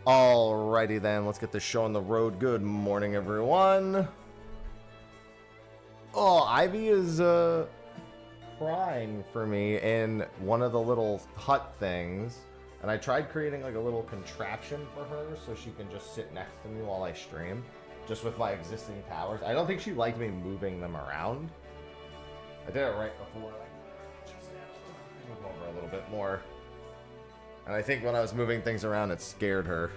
Alrighty then, let's get this show on the road. Good morning, everyone. Oh, Ivy is crying for me in one of the little hut things, and I tried creating like a little contraption for her so she can just sit next to me while I stream, just with my existing towers. I don't think she liked me moving them around. I did it right before, like, just now. Move over a little bit more. And I think when I was moving things around, it scared her.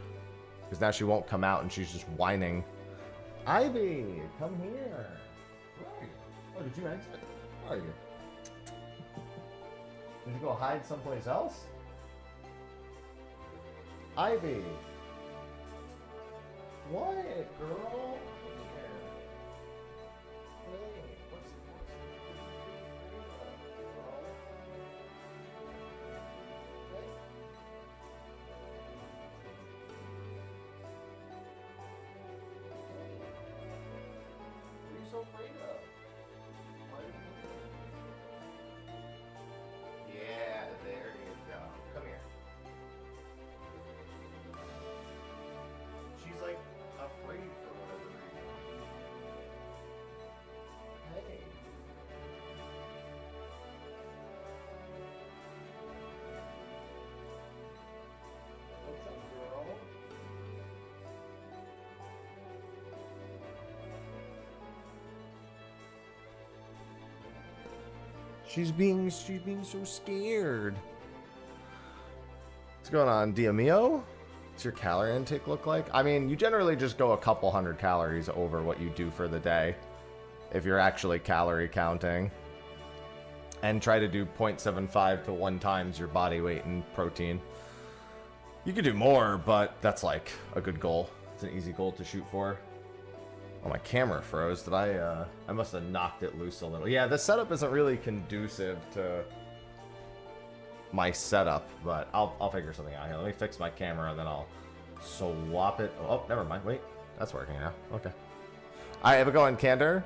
Because now she won't come out and she's just whining. Ivy, come here. Where are you? Oh, did you exit? Where are you? Did you go hide someplace else? Ivy. What, girl? She's being so scared. What's going on, Diamio? What's your calorie intake look like? I mean, you generally just go a couple hundred calories over what you do for the day, if you're actually calorie counting. And try to do 0.75 to 1 times your body weight in protein. You could do more, but that's like a good goal. It's an easy goal to shoot for. Oh, my camera froze. Did I must have knocked it loose a little. Yeah, the setup isn't really conducive to my setup, but I'll figure something out here. Let me fix my camera and then I'll swap it. Oh, never mind. Wait, that's working now. Okay. All right, have a go on, Candor.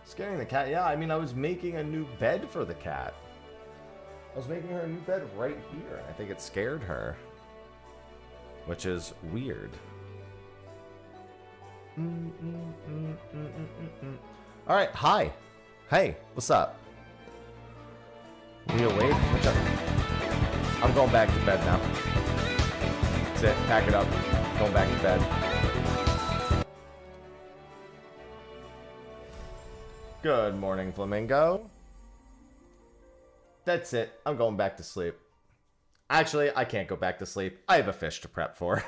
Scaring the cat. Yeah, I mean, I was making a new bed for the cat. I was making her a new bed right here. I think it scared her, which is weird. All right, hi. Hey, what's up? Are you awake? What's up? I'm going back to bed now. That's it. Pack it up. Going back to bed. Good morning, Flamingo. That's it. I'm going back to sleep. Actually, I can't go back to sleep. I have a fish to prep for.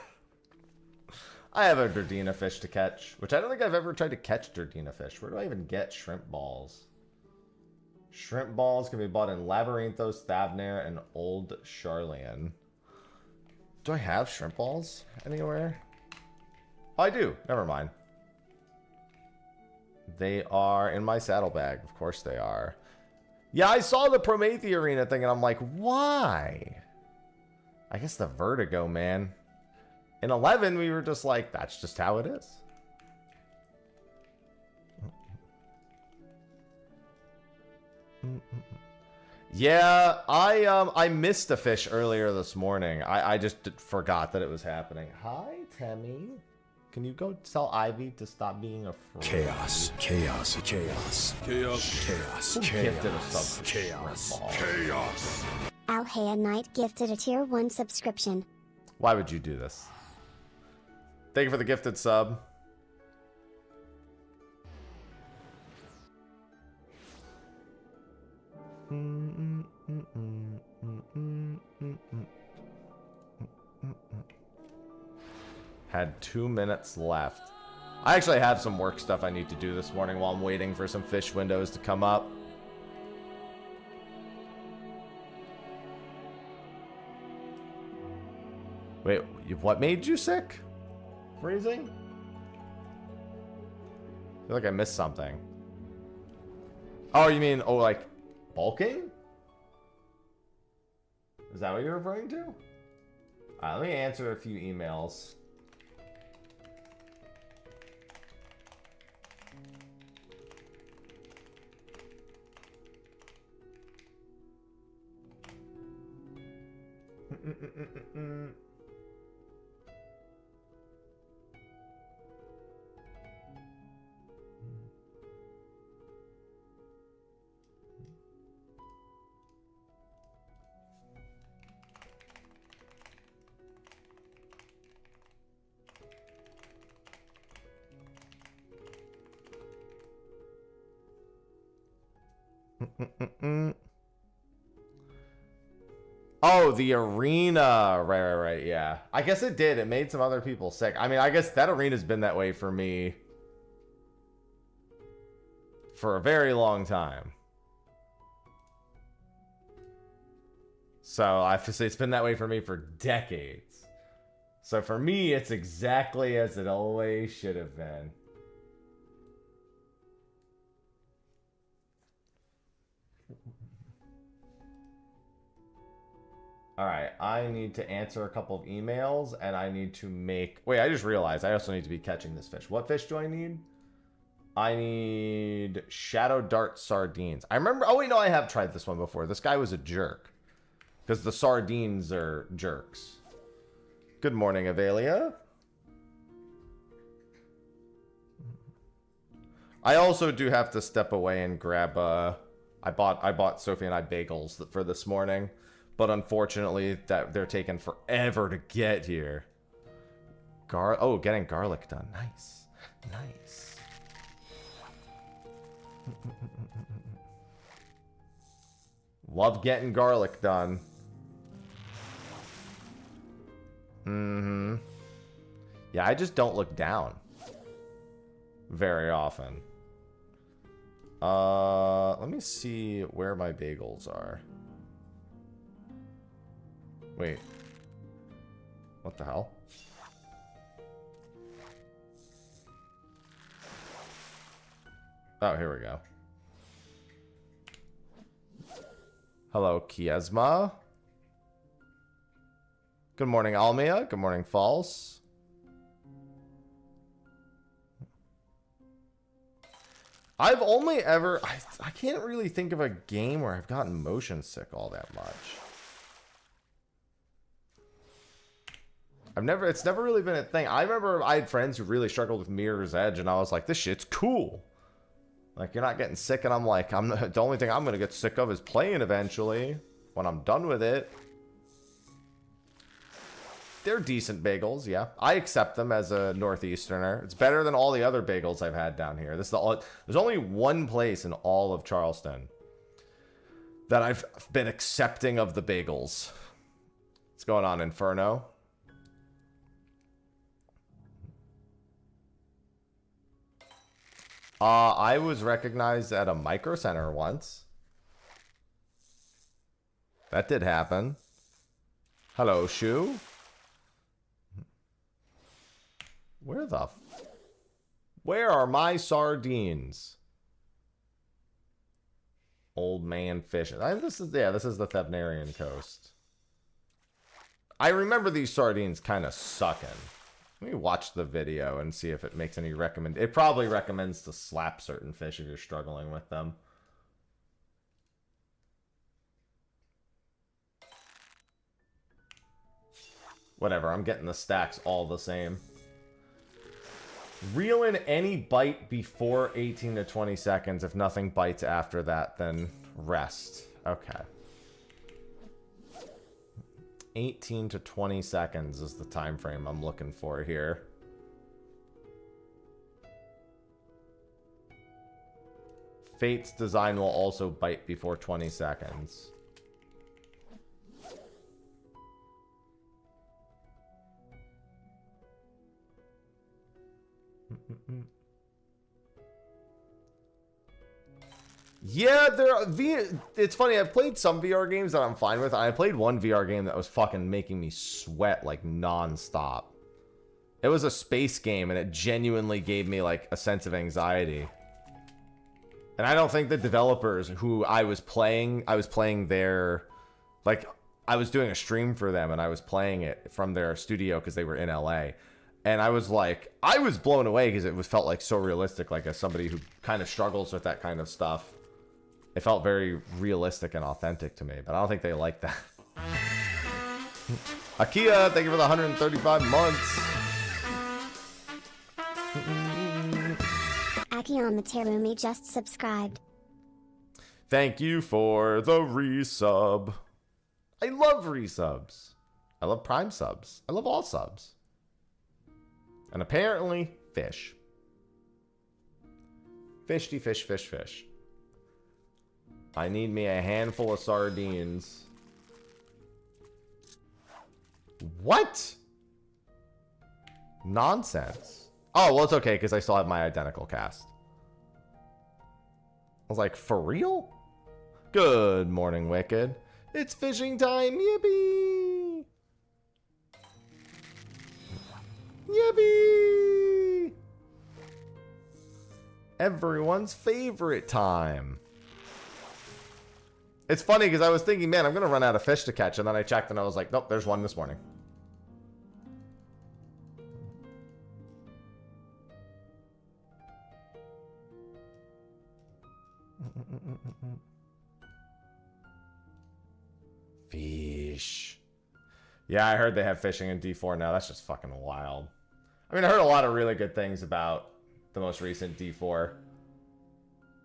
I have a Durdina fish to catch, which I don't think I've ever tried to catch Durdina fish. Where do I even get shrimp balls? Shrimp balls can be bought in Labyrinthos, Thavnair, and Old Charlian. Do I have shrimp balls anywhere? Oh, I do. Never mind. They are in my saddlebag. Of course they are. Yeah, I saw the Promethea Arena thing, and I'm like, why? I guess the vertigo, man. In 11, we were just like, that's just how it is. Yeah, I missed a fish earlier this morning. I just forgot that it was happening. Hi, Temmie. Can you go tell Ivy to stop being afraid? Chaos, chaos, chaos, chaos, chaos, Who gifted a chaos, sub chaos, ball? chaos. Alhea Knight gifted a tier 1 subscription. Why would you do this? Thank you for the gifted sub. Had 2 minutes left. I actually have some work stuff I need to do this morning while I'm waiting for some fish windows to come up. Wait, what made you sick? Freezing? I feel like I missed something. Oh, you mean, oh, like, bulking? Is that what you're referring to? Alright, let me answer a few emails. Oh, the arena. Right, yeah. I guess it did. It made some other people sick. I mean, I guess that arena's been that way for me for a very long time. So I have to say it's been that way for me for decades. So for me, it's exactly as it always should have been. Alright, I need to answer a couple of emails, and I need to make... Wait, I just realized I also need to be catching this fish. What fish do I need? I need Shadow Dart Sardines. I remember... Oh, wait, no, I have tried this one before. This guy was a jerk. Because the sardines are jerks. Good morning, Avelia. I also do have to step away and grab... I bought Sophie and I bagels for this morning. But unfortunately, that they're taking forever to get here. Oh, getting garlic done. Nice. Nice. Love getting garlic done. Mm-hmm. Yeah, I just don't look down very often. Let me see where my bagels are. Wait. What the hell? Oh, here we go. Hello, Kiesma. Good morning, Almia. Good morning, False. I've only ever... I can't really think of a game where I've gotten motion sick all that much. It's never really been a thing. I remember I had friends who really struggled with Mirror's Edge, and I was like, this shit's cool. Like, you're not getting sick, and I'm like, the only thing I'm gonna get sick of is playing eventually, when I'm done with it. they're decent bagels, yeah. I accept them as a Northeasterner. It's better than all the other bagels I've had down here. There's only one place in all of Charleston that I've been accepting of the bagels. What's going on, Inferno? I was recognized at a Micro Center once. That did happen. Hello, Shu. Where are my sardines? Old man fishing. This is the Thebnarian coast. I remember these sardines kind of sucking. Let me watch the video and see if it makes any recommend. It probably recommends to slap certain fish if you're struggling with them. Whatever, I'm getting the stacks all the same. Reel in any bite before 18 to 20 seconds. If nothing bites after that, then rest. Okay. 18 to 20 seconds is the time frame I'm looking for here. Fate's design will also bite before 20 seconds. Yeah, it's funny, I've played some VR games that I'm fine with. I played one VR game that was fucking making me sweat like non-stop. It was a space game and it genuinely gave me like a sense of anxiety. And I don't think the developers who I was playing their, like, I was doing a stream for them and I was playing it from their studio because they were in LA. And I was like, I was blown away because it felt like so realistic, like as somebody who kind of struggles with that kind of stuff. It felt very realistic and authentic to me, but I don't think they like that. Akia, thank you for the 135 months. Akion Terumi just subscribed. Thank you for the resub. I love resubs. I love Prime subs. I love all subs. And apparently, fish. Fishy fish, fish, fish. I need me a handful of sardines. What? Nonsense. Oh, well, it's okay, because I still have my identical cast. I was like, for real? Good morning, Wicked. It's fishing time, yippee! Yippee! Everyone's favorite time. It's funny because I was thinking, man, I'm going to run out of fish to catch. And then I checked and I was like, nope, there's one this morning. Fish. Yeah, I heard they have fishing in D4 now. That's just fucking wild. I mean, I heard a lot of really good things about the most recent D4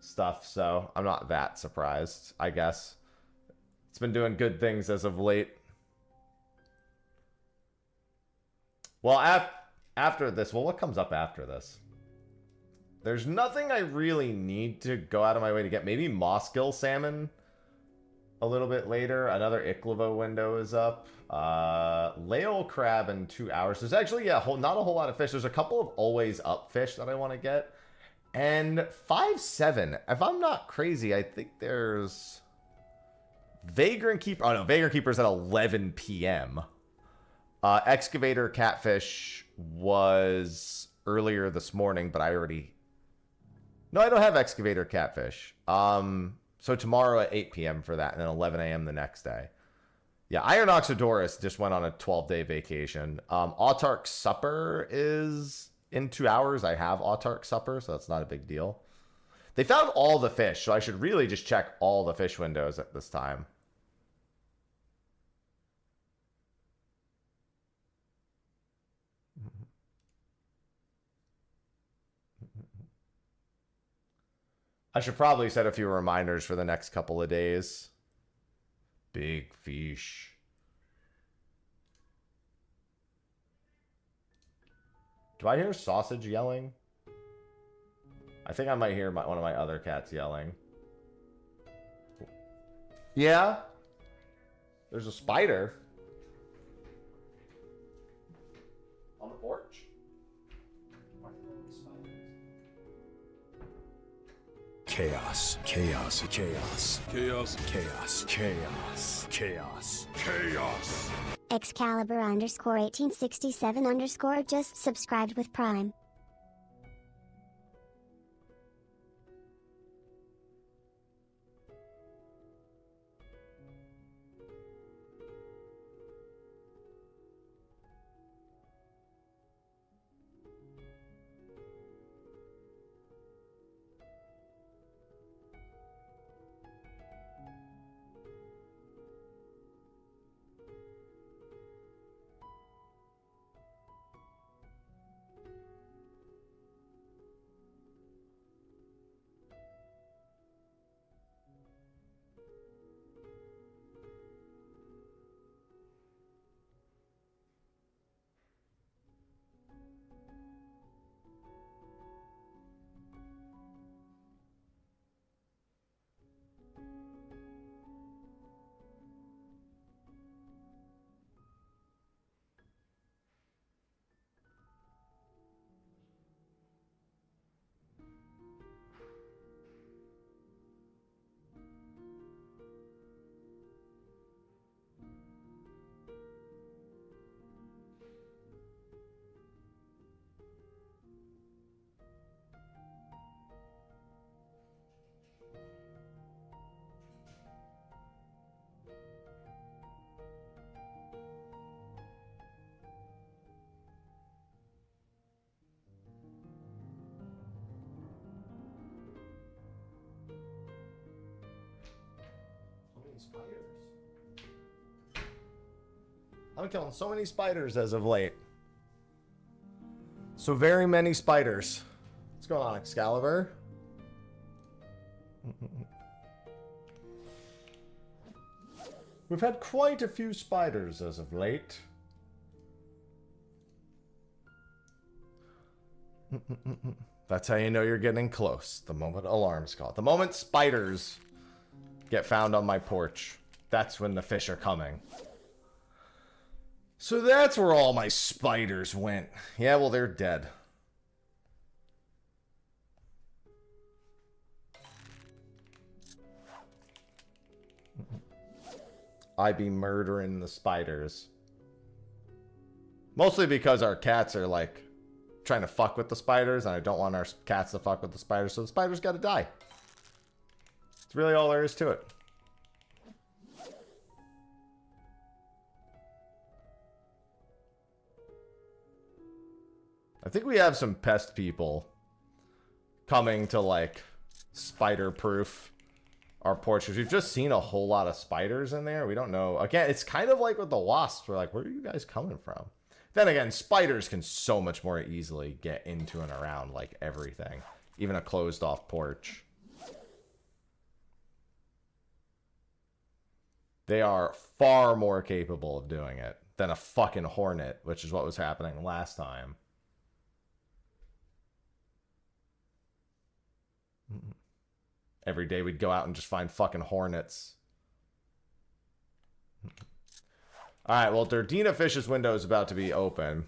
stuff, so I'm not that surprised, I guess. It's been doing good things as of late. Well, after this, well, what comes up after this? There's nothing I really need to go out of my way to get. Maybe Mossgill salmon a little bit later. Another Ichlivo window is up. Lael crab in 2 hours. There's actually, yeah, not a whole lot of fish. There's a couple of always up fish that I want to get. And 5-7. If I'm not crazy, I think there's Vagrant Keeper. Oh no, Vagrant Keeper's at 11 p.m. Excavator Catfish was earlier this morning, but I already... No, I don't have Excavator Catfish. So tomorrow at 8 p.m. for that, and then 11 a.m. the next day. Yeah, Iron Oxodorus just went on a 12-day vacation. Autark Supper is in 2 hours. I have Autark Supper, so that's not a big deal. They found all the fish, so I should really just check all the fish windows at this time. I should probably set a few reminders for the next couple of days. Big fish. Do I hear Sausage yelling? I think I might hear one of my other cats yelling. Yeah? There's a spider. On the porch? Chaos, chaos, chaos, chaos, chaos, chaos, chaos, chaos. Excalibur underscore 1867 underscore just subscribed with Prime. Spiders. I'm killing so many spiders as of late. So very many spiders. What's going on, Excalibur? We've had quite a few spiders as of late. That's how you know you're getting close. The moment alarms call. The moment spiders get found on my porch. That's when the fish are coming. So that's where all my spiders went. Yeah, well, they're dead. I be murdering the spiders. Mostly because our cats are like trying to fuck with the spiders, and I don't want our cats to fuck with the spiders, so the spiders gotta die. It's really all there is to it. I think we have some pest people coming to like spider-proof our porch, because we've just seen a whole lot of spiders in there. We don't know. Again, it's kind of like with the wasps. We're like, where are you guys coming from? Then again, spiders can so much more easily get into and around like everything. Even a closed off porch. They are far more capable of doing it than a fucking hornet, which is what was happening last time. Every day we'd go out and just find fucking hornets. Alright, well, Durdina Fish's window is about to be open.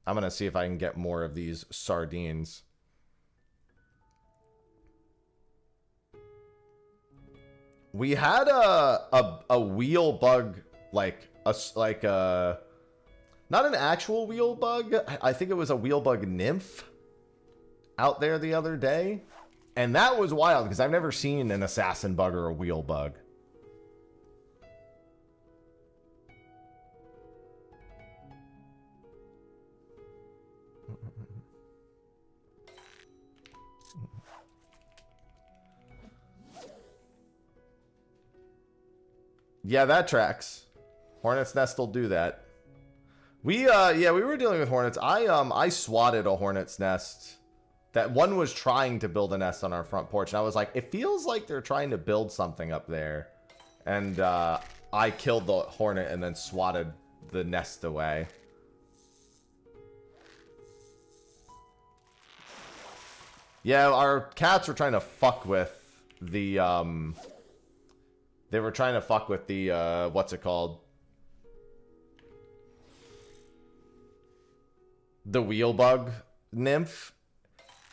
I'm going to see if I can get more of these sardines. We had a wheel bug, like a not an actual wheel bug. I think it was a wheel bug nymph out there the other day. And that was wild, because I've never seen an assassin bug or a wheel bug. Yeah, that tracks. Hornet's nest will do that. Yeah, we were dealing with hornets. I swatted a hornet's nest. That one was trying to build a nest on our front porch, and I was like, it feels like they're trying to build something up there. And I killed the hornet and then swatted the nest away. Yeah, our cats were trying to fuck with the, they were trying to fuck with the, what's it called? The wheel bug nymph.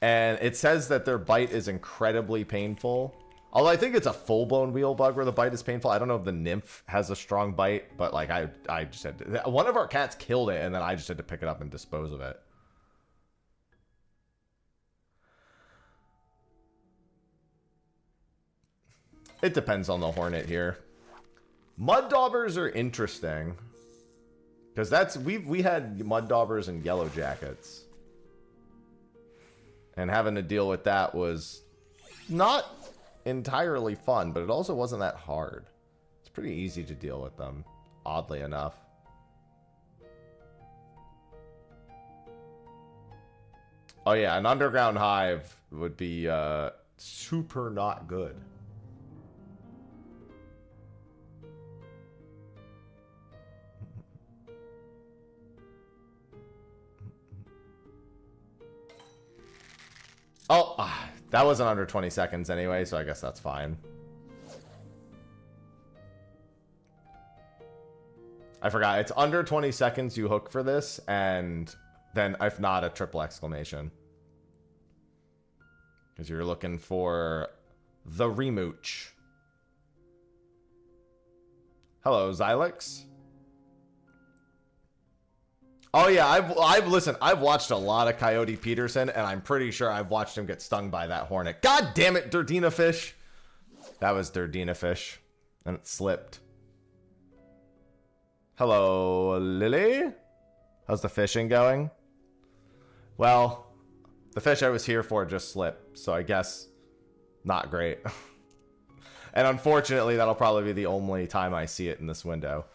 And it says that their bite is incredibly painful. Although I think it's a full-blown wheel bug where the bite is painful. I don't know if the nymph has a strong bite, but like I just had to, one of our cats killed it, and then I just had to pick it up and dispose of it. It depends on the hornet here. Mud daubers are interesting. Because that's, we had mud daubers and yellow jackets. And having to deal with that was not entirely fun, but it also wasn't that hard. It's pretty easy to deal with them, oddly enough. Oh yeah, an underground hive would be super not good. Oh, that wasn't under 20 seconds anyway, so I guess that's fine. I forgot. It's under 20 seconds you hook for this, and then if not, a triple exclamation. Because you're looking for the remooch. Hello, Xylix. Oh yeah, I've watched a lot of Coyote Peterson, and I'm pretty sure I've watched him get stung by that hornet. God damn it, Durdina fish. That was Durdina fish, and it slipped. Hello, Lily. How's the fishing going? Well, the fish I was here for just slipped, so I guess not great. And unfortunately, that'll probably be the only time I see it in this window.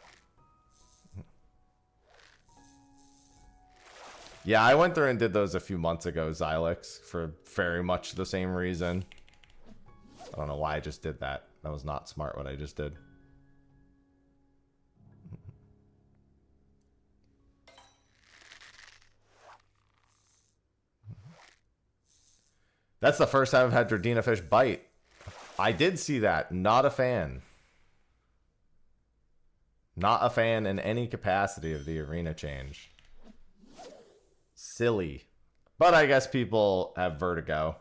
Yeah, I went through and did those a few months ago, Xylix, for very much the same reason. I don't know why I just did that. That was not smart what I just did. That's the first time I've had Durdina fish bite. I did see that. Not a fan. Not a fan in any capacity of the arena change. Silly. But I guess people have vertigo.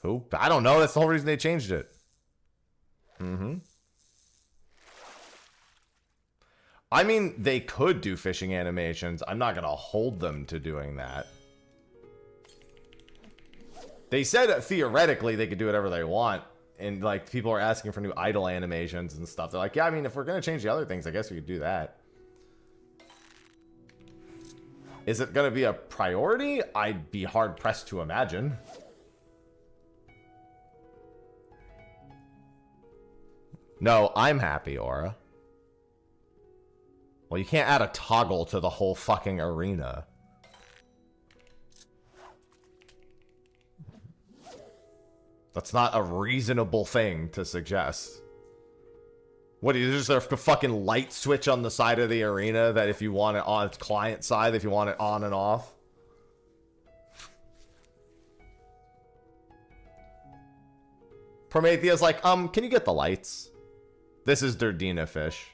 Who? I don't know. That's the whole reason they changed it. I mean, they could do fishing animations. I'm not going to hold them to doing that. They said that theoretically they could do whatever they want. And, like, people are asking for new idle animations and stuff. They're like, yeah, I mean, if we're going to change the other things, I guess we could do that. Is it going to be a priority? I'd be hard-pressed to imagine. No, I'm happy, Aura. Well, you can't add a toggle to the whole fucking arena. That's not a reasonable thing to suggest. What, is there a fucking light switch on the side of the arena that if you want it on its client side, if you want it on and off? Prometheus like, can you get the lights? This is Durdina fish.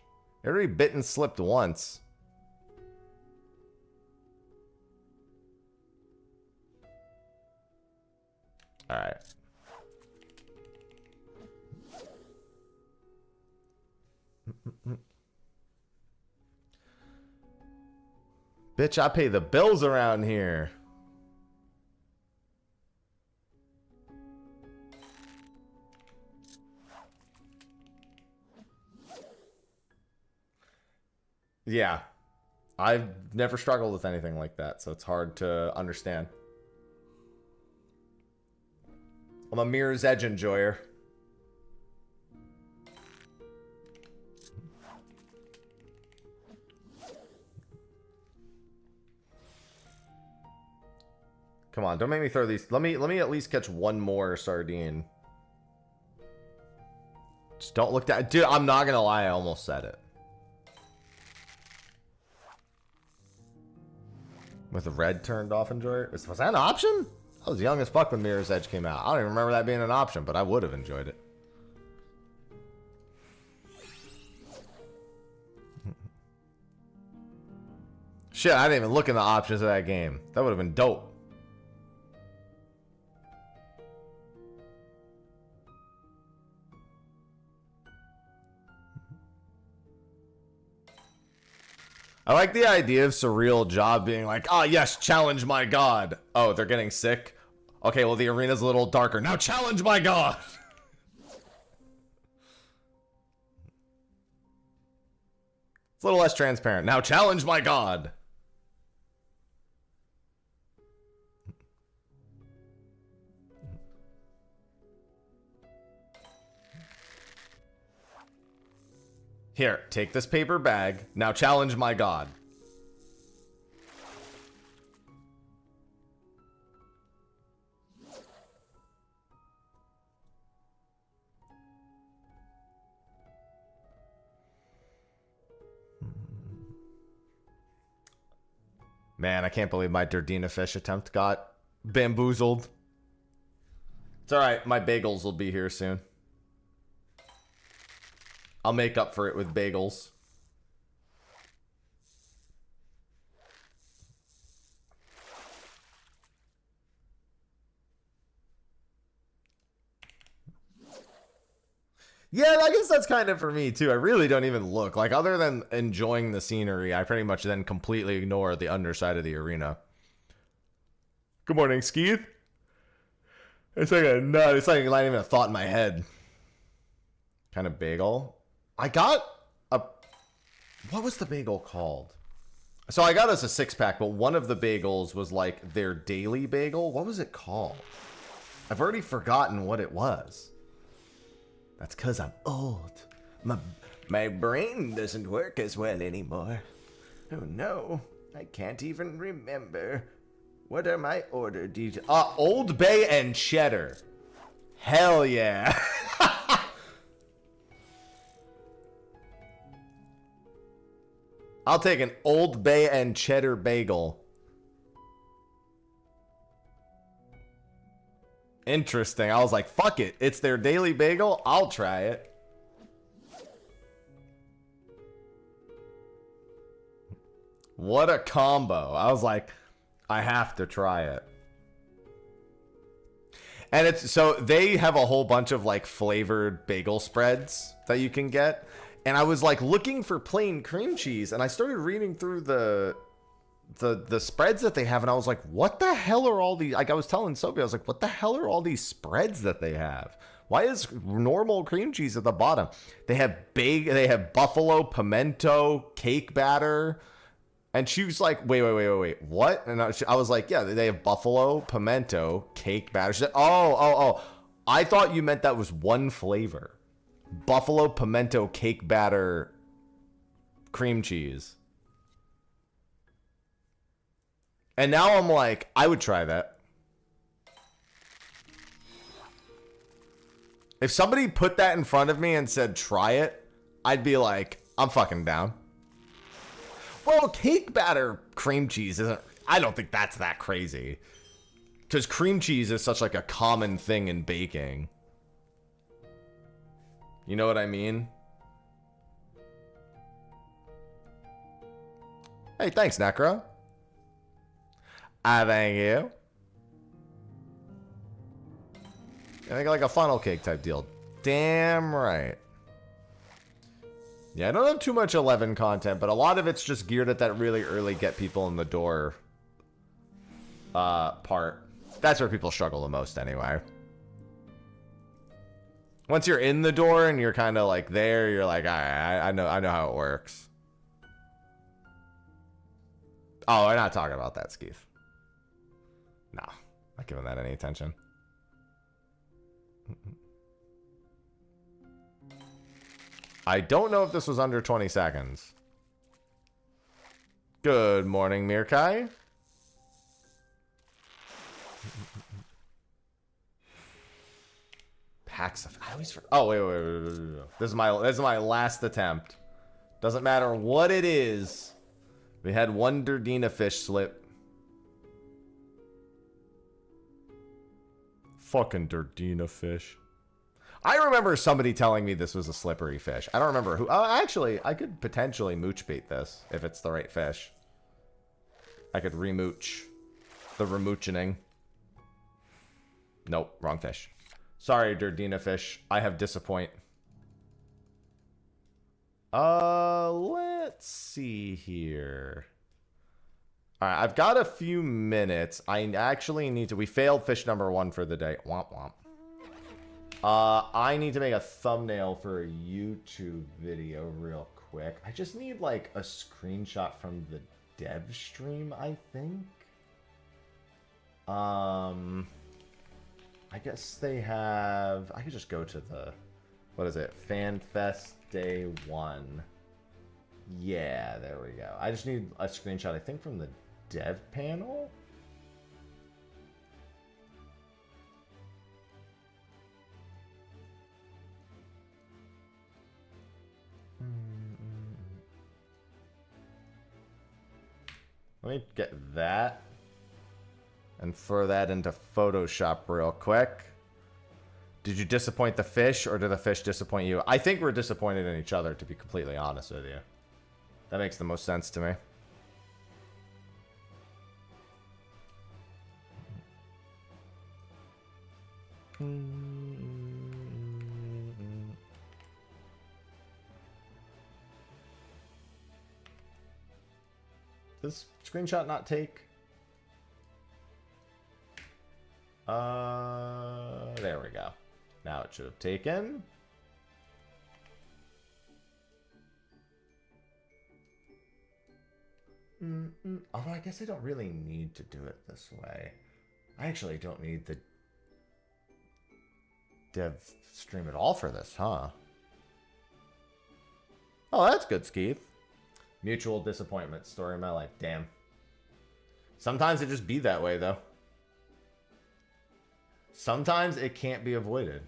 It already bit and slipped once. Alright. Bitch, I pay the bills around here. Yeah. I've never struggled with anything like that, so it's hard to understand. I'm a Mirror's Edge enjoyer. Come on, don't make me throw these. Let me at least catch one more sardine. Just don't look down. Dude, I'm not gonna lie, I almost said it. With the red turned off, enjoy it. Was that an option? I was young as fuck when Mirror's Edge came out. I don't even remember that being an option, but I would have enjoyed it. Shit, I didn't even look in the options of that game. That would have been dope. I like the idea of Surreal Job being like, ah, yes, challenge my god. Oh, they're getting sick? Okay, well, the arena's a little darker. Now challenge my god! It's a little less transparent. Now challenge my god! Here, take this paper bag. Now challenge my god. Man, I can't believe my Durdina fish attempt got bamboozled. It's alright, my bagels will be here soon. I'll make up for it with bagels. Yeah, I guess that's kind of for me too. I really don't even look. Like, other than enjoying the scenery, I pretty much then completely ignore the underside of the arena. Good morning, Skeeth. It's like a nut. It's like not even a thought in my head. Kind of bagel. I got a... What was the bagel called? So I got us a 6-pack, but one of the bagels was like their daily bagel. What was it called? I've already forgotten what it was. That's because I'm old. My brain doesn't work as well anymore. Oh no, I can't even remember. What are my order details? Old Bay and cheddar. Hell yeah. I'll take an Old Bay and cheddar bagel. Interesting. I was like, fuck it. It's their daily bagel. I'll try it. What a combo. I was like, I have to try it. And it's so they have a whole bunch of like flavored bagel spreads that you can get. And I was like looking for plain cream cheese, and I started reading through the spreads that they have, and I was like, what the hell are all these? Like, I was telling Sophie, I was like, what the hell are all these spreads that they have? Why is normal cream cheese at the bottom? They have buffalo pimento cake batter. And she was like, wait, what? And I was like, yeah, they have buffalo pimento cake batter. She said, oh, I thought you meant that was one flavor. Buffalo pimento cake batter cream cheese. And now I'm like, I would try that. If somebody put that in front of me and said, try it, I'd be like, I'm fucking down. Well, cake batter cream cheese isn't, I don't think that's that crazy. Because cream cheese is such like a common thing in baking. You know what I mean? Hey, thanks, Necro. I thank you. I think like a funnel cake type deal. Damn right. Yeah, I don't have too much 11 content, but a lot of it's just geared at that really early get people in the door part. That's where people struggle the most anyway. Once you're in the door and you're kind of like there, you're like, all right, I know how it works. Oh, we're not talking about that, Skeeth. No, not giving that any attention. I don't know if this was under 20 seconds. Good morning, Mirkai. packs of... I always... Oh, wait. This is my last attempt. Doesn't matter what it is. We had one Durdina fish slip. Fucking Durdina fish. I remember somebody telling me this was a slippery fish. I don't remember who. Oh, actually, I could potentially mooch bait this if it's the right fish. I could remooch. The remooching. Nope, wrong fish. Sorry, Durdina fish. I have disappoint. Let's see here. Alright, I've got a few minutes. I actually need to... We failed fish number 1 for the day. Womp womp. I need to make a thumbnail for a YouTube video real quick. I just need, like, a screenshot from the dev stream, I think. I guess they have... I could just go to the... What is it? FanFest Day 1. Yeah, there we go. I just need a screenshot, I think, from the dev panel? Let me get that and throw that into Photoshop real quick. Did you disappoint the fish or did the fish disappoint you? I think we're disappointed in each other, to be completely honest with you. That makes the most sense to me. Does screenshot not take? There we go. Now it should have taken. Although I guess I don't really need to do it this way. I actually don't need the dev stream at all for this, huh? Oh, that's good, Skeeth. Mutual disappointment. Story of my life. Damn. Sometimes it just be that way, though. Sometimes it can't be avoided.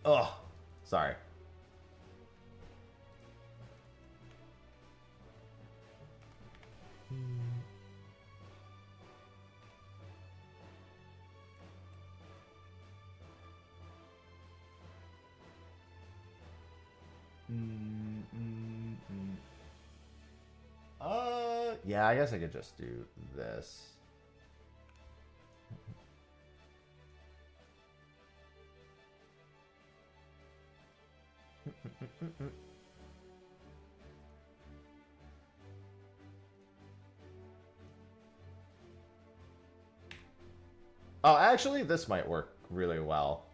Oh, sorry. Yeah, I guess I could just do this. Oh, actually, this might work really well.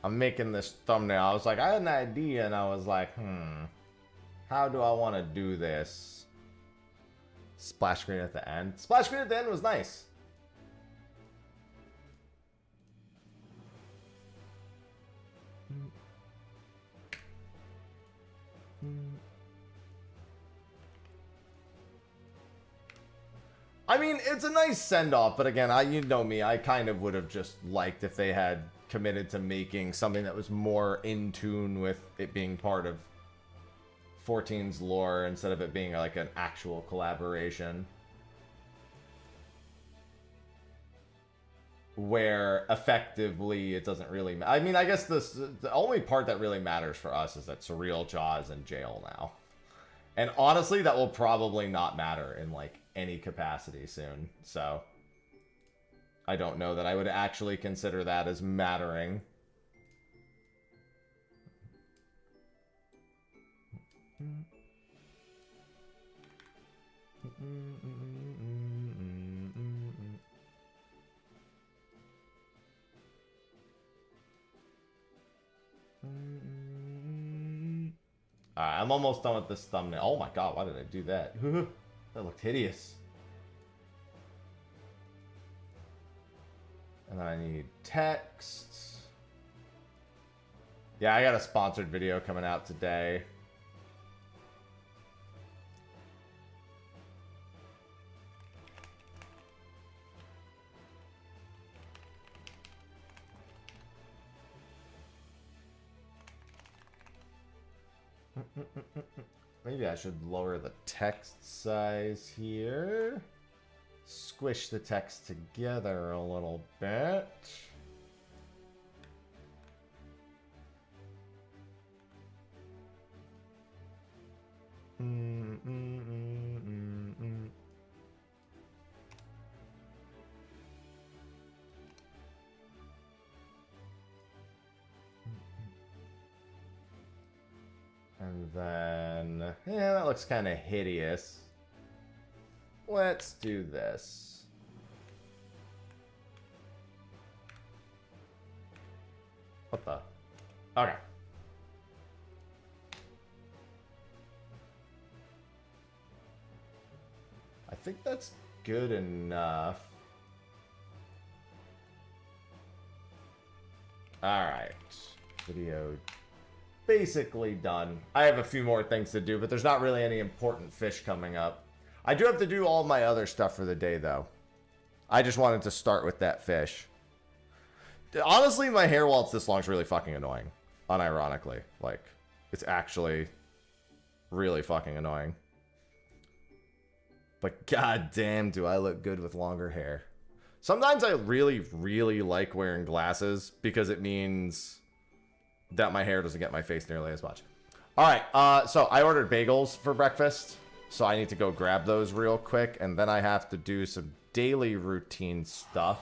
I'm making this thumbnail. I was like, I had an idea, and I was like, how do I want to do this? Splash screen at the end. Splash screen at the end was nice. I mean, it's a nice send-off, but again, you know me, I kind of would have just liked if they had committed to making something that was more in tune with it being part of 14's lore instead of it being like an actual collaboration. Where effectively it doesn't really I mean, I guess the only part that really matters for us is that Surreal Jaw is in jail now. And honestly, that will probably not matter in like any capacity soon. So I don't know that I would actually consider that as mattering. Alright, I'm almost done with this thumbnail. Oh my god, why did I do that? That looked hideous. And then I need text. Yeah, I got a sponsored video coming out today. Maybe I should lower the text size here. Squish the text together a little bit. And then, yeah, that looks kind of hideous. Let's do this. What the? Okay. I think that's good enough. Alright. Video basically done. I have a few more things to do, but there's not really any important fish coming up. I do have to do all my other stuff for the day, though. I just wanted to start with that fish. Honestly, my hair while it's this long is really fucking annoying. Unironically. Like, it's actually really fucking annoying. But goddamn, do I look good with longer hair. Sometimes I really, really like wearing glasses because it means that my hair doesn't get my face nearly as much. Alright, so I ordered bagels for breakfast. So I need to go grab those real quick. And then I have to do some daily routine stuff.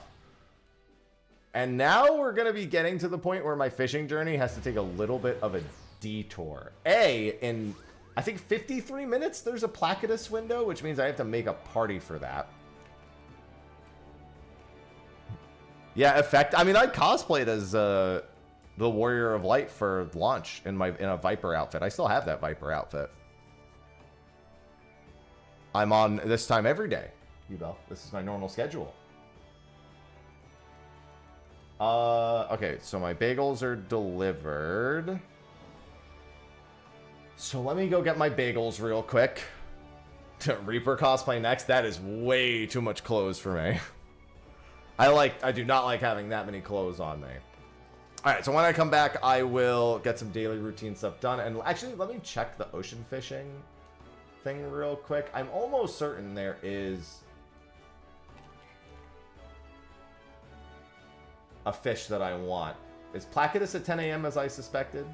And now we're going to be getting to the point where my fishing journey has to take a little bit of a detour. In, I think, 53 minutes, there's a Placidus window, which means I have to make a party for that. Yeah, I mean, I cosplayed as the Warrior of Light for launch in a Viper outfit. I still have that Viper outfit. I'm on this time every day, Ubel. This is my normal schedule. Okay, so my bagels are delivered. So let me go get my bagels real quick. Reaper cosplay next? That is way too much clothes for me. I do not like having that many clothes on me. Alright, so when I come back, I will get some daily routine stuff done. And actually, let me check the ocean fishing thing real quick. I'm almost certain there is a fish that I want. Is Placidus at 10 a.m. as I suspected?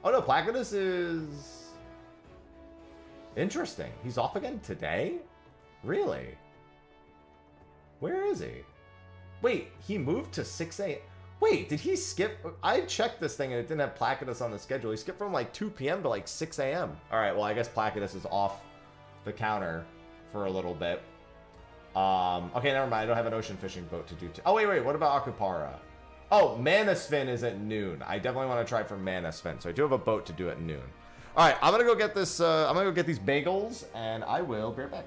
Oh no, Placidus is... Interesting. He's off again today? Really? Where is he? Wait, he moved to 6 a.m. Wait, did he skip? I checked this thing and it didn't have Placidus on the schedule. He skipped from like 2 p.m. to like 6 a.m. Alright, well I guess Placidus is off the counter for a little bit. Okay, never mind. I don't have an ocean fishing boat to do. Oh, wait. What about Akupara? Oh, Manasfin is at noon. I definitely want to try for Manasfin. So I do have a boat to do at noon. All right, I'm going to go get this. I'm going to go get these bagels, and I will be right back.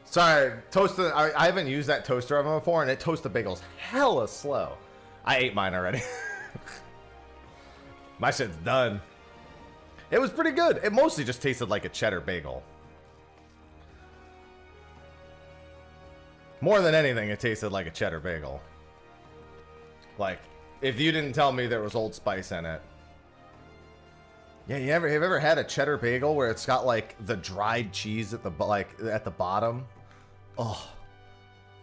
Sorry, toasted. I haven't used that toaster oven before, and it toasts the bagels hella slow. I ate mine already. My shit's done. It was pretty good. It mostly just tasted like a cheddar bagel. More than anything, it tasted like a cheddar bagel. Like, if you didn't tell me there was Old Spice in it. Yeah, have you ever had a cheddar bagel where it's got like the dried cheese at the bottom? Oh,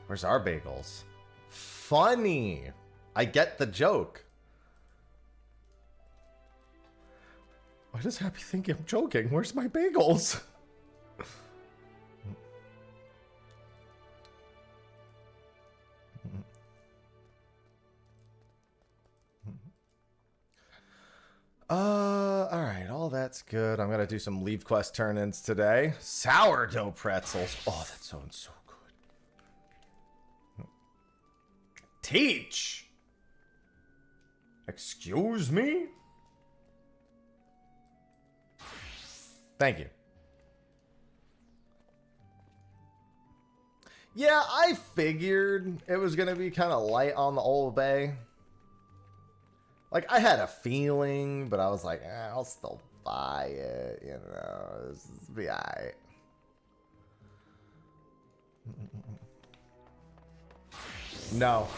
where's our bagels? Funny. I get the joke. Why does Happy think I'm joking? Where's my bagels? All right, all that's good. I'm gonna do some Leave Quest turn-ins today. Sourdough pretzels. Oh, that sounds so good. Teach. Excuse me? Thank you. Yeah, I figured it was gonna be kind of light on the Old Bay. Like, I had a feeling, but I was like, I'll still buy it, you know, this will be alright. No.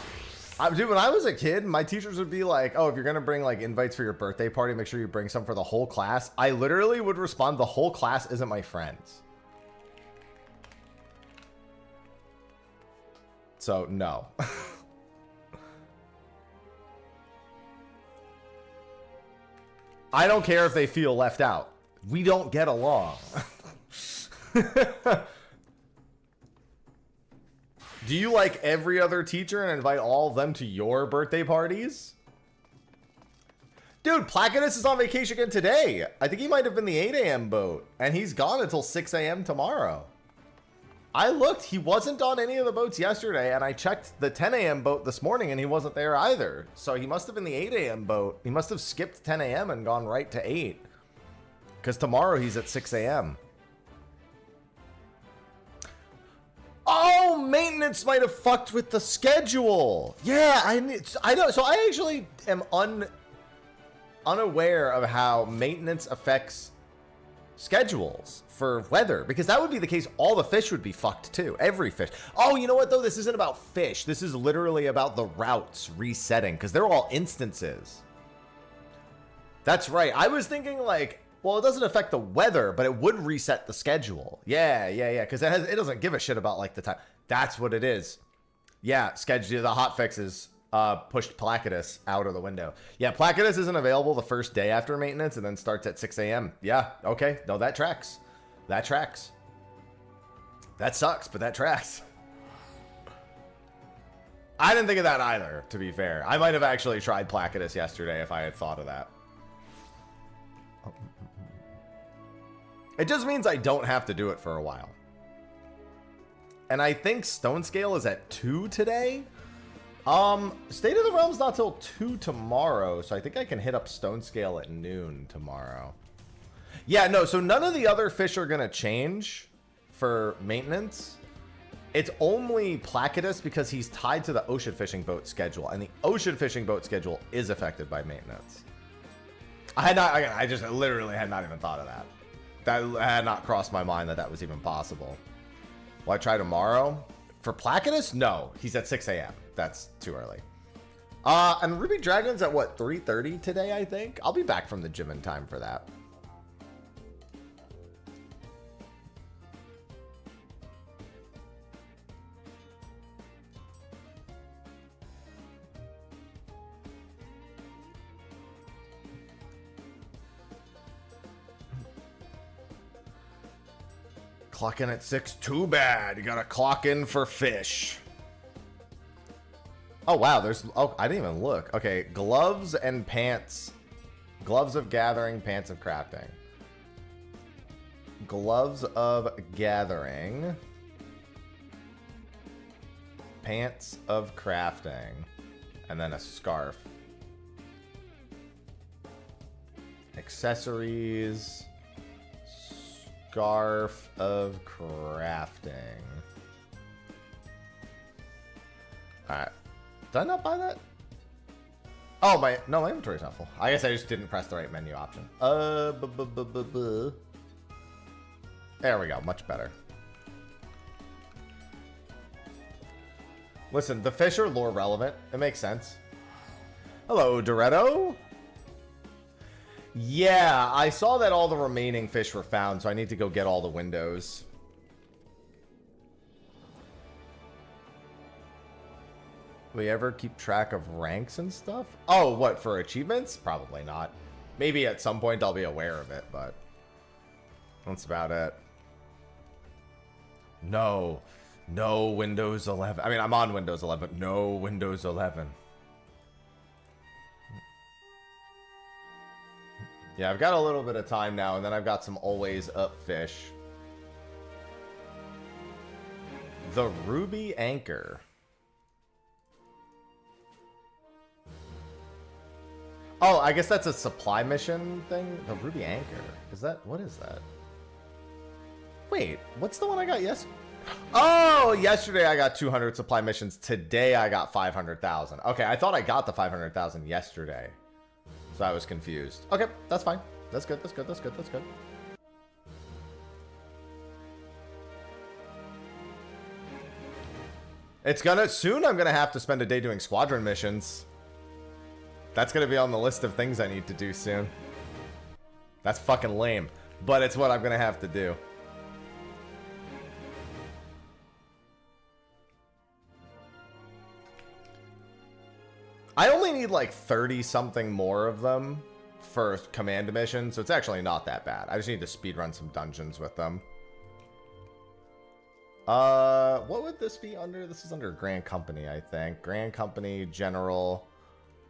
Dude, when I was a kid, my teachers would be like, oh, if you're going to bring, like, invites for your birthday party, make sure you bring some for the whole class. I literally would respond, the whole class isn't my friends. So, no. I don't care if they feel left out. We don't get along. Do you like every other teacher and invite all of them to your birthday parties? Dude, Placidus is on vacation again today. I think he might have been the 8 a.m. boat, and he's gone until 6 a.m. tomorrow. I looked, he wasn't on any of the boats yesterday, and I checked the 10 a.m. boat this morning, and he wasn't there either. So he must have been the 8 a.m. boat. He must have skipped 10 a.m. and gone right to 8. Because tomorrow he's at 6 a.m. Oh, maintenance might have fucked with the schedule. Yeah, I know. So I actually am unaware of how maintenance affects schedules for weather, because that would be the case. All the fish would be fucked too. Every fish. Oh, you know what though? This isn't about fish. This is literally about the routes resetting, because they're all instances. That's right. I was thinking like, well, it doesn't affect the weather, but it would reset the schedule. Yeah. Because it doesn't give a shit about like the time. That's what it is. Yeah, schedule the hot fixes. Pushed Placidus out of the window. Yeah, Placidus isn't available the first day after maintenance and then starts at 6 a.m. Yeah, okay. No, that tracks. That tracks. That sucks, but that tracks. I didn't think of that either, to be fair. I might have actually tried Placidus yesterday if I had thought of that. It just means I don't have to do it for a while. And I think Stone Scale is at 2 today. State of the Realm's not till 2 tomorrow, so I think I can hit up Stone Scale at noon tomorrow. Yeah, no, so none of the other fish are gonna change for maintenance. It's only Placidus because he's tied to the ocean fishing boat schedule, and the ocean fishing boat schedule is affected by maintenance. I just literally had not even thought of that. That had not crossed my mind that that was even possible. Will I try tomorrow? For Placidus? No, he's at 6 a.m. That's too early. And Ruby Dragon's at what, 3:30 today, I think? I'll be back from the gym in time for that. Clock in at 6. Too bad. You gotta clock in for fish. Oh, wow. Oh, I didn't even look. Okay. Gloves and pants. Gloves of gathering, pants of crafting. Gloves of gathering. Pants of crafting. And then a scarf. Accessories. Scarf of crafting. Alright. Did I not buy that? Oh, my inventory's not full. I guess I just didn't press the right menu option. There we go, much better. Listen, the fish are lore relevant. It makes sense. Hello, Doretto. Yeah, I saw that all the remaining fish were found, so I need to go get all the windows. We ever keep track of ranks and stuff? Oh, what, for achievements? Probably not. Maybe at some point I'll be aware of it, but that's about it. No. No Windows 11. I mean, I'm on Windows 11. No Windows 11. Yeah, I've got a little bit of time now, and then I've got some always up fish. The Ruby Anchor. Oh, I guess that's a supply mission thing? The Ruby Anchor. Is that... What is that? Wait, what's the one I got yesterday? Oh, yesterday I got 200 supply missions. Today I got 500,000. Okay, I thought I got the 500,000 yesterday. So I was confused. Okay, that's fine. That's good, that's good, that's good, that's good. It's gonna... Soon I'm gonna have to spend a day doing squadron missions. That's gonna be on the list of things I need to do soon. That's fucking lame. But it's what I'm gonna have to do. I only need like 30 something more of them for command missions, so it's actually not that bad. I just need to speedrun some dungeons with them. What would this be under? This is under Grand Company, I think. Grand Company, General.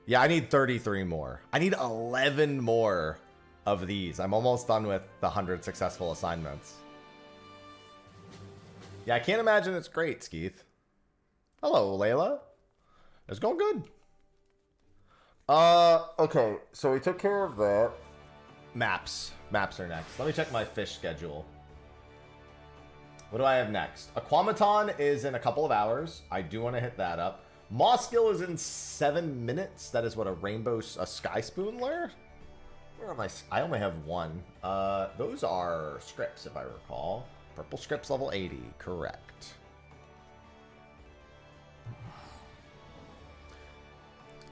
Yeah, I need 33 more. I need 11 more of these. I'm almost done with the 100 successful assignments. Yeah, I can't imagine it's great, Skeeth. Hello, Layla. It's going good. Okay, so we took care of that. Maps. Maps are next. Let me check my fish schedule. What do I have next? Aquamaton is in a couple of hours. I do want to hit that up. Mosgill is in 7 minutes. That is what, a Sky Spoon lair? Where am I? I only have one. Those are scripts, if I recall. Purple scripts level 80, correct.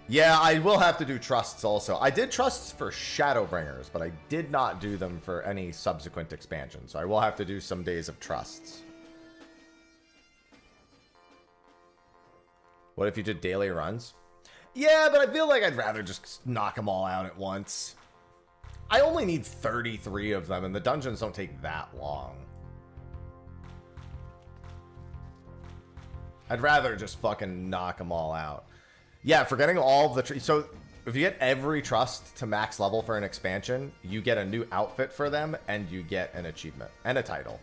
Yeah, I will have to do trusts also. I did trusts for Shadowbringers, but I did not do them for any subsequent expansion. So I will have to do some days of trusts. What if you did daily runs? Yeah, but I feel like I'd rather just knock them all out at once. I only need 33 of them, and the dungeons don't take that long. I'd rather just fucking knock them all out. Yeah, for getting all of the... So, if you get every trust to max level for an expansion, you get a new outfit for them, and you get an achievement. And a title.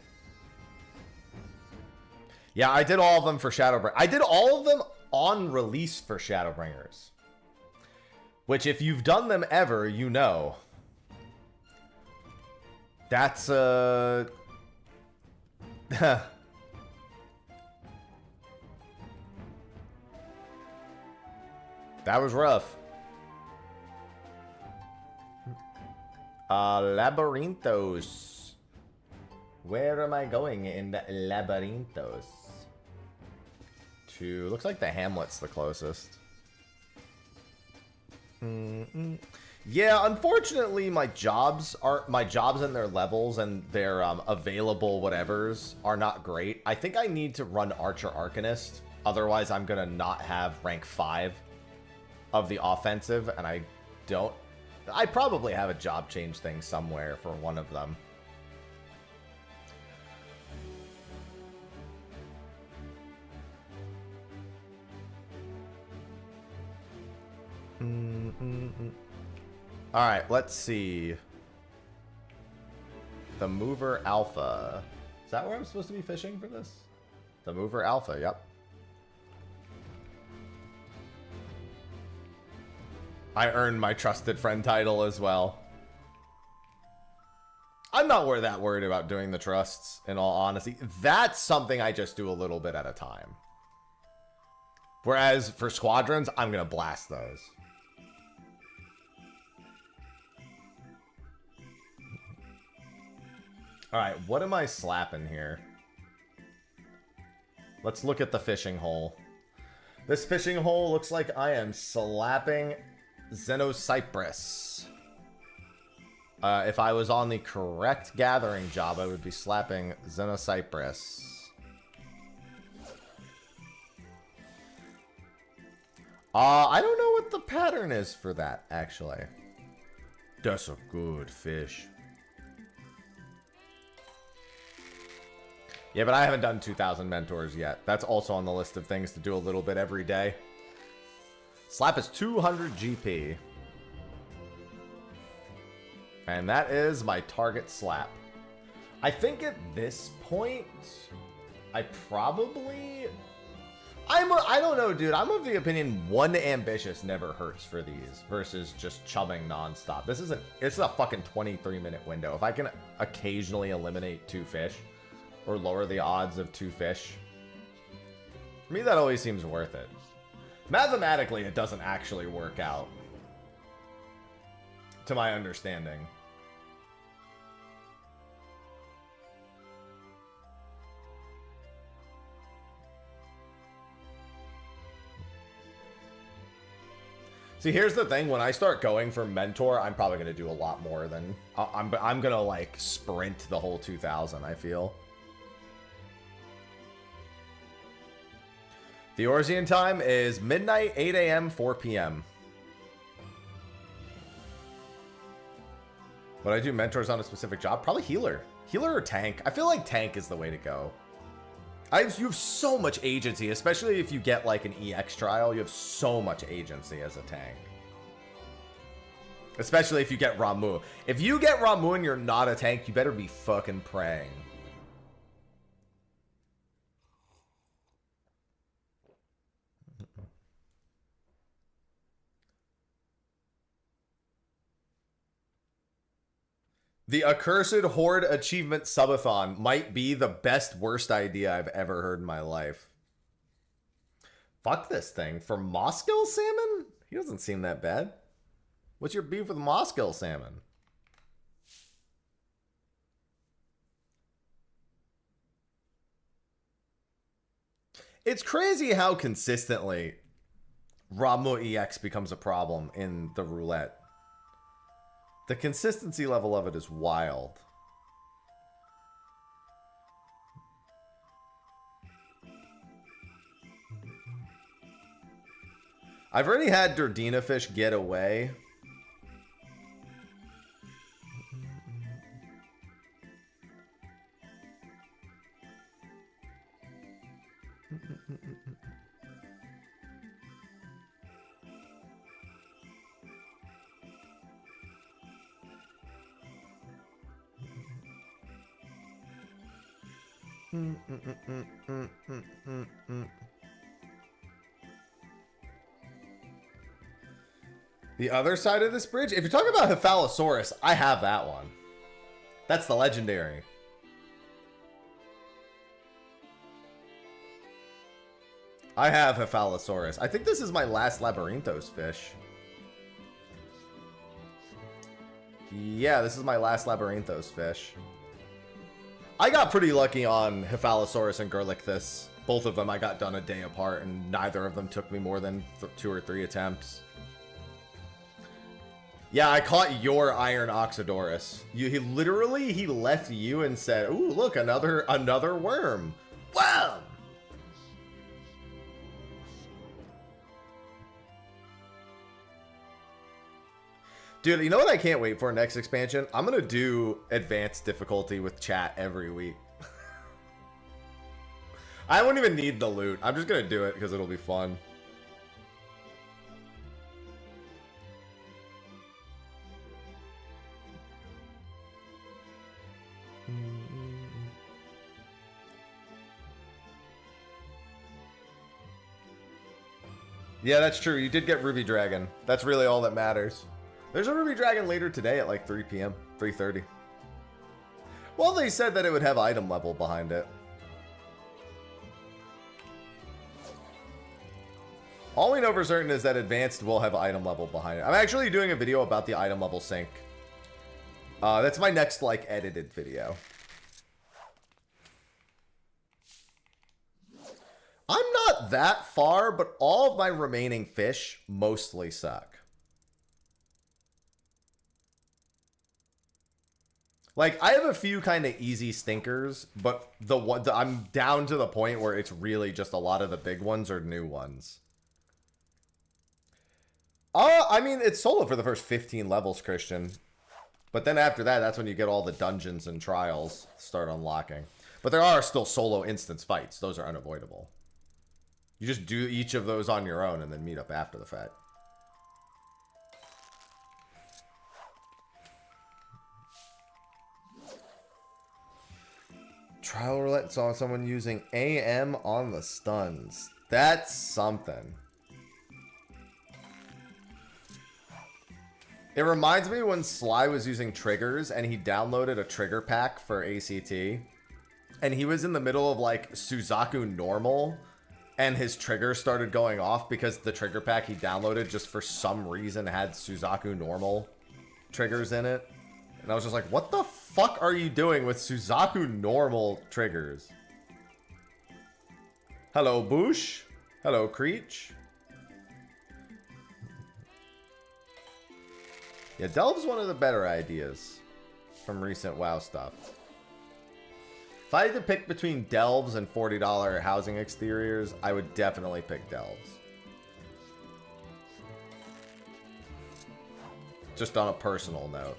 Yeah, I did all of them for Shadowbringers. I did all of them on release for Shadowbringers. Which, if you've done them ever, you know. That's, that was rough. Labyrinthos. Where am I going in the Labyrinthos? To... Looks like the Hamlet's the closest. Yeah, unfortunately, my jobs and their levels and their available whatevers are not great. I think I need to run Archer Arcanist. Otherwise, I'm gonna not have rank 5 of the offensive, and I probably have a job change thing somewhere for one of them. All right, let's see. The Mover Alpha. Is that where I'm supposed to be fishing for this? The Mover Alpha, yep. I earned my trusted friend title as well. I'm not that worried about doing the trusts, in all honesty. That's something I just do a little bit at a time. Whereas for squadrons, I'm going to blast those. All right, what am I slapping here? Let's look at the fishing hole. This fishing hole looks like I am slapping Xenocyprus. If I was on the correct gathering job, I would be slapping Xenocyprus. I don't know what the pattern is for that, actually. That's a good fish. Yeah, but I haven't done 2,000 mentors yet. That's also on the list of things to do a little bit every day. Slap is 200 GP. And that is my target slap. I think at this point, I probably... I don't know, dude. I'm of the opinion one ambitious never hurts for these versus just chubbing nonstop. This is a fucking 23-minute window. If I can occasionally eliminate 2 fish or lower the odds of 2 fish, for me that always seems worth it. Mathematically, it doesn't actually work out, to my understanding. See, here's the thing. When I start going for mentor, I'm probably going to do a lot more than... I'm going to, like, sprint the whole 2,000, I feel. The Eorzean time is midnight, 8 a.m., 4 p.m. Would I do mentors on a specific job? Probably healer. Healer or tank. I feel like tank is the way to go. You have so much agency, especially if you get like an EX trial. You have so much agency as a tank. Especially if you get Ramu. If you get Ramu and you're not a tank, you better be fucking praying. The Accursed Horde Achievement Subathon might be the best worst idea I've ever heard in my life. Fuck this thing. For Moscow salmon? He doesn't seem that bad. What's your beef with Moscow salmon? It's crazy how consistently Ramu EX becomes a problem in the roulette. The consistency level of it is wild. I've already had Durdina fish get away. The other side of this bridge? If you're talking about Cephalosaurus, I have that one. That's the legendary. I have Cephalosaurus. I think this is my last Labyrinthos fish. Yeah, this is my last Labyrinthos fish. I got pretty lucky on Cephalosaurus and Gurlichthus. Both of them I got done a day apart, and neither of them took me more than 2 or 3 attempts. Yeah, I caught your Iron Oxydorus. He literally left you and said, "Ooh, look, another worm." Wow. Dude, you know what I can't wait for next expansion? I'm gonna do advanced difficulty with chat every week. I won't even need the loot. I'm just gonna do it because it'll be fun. Yeah, that's true. You did get Ruby Dragon. That's really all that matters. There's a Ruby Dragon later today at like 3 p.m., 3:30. Well, they said that it would have item level behind it. All we know for certain is that advanced will have item level behind it. I'm actually doing a video about the item level sync. That's my next, like, edited video. I'm not that far, but all of my remaining fish mostly suck. Like, I have a few kind of easy stinkers, but I'm down to the point where it's really just a lot of the big ones or new ones. I mean, it's solo for the first 15 levels, Christian. But then after that, that's when you get all the dungeons and trials start unlocking. But there are still solo instance fights. Those are unavoidable. You just do each of those on your own and then meet up after the fact. Trial roulette saw someone using AM on the stuns. That's something. It reminds me when Sly was using triggers and he downloaded a trigger pack for ACT. And he was in the middle of like Suzaku normal. And his trigger started going off because the trigger pack he downloaded just for some reason had Suzaku normal triggers in it. And I was just like, what the fuck are you doing with Suzaku normal triggers? Hello, Boosh. Hello, Creech. Yeah, Delve's one of the better ideas from recent WoW stuff. If I had to pick between Delves and $40 housing exteriors, I would definitely pick Delves. Just on a personal note.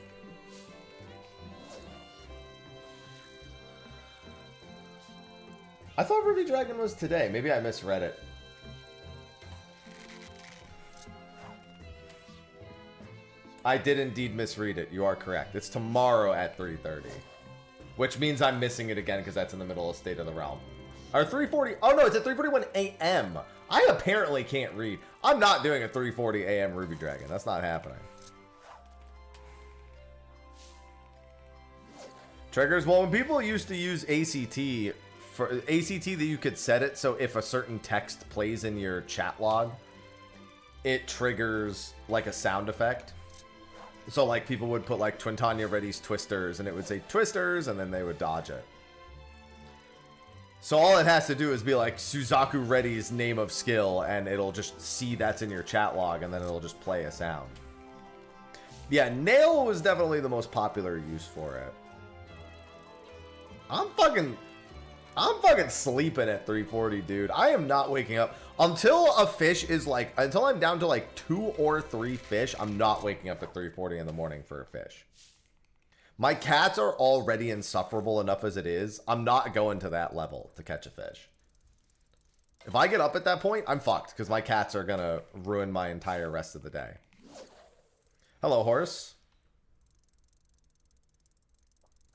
I thought Ruby Dragon was today. Maybe I misread it. I did indeed misread it. You are correct. It's tomorrow at 3:30. Which means I'm missing it again because that's in the middle of State of the Realm. Or 3:40. Oh no, it's at 3:41 a.m. I apparently can't read. I'm not doing a 3:40 a.m. Ruby Dragon. That's not happening. Triggers. Well, when people used to use ACT, for ACT that you could set it so if a certain text plays in your chat log, it triggers like a sound effect. So like people would put like Twintanya Reddy's Twisters and it would say Twisters and then they would dodge it. So all it has to do is be like Suzaku Reddy's name of skill and it'll just see that's in your chat log and then it'll just play a sound. Yeah, Nail was definitely the most popular use for it. I'm fucking sleeping at 3:40, dude. I am not waking up until a fish is like, until I'm down to like 2 or 3 fish. I'm not waking up at 3:40 in the morning for a fish. My cats are already insufferable enough as it is. I'm not going to that level to catch a fish. If I get up at that point, I'm fucked because my cats are gonna ruin my entire rest of the day. Hello, horse.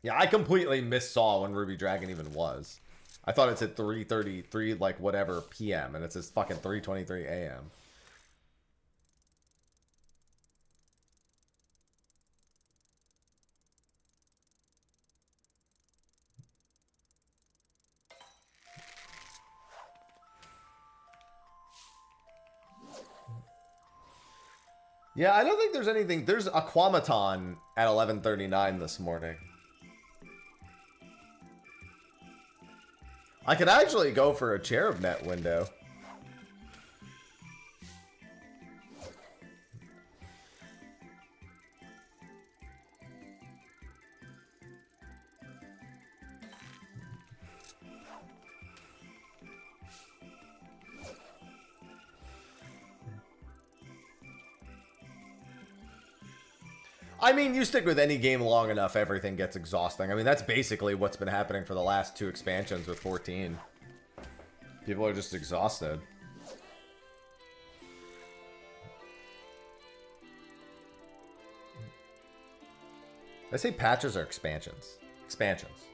Yeah, I completely missaw when Ruby Dragon even was. I thought it said 3:33, like whatever PM, and it says fucking 3:23 AM. Yeah, I don't think there's anything. There's Aquamaton at 11:39 this morning. I could actually go for a Cherub Net window. I mean, you stick with any game long enough, everything gets exhausting. I mean, that's basically what's been happening for the last 2 expansions with 14. People are just exhausted. I say patches or expansions. Expansions.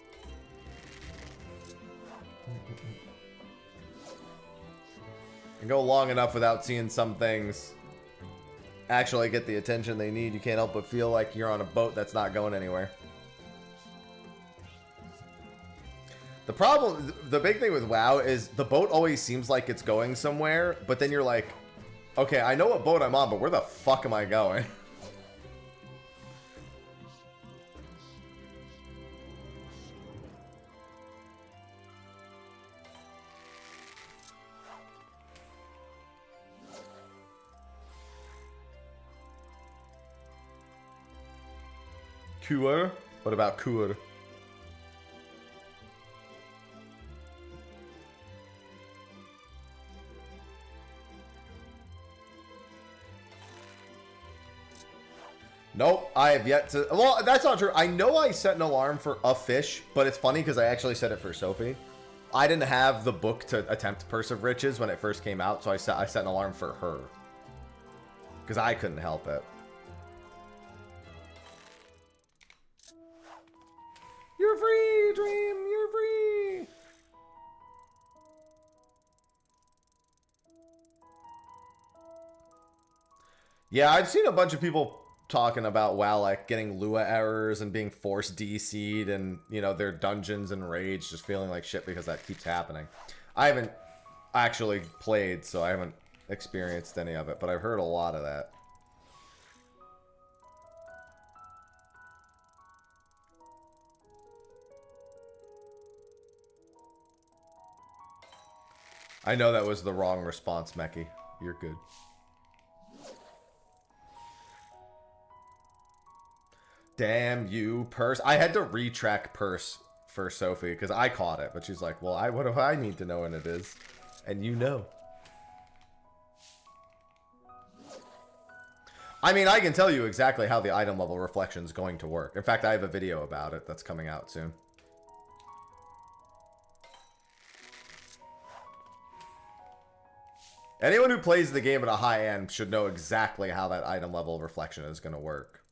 And go long enough without seeing some things actually get the attention they need. You can't help but feel like you're on a boat that's not going anywhere. The problem, the big thing with WoW is the boat always seems like it's going somewhere, but then you're like, Okay, I know what boat I'm on, but where the fuck am I going? Kur? What about Kur? Nope, I have yet to... Well, that's not true. I know I set an alarm for a fish, but it's funny because I actually set it for Sophie. I didn't have the book to attempt Purse of Riches when it first came out, so I set an alarm for her. Because I couldn't help it. You're free, Dream! You're free! Yeah, I've seen a bunch of people talking about WoW, like getting Lua errors and being forced DC'd and, you know, their dungeons and raids just feeling like shit because that keeps happening. I haven't actually played, so I haven't experienced any of it, but I've heard a lot of that. I know that was the wrong response, Meki. You're good. Damn you, Purse. I had to retrack Purse for Sophie because I caught it, but she's like, well, what do I need to know when it is? And you know. I mean, I can tell you exactly how the item level reflection is going to work. In fact, I have a video about it that's coming out soon. Anyone who plays the game at a high end should know exactly how that item level reflection is going to work.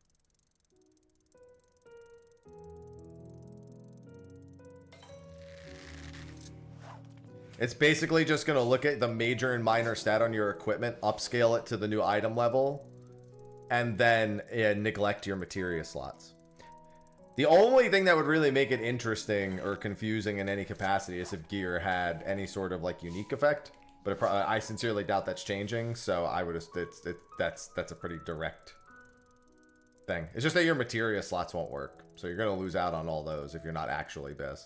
It's basically just going to look at the major and minor stat on your equipment, upscale it to the new item level, and then neglect your materia slots. The only thing that would really make it interesting or confusing in any capacity is if gear had any sort of like unique effect. But I sincerely doubt that's changing, so I would. That's a pretty direct thing. It's just that your materia slots won't work, so you're gonna lose out on all those if you're not actually Biss.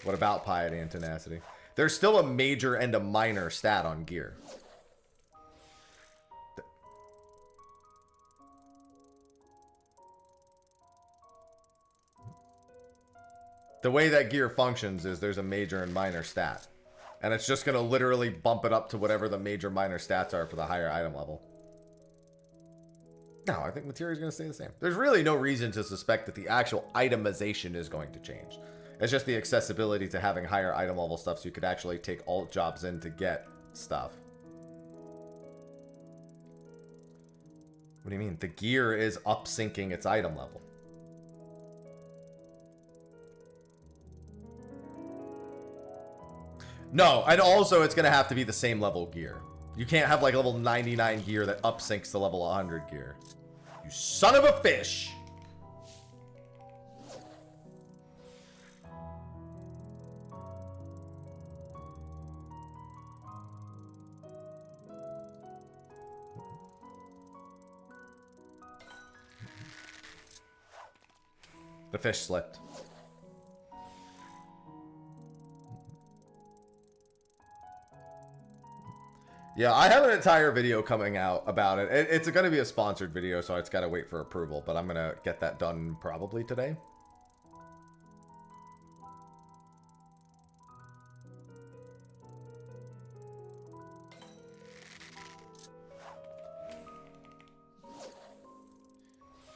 What about Piety and Tenacity? There's still a major and a minor stat on gear. The way that gear functions is there's a major and minor stat. And it's just going to literally bump it up to whatever the major minor stats are for the higher item level. No, I think materia is going to stay the same. There's really no reason to suspect that the actual itemization is going to change. It's just the accessibility to having higher item level stuff so you could actually take alt jobs in to get stuff. What do you mean? The gear is up-syncing its item level. No, and also it's going to have to be the same level gear. You can't have like level 99 gear that upsyncs to level 100 gear. You son of a fish! The fish slipped. Yeah, I have an entire video coming out about it. It's going to be a sponsored video, so it's got to wait for approval, but I'm going to get that done probably today.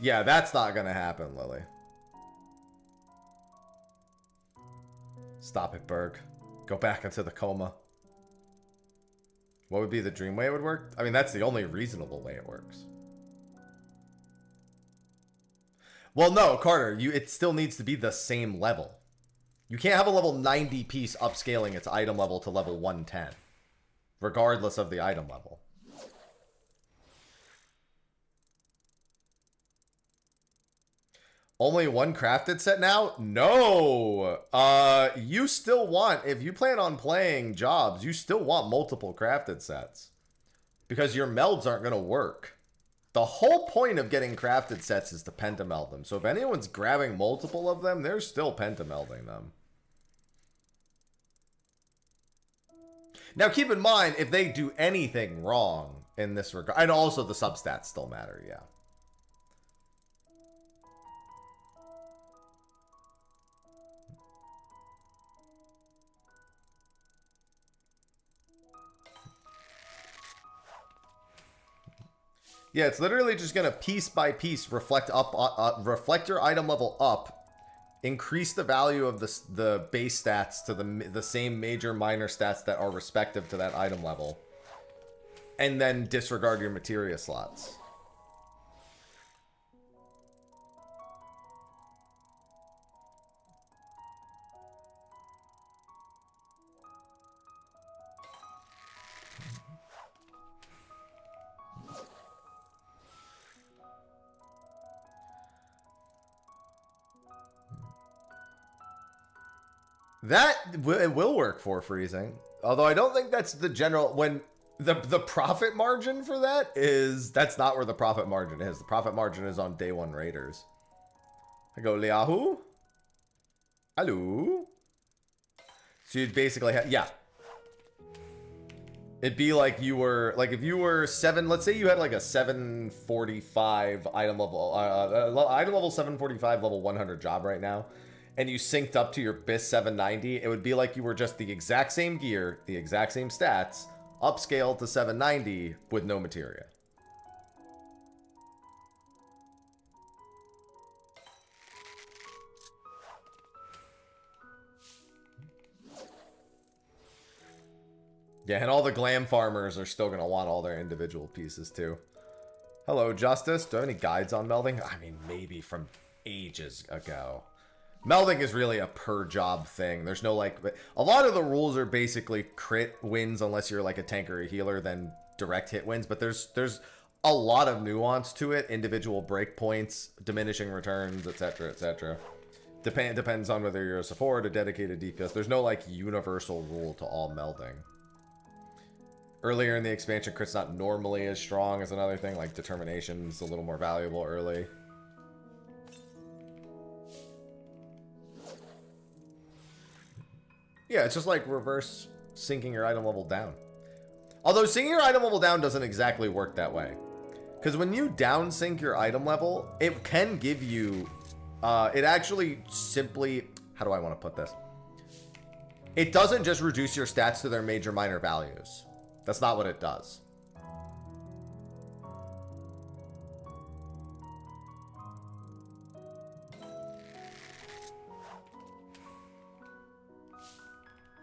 Yeah, that's not going to happen, Lily. Stop it, Berg. Go back into the coma. What would be the dream way it would work? I mean, that's the only reasonable way it works. Well, no, Carter, it still needs to be the same level. You can't have a level 90 piece upscaling its item level to level 110, regardless of the item level. Only one crafted set now? No! You still want, if you plan on playing jobs, you still want multiple crafted sets. because your melds aren't going to work. The whole point of getting crafted sets is to pentameld them. So if anyone's grabbing multiple of them, they're still pentamelding them. Now keep in mind, if they do anything wrong in this regard, and also the substats still matter, yeah. Yeah, it's literally just gonna piece by piece reflect reflect your item level up, increase the value of the base stats to the same major minor stats that are respective to that item level, and then disregard your materia slots. That it will work for freezing. Although I don't think that's the general, when the profit margin for that is, that's not where the profit margin is. The profit margin is on day one raiders. I go, Liahu? Hello? So you'd basically have, yeah. It'd be like you were, like if you were let's say you had like a 745 item level, item level 745 level 100 job right now, and you synced up to your BIS 790, it would be like you were just the exact same gear, the exact same stats, upscaled to 790 with no materia. Yeah, and all the glam farmers are still going to want all their individual pieces too. Hello, Justice. Do I have any guides on melding? I mean, maybe from ages ago. Melding is really a per job thing. There's no like, a lot of the rules are basically crit wins unless you're like a tank or a healer, then direct hit wins. But there's a lot of nuance to it. Individual breakpoints, diminishing returns, etc., etc. Depends on whether you're a support, a dedicated DPS. There's no like universal rule to all melding. Earlier in the expansion, crit's not normally as strong as another thing. Like determination's a little more valuable early. Yeah, it's just like reverse syncing your item level down. Although syncing your item level down doesn't exactly work that way. Because when you down sync your item level, it can give you, it actually simply, how do I want to put this? It doesn't just reduce your stats to their major minor values. That's not what it does.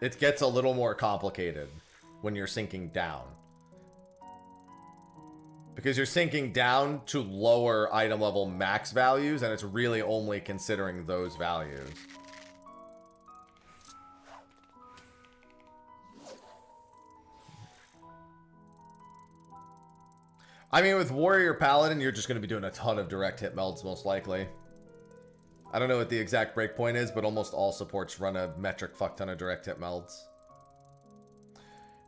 It gets a little more complicated when you're syncing down. Because you're syncing down to lower item level max values, and it's really only considering those values. I mean, with Warrior Paladin, you're just going to be doing a ton of direct hit melds, most likely. I don't know what the exact breakpoint is, but almost all supports run a metric fuck ton of direct hit melds.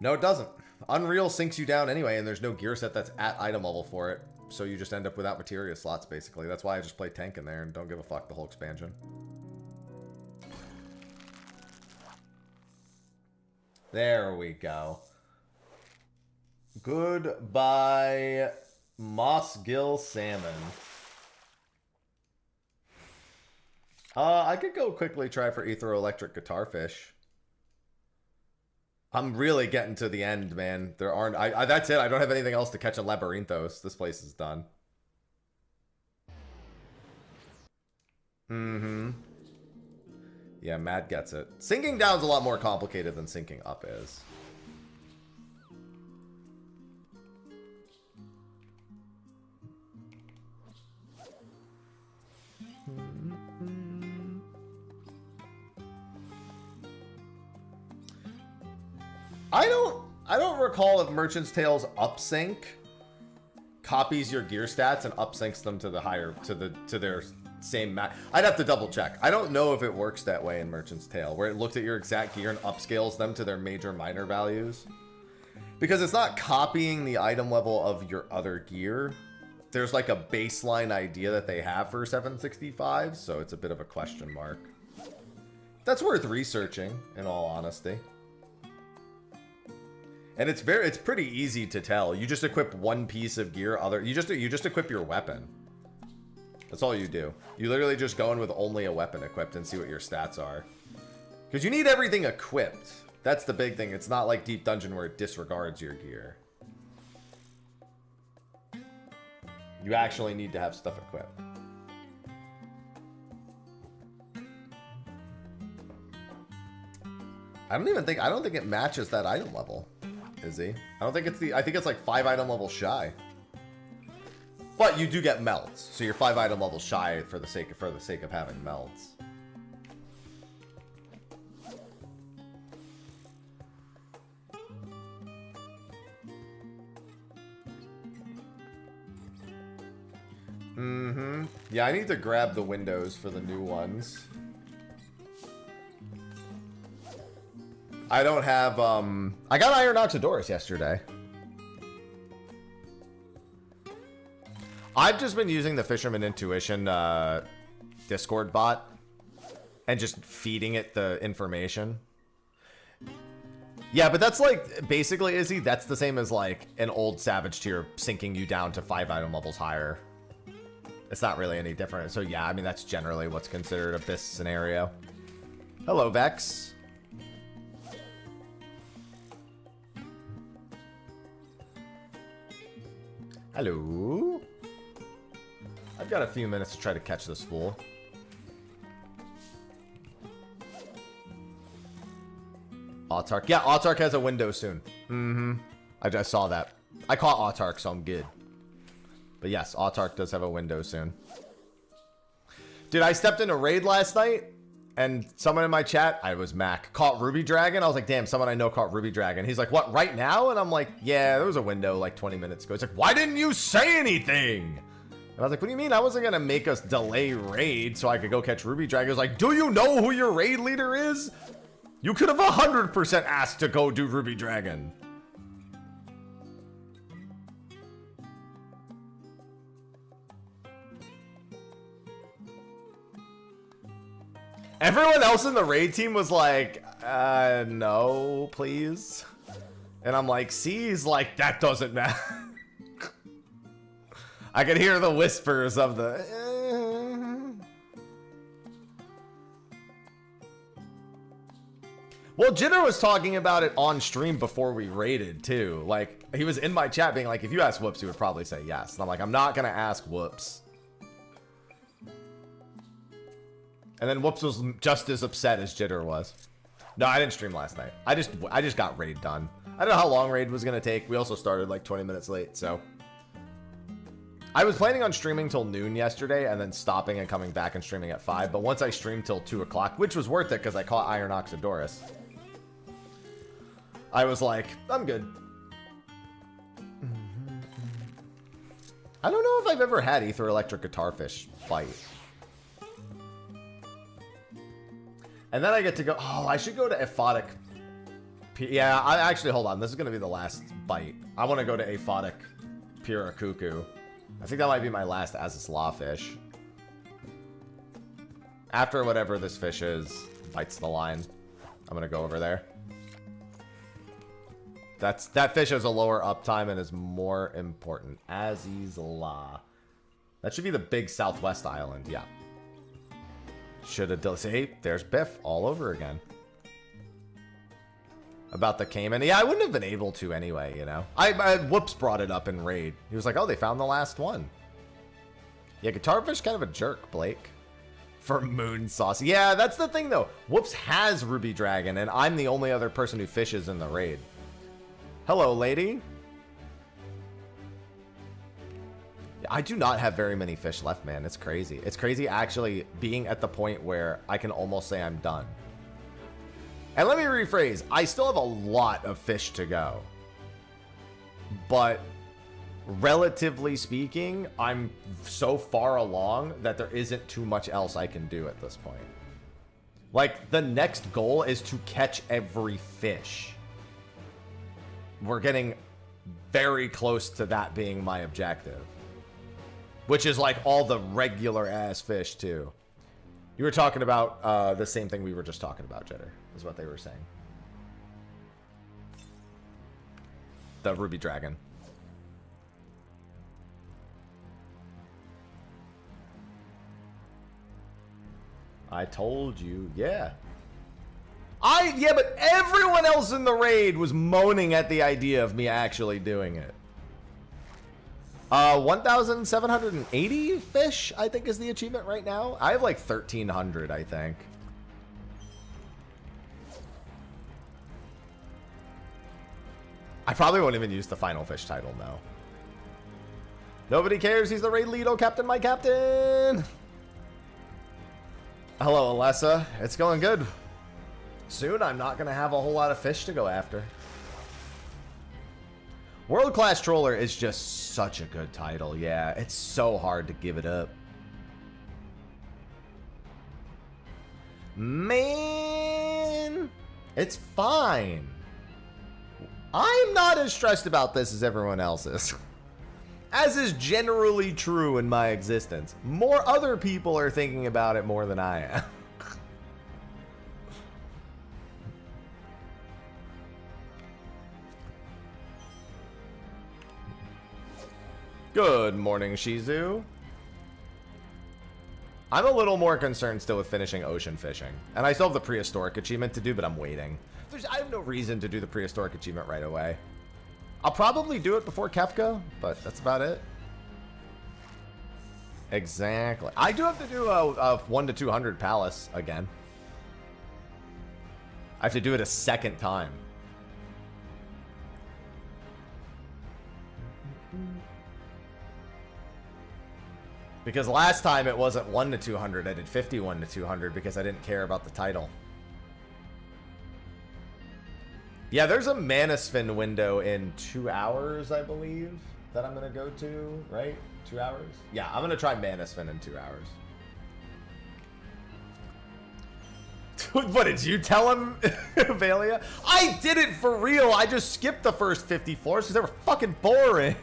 No, it doesn't. Unreal sinks you down anyway, and there's no gear set that's at item level for it. So you just end up without materia slots, basically. That's why I just play tank in there and don't give a fuck the whole expansion. There we go. Goodbye, Mossgill Salmon. I could go quickly try for Electric Guitarfish. I'm really getting to the end, man. There aren't... that's it. I don't have anything else to catch in Labyrinthos. This place is done. Mm-hmm. Yeah, Matt gets it. Sinking down's a lot more complicated than sinking up is. I don't recall if Merchant's Tale's upsync copies your gear stats and upsyncs them to the higher to their same match. I'd have to double check. I don't know if it works that way in Merchant's Tale, where it looks at your exact gear and upscales them to their major minor values. Because it's not copying the item level of your other gear. There's like a baseline idea that they have for 765, so it's a bit of a question mark. That's worth researching, in all honesty. And it's pretty easy to tell. You just equip one piece of gear, you just equip your weapon. That's all you do. You literally just go in with only a weapon equipped and see what your stats are. Because you need everything equipped. That's the big thing. It's not like Deep Dungeon where it disregards your gear. You actually need to have stuff equipped. I don't think it matches that item level, Izzy. I think it's like 5 item levels shy. But you do get melts, so you're 5 item levels shy for the sake of having melts. Mm-hmm. Yeah, I need to grab the windows for the new ones. I don't have, I got Iron Oxidorus yesterday. I've just been using the Fisherman Intuition Discord bot and just feeding it the information. Yeah, but that's like, basically, Izzy, that's the same as like an old Savage tier sinking you down to 5 item levels higher. It's not really any different. So yeah, I mean, that's generally what's considered a BIS scenario. Hello, Vex. Hello. I've got a few minutes to try to catch this fool. Autark. Yeah, Autark has a window soon. Mm-hmm. I just saw that. I caught Autark, so I'm good. But yes, Autark does have a window soon. Dude, I stepped in a raid last night, and someone in my chat, I was Mac, caught Ruby Dragon. I was like, damn, someone I know caught Ruby Dragon. He's like, what, right now? And I'm like, yeah, there was a window like 20 minutes ago. He's like, why didn't you say anything? And I was like, what do you mean? I wasn't going to make us delay raid so I could go catch Ruby Dragon. He was like, do you know who your raid leader is? You could have 100% asked to go do Ruby Dragon. Everyone else in the raid team was like, no, please. And I'm like, see, he's like, that doesn't matter. I could hear the whispers of the... Well, Jitter was talking about it on stream before we raided, too. Like, he was in my chat being like, if you ask Whoops, he would probably say yes. And I'm like, I'm not going to ask Whoops. And then Whoops was just as upset as Jitter was. No, I didn't stream last night. I just got raid done. I don't know how long raid was going to take. We also started like 20 minutes late, so... I was planning on streaming till noon yesterday and then stopping and coming back and streaming at 5. But once I streamed till 2 o'clock, which was worth it because I caught Iron Oxidorus, I was like, I'm good. I don't know if I've ever had Ether Electric Guitarfish bite. And then I get to go, oh, I should go to Aphotic. Yeah, I actually, hold on. This is going to be the last bite. I want to go to Aphotic Piracuckoo. I think that might be my last Azislaw fish. After whatever this fish is bites the line, I'm going to go over there. That fish has a lower uptime and is more important. Azislaw. That should be the big southwest island, yeah. Should have... See, there's Biff all over again. About the Cayman. Yeah, I wouldn't have been able to anyway, you know. Whoops brought it up in raid. He was like, oh, they found the last one. Yeah, Guitarfish kind of a jerk, Blake. For Moon Sauce. Yeah, that's the thing, though. Whoops has Ruby Dragon, and I'm the only other person who fishes in the raid. Hello, lady. I do not have very many fish left, man. It's crazy. It's crazy actually being at the point where I can almost say I'm done. And let me rephrase. I still have a lot of fish to go. But relatively speaking, I'm so far along that there isn't too much else I can do at this point. Like, the next goal is to catch every fish. we're getting very close to that being my objective. Which is like all the regular ass fish too. You were talking about the same thing we were just talking about, Jitter, is what they were saying. The ruby dragon. I told you, yeah. Yeah, but everyone else in the raid was moaning at the idea of me actually doing it. 1,780 fish, I think, is the achievement right now. I have like 1,300, I think. I probably won't even use the final fish title now. Nobody cares. He's the raid lead. Oh, Captain, my captain. Hello, Alessa. It's going good. Soon, I'm not going to have a whole lot of fish to go after. World Class Troller is just such a good title. Yeah, it's so hard to give it up. Man, it's fine. I'm not as stressed about this as everyone else is. As is generally true in my existence. More other people are thinking about it more than I am. Good morning, Shizu. I'm a little more concerned still with finishing ocean fishing. And I still have the prehistoric achievement to do, but I'm waiting. I have no reason to do the prehistoric achievement right away. I'll probably do it before Kefka, but that's about it. Exactly. I do have to do a 1 to 200 palace again. I have to do it a second time. Because last time it wasn't 1 to 200, I did 51 to 200 because I didn't care about the title. Yeah, there's a Manasfin window in 2 hours, I believe, that I'm going to go to, right? 2 hours? Yeah, I'm going to try Manasfin in 2 hours. What, did you tell him, Valia? I did it for real. I just skipped the first 50 floors because they were fucking boring.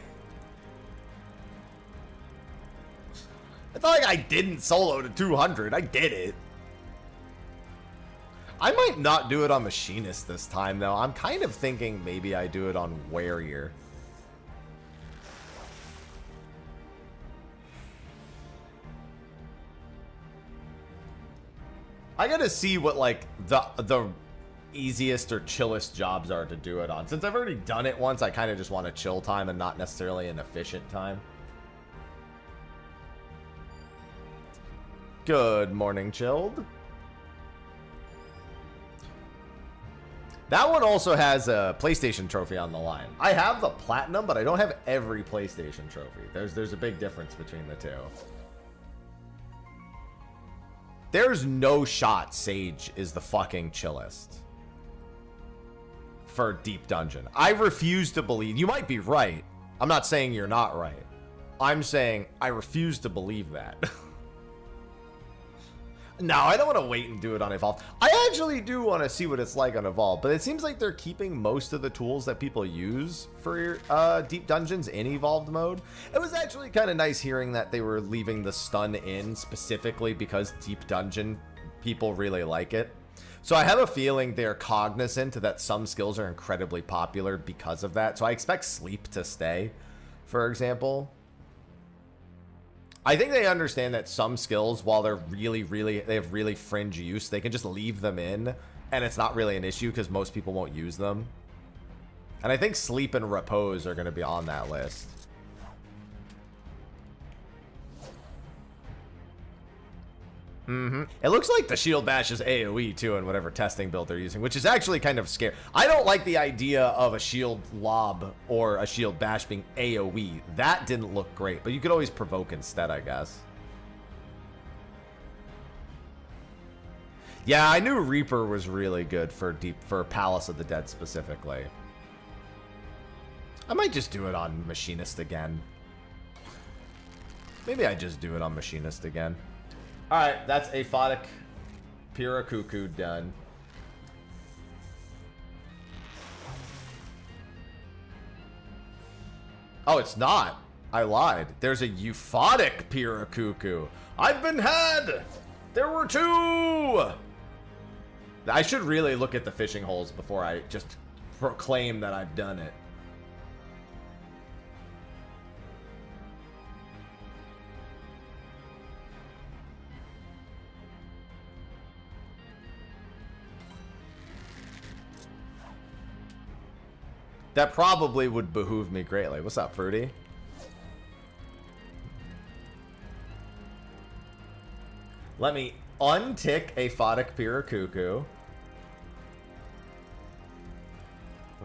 It's not like I didn't solo to 200. I did it. I might not do it on Machinist this time, though. I'm kind of thinking maybe I do it on Warrior. I gotta see what, like, the easiest or chillest jobs are to do it on. Since I've already done it once, I kind of just want a chill time and not necessarily an efficient time. Good morning, Chilled. That one also has a PlayStation trophy on the line. I have the Platinum, but I don't have every PlayStation trophy. There's a big difference between the two. There's no shot Sage is the fucking chillest for Deep Dungeon. I refuse to believe. You might be right. I'm not saying you're not right. I'm saying I refuse to believe that. No, I don't want to wait and do it on Evolve. I actually do want to see what it's like on Evolve, but it seems like they're keeping most of the tools that people use for Deep Dungeons in Evolved mode. It was actually kind of nice hearing that they were leaving the stun in specifically because Deep Dungeon people really like it. So I have a feeling they're cognizant that some skills are incredibly popular because of that. So I expect Sleep to stay, for example. I think they understand that some skills, while they're they have really fringe use, they can just leave them in, and it's not really an issue because most people won't use them. And I think Sleep and Repose are going to be on that list. It looks like the Shield Bash is AoE too in whatever testing build they're using, which is actually kind of scary. I don't like the idea of a Shield Lob or a Shield Bash being AoE. That didn't look great, but you could always provoke instead, I guess. Yeah, I knew Reaper was really good for Palace of the Dead specifically. I might just do it on Machinist again. Maybe I just do it on Machinist again. Alright, that's Aphotic Piracuckoo done. Oh, it's not. I lied. There's a euphotic Piracuckoo. I've been had. There were 2. I should really look at the fishing holes before I just proclaim that I've done it. That probably would behoove me greatly. What's up, Fruity? Let me untick a photic Piracuckoo.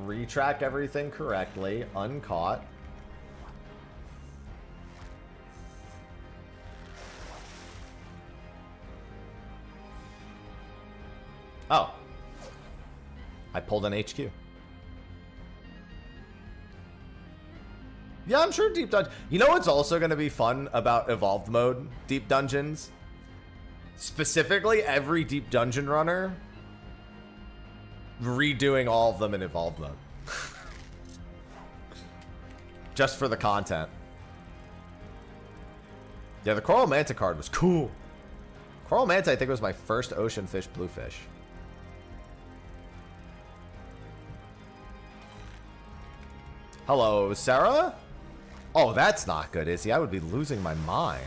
Retrack everything correctly. Uncaught. Oh. I pulled an HQ. Yeah, I'm sure Deep Dungeon. You know what's also going to be fun about Evolved Mode, Deep Dungeons? Specifically, every Deep Dungeon runner redoing all of them in Evolved Mode. Just for the content. Yeah, the Coral Manta card was cool. Coral Manta, I think, was my first ocean fish bluefish. Hello, Sarah? Oh, that's not good, Izzy. I would be losing my mind.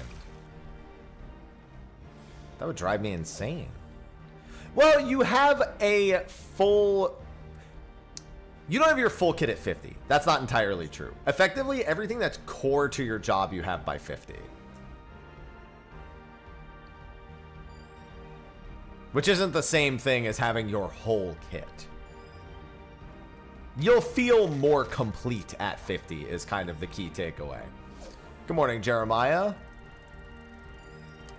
That would drive me insane. Well, you have a full... You don't have your full kit at 50. That's not entirely true. Effectively, everything that's core to your job you have by 50. Which isn't the same thing as having your whole kit. You'll feel more complete at 50 is kind of the key takeaway. Good morning, Jeremiah.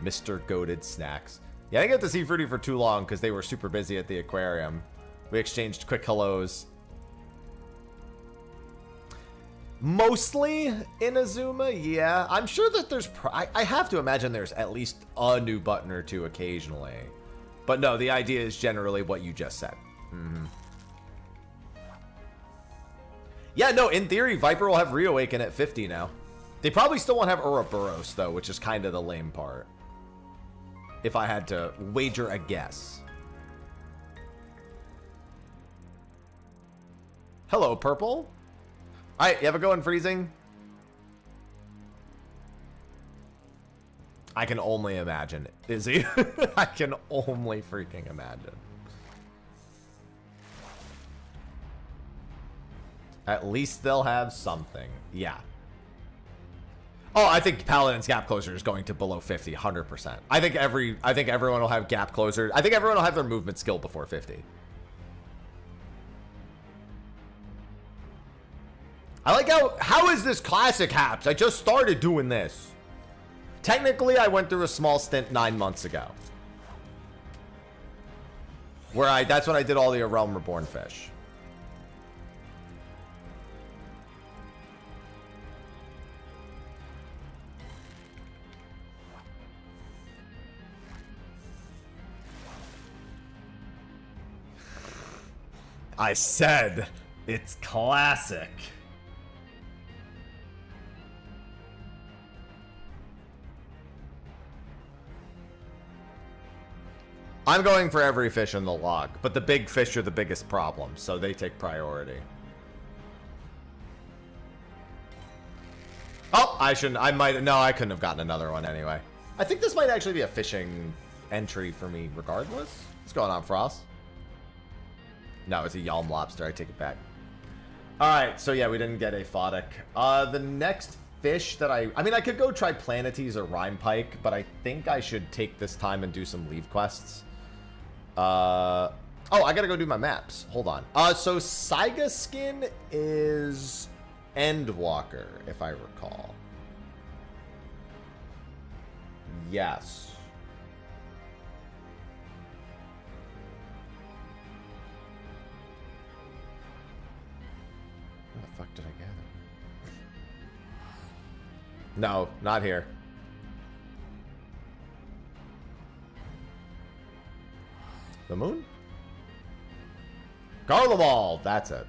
Mr. Goated Snacks. Yeah, I didn't get to see Fruity for too long because they were super busy at the aquarium. We exchanged quick hellos. Mostly in Azuma, yeah. I'm sure that there's... I have to imagine there's at least a new button or two occasionally. But no, the idea is generally what you just said. Mm-hmm. Yeah, no, in theory, Viper will have Reawaken at 50 now. They probably still won't have Ouroboros, though, which is kind of the lame part. If I had to wager a guess. Hello, Purple. All right, you have a go in freezing? I can only imagine, Izzy. I can only freaking imagine. At least they'll have something. Yeah. Oh, I think Paladin's gap closer is going to below 50, 100%. I think everyone will have gap closer. I think everyone will have their movement skill before 50. I like how is this classic Haps? I just started doing this. Technically, I went through a small stint 9 months ago. Where that's when I did all the Realm Reborn fish. I said it's classic. I'm going for every fish in the log, but the big fish are the biggest problem, so they take priority. Oh, I shouldn't. No, I couldn't have gotten another one anyway. I think this might actually be a fishing entry for me regardless. What's going on, Frost? No, it's a Yalm lobster. I take it back. All right, so yeah, we didn't get a photic. The next fish that I mean, I could go try Planetes or Rime Pike, but I think I should take this time and do some leave quests. Oh, I gotta go do my maps. Hold on. So Saiga Skin is Endwalker, if I recall. Yes. Where the fuck did I get it? No, not here. The moon? Garlemald! That's it.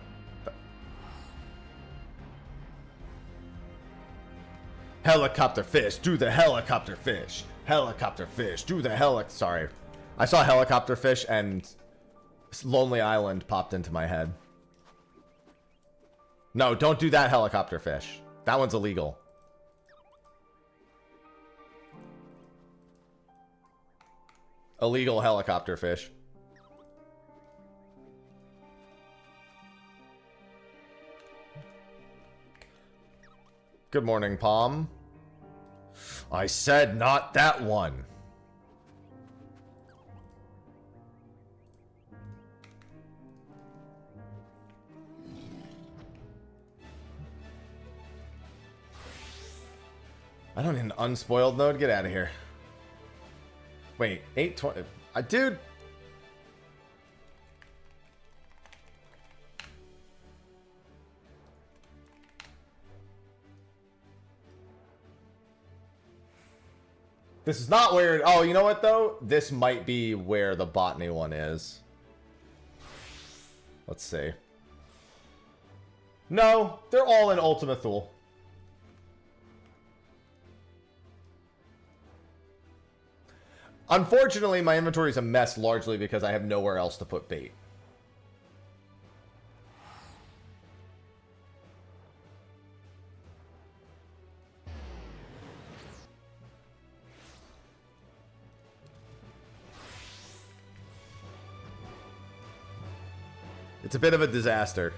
Helicopter fish, do the helicopter fish. Helicopter fish, do the Sorry. I saw helicopter fish and Lonely Island popped into my head. No, don't do that helicopter fish. That one's illegal. Illegal helicopter fish. Good morning, Palm. I said not that one. I don't need an unspoiled node. Get out of here. Wait, 820. Dude. This is not where... Oh, you know what, though? This might be where the botany one is. Let's see. No, they're all in Ultima Thule. Unfortunately, my inventory is a mess largely because I have nowhere else to put bait. It's a bit of a disaster.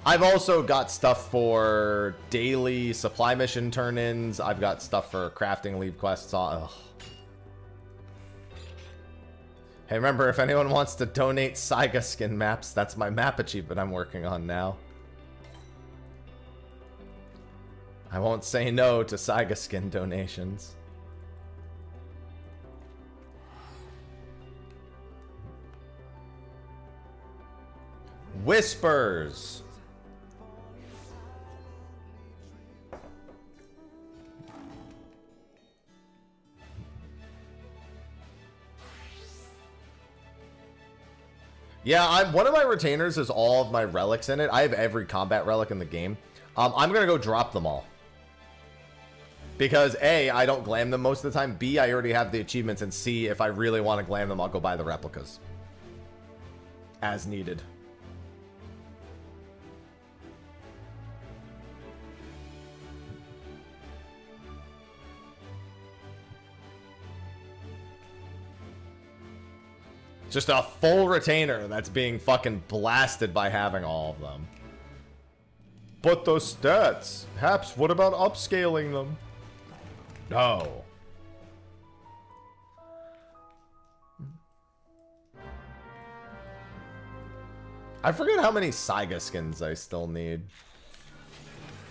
I've also got stuff for daily supply mission turn-ins. I've got stuff for crafting leave quests. Ugh. Hey, remember, if anyone wants to donate Saiga skin maps, that's my map achievement I'm working on now. I won't say no to Saiga skin donations. Whispers. Yeah, one of my retainers is all of my relics in it. I have every combat relic in the game. I'm gonna go drop them all. Because A, I don't glam them most of the time. B, I already have the achievements. And C, if I really want to glam them, I'll go buy the replicas. As needed. Just a full retainer that's being fucking blasted by having all of them. But those stats. Haps, what about upscaling them? No. I forget how many Saiga skins I still need.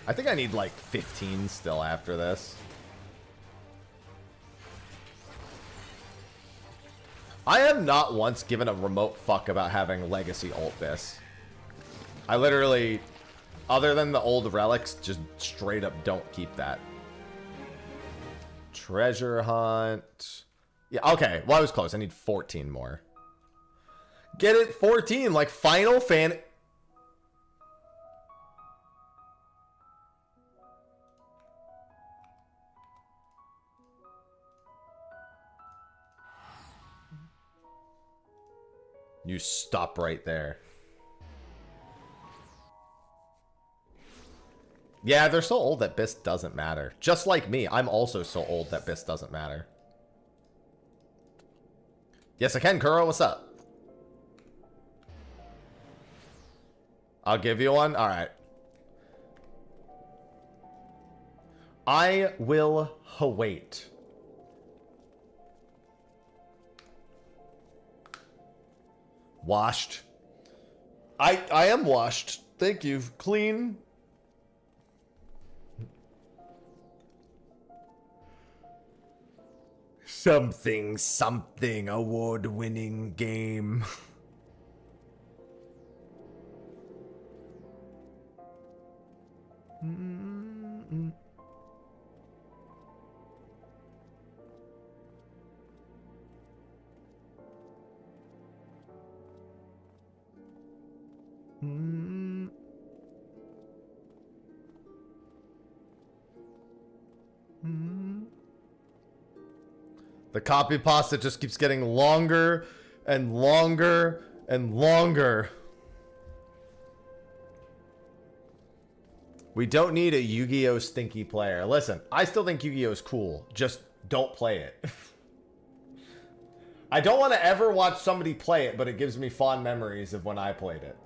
I think I need like 15 still after this. I have not once given a remote fuck about having Legacy ult this. I literally, other than the old relics, just straight up don't keep that. Treasure hunt. Yeah, okay. Well, I was close. I need 14 more. Get it? 14, like Final Fan. You stop right there. Yeah, they're so old that BIS doesn't matter. Just like me, I'm also so old that BIS doesn't matter. Yes, I can, Kuro. What's up? I'll give you one? Alright. I will wait. Washed. I am washed. Thank you. Clean. Something award-winning game. The copy pasta just keeps getting longer and longer and longer. We don't need a Yu-Gi-Oh! Stinky player. Listen, I still think Yu-Gi-Oh! Is cool. Just don't play it. I don't want to ever watch somebody play it, but it gives me fond memories of when I played it.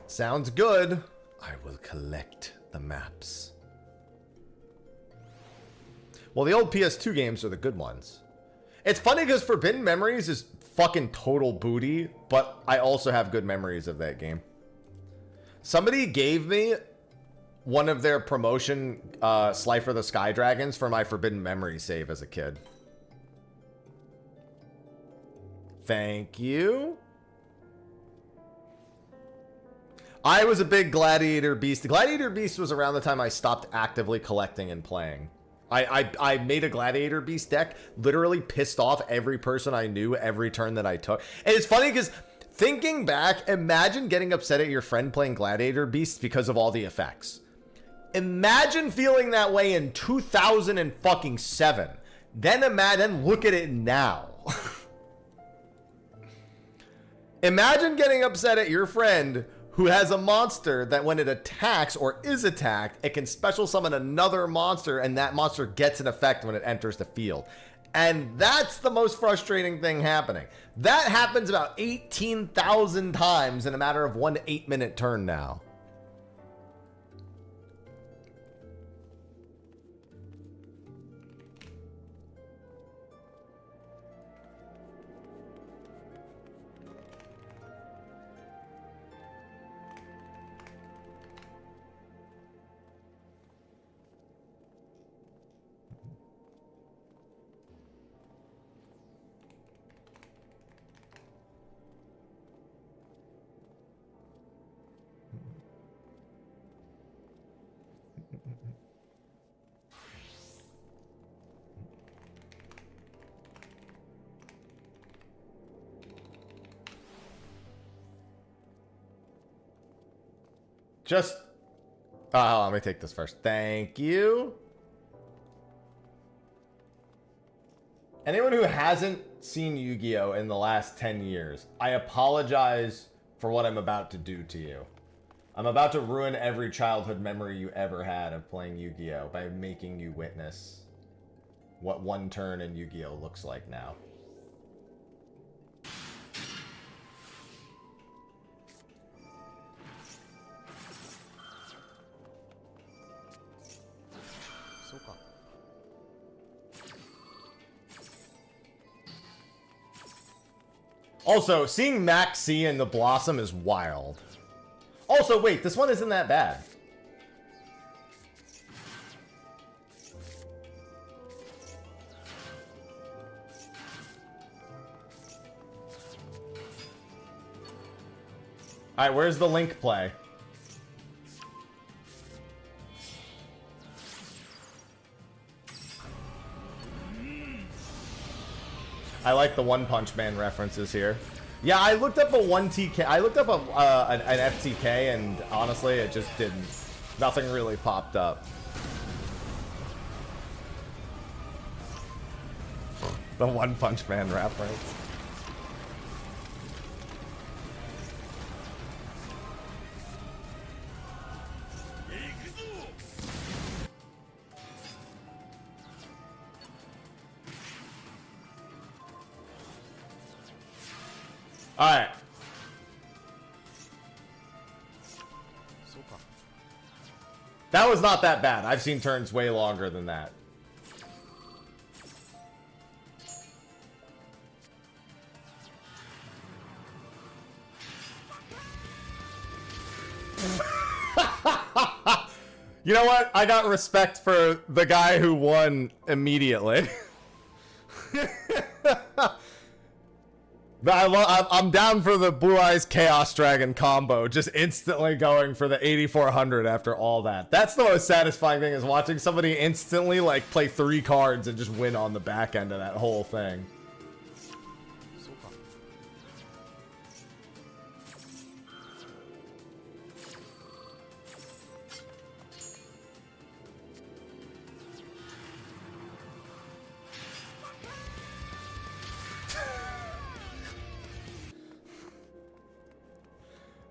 Sounds good. I will collect the maps. Well, the old PS2 games are the good ones. It's funny because Forbidden Memories is fucking total booty, but I also have good memories of that game. Somebody gave me one of their promotion Slifer the Sky Dragons for my Forbidden Memory save as a kid. Thank you. I was a big Gladiator Beast. The Gladiator Beast was around the time I stopped actively collecting and playing. I made a Gladiator Beast deck, literally pissed off every person I knew every turn that I took. And it's funny because thinking back, imagine getting upset at your friend playing Gladiator Beast because of all the effects. Imagine feeling that way in 2007. Then look at it now. Imagine getting upset at your friend who has a monster that when it attacks or is attacked, it can special summon another monster and that monster gets an effect when it enters the field. And that's the most frustrating thing happening. That happens about 18,000 times in a matter of 1 8-minute turn now. Just, let me take this first. Thank you. Anyone who hasn't seen Yu-Gi-Oh! In the last 10 years, I apologize for what I'm about to do to you. I'm about to ruin every childhood memory you ever had of playing Yu-Gi-Oh! By making you witness what one turn in Yu-Gi-Oh! Looks like now. Also, seeing Max C in the Blossom is wild. Also, wait, this one isn't that bad. Alright, where's the Link play? I like the One Punch Man references here. Yeah, I looked up a 1TK. I looked up an FTK, and honestly, it just didn't. Nothing really popped up. The One Punch Man reference. Alright. That was not that bad. I've seen turns way longer than that. You know what? I got respect for the guy who won immediately. I'm down for the Blue Eyes Chaos Dragon combo, just instantly going for the 8400 after all that. That's the most satisfying thing, is watching somebody instantly like play 3 cards and just win on the back end of that whole thing.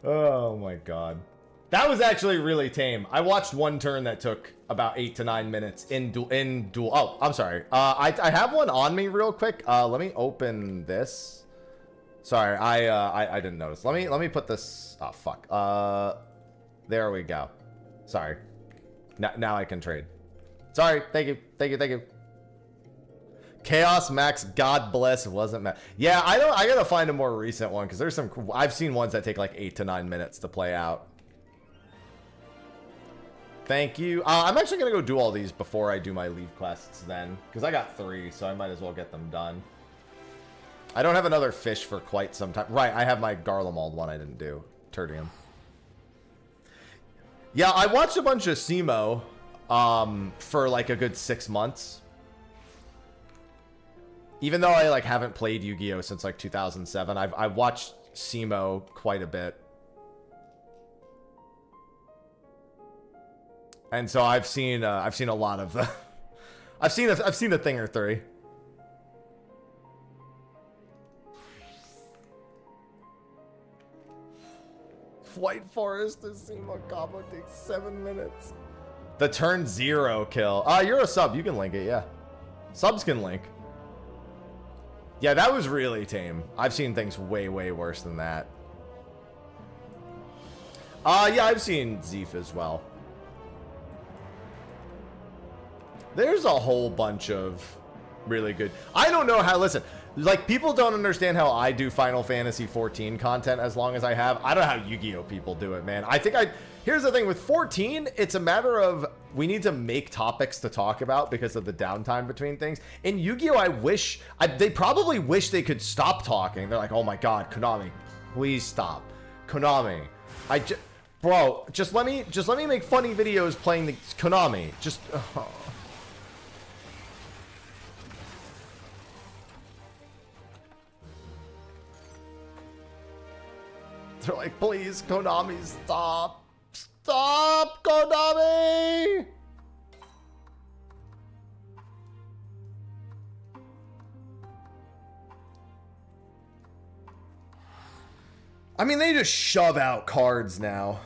Oh my god. That was actually really tame. I watched one turn that took about 8 to 9 minutes in duel. Oh, I'm sorry. I have one on me real quick. Let me open this. Sorry, I didn't notice. Let me put this. Oh fuck. There we go. Sorry. Now I can trade. Sorry. Thank you. Chaos Max, God bless, wasn't Max. Yeah, I gotta find a more recent one because there's some. I've seen ones that take like 8 to 9 minutes to play out. Thank you. I'm actually gonna go do all these before I do my leave quests then, because I got 3, so I might as well get them done. I don't have another fish for quite some time. Right, I have my Garlemald one I didn't do. Tertium. Yeah, I watched a bunch of SEMO for like a good 6 months. Even though I like haven't played Yu-Gi-Oh since like 2007, I've watched SEMO quite a bit. And so I've seen a lot of the I've seen a thing or 3. White Forest to SEMO combo takes 7 minutes. The turn 0 kill. You're a sub. You can link it, yeah. Subs can link. Yeah, that was really tame. I've seen things way, way worse than that. Yeah, I've seen Zeef as well. There's a whole bunch of really good. I don't know how, listen, like people don't understand how I do Final Fantasy 14 content as long as I have. I don't know how Yu-Gi-Oh people do it, man. Here's the thing with 14, it's a matter of we need to make topics to talk about because of the downtime between things. In Yu-Gi-Oh, they probably wish they could stop talking. They're like, oh my God, Konami, please stop. Konami, bro, just let me make funny videos playing the Konami. Just, They're like, please, Konami, stop. Stop, Konami! I mean, they just shove out cards now.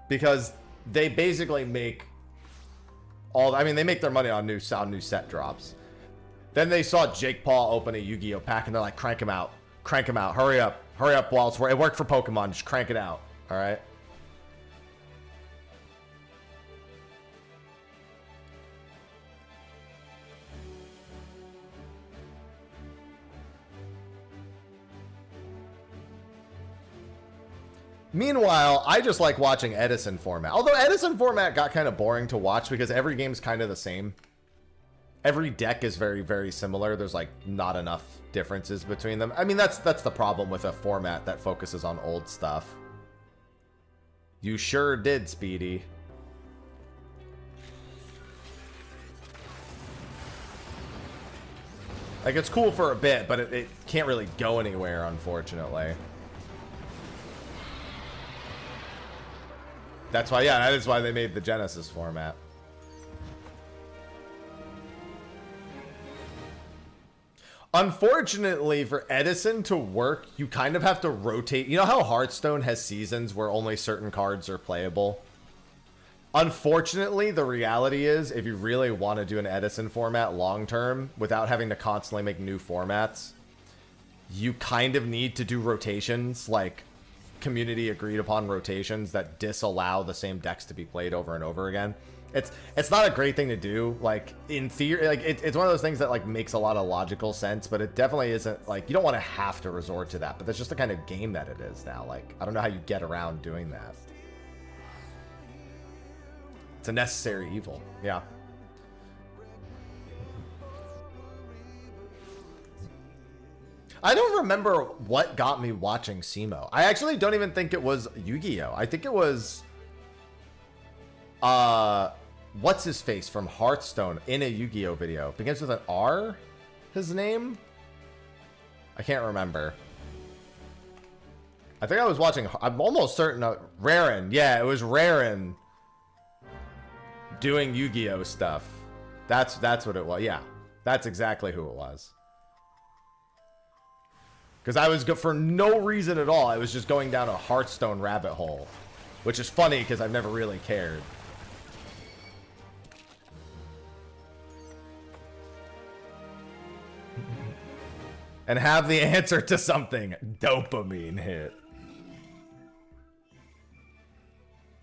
Because they basically make they make their money on new set drops. Then they saw Jake Paul open a Yu-Gi-Oh pack and they're like, crank him out. Crank him out. Hurry up. Hurry up while it worked for Pokemon. Just crank it out. All right. Meanwhile, I just like watching Edison format. Although Edison format got kind of boring to watch because every game's kind of the same. Every deck is very, very similar. There's like not enough differences between them. I mean, that's the problem with a format that focuses on old stuff. You sure did, Speedy. Like, it's cool for a bit, but it can't really go anywhere, unfortunately. That's why, yeah, that is why they made the Genesis format. Unfortunately, for Edison to work, you kind of have to rotate. You know how Hearthstone has seasons where only certain cards are playable? Unfortunately, the reality is, if you really want to do an Edison format long-term without having to constantly make new formats, you kind of need to do rotations, like community agreed upon rotations that disallow the same decks to be played over and over again. It's not a great thing to do. Like, in theory, like it's one of those things that like makes a lot of logical sense, but it definitely isn't, like, you don't want to have to resort to that, but that's just the kind of game that it is now. Like, I don't know how you get around doing that. It's a necessary evil. Yeah. I don't remember what got me watching SEMO. I actually don't even think it was Yu-Gi-Oh! I think it was what's his face from Hearthstone in a Yu-Gi-Oh video. Begins with an R, his name? I can't remember. I think I was watching, I'm almost certain, Raren. Yeah, it was Raren doing Yu-Gi-Oh stuff. That's what it was. Yeah, that's exactly who it was. Because I was, for no reason at all, I was just going down a Hearthstone rabbit hole. Which is funny, because I've never really cared. And have the answer to something. Dopamine hit.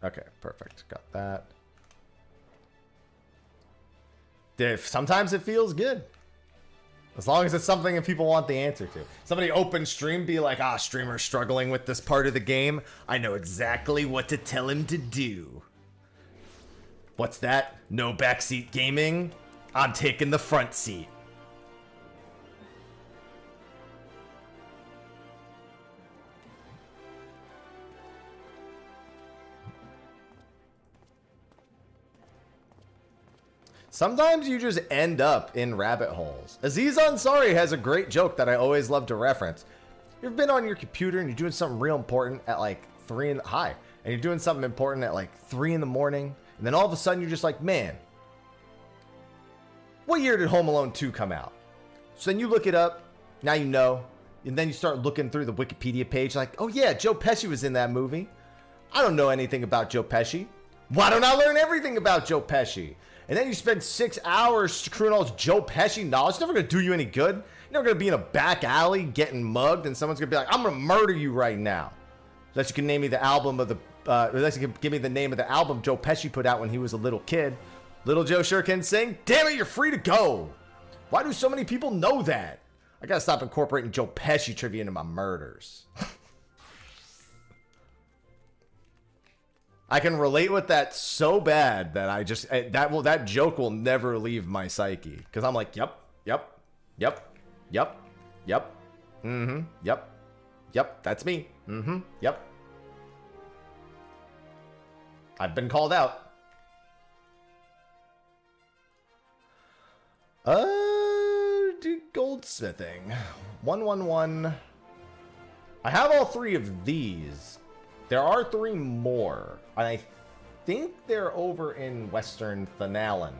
Okay, perfect. Got that. Sometimes it feels good. As long as it's something that people want the answer to. Somebody open stream, be like, streamer's struggling with this part of the game. I know exactly what to tell him to do. What's that? No backseat gaming? I'm taking the front seat. Sometimes you just end up in rabbit holes. Aziz Ansari has a great joke that I always love to reference. You've been on your computer and you're doing something real important at like 3 in the... Hi. And you're doing something important at like 3 in the morning. And then all of a sudden you're just like, man, what year did Home Alone 2 come out? So then you look it up. Now you know. And then you start looking through the Wikipedia page like, oh yeah, Joe Pesci was in that movie. I don't know anything about Joe Pesci. Why don't I learn everything about Joe Pesci? And then you spend 6 hours screwing all this Joe Pesci knowledge. It's never going to do you any good. You're never going to be in a back alley getting mugged and someone's going to be like, I'm going to murder you right now. Unless you can name me the album of the... unless you can give me the name of the album Joe Pesci put out when he was a little kid. Little Joe sure can sing. Damn it, you're free to go. Why do so many people know that? I got to stop incorporating Joe Pesci trivia into my murders. I can relate with that so bad that I just that joke will never leave my psyche because I'm like, yep, that's me, yep. I've been called out. Goldsmithing, 111. I have all 3 of these. There are 3 more, and I think they're over in Western Thanalan.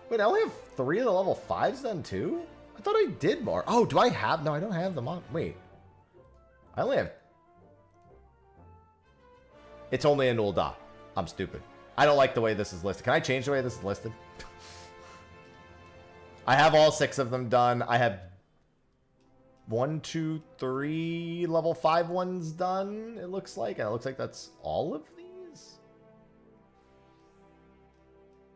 Wait, I only have 3 of the level 5s then, too? I thought I did more. Oh, do I have... No, I don't have them on... Wait. I only have... It's only in Ul'dah. I'm stupid. I don't like the way this is listed. Can I change the way this is listed? I have all 6 of them done. I have... 1, 2, 3 level 5 ones done, it looks like. And it looks like that's all of these.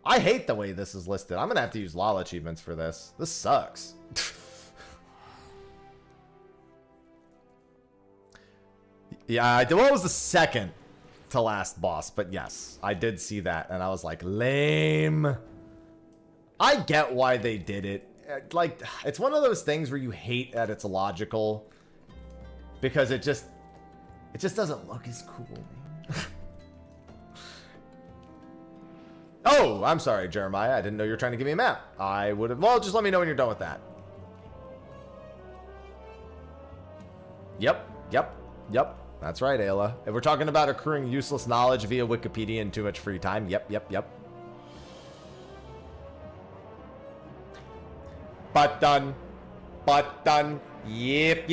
I hate the way this is listed. I'm going to have to use LOL achievements for this. This sucks. Yeah, well, it was the second to last boss. But yes, I did see that. And I was like, lame. I get why they did it. Like, it's one of those things where you hate that it's illogical because it just doesn't look as cool. Oh, I'm sorry, Jeremiah. I didn't know you were trying to give me a map. I would have... Well, just let me know when you're done with that. Yep. That's right, Ayla. If we're talking about accruing useless knowledge via Wikipedia and too much free time, yep. But done. Yep.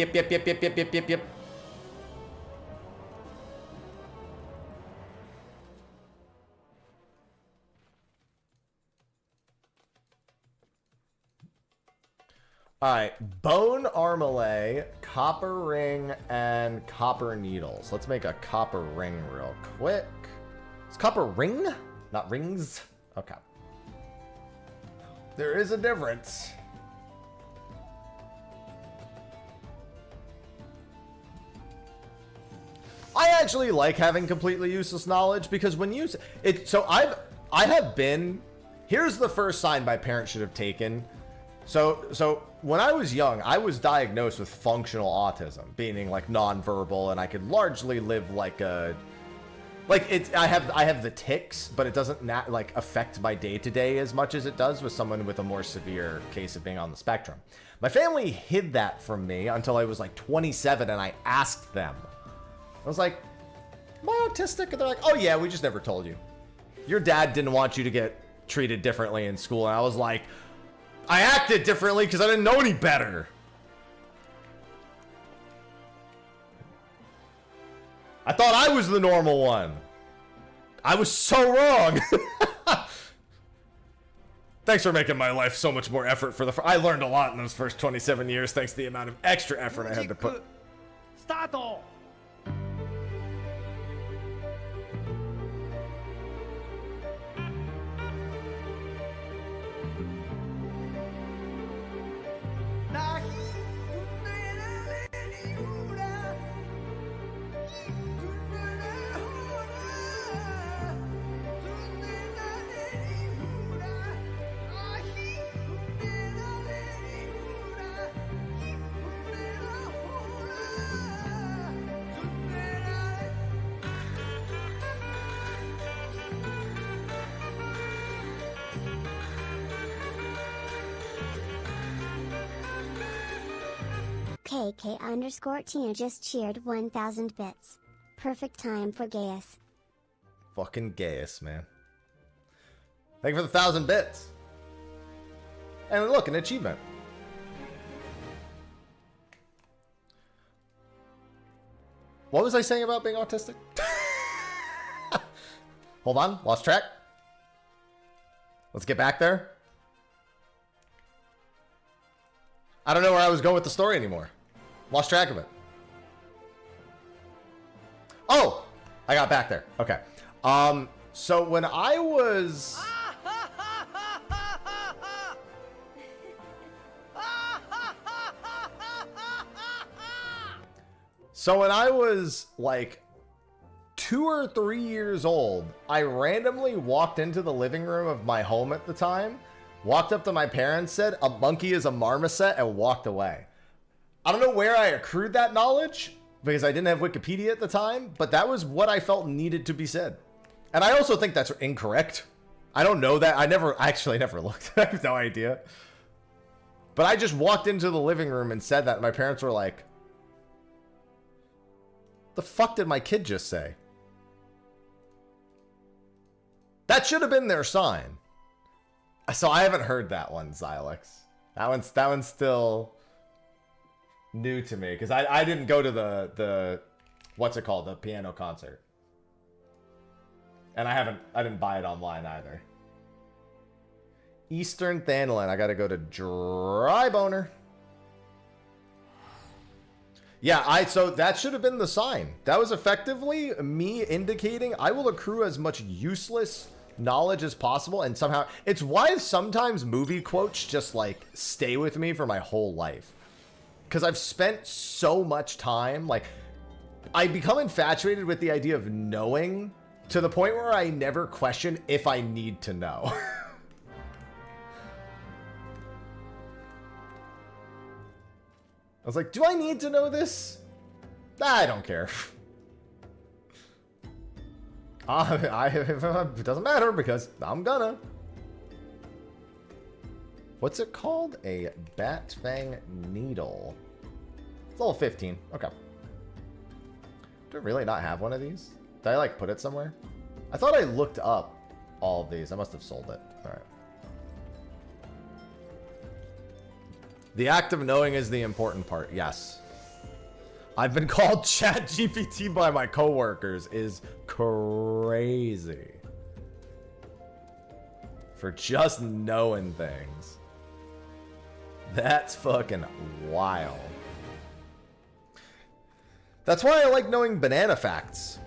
Alright, bone armlet, copper ring, and copper needles. Let's make a copper ring real quick. It's copper ring? Not rings? Okay. There is a difference. I actually like having completely useless knowledge because when you it, so I have been. Here's the first sign my parents should have taken. So when I was young, I was diagnosed with functional autism, meaning like nonverbal, and I could largely live like a I have the tics, but it doesn't like affect my day to day as much as it does with someone with a more severe case of being on the spectrum. My family hid that from me until I was like 27, and I asked them. I was like, am I autistic? And they're like, oh yeah, we just never told you. Your dad didn't want you to get treated differently in school. And I was like, I acted differently because I didn't know any better. thought I was the normal one. I was so wrong. Thanks for making my life so much more effort for I learned a lot in those first 27 years thanks to the amount of extra effort I had to put. Start. KK_Tina just cheered 1000 bits. Perfect time for Gaius. Fucking Gaius, man. Thank you for the 1000 bits. And look, an achievement. What was I saying about being autistic? Hold on, lost track. Let's get back there. I don't know where I was going with the story anymore. Lost track of it. Oh, I got back there. Okay. So when I was... So when I was like 2 or 3 years old, I randomly walked into the living room of my home at the time, walked up to my parents, said, "A monkey is a marmoset," and walked away. I don't know where I accrued that knowledge because I didn't have Wikipedia at the time, but that was what I felt needed to be said. And I also think that's incorrect. I don't know that. I actually never looked. I have no idea. But I just walked into the living room and said that. And my parents were like, "The fuck did my kid just say?" That should have been their sign. So I haven't heard that one, Xylex. That one's still new to me because I didn't go to the what's it called, the piano concert, and I didn't buy it online either. Eastern Thanolin, I gotta go to Dry Boner. Yeah, so that should have been the sign. That was effectively me indicating I will accrue as much useless knowledge as possible, and somehow it's why sometimes movie quotes just like stay with me for my whole life. Because I've spent so much time, like, I become infatuated with the idea of knowing to the point where I never question if I need to know. I was like, do I need to know this? I don't care. It doesn't matter because I'm gonna. What's it called? A bat fang needle. It's level 15. Okay. Do I really not have one of these? Did I like put it somewhere? I thought I looked up all of these. I must have sold it. All right. The act of knowing is the important part. Yes. I've been called Chat GPT by my coworkers. Is crazy. For just knowing things. That's fucking wild. That's why I like knowing banana facts.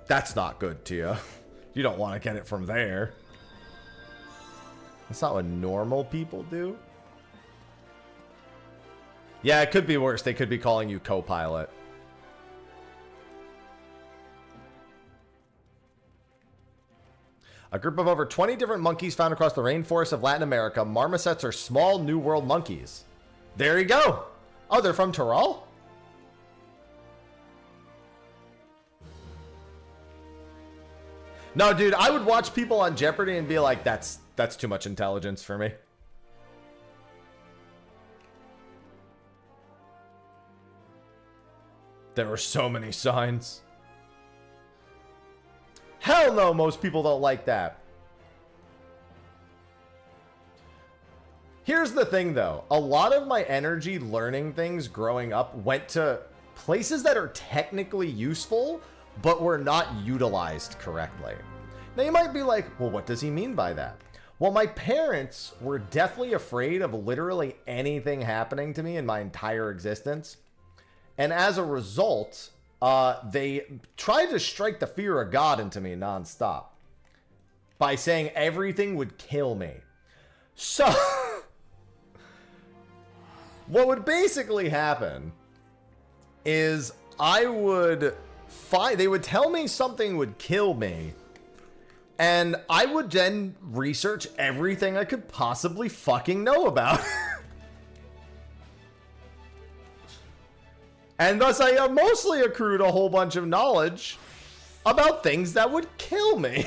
That's not good to you. You don't want to get it from there. That's not what normal people do. Yeah, it could be worse. They could be calling you co-pilot. A group of over 20 different monkeys found across the rainforests of Latin America. Marmosets are small New World monkeys. There you go. Oh, they're from Tyrol? No, dude, I would watch people on Jeopardy and be like, that's too much intelligence for me. There were so many signs. Hell no, most people don't like that. Here's the thing, though. A lot of my energy learning things growing up went to places that are technically useful, but were not utilized correctly. Now you might be like, well, what does he mean by that? Well, my parents were deathly afraid of literally anything happening to me in my entire existence. And as a result, they tried to strike the fear of God into me nonstop by saying everything would kill me. So, what would basically happen is they would tell me something would kill me, and I would then research everything I could possibly fucking know about. And thus I mostly accrued a whole bunch of knowledge about things that would kill me.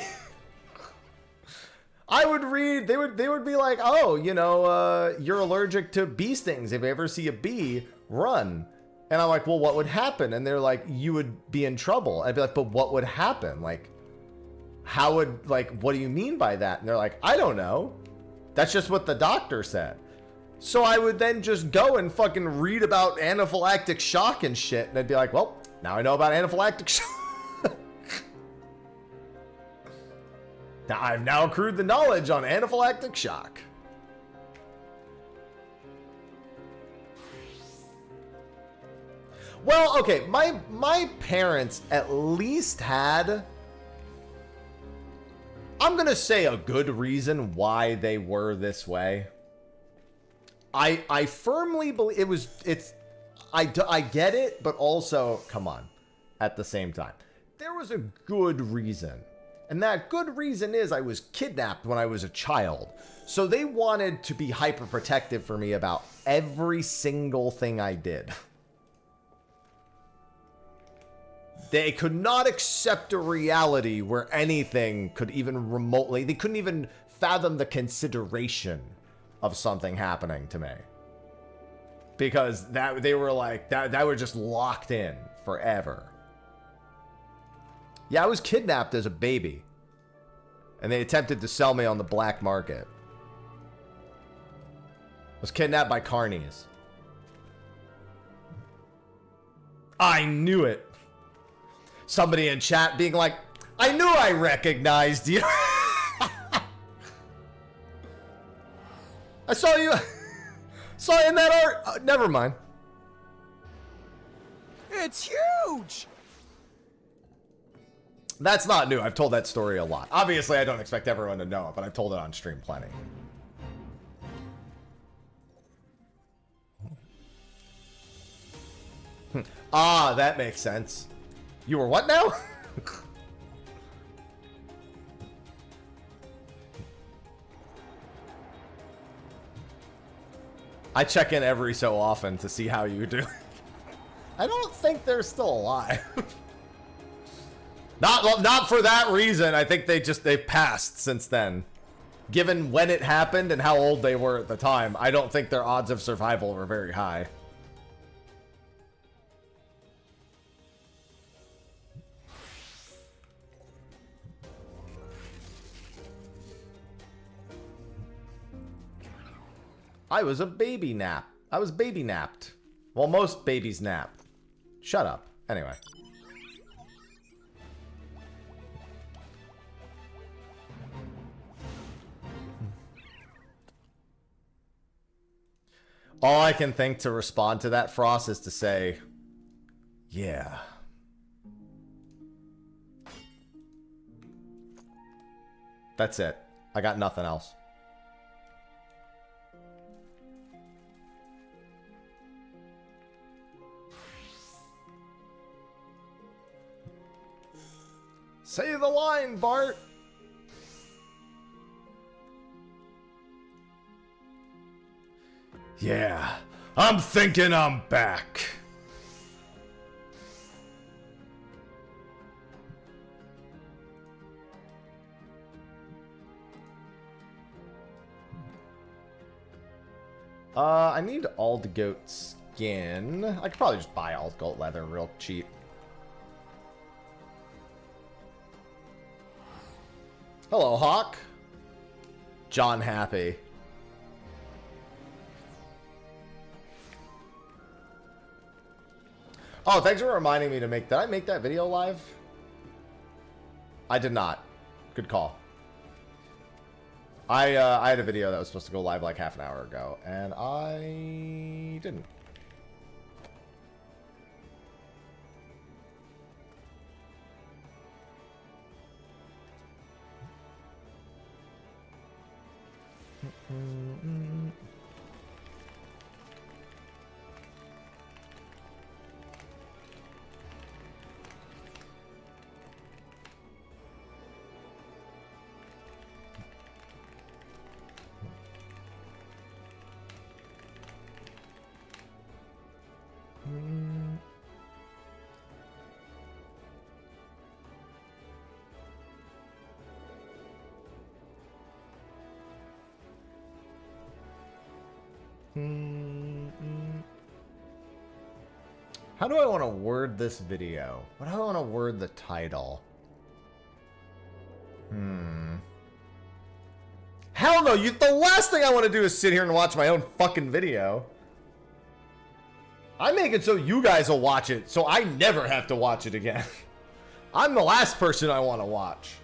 I would read, they would be like, oh, you know, you're allergic to bee stings. If you ever see a bee, run. And I'm like, well, what would happen? And they're like, you would be in trouble. I'd be like, but what would happen? Like, how would, like, what do you mean by that? And they're like, I don't know. That's just what the doctor said. So I would then just go and fucking read about anaphylactic shock and shit. And I'd be like, well, now I know about anaphylactic shock. Now I've now accrued the knowledge on anaphylactic shock. Well, okay, my parents at least had, I'm gonna say, a good reason why they were this way. I firmly believe I get it, but also, come on, at the same time, there was a good reason. And that good reason is I was kidnapped when I was a child. So they wanted to be hyper protective for me about every single thing I did. They could not accept a reality where anything could even remotely, they couldn't even fathom the consideration of something happening to me. Because they were like, that were just locked in forever. Yeah, I was kidnapped as a baby. And they attempted to sell me on the black market. I was kidnapped by carnies. I knew it. Somebody in chat being like, I knew I recognized you. I saw you. Saw you in that art. Never mind. It's huge! That's not new. I've told that story a lot. Obviously, I don't expect everyone to know it, but I've told it on stream plenty. Ah, that makes sense. You were what now? I check in every so often to see how you do. I don't think they're still alive. Not for that reason. I think they've passed since then. Given when it happened and how old they were at the time, I don't think their odds of survival were very high. I was a baby nap. I was baby napped. Well, most babies nap. Shut up. Anyway. All I can think to respond to that, Frost, is to say, yeah. That's it. I got nothing else. Say the line, Bart! Yeah, I'm thinking I'm back. I need Ald Goat skin. I could probably just buy Ald Goat leather real cheap. Hello, Hawk. John Happy. Oh, thanks for reminding me to make... Did I make that video live? I did not. Good call. I had a video that was supposed to go live like half an hour ago, and I didn't. How do I want to word this video? What do I want to word the title? Hell no! The last thing I want to do is sit here and watch my own fucking video. I make it so you guys will watch it, so I never have to watch it again. I'm the last person I want to watch.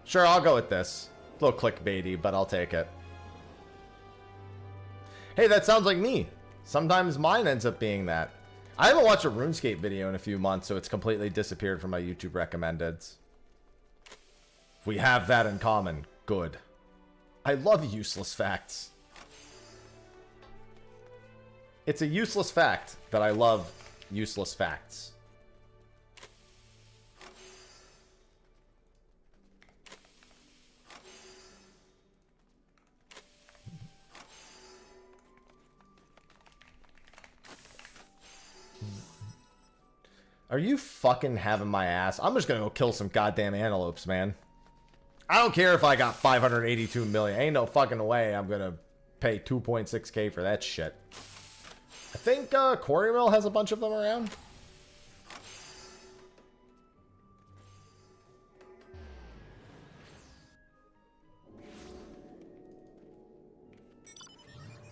Sure, I'll go with this. A little clickbaity, but I'll take it. Hey, that sounds like me. Sometimes mine ends up being that. I haven't watched a RuneScape video in a few months, so it's completely disappeared from my YouTube recommendeds. We have that in common. Good. I love useless facts. It's a useless fact that I love useless facts. Are you fucking having my ass? I'm just gonna go kill some goddamn antelopes, man. I don't care if I got 582 million. Ain't no fucking way I'm gonna pay 2.6k for that shit. I think Quarry Mill has a bunch of them around.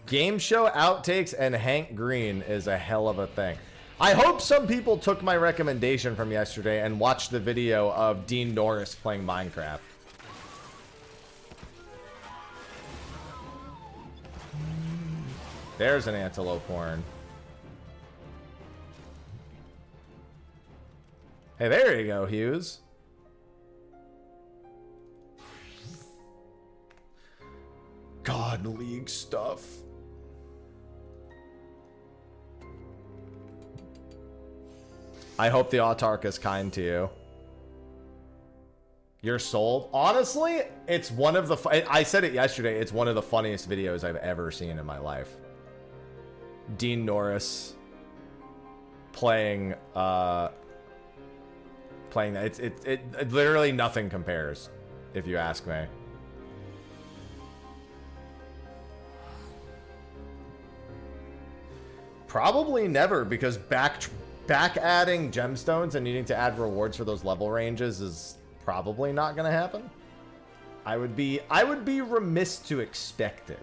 Game show outtakes and Hank Green is a hell of a thing. I hope some people took my recommendation from yesterday and watched the video of Dean Norris playing Minecraft. There's an antelope horn. Hey, there you go, Hughes. God League stuff. I hope the Autark is kind to you. You're sold? Honestly, it's one of the... I said it yesterday. It's one of the funniest videos I've ever seen in my life. Dean Norris playing... playing that. It literally nothing compares, if you ask me. Probably never, because back adding gemstones and needing to add rewards for those level ranges is probably not going to happen. I would be remiss to expect it.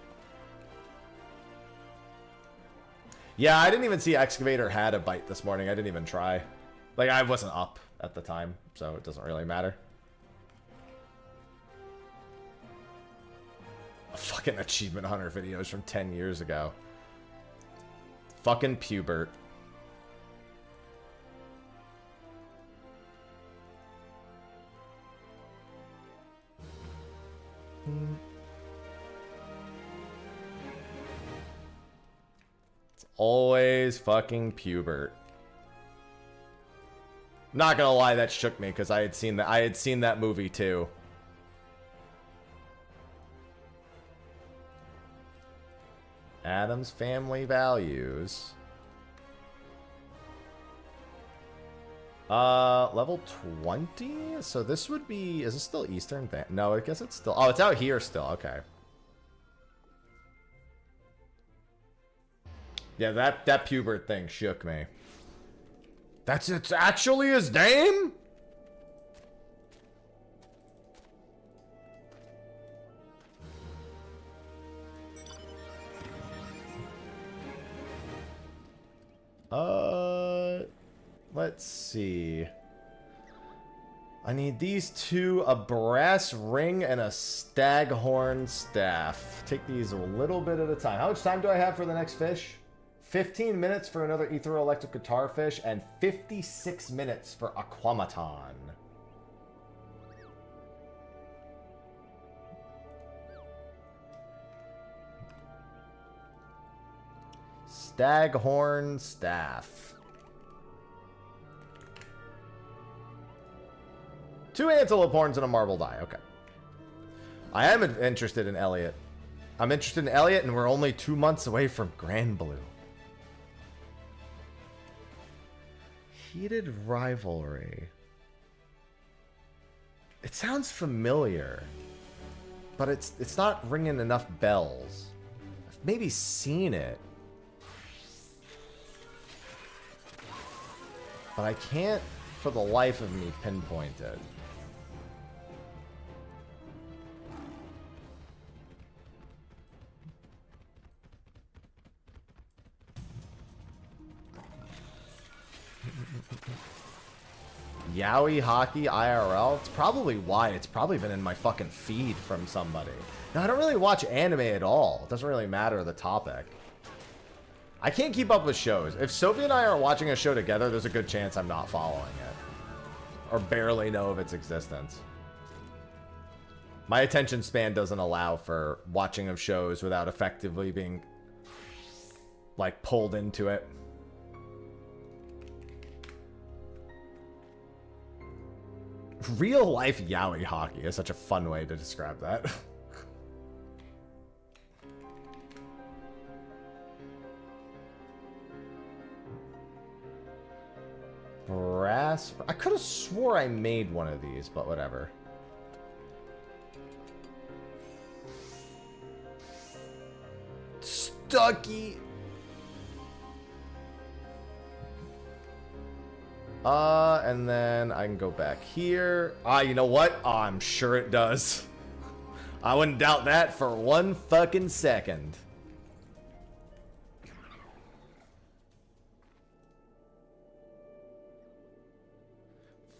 Yeah, I didn't even see Excavator had a bite this morning. I didn't even try. Like, I wasn't up at the time, so it doesn't really matter. Fucking achievement hunter videos from 10 years ago. Fucking Pubert. It's always fucking Pubert. Not gonna lie, that shook me because I had seen that movie too. Adam's family values. Level 20? So this would be... Is it still Eastern? No, I guess it's still... Oh, it's out here still. Okay. Yeah, that pubert thing shook me. It's actually his name? Let's see. I need these two, a brass ring and a staghorn staff. Take these a little bit at a time. How much time do I have for the next fish? 15 minutes for another ethereal-electric guitar fish and 56 minutes for aquamaton. Staghorn staff. 2 antelope horns and a marble die. Okay. I am interested in Elliot. I'm interested in Elliot, and we're only 2 months away from Grand Blue. Heated rivalry. It sounds familiar, but it's not ringing enough bells. I've maybe seen it, but I can't, for the life of me, pinpoint it. Yowie Hockey IRL? It's probably why. It's probably been in my fucking feed from somebody. No, I don't really watch anime at all. It doesn't really matter the topic. I can't keep up with shows. If Sophie and I are watching a show together, there's a good chance I'm not following it. Or barely know of its existence. My attention span doesn't allow for watching of shows without effectively being, like, pulled into it. Real life yaoi hockey is such a fun way to describe that. Brass. I could have swore I made one of these, but whatever. Stucky. And then I can go back here. You know what? I'm sure it does. I wouldn't doubt that for one fucking second.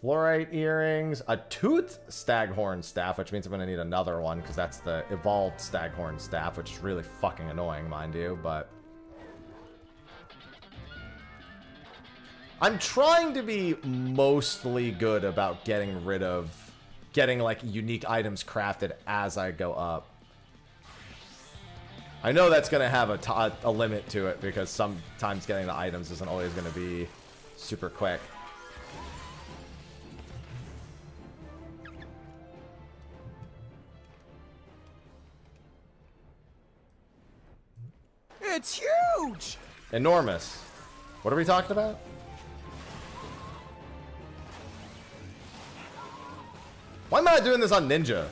Fluorite earrings, a tooth staghorn staff, which means I'm gonna need another one because that's the evolved staghorn staff, which is really fucking annoying, mind you, but I'm trying to be mostly good about getting like unique items crafted as I go up. I know that's gonna have a limit to it because sometimes getting the items isn't always gonna be super quick. It's huge! Enormous. What are we talking about? Why am I not doing this on Ninja?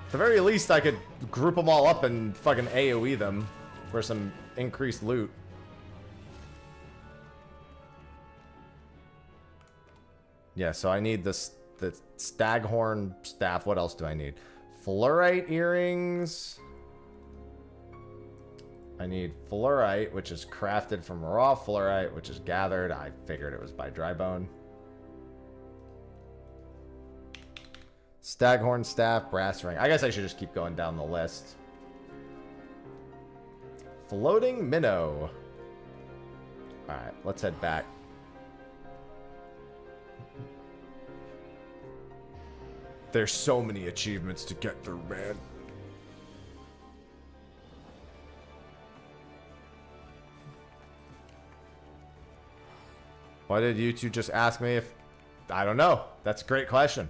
At the very least, I could group them all up and fucking AoE them for some increased loot. Yeah, so I need the staghorn staff. What else do I need? Fluorite earrings. I need fluorite, which is crafted from raw fluorite, which is gathered. I figured it was by dry bone. Staghorn staff, brass ring. I guess I should just keep going down the list. Floating minnow. Alright, let's head back. There's so many achievements to get through, man. Why did you two just ask me if... I don't know. That's a great question.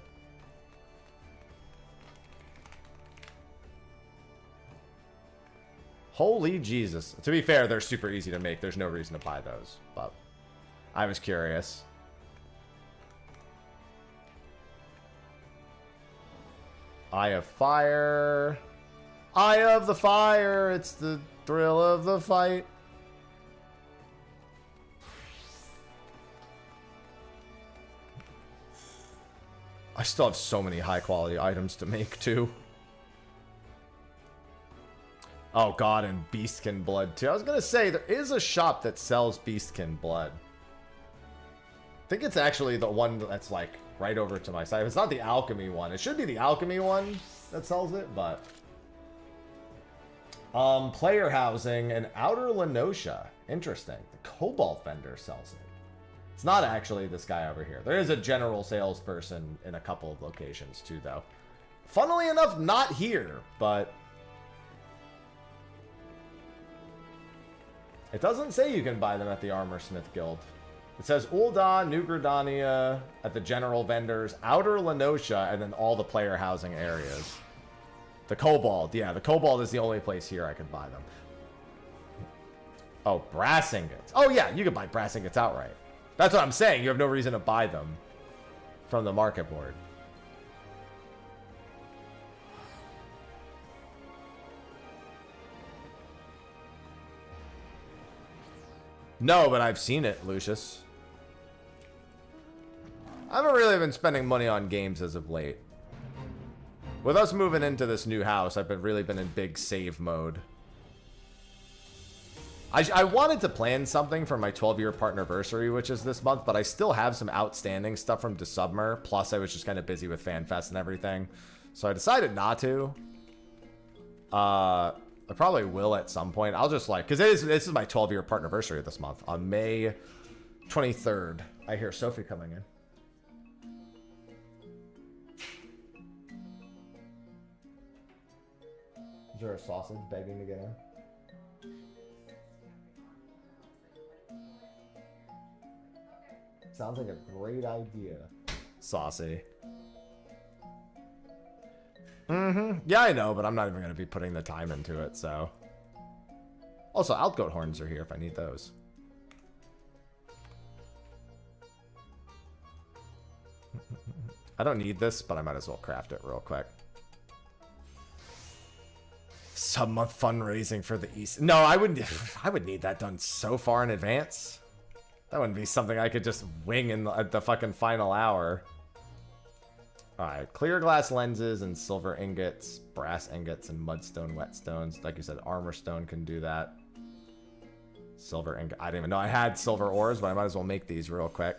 Holy Jesus. To be fair, they're super easy to make. There's no reason to buy those, but I was curious. Eye of Fire. Eye of the Fire. It's the thrill of the fight. I still have so many high quality items to make too. Oh god, and Beastkin blood too. I was gonna say, there is a shop that sells Beastkin blood. I think it's actually the one that's like right over to my side. If it's not the alchemy one, it should be the alchemy one that sells it, but player housing and outer Lenosha. Interesting. The Cobalt vendor sells it. It's not actually this guy over here. There is a general salesperson in a couple of locations too, though. Funnily enough, not here, but it doesn't say you can buy them at the Armorsmith Guild. It says Ul'dah, New Gridania at the general vendors, outer Lenosha, and then all the player housing areas. The Cobalt, yeah, the Cobalt is the only place here I can buy them. Oh, brass ingots. Oh yeah, you can buy brass ingots outright. That's what I'm saying. You have no reason to buy them from the market board. No, but I've seen it, Lucius. I haven't really been spending money on games as of late. With us moving into this new house, I've really been in big save mode. I wanted to plan something for my 12-year partnerversary, which is this month, but I still have some outstanding stuff from DeSubmer. Plus, I was just kind of busy with FanFest and everything. So I decided not to. I probably will at some point. I'll just like, because this is my 12-year partnerversary this month. On May 23rd. I hear Sophie coming in. Is there a sausage begging to get in? Sounds like a great idea. Saucy. Yeah, I know, but I'm not even going to be putting the time into it, so. Also, outgoat horns are here if I need those. I don't need this, but I might as well craft it real quick. Sub-month fundraising for the East. No, I would need that done so far in advance. That wouldn't be something I could just wing at the fucking final hour. Alright, clear glass lenses and silver ingots, brass ingots, and mudstone whetstones. Like you said, armor stone can do that. Silver ingot. I didn't even know I had silver ores, but I might as well make these real quick.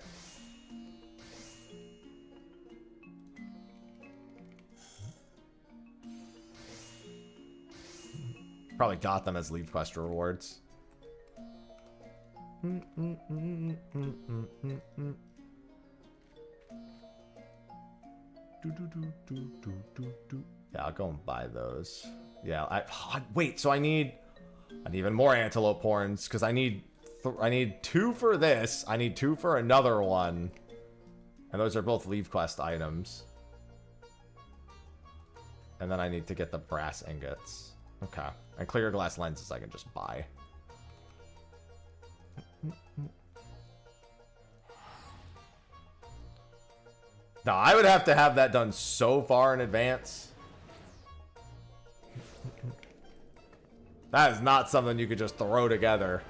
Probably got them as leave quest rewards. Yeah, I'll go and buy those. Yeah, wait. So I need even more antelope horns because I need 2 for this. I need 2 for another one, and those are both leave quest items. And then I need to get the brass ingots. Okay, and clear glass lenses I can just buy. No, I would have to have that done so far in advance. That is not something you could just throw together.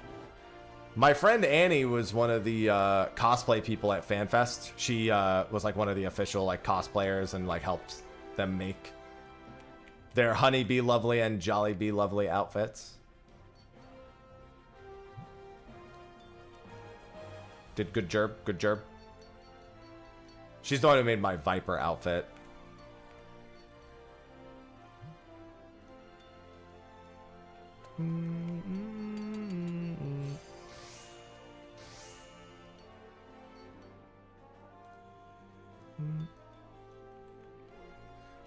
My friend Annie was one of the cosplay people at FanFest. She was like one of the official like cosplayers and like helped them make their Honey Bee Lovely and Jolly Bee Lovely outfits. Did good job, good job. She's the one who made my Viper outfit. I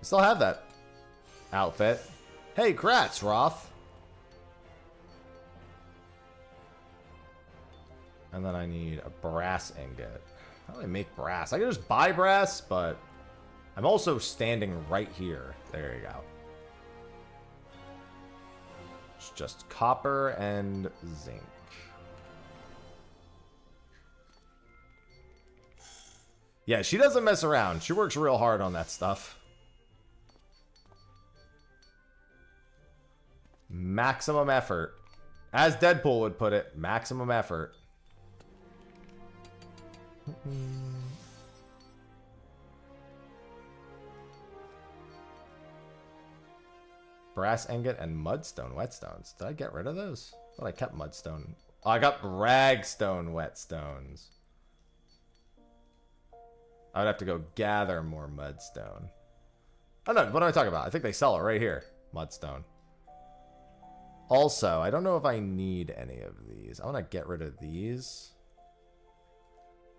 still have that outfit. Hey, Kratz, Roth. And then I need a brass ingot. How do I make brass? I can just buy brass, but I'm also standing right here. There you go. It's just copper and zinc. Yeah, she doesn't mess around. She works real hard on that stuff. Maximum effort. As Deadpool would put it, maximum effort. Brass ingot and mudstone whetstones. Did I get rid of those? I thought I kept mudstone. Oh, I got ragstone whetstones. I would have to go gather more mudstone. Oh no, what am I talking about? I think they sell it right here. Mudstone. Also, I don't know if I need any of these. I want to get rid of these.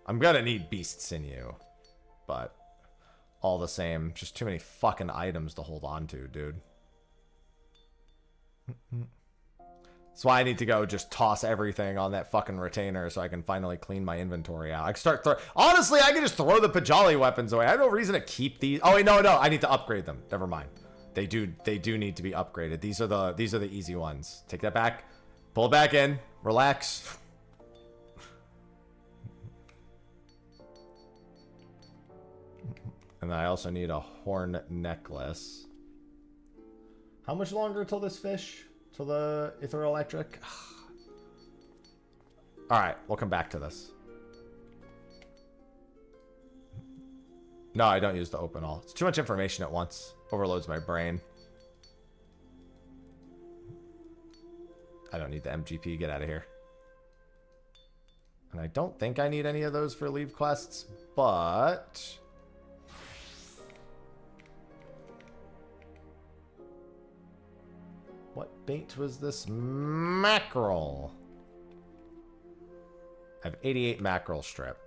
I'm gonna need beast sinew. But all the same, just too many fucking items to hold on to, dude. That's why I need to go just toss everything on that fucking retainer so I can finally clean my inventory out. I can start honestly, I can just throw the Pajali weapons away. I have no reason to keep these. Oh wait, no, I need to upgrade them. Never mind. They do need to be upgraded. These are the easy ones. Take that back. Pull it back in. Relax. And then I also need a horn necklace. How much longer till this fish? Till the ethereal electric? Alright, we'll come back to this. No, I don't use the open all. It's too much information at once. Overloads my brain. I don't need the MGP. Get out of here. And I don't think I need any of those for leave quests, but... What bait was this? Mackerel. I have 88 mackerel strip.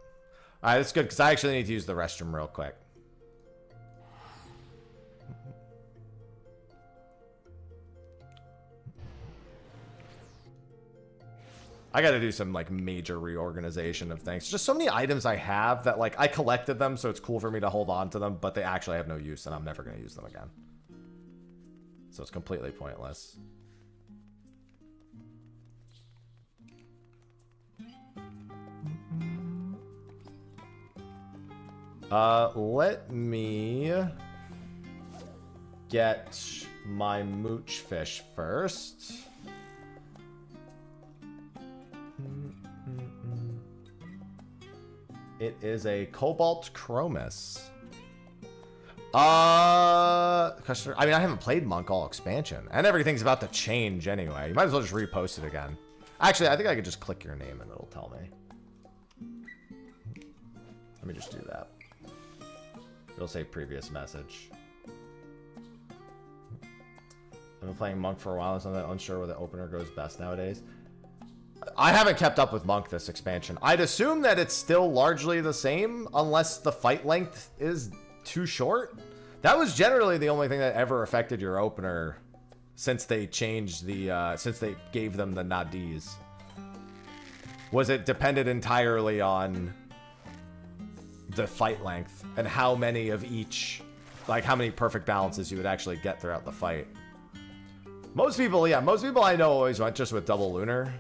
Alright, that's good, because I actually need to use the restroom real quick. I gotta do some, like, major reorganization of things. Just so many items I have that, like, I collected them, so it's cool for me to hold on to them, but they actually have no use, and I'm never gonna use them again. So it's completely pointless. Let me get my mooch fish first. It is a cobalt chromis. I mean, I haven't played Monk all expansion, and everything's about to change anyway. You might as well just repost it again. Actually, I think I could just click your name and it'll tell me. Let me just do that. It'll say previous message. I've been playing Monk for a while, so I'm not unsure where the opener goes best nowadays. I haven't kept up with Monk this expansion. I'd assume that it's still largely the same, unless the fight length is too short. That was generally the only thing that ever affected your opener since they changed the since they gave them the nadis. Was it depended entirely on the fight length and how many of each, like how many perfect balances you would actually get throughout the fight. Most people I know always went just with double lunar,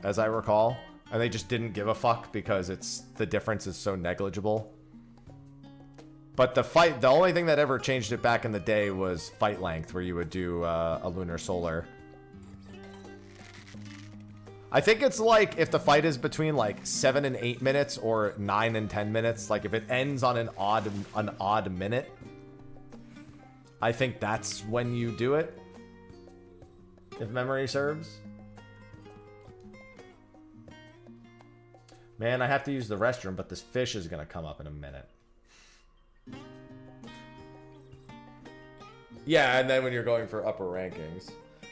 as I recall, and they just didn't give a fuck because the difference is so negligible. But the only thing that ever changed it back in the day was fight length, where you would do a lunar solar. I think it's like if the fight is between like 7 and 8 minutes or 9 and 10 minutes, like if it ends on an odd minute, I think that's when you do it, if memory serves. Man, I have to use the restroom, but this fish is gonna come up in a minute. Yeah, and then when you're going for upper rankings.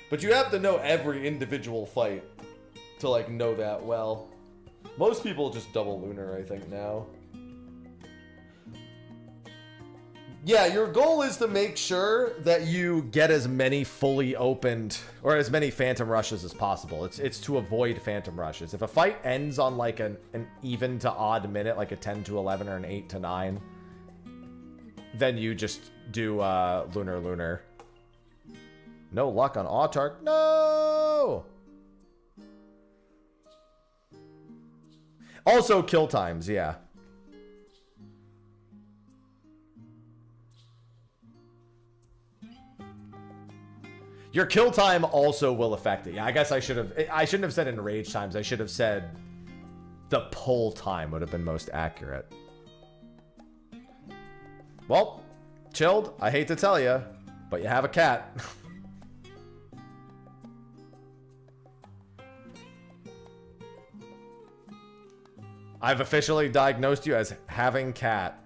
But you have to know every individual fight to, like, know that well. Most people just double lunar, I think, now. Yeah, your goal is to make sure that you get as many fully opened, or as many phantom rushes as possible. It's to avoid phantom rushes. If a fight ends on, like, an even to odd minute, like a 10 to 11 or an 8 to 9, then you just do lunar. No luck on Autark. No! Also kill times, yeah. Your kill time also will affect it. Yeah, I guess I shouldn't have said enrage times. I should have said the pull time would have been most accurate. Well, chilled, I hate to tell you, but you have a cat. I've officially diagnosed you as having cat.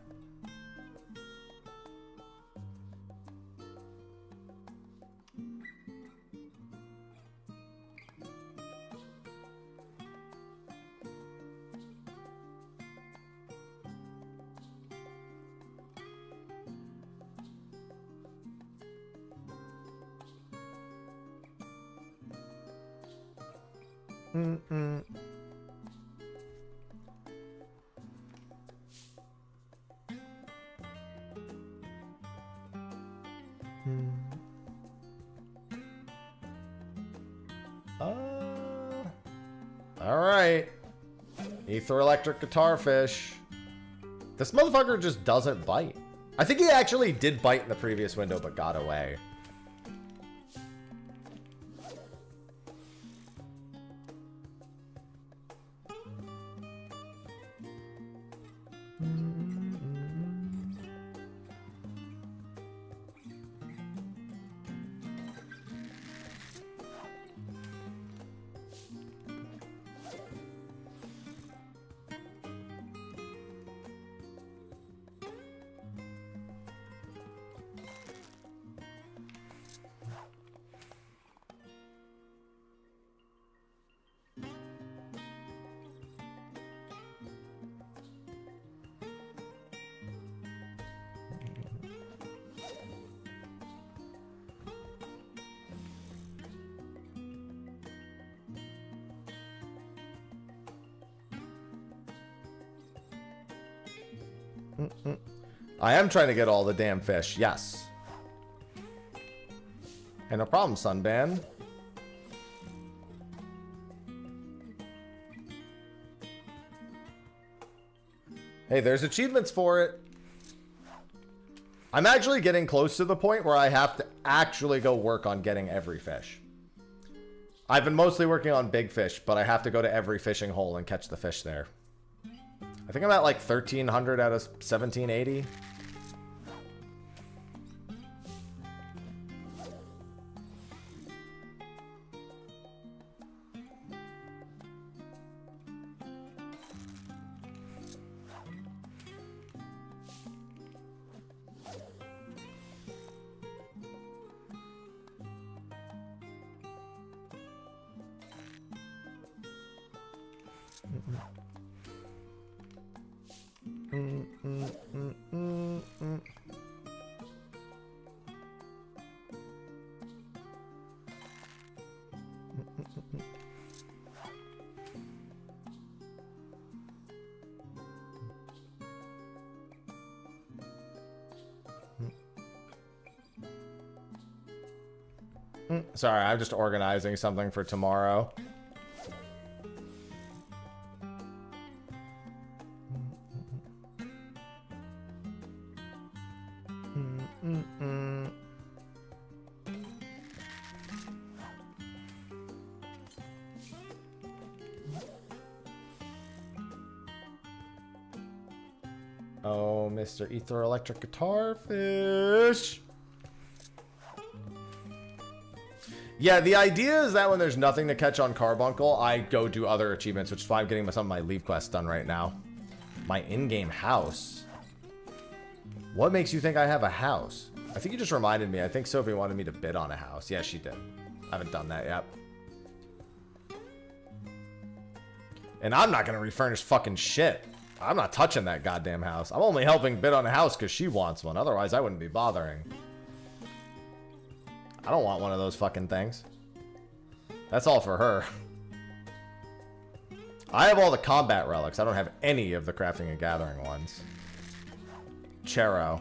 Alright. Ether electric guitar fish. This motherfucker just doesn't bite. I think he actually did bite in the previous window, but got away. I am trying to get all the damn fish, yes. Hey, no problem, Sunban. Hey, there's achievements for it. I'm actually getting close to the point where I have to actually go work on getting every fish. I've been mostly working on big fish, but I have to go to every fishing hole and catch the fish there. I think I'm at like 1,300 out of 1,780. Sorry, I'm just organizing something for tomorrow. Oh, Mr. Ether Electric Guitar Fish. Yeah, the idea is that when there's nothing to catch on Carbuncle, I go do other achievements, which is why I'm getting some of my leave quests done right now. My in-game house? What makes you think I have a house? I think you just reminded me. I think Sophie wanted me to bid on a house. Yeah, she did. I haven't done that yet. And I'm not going to refurnish fucking shit. I'm not touching that goddamn house. I'm only helping bid on a house because she wants one. Otherwise, I wouldn't be bothering. I don't want one of those fucking things. That's all for her. I have all the combat relics. I don't have any of the crafting and gathering ones. Chero.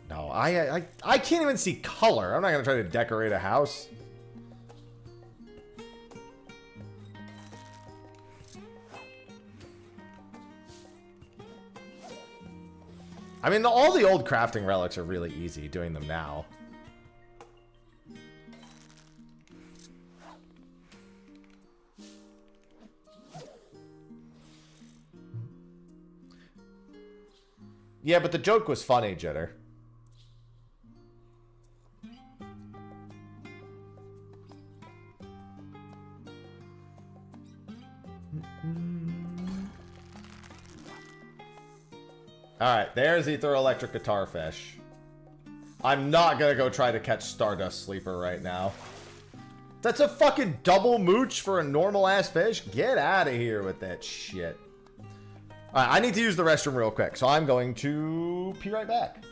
No, I can't even see color. I'm not gonna try to decorate a house. I mean, all the old crafting relics are really easy doing them now. Yeah, but the joke was funny, Jitter. Alright, there's Ether Electric Guitar Fish. I'm not gonna go try to catch Stardust Sleeper right now. That's a fucking double mooch for a normal ass fish? Get out of here with that shit. Alright, I need to use the restroom real quick, so I'm going to be right back.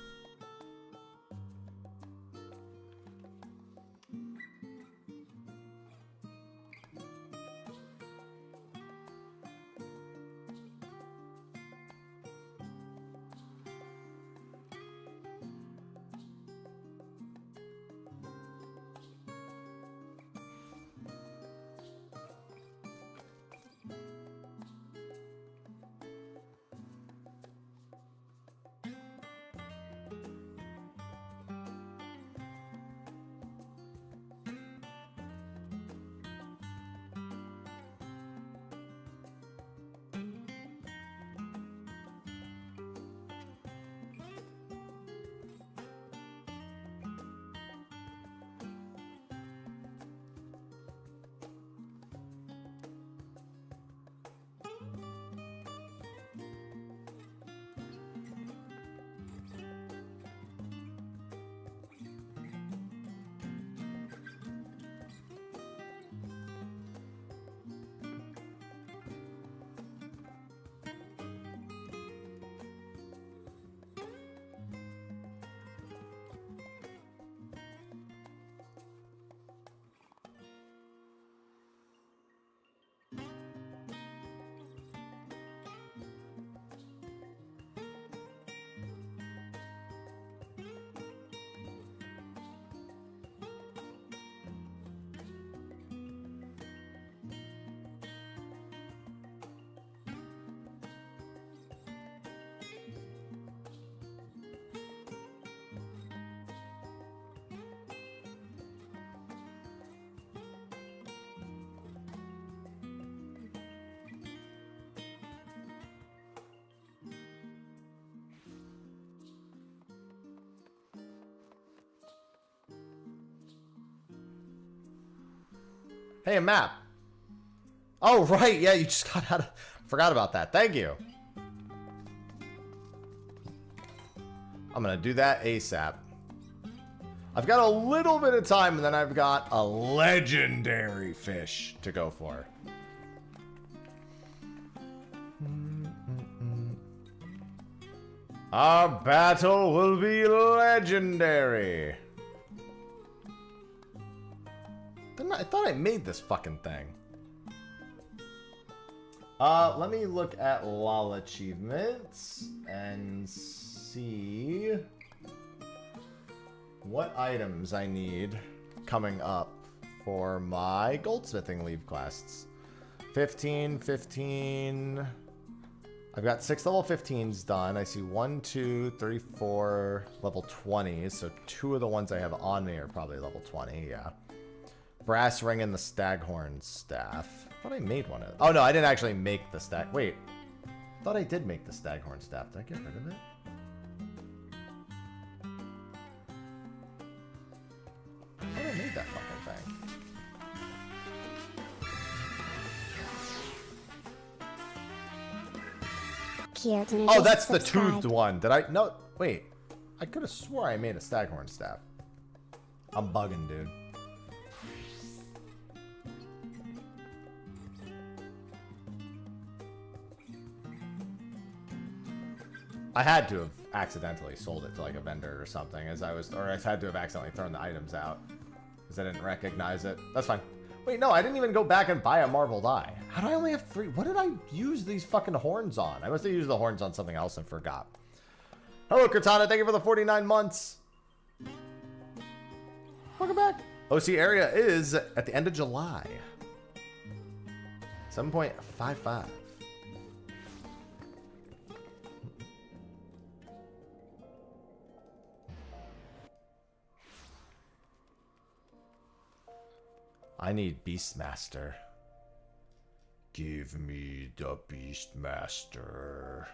Hey, a map. Oh, right. Yeah, you just got out of... Forgot about that. Thank you. I'm going to do that ASAP. I've got a little bit of time, and then I've got a legendary fish to go for. Our battle will be legendary. I thought I made this fucking thing. Let me look at LOL achievements and see what items I need coming up for my goldsmithing leave quests. 15, 15. I've got 6 level 15s done. I see 1, 2, 3, 4 level 20s. So 2 of the ones I have on me are probably level 20, yeah. Brass ring and the staghorn staff. I thought I made one of them. Oh no, I didn't actually make the stag. Wait. I thought I did make the staghorn staff. Did I get rid of it? I thought I made that fucking thing. Oh, that's the toothed one. Did I? No, wait. I could have swore I made a staghorn staff. I'm bugging, dude. I had to have accidentally sold it to like a vendor or something as I was, or I had to have accidentally thrown the items out because I didn't recognize it. That's fine. Wait, no, I didn't even go back and buy a marbled eye. How do I only have 3? What did I use these fucking horns on? I must have used the horns on something else and forgot. Hello, Cortana. Thank you for the 49 months. Welcome back. OC area is at the end of July. 7.55. I need Beastmaster. Give me the Beastmaster.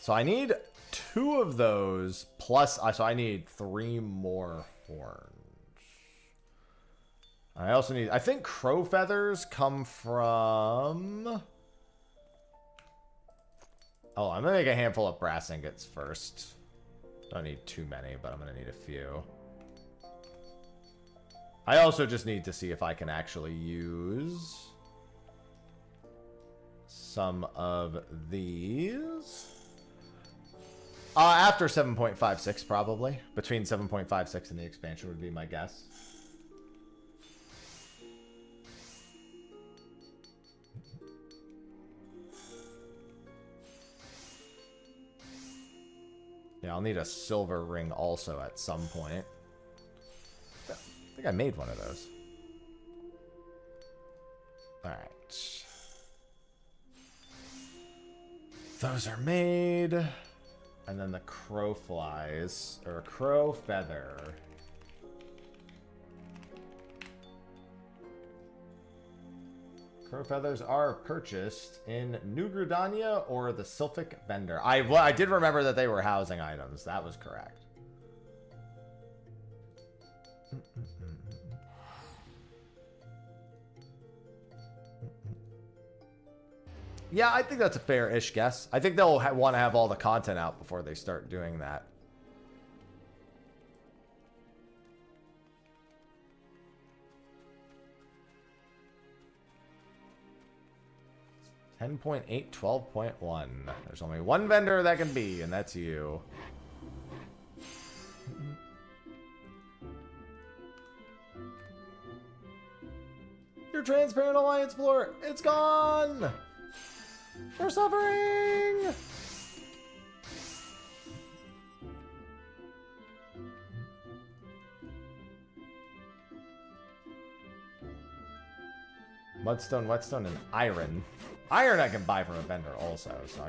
So I need 2 of those plus, so I need 3 more horns. I also need, I think crow feathers come from... Oh, I'm gonna make a handful of brass ingots first. Don't need too many, but I'm gonna need a few. I also just need to see if I can actually use some of these. After 7.56, probably. Between 7.56 and the expansion would be my guess. Yeah, I'll need a silver ring also at some point. I think I made one of those. Alright. Those are made. And then the crow flies, or crow feather. Crow feathers are purchased in New Gridania or the Sylphic Vendor. I did remember that they were housing items. That was correct. Yeah, I think that's a fair-ish guess. I think they'll want to have all the content out before they start doing that. $10.8, 12.1. There's only one vendor that can be, and that's you. Your transparent alliance floor, it's gone! We're suffering! Mudstone, whetstone, and iron. Iron I can buy from a vendor also, so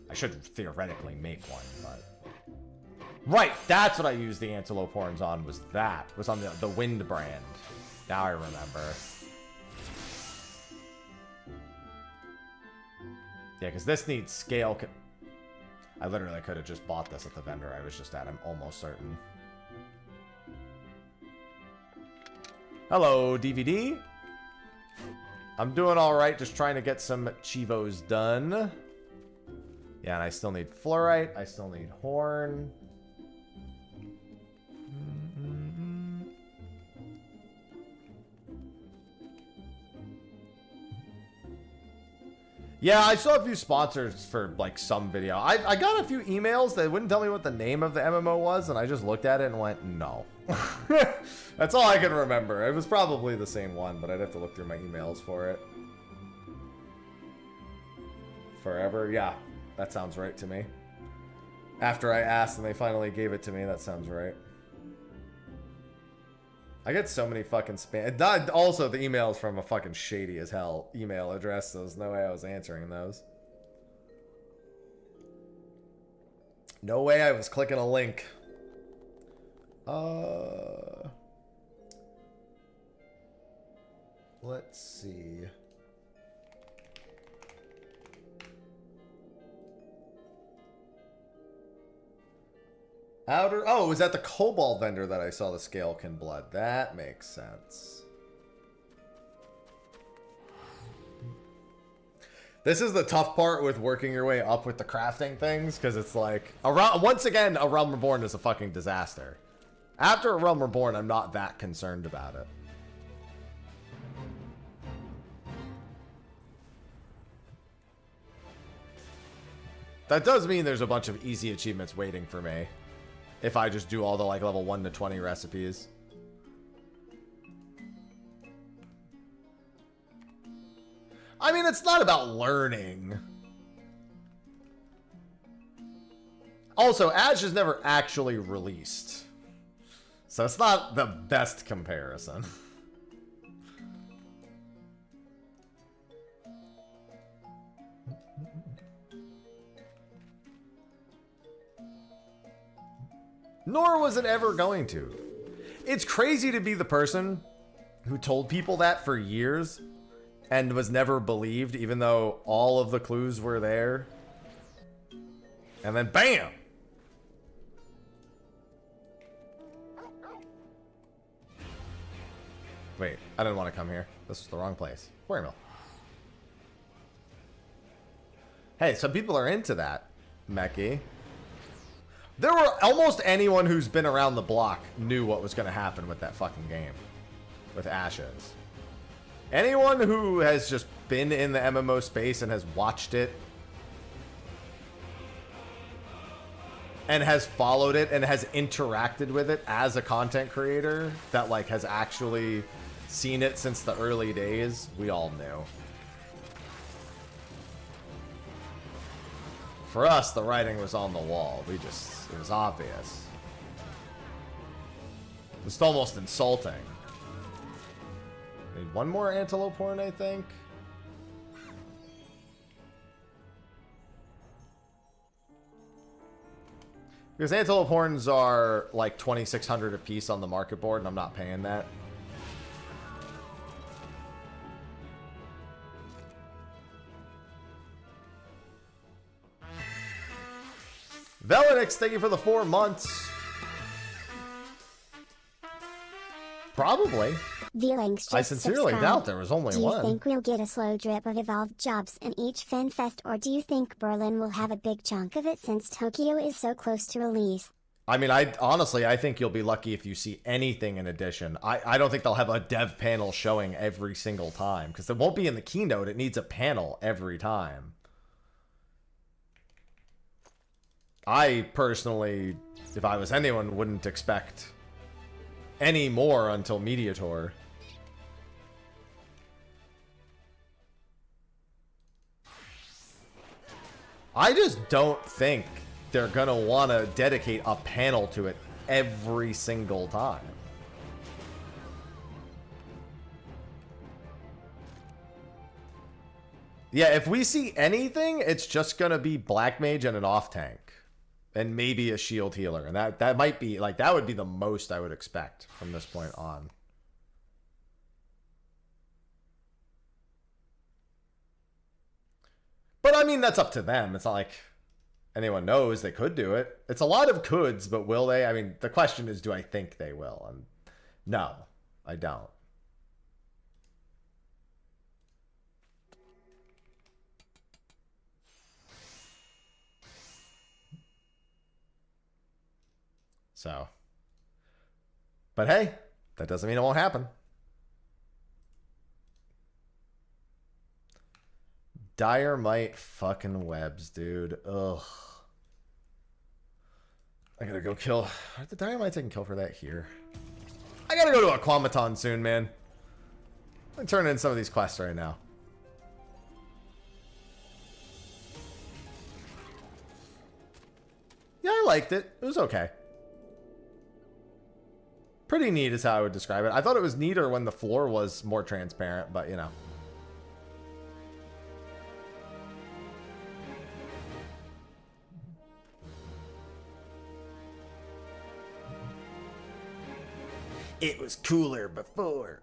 I should theoretically make one, but... Right, that's what I used the antelope horns on, was on the wind brand. Now I remember. Yeah, because this needs scale. I literally could have just bought this at the vendor I was just at, I'm almost certain. Hello, DVD. I'm doing alright, just trying to get some Chivos done. Yeah, and I still need fluorite, I still need horn. Yeah, I saw a few sponsors for, like, some video. I got a few emails that wouldn't tell me what the name of the MMO was, and I just looked at it and went, no. That's all I can remember. It was probably the same one, but I'd have to look through my emails for it. Forever? Yeah, that sounds right to me. After I asked and they finally gave it to me, that sounds right. I get so many fucking spam. Also, the emails from a fucking shady as hell email address. So there's no way I was answering those. No way I was clicking a link. Let's see. Outer. Oh, it was at the Cobalt vendor that I saw the Scalekin blood. That makes sense. This is the tough part with working your way up with the crafting things, because it's like, once again, A Realm Reborn is a fucking disaster. After A Realm Reborn, I'm not that concerned about it. That does mean there's a bunch of easy achievements waiting for me. If I just do all the, like, level 1 to 20 recipes. I mean, it's not about learning. Also, Ash is never actually released. So it's not the best comparison. Nor was it ever going to. It's crazy to be the person who told people that for years and was never believed, even though all of the clues were there. And then BAM! Wait, I didn't want to come here. This was the wrong place. Quarry mill. Hey, some people are into that, Meki. There were almost anyone who's been around the block knew what was going to happen with that fucking game. With Ashes. Anyone who has just been in the MMO space and has watched it and has followed it and has interacted with it as a content creator that like has actually seen it since the early days, we all knew. For us, the writing was on the wall. It was obvious. It was almost insulting. Need one more antelope horn, I think. Because antelope horns are like 2,600 a piece on the market board, and I'm not paying that. Velenix, thank you for the 4 months. Probably. I sincerely doubt there was only one. Do you think we'll get a slow drip of evolved jobs in each FanFest, or do you think Berlin will have a big chunk of it since Tokyo is so close to release? I mean, honestly, I think you'll be lucky if you see anything in addition. I don't think they'll have a dev panel showing every single time, because it won't be in the keynote. It needs a panel every time. I personally, if I was anyone, wouldn't expect any more until Media Tour. I just don't think they're gonna want to dedicate a panel to it every single time. Yeah, if we see anything, it's just gonna be Black Mage and an off tank. And maybe a shield healer. And that might be, like, that would be the most I would expect from this point on. But, I mean, that's up to them. It's not like anyone knows they could do it. It's a lot of coulds, but will they? I mean, the question is, do I think they will? And no, I don't. So, but hey, that doesn't mean it won't happen. Dire Might fucking webs, dude. Ugh. I gotta go kill. Are the Dire Mites I can kill for that here? I gotta go to Aquamaton soon, man. I'm turning in some of these quests right now. Yeah, I liked it. It was okay. Pretty neat is how I would describe it. I thought it was neater when the floor was more transparent, but you know. It was cooler before.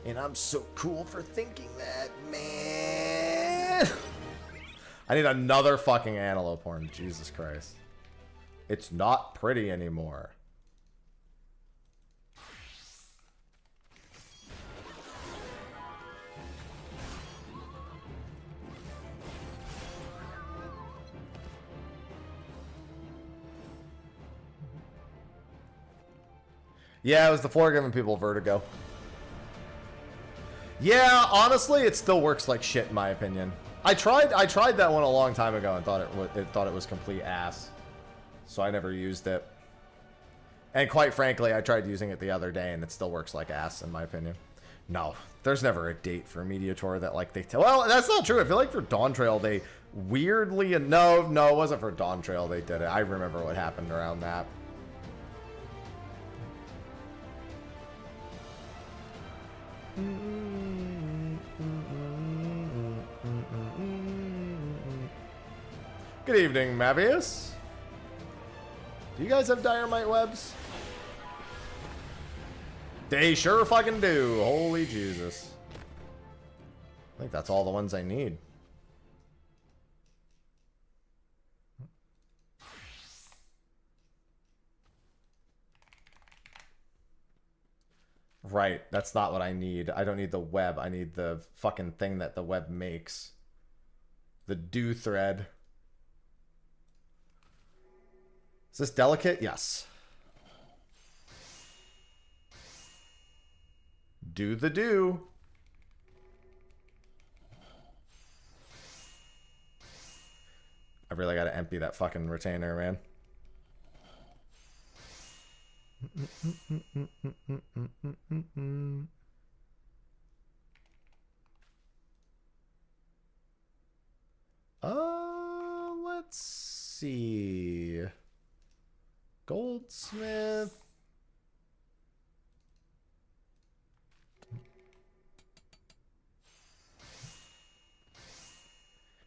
And I'm so cool for thinking that, man. I need another fucking antelope horn. Jesus Christ. It's not pretty anymore. Yeah, it was the floor giving people vertigo. Yeah, honestly, it still works like shit in my opinion. I tried that one a long time ago and thought it was complete ass. So I never used it. And quite frankly, I tried using it the other day and it still works like ass in my opinion. No, there's never a date for Mediator that like they tell. Well, that's not true. I feel like for Dawn Trail they weirdly no, it wasn't for Dawn Trail they did it. I remember what happened around that. Good evening, Mavius. Do you guys have dynamite webs? They sure fucking do. Holy Jesus. I think that's all the ones I need. Right, that's not what I need. I don't need the web. I need the fucking thing that the web makes. The do thread. Is this delicate? Yes. Do the do. I really gotta empty that fucking retainer, man. Let's see. Goldsmith.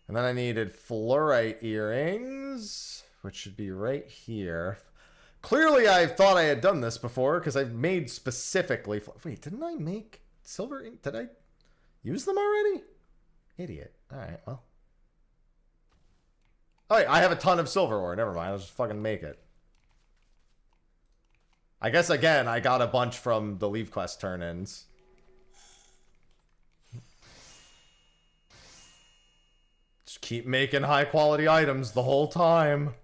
And then I needed fluorite earrings, which should be right here. Clearly, I thought I had done this before because I've made specifically. Wait, didn't I make silver ink? Did I use them already? Idiot. All right, well. Oh, wait, I have a ton of silver ore. Never mind. I'll just fucking make it. I guess, again, I got a bunch from the Leave Quest turn-ins. Just keep making high-quality items the whole time.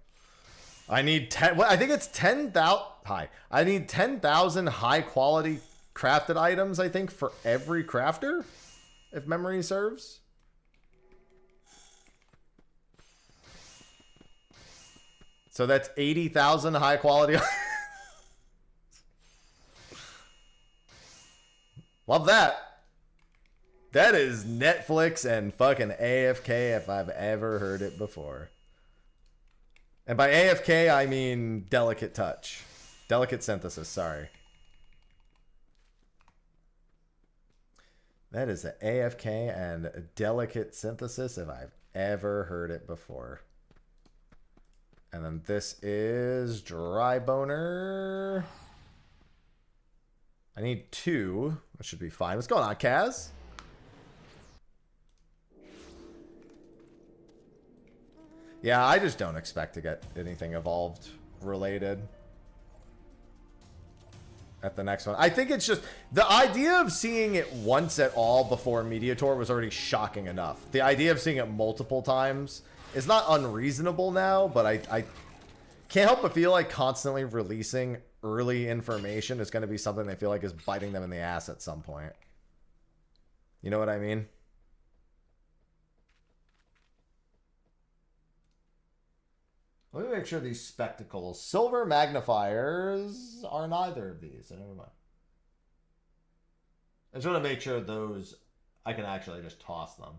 I need 10... I think it's 10,000... Hi. I need 10,000 high-quality crafted items, I think, for every crafter, if memory serves. So that's 80,000 high-quality items. Love that. That is Netflix and fucking AFK if I've ever heard it before. And by AFK, I mean delicate touch. Delicate synthesis, sorry. That is an AFK and a delicate synthesis if I've ever heard it before. And then this is dry boner. I need 2. That should be fine. What's going on, Kaz? Yeah, I just don't expect to get anything evolved related at the next one. I think it's just the idea of seeing it once at all before Mediator was already shocking enough. The idea of seeing it multiple times is not unreasonable now, but I can't help but feel like constantly releasing early information is going to be something they feel like is biting them in the ass at some point. You know what I mean? Let me make sure these spectacles. Silver magnifiers are neither of these. So never mind. I just want to make sure those, I can actually just toss them.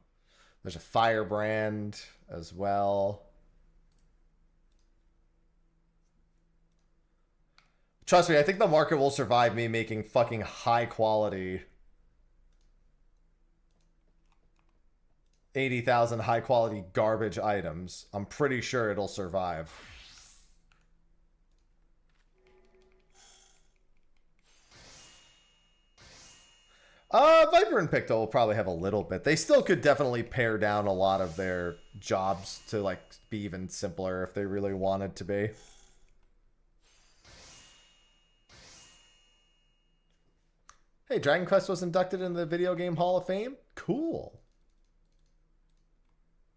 There's a firebrand as well. Trust me, I think the market will survive me making fucking high quality 80,000 high quality garbage items. I'm pretty sure it'll survive. Viper and Picto will probably have a little bit. They still could definitely pare down a lot of their jobs to like be even simpler if they really wanted to be. Hey, Dragon Quest was inducted into the Video Game Hall of Fame? Cool.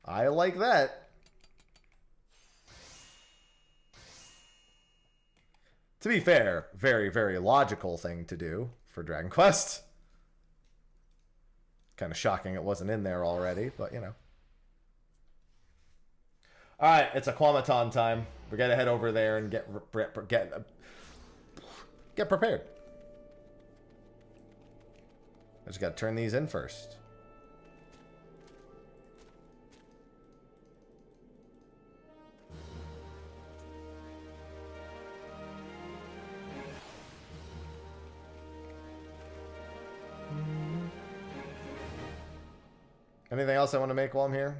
I like that. To be fair, very, very logical thing to do for Dragon Quest. Kind of shocking it wasn't in there already, but you know. Alright, it's Aquamaton time. We gotta head over there and get prepared. I just got to turn these in first. Anything else I want to make while I'm here?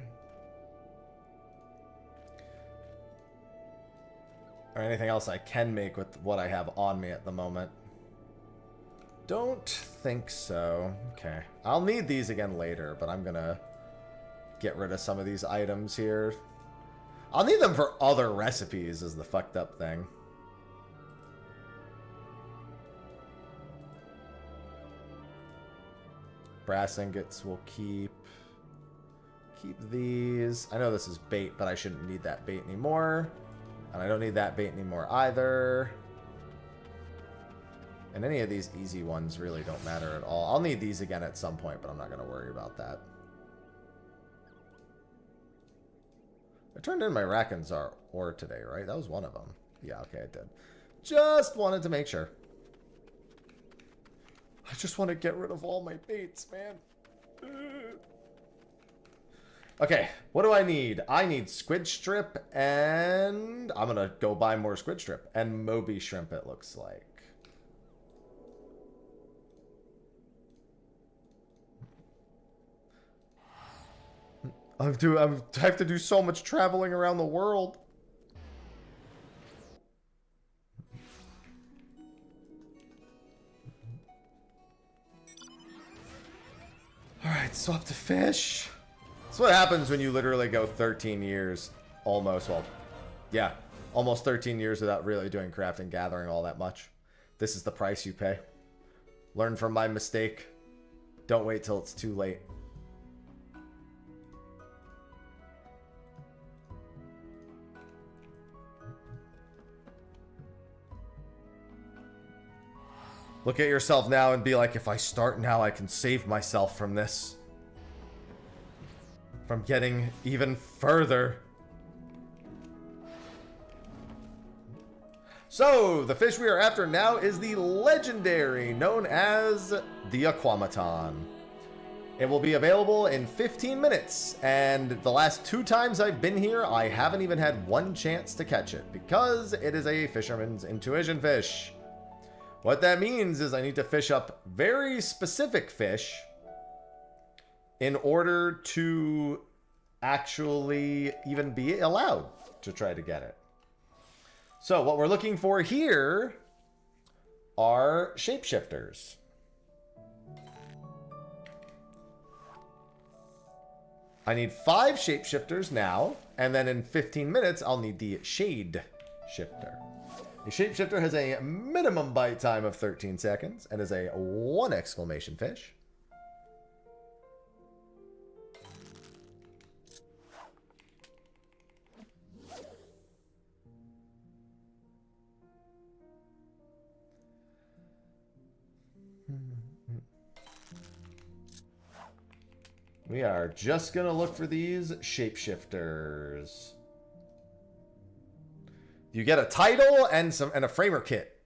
Or anything else I can make with what I have on me at the moment? Don't think so. Okay. I'll need these again later, but I'm gonna get rid of some of these items here. I'll need them for other recipes is the fucked up thing. Brass ingots we'll keep. Keep these. I know this is bait, but I shouldn't need that bait anymore. And I don't need that bait anymore either. And any of these easy ones really don't matter at all. I'll need these again at some point, but I'm not going to worry about that. I turned in my Rakanzar ore today, right? That was one of them. Yeah, okay, I did. Just wanted to make sure. I just want to get rid of all my baits, man. Okay, what do I need? I need squid strip, and I'm going to go buy more squid strip. And Moby shrimp, it looks like. I have to do so much traveling around the world. Alright, swap to fish. That's what happens when you literally go 13 years, almost, well, yeah, almost 13 years without really doing craft and gathering all that much. This is the price you pay. Learn from my mistake. Don't wait till it's too late. Look at yourself now and be like, if I start now, I can save myself from this. From getting even further. So, the fish we are after now is the legendary, known as the Aquamaton. It will be available in 15 minutes, and the last 2 times I've been here, I haven't even had one chance to catch it, because it is a fisherman's intuition fish. What that means is I need to fish up very specific fish in order to actually even be allowed to try to get it. So what we're looking for here are shapeshifters. I need 5 shapeshifters now, and then in 15 minutes I'll need the shade shifter. A shapeshifter has a minimum bite time of 13 seconds and is a 1 exclamation fish. We are just gonna look for these shapeshifters. You get a title and a framer kit.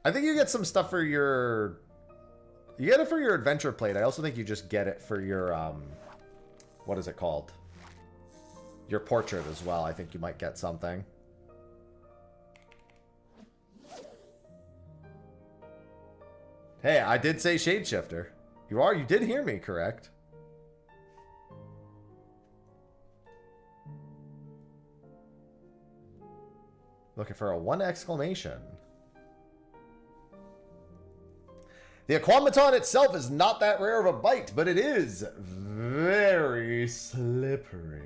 I think you get some stuff for your... You get it for your adventure plate. I also think you just get it for your, what is it called? Your portrait as well. I think you might get something. Hey, I did say shadeshifter. You did hear me, correct? Looking for a 1 exclamation. The Aquamaton itself is not that rare of a bite, but it is very slippery.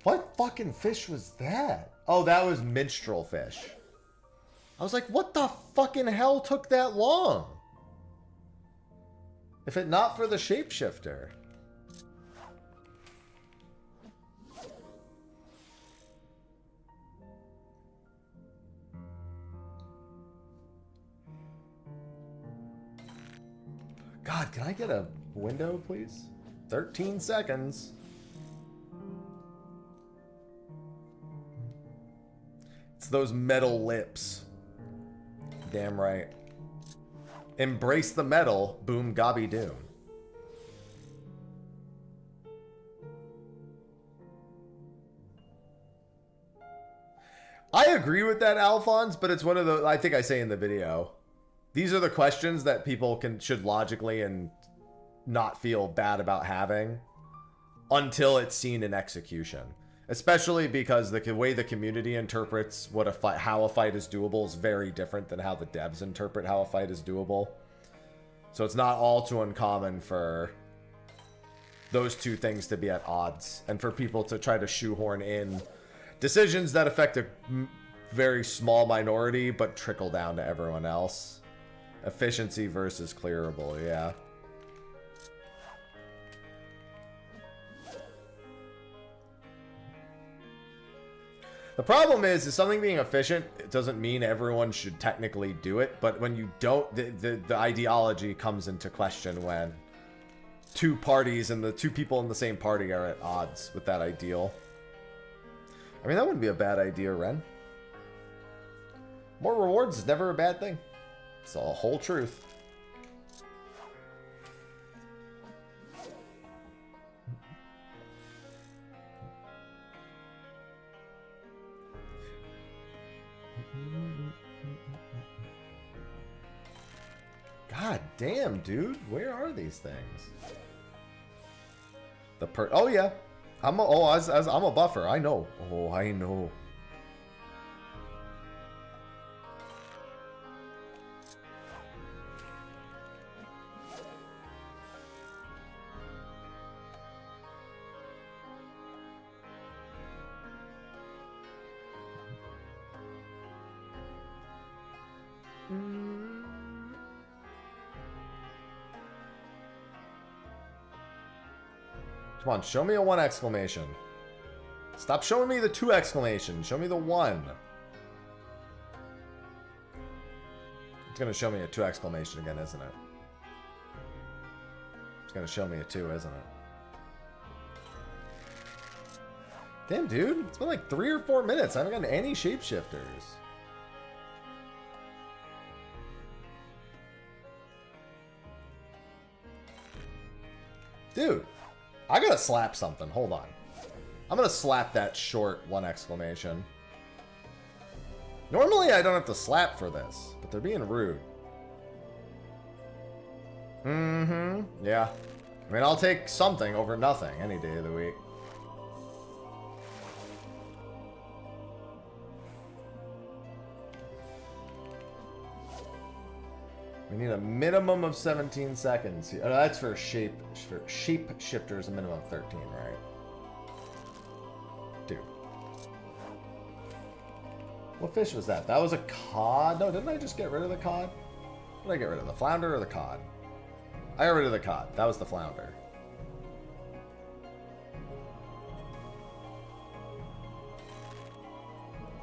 What fucking fish was that? Oh, that was minstrel fish. I was like, what the fucking hell took that long? If it not for the shapeshifter. God, can I get a window, please? 13 seconds. It's those metal lips. Damn right. Embrace the metal, boom gobby doom. I agree with that, Alphonse, but it's one of the, I think I say in the video, these are the questions that people should logically and not feel bad about having until it's seen in execution. Especially because the way the community interprets what how a fight is doable is very different than how the devs interpret how a fight is doable. So it's not all too uncommon for those two things to be at odds, and for people to try to shoehorn in decisions that affect a very small minority but trickle down to everyone else. Efficiency versus clearable, yeah. The problem is something being efficient, it doesn't mean everyone should technically do it, but when you don't, the ideology comes into question when two parties and the two people in the same party are at odds with that ideal. I mean, that wouldn't be a bad idea, Ren. More rewards is never a bad thing. It's the whole truth. God damn, dude. Where are these things? Oh, yeah. I'm a buffer. I know. Oh, I know. Come on, show me a 1 exclamation. Stop showing me the 2 exclamations. Show me the 1. It's gonna show me a 2 exclamation again, isn't it? It's gonna show me a 2, isn't it? Damn, dude. It's been like 3 or 4 minutes. I haven't gotten any shapeshifters. Dude. I gotta slap something. Hold on. I'm gonna slap that short 1 exclamation. Normally I don't have to slap for this, but they're being rude. Yeah. I mean, I'll take something over nothing any day of the week. We need a minimum of 17 seconds here. Oh, that's for shape shifters, a minimum of 13, right? Dude. What fish was that? That was a cod? No, didn't I just get rid of the cod? What did I get rid of? The flounder or the cod? I got rid of the cod. That was the flounder.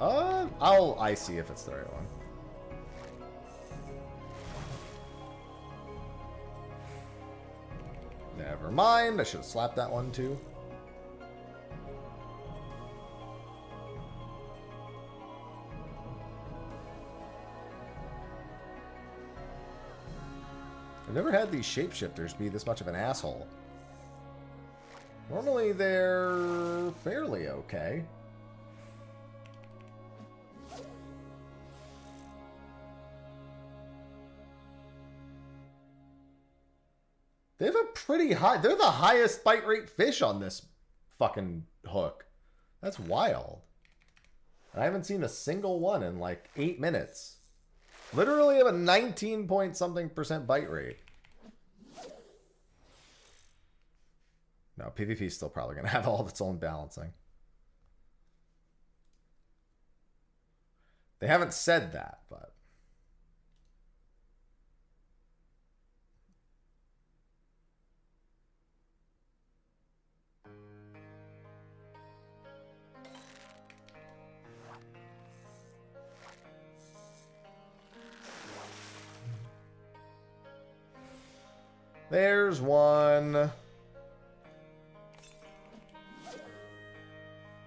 I'll see if it's the right one. Never mind. I should have slapped that one too. I've never had these shapeshifters be this much of an asshole. Normally they're fairly okay. They have a pretty high... They're the highest bite rate fish on this fucking hook. That's wild. I haven't seen a single one in like 8 minutes. Literally have a 19 point something% bite rate. No, PvP is still probably going to have all of its own balancing. They haven't said that, but... There's one.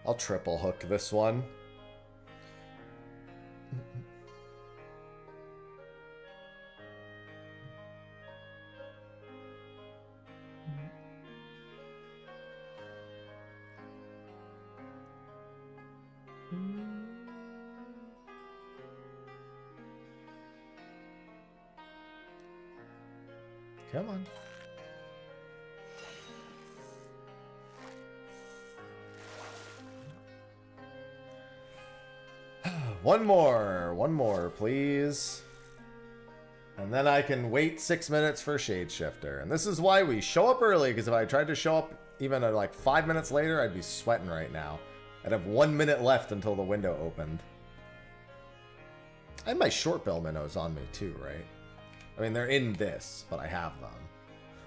I'll triple hook this one. Come on. One more, please. And then I can wait 6 minutes for Shade Shifter. And this is why we show up early, because if I tried to show up even at like 5 minutes later, I'd be sweating right now. I'd have 1 minute left until the window opened. I have my short bill minnows on me too, right? I mean, they're in this, but I have them.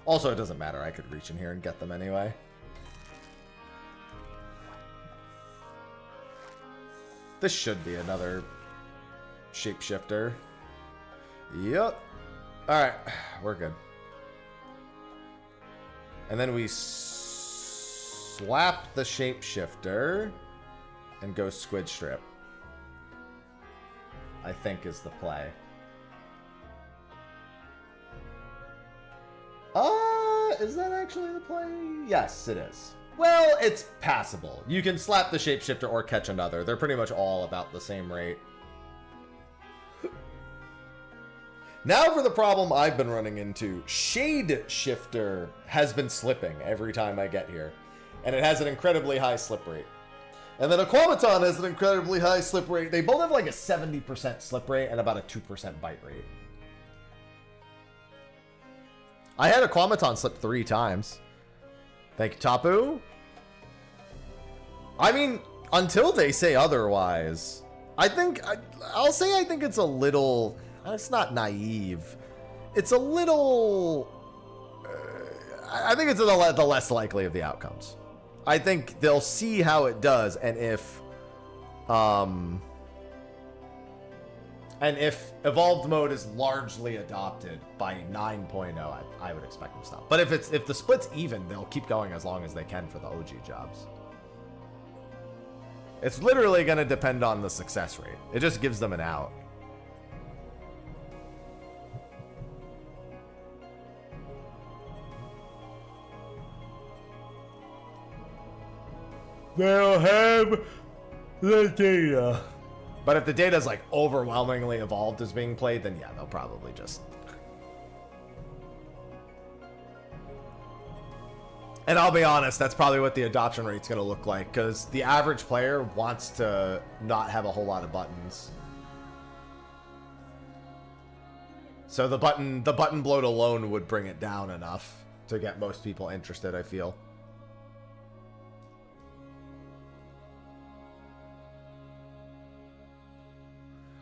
Also, it doesn't matter. I could reach in here and get them anyway. This should be another shapeshifter. Yep. Alright, we're good. And then we slap the shapeshifter and go squid strip. I think is the play. Is that actually the play? Yes, it is. Well, it's passable. You can slap the shapeshifter or catch another. They're pretty much all about the same rate. Now for the problem I've been running into. Shade Shifter has been slipping every time I get here. And it has an incredibly high slip rate. And then Aquamaton has an incredibly high slip rate. They both have like a 70% slip rate and about a 2% bite rate. I had Aquamaton slip 3 times. Thank you, Tapu. I mean, until they say otherwise, I think, I'll say I think it's a little, it's not naive. It's a little, I think it's the less likely of the outcomes. I think they'll see how it does, and if evolved mode is largely adopted by 9.0, I would expect them to stop. But if the split's even, they'll keep going as long as they can for the OG jobs. It's literally going to depend on the success rate. It just gives them an out. They'll have the data. But if the data is like overwhelmingly evolved as being played, then yeah, they'll probably just. And I'll be honest, that's probably what the adoption rate's going to look like, because the average player wants to not have a whole lot of buttons. So the button bloat alone would bring it down enough to get most people interested, I feel.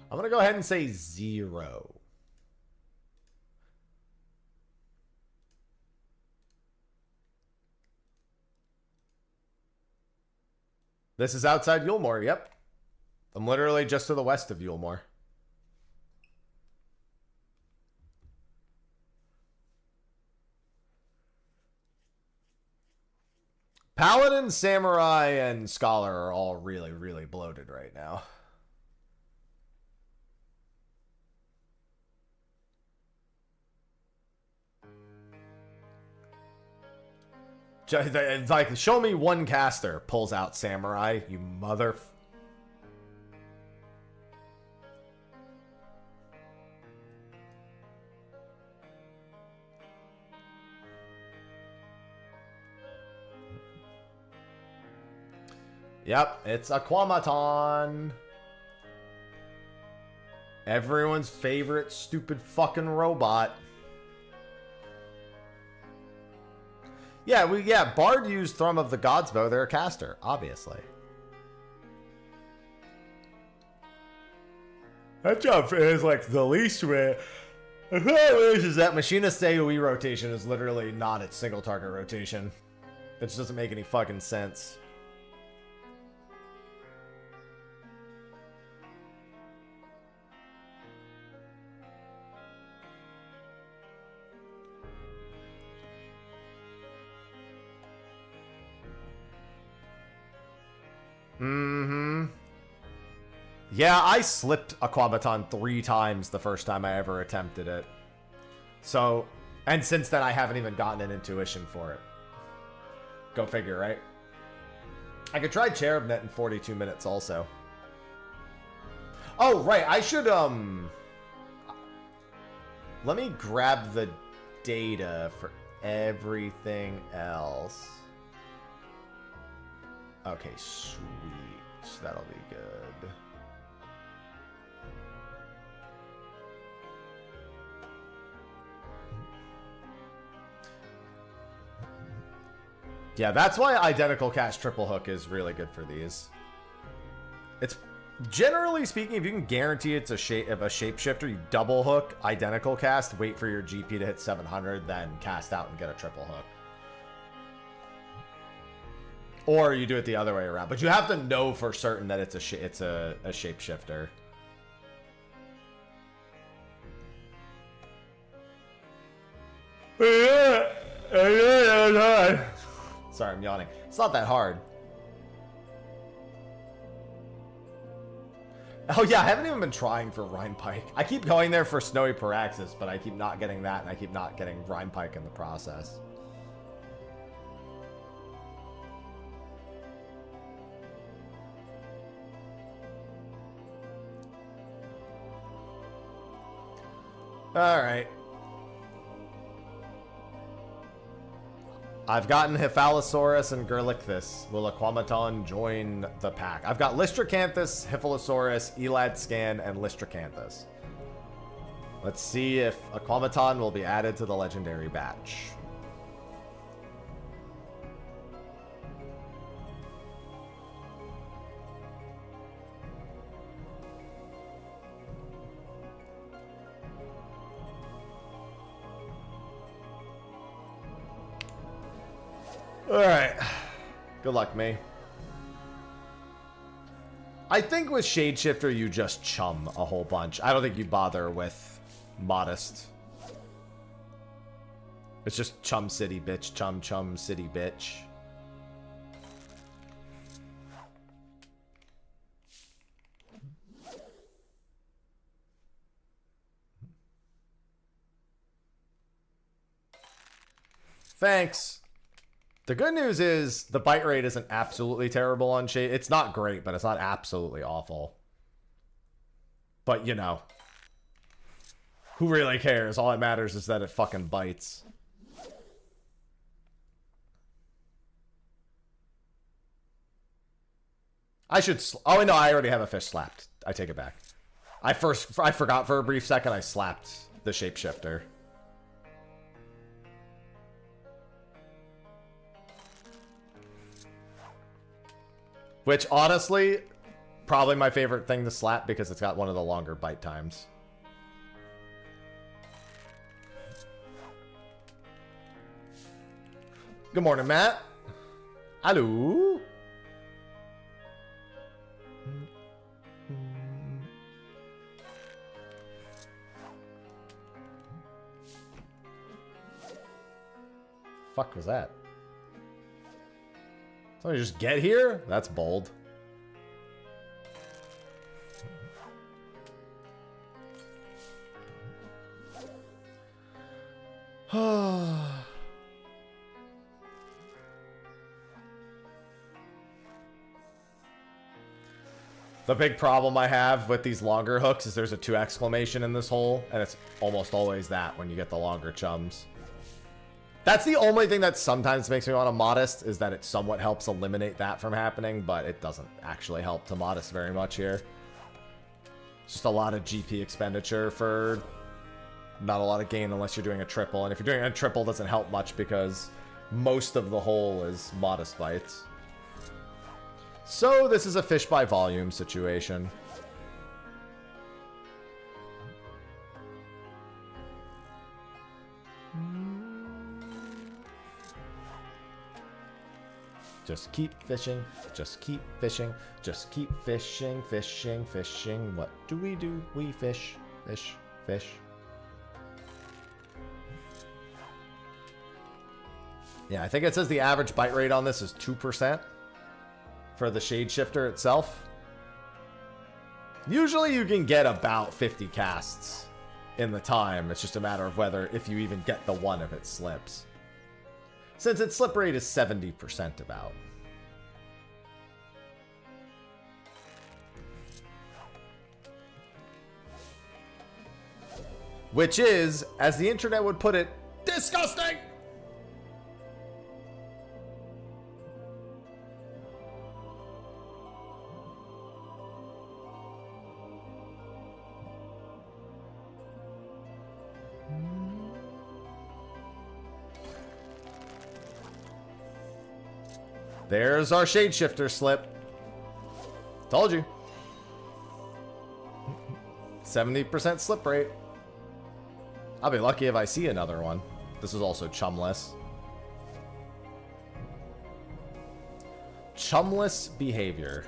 I'm going to go ahead and say 0. This is outside Yulmore, yep. I'm literally just to the west of Yulmore. Paladin, Samurai, and Scholar are all really, really bloated right now. It's like, show me one caster pulls out Samurai, you mother... Yep, it's Aquamaton. Everyone's favorite stupid fucking robot. Yeah, Bard used Thrum of the Gods Bow. They're a caster, obviously. That job is like the least rare. The problem is that Machinist AoE rotation is literally not its single target rotation. It just doesn't make any fucking sense. Mm-hmm. Yeah, I slipped Aquabaton 3 times the first time I ever attempted it. So, and since then I haven't even gotten an intuition for it. Go figure, right? I could try Cherubnet in 42 minutes also. Oh, right, I should, let me grab the data for everything else. Okay, sweet. That'll be good. Yeah, that's why identical cast triple hook is really good for these. It's generally speaking, if you can guarantee it's a shapeshifter, you double hook, identical cast, wait for your GP to hit 700, then cast out and get a triple hook. Or you do it the other way around, but you have to know for certain that it's a shapeshifter. Sorry, I'm yawning. It's not that hard. Oh yeah, I haven't even been trying for Rhinepike. I keep going there for Snowy Paraxis, but I keep not getting that, and I keep not getting Rhinepike in the process. Alright. I've gotten Hyphalosaurus and Gurlichthus. Will Aquamaton join the pack? I've got Lystracanthus, Hyphalosaurus, Eladscan, and Lystracanthus. Let's see if Aquamaton will be added to the legendary batch. Alright. Good luck, me. I think with Shadeshifter, you just chum a whole bunch. I don't think you bother with Modest. It's just chum city, bitch. Chum, chum, city, bitch. Thanks. The good news is the bite rate isn't absolutely terrible on Shade. It's not great, but it's not absolutely awful. But, you know. Who really cares? All that matters is that it fucking bites. I should... Oh, no, I already have a fish slapped. I take it back. I forgot for a brief second I slapped the shapeshifter. Which, honestly, probably my favorite thing to slap because it's got one of the longer bite times. Good morning, Matt. Hello. Fuck was that? Somebody just get here? That's bold. The big problem I have with these longer hooks is there's a 2 exclamation in this hole, and it's almost always that when you get the longer chums. That's the only thing that sometimes makes me want to Modest, is that it somewhat helps eliminate that from happening, but it doesn't actually help to Modest very much here. It's just a lot of GP expenditure for not a lot of gain unless you're doing a triple, and if you're doing a triple, it doesn't help much because most of the hole is Modest bites. So this is a fish by volume situation. Just keep fishing, just keep fishing, just keep fishing, fishing, fishing. What do? We fish, fish, fish. Yeah, I think it says the average bite rate on this is 2%. for the shade shifter itself. Usually you can get about 50 casts in the time. It's just a matter of whether if you even get the one if it slips. Since its slip rate is 70% about. Which is, as the internet would put it, disgusting! There's our shade shifter slip. Told you. 70% slip rate. I'll be lucky if I see another one. This is also chumless. Chumless behavior.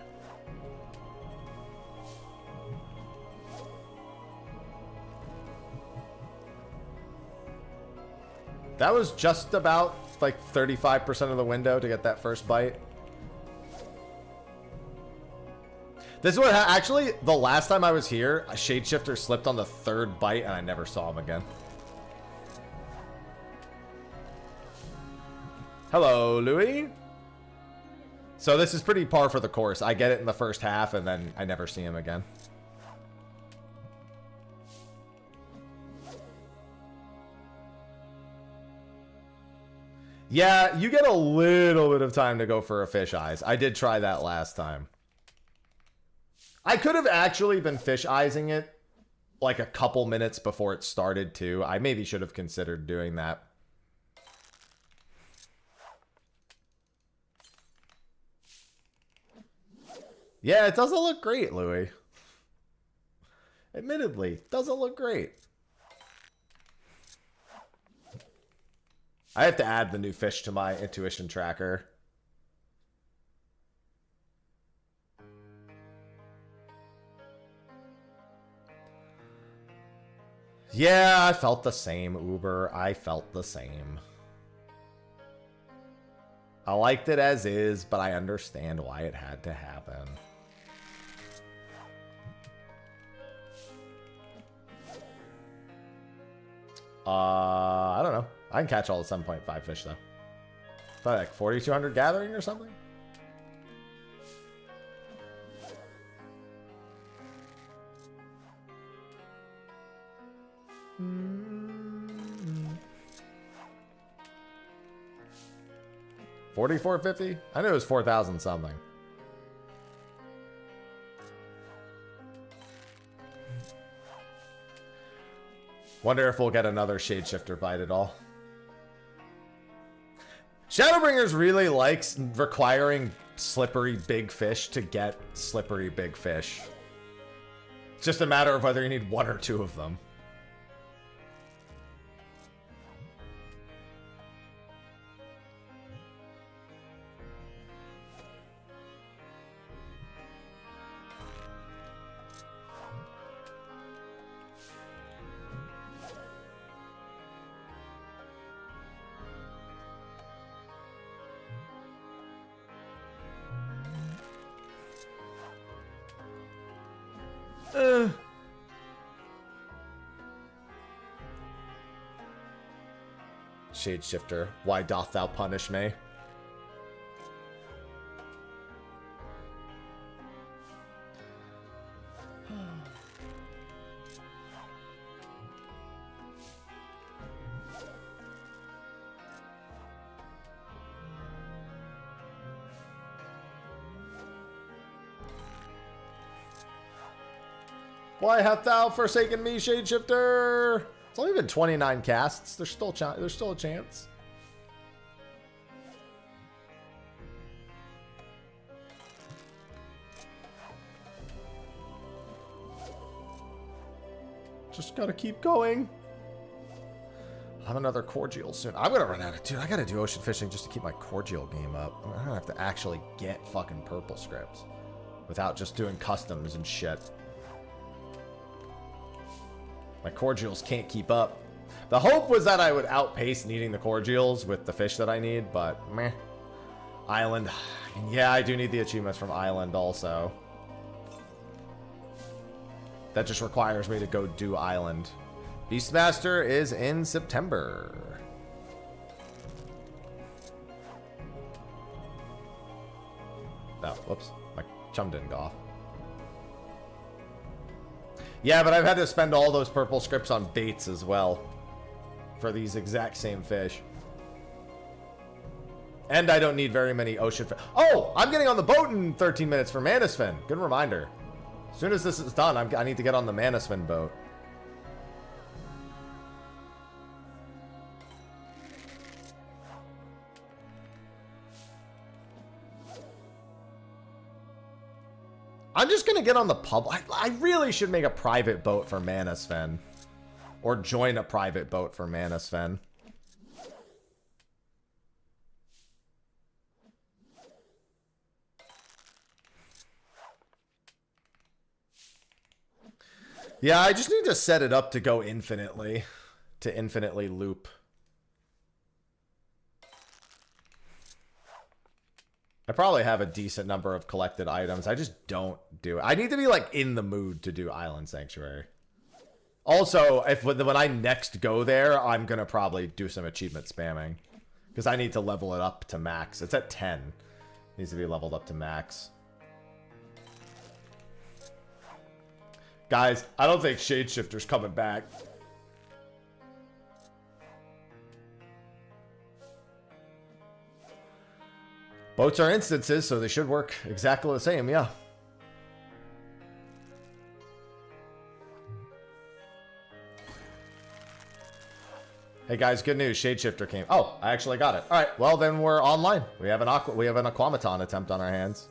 That was just about like 35% of the window to get that first bite. This is what actually, the last time I was here, a shade shifter slipped on the third bite and I never saw him again. Hello, Louis. So this is pretty par for the course. I get it in the first half and then I never see him again. Yeah, you get a little bit of time to go for a fish eyes. I did try that last time. I could have actually been fish eyesing it like a couple minutes before it started too. I maybe should have considered doing that. Yeah, it doesn't look great, Louis. Admittedly, doesn't look great. I have to add the new fish to my intuition tracker. Yeah, I felt the same, Uber. I felt the same. I liked it as is, but I understand why it had to happen. I don't know. I can catch all the 7.5 fish, though. Probably like 4,200 gathering or something? $4,450? I knew it was 4,000 something. Wonder if we'll get another shade shifter bite at all. Shadowbringers really likes requiring slippery big fish to get slippery big fish. It's just a matter of whether you need one or two of them. Shade shifter, why doth thou punish me? Why hast thou forsaken me, shade shifter? It's only been 29 casts. There's still a chance. Just gotta keep going. I'll have another cordial soon. I'm gonna run out of... Dude, I gotta do ocean fishing just to keep my cordial game up. I'm gonna have to actually get fucking purple scripts without just doing customs and shit. My cordials can't keep up. The hope was that I would outpace needing the cordials with the fish that I need, but meh. Island. Yeah, I do need the achievements from Island also. That just requires me to go do Island. Beastmaster is in September. Oh, whoops. My chum didn't go off. Yeah, but I've had to spend all those purple scripts on baits as well. For these exact same fish. And I don't need very many ocean fish. Oh! I'm getting on the boat in 13 minutes for Manasfin. Good reminder. As soon as this is done, I need to get on the Manasfin boat. I'm just going to get on the pub. I really should make a private boat for Manasfin. Or join a private boat for Manasfin. Yeah, I just need to set it up to go infinitely. To infinitely loop. I probably have a decent number of collected items. I just don't do it. I need to be like in the mood to do Island Sanctuary. Also, when I next go there, I'm going to probably do some achievement spamming. Because I need to level it up to max. It's at 10. It needs to be leveled up to max. Guys, I don't think Shadeshifter's coming back. Boats are instances, so they should work exactly the same, yeah. Hey guys, good news. Shadeshifter came. Oh, I actually got it. All right, well then we're online. We have an Aquamaton attempt on our hands.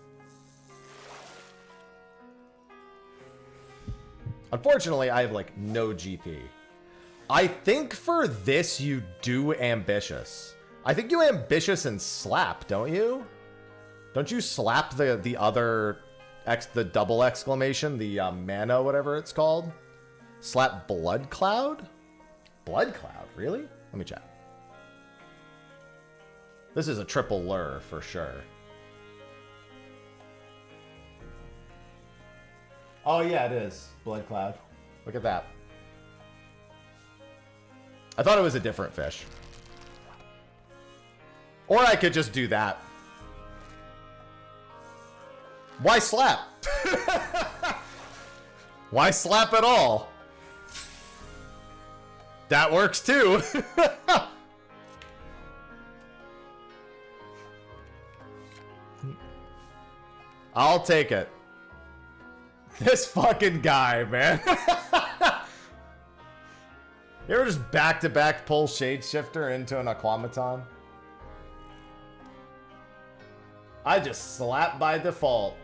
Unfortunately, I have like no GP. I think for this you do ambitious. I think you ambitious and slap, don't you? Don't you slap the other the double exclamation, the mana, whatever it's called? Slap Blood Cloud? Blood Cloud, really? Let me check. This is a triple lure for sure. Oh yeah, it is. Blood Cloud. Look at that. I thought it was a different fish. Or I could just do that. Why slap? Why slap at all? That works too. I'll take it. This fucking guy, man. You ever just back-to-back pull Shadeshifter into an Aquamaton? I just slap by default.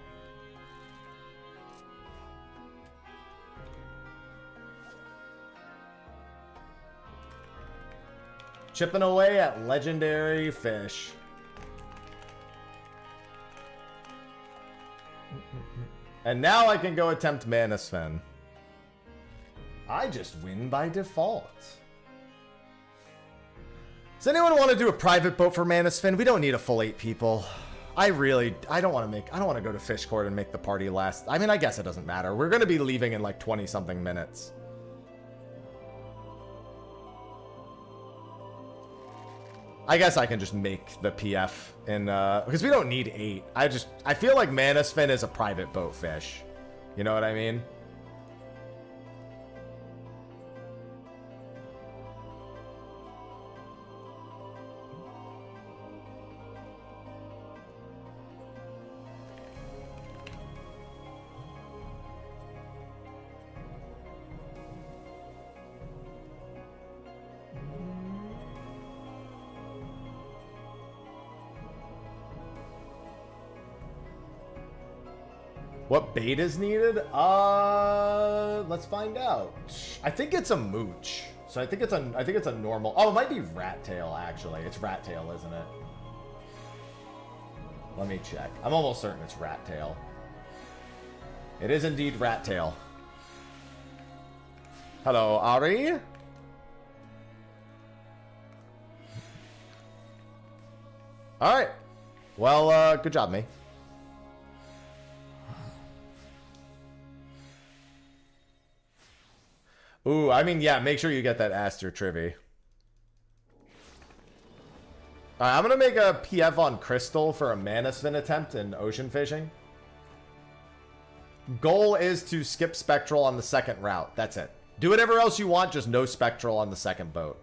Chipping away at legendary fish. And now I can go attempt Manasfin. I just win by default. Does anyone want to do a private boat for Manasfin? We don't need a full 8 people. I don't want to go to Fish Court and make the party last. I mean, I guess it doesn't matter. We're going to be leaving in like 20 something minutes. I guess I can just make the PF in, because we don't need 8. I feel like Manasfin is a private boat fish. You know what I mean? What bait is needed? Let's find out. I think it's a mooch. So I think it's a normal. Oh, it might be rat tail actually. It's rat tail, isn't it? Let me check. I'm almost certain it's rat tail. It is indeed rat tail. Hello, Ari. All right. Well, good job, me. Ooh, I mean, yeah, make sure you get that Aster Trivy. Alright, I'm gonna make a PF on Crystal for a Mana Spin attempt in ocean fishing. Goal is to skip Spectral on the second route. That's it. Do whatever else you want, just no Spectral on the second boat.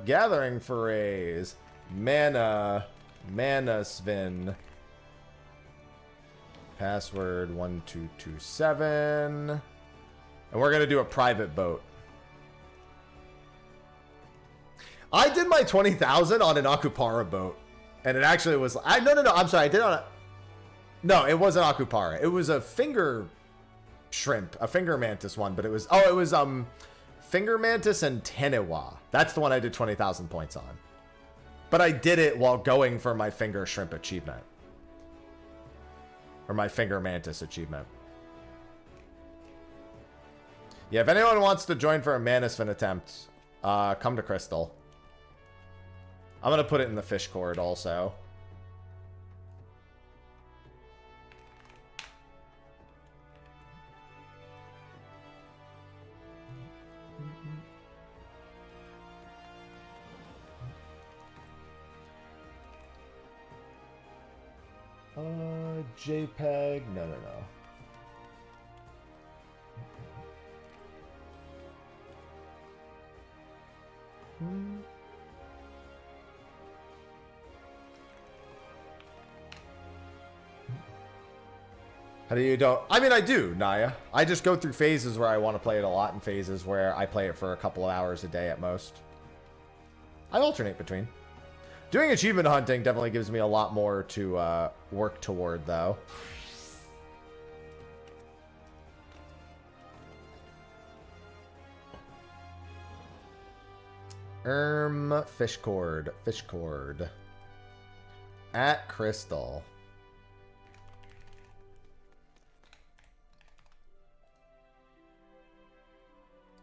Gathering Forays. Mana Spin. Password 1227. And we're going to do a private boat. I did my 20,000 on an Akupara boat. And it actually was... no, I'm sorry. I did it on a... No, it wasn't Akupara. It was a finger shrimp. A finger mantis one. But it was... Oh, it was finger mantis and Tenewa. That's the one I did 20,000 points on. But I did it while going for my finger shrimp achievement. Or my finger mantis achievement. Yeah, if anyone wants to join for a Manasfin attempt, come to Crystal. I'm going to put it in the fish cord also. JPEG. No. How do you don't? I mean, I do, Naya. I just go through phases where I want to play it a lot and phases where I play it for a couple of hours a day at most. I alternate between. Doing achievement hunting definitely gives me a lot more to work toward, though. Fish cord. At Crystal.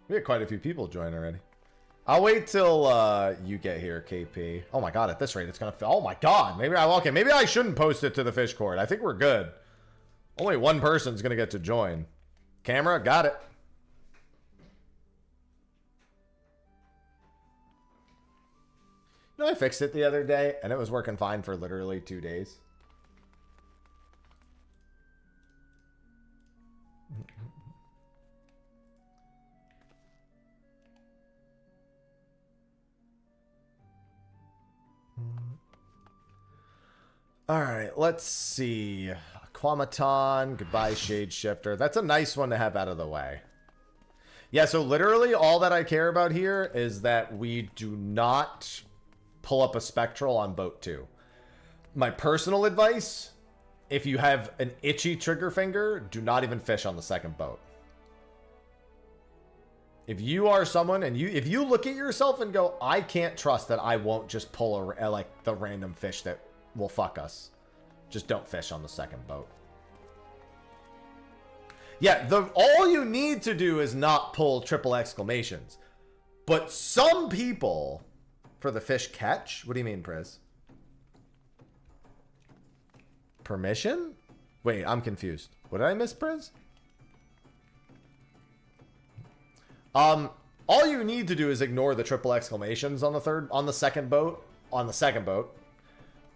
We had quite a few people join already. I'll wait till you get here, KP. Oh my god, at this rate, it's gonna... Oh my god, maybe I shouldn't post it to the fish cord. I think we're good. Only one person's gonna get to join. Camera, got it. You know, I fixed it the other day, and it was working fine for literally 2 days. All right, let's see. Aquamaton, goodbye Shade Shifter. That's a nice one to have out of the way. Yeah, so literally all that I care about here is that we do not pull up a Spectral on boat 2. My personal advice, if you have an itchy trigger finger, do not even fish on the second boat. If you are someone and if you look at yourself and go, I can't trust that I won't just pull like the random fish that will fuck us. Just don't fish on the second boat. Yeah, all you need to do is not pull triple exclamations. But some people, for the fish catch, what do you mean, Priz? Permission? Wait, I'm confused. What did I miss, Priz? All you need to do is ignore the triple exclamations on the second boat.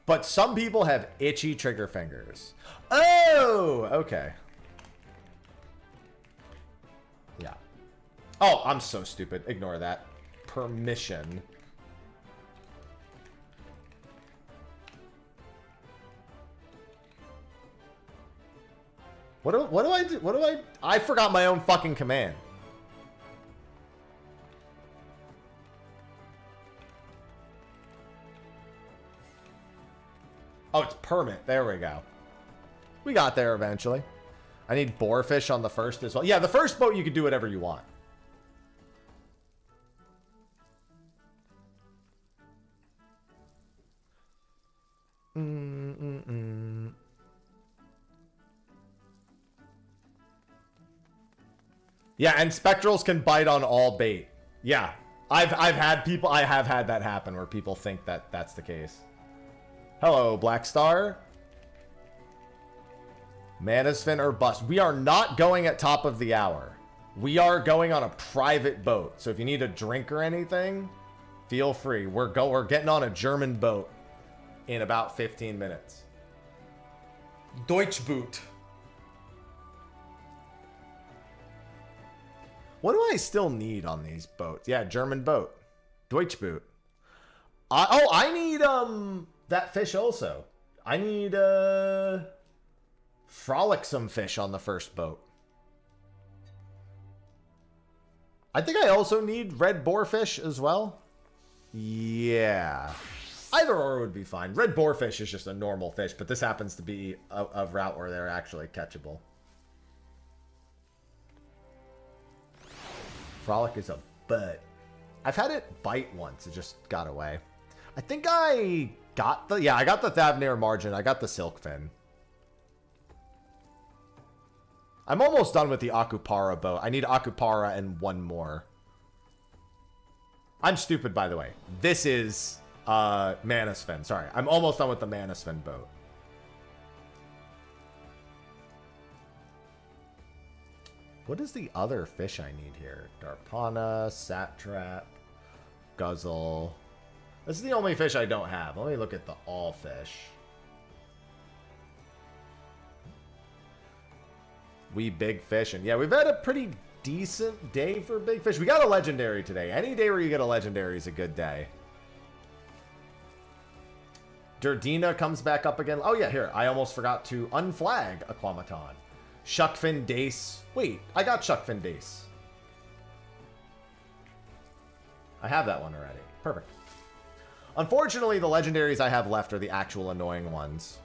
But some people have itchy trigger fingers. Oh, okay. Yeah. Oh, I'm so stupid. Ignore that. Permission. What do I do? I forgot my own fucking command. Oh, it's permit. There we go. We got there eventually. I need boarfish on the first as well. Yeah, the first boat you can do whatever you want. Yeah, and Spectrals can bite on all bait. Yeah. I've had people, I have had that happen where people think that that's the case. Hello, Black Star. Manasfin or bust. We are not going at top of the hour. We are going on a private boat. So if you need a drink or anything, feel free. We're getting on a German boat in about 15 minutes. Deutschboot. What do I still need on these boats? Yeah, German boat. Deutschboot. I need that fish also. I need frolicsome fish on the first boat. I think I also need red boarfish as well. Yeah. Either or would be fine. Red boarfish is just a normal fish, but this happens to be a route where they're actually catchable. Frolic is a butt. I've had it bite once. It just got away. I think I got the... Yeah, I got the Thavnir margin. I got the silkfin. I'm almost done with the Akupara boat. I need Akupara and one more. I'm stupid, by the way. This is Manasfin. Sorry. I'm almost done with the Manasfin boat. What is the other fish I need here? Darpana, Satrap, Guzzle. This is the only fish I don't have. Let me look at the all fish. We big fish. And yeah, we've had a pretty decent day for big fish. We got a legendary today. Any day where you get a legendary is a good day. Durdina comes back up again. Oh yeah, here. I almost forgot to unflag Aquamaton. Shuckfin Dace. Wait, I got Shuckfin Dace. I have that one already. Perfect. Unfortunately, the legendaries I have left are the actual annoying ones.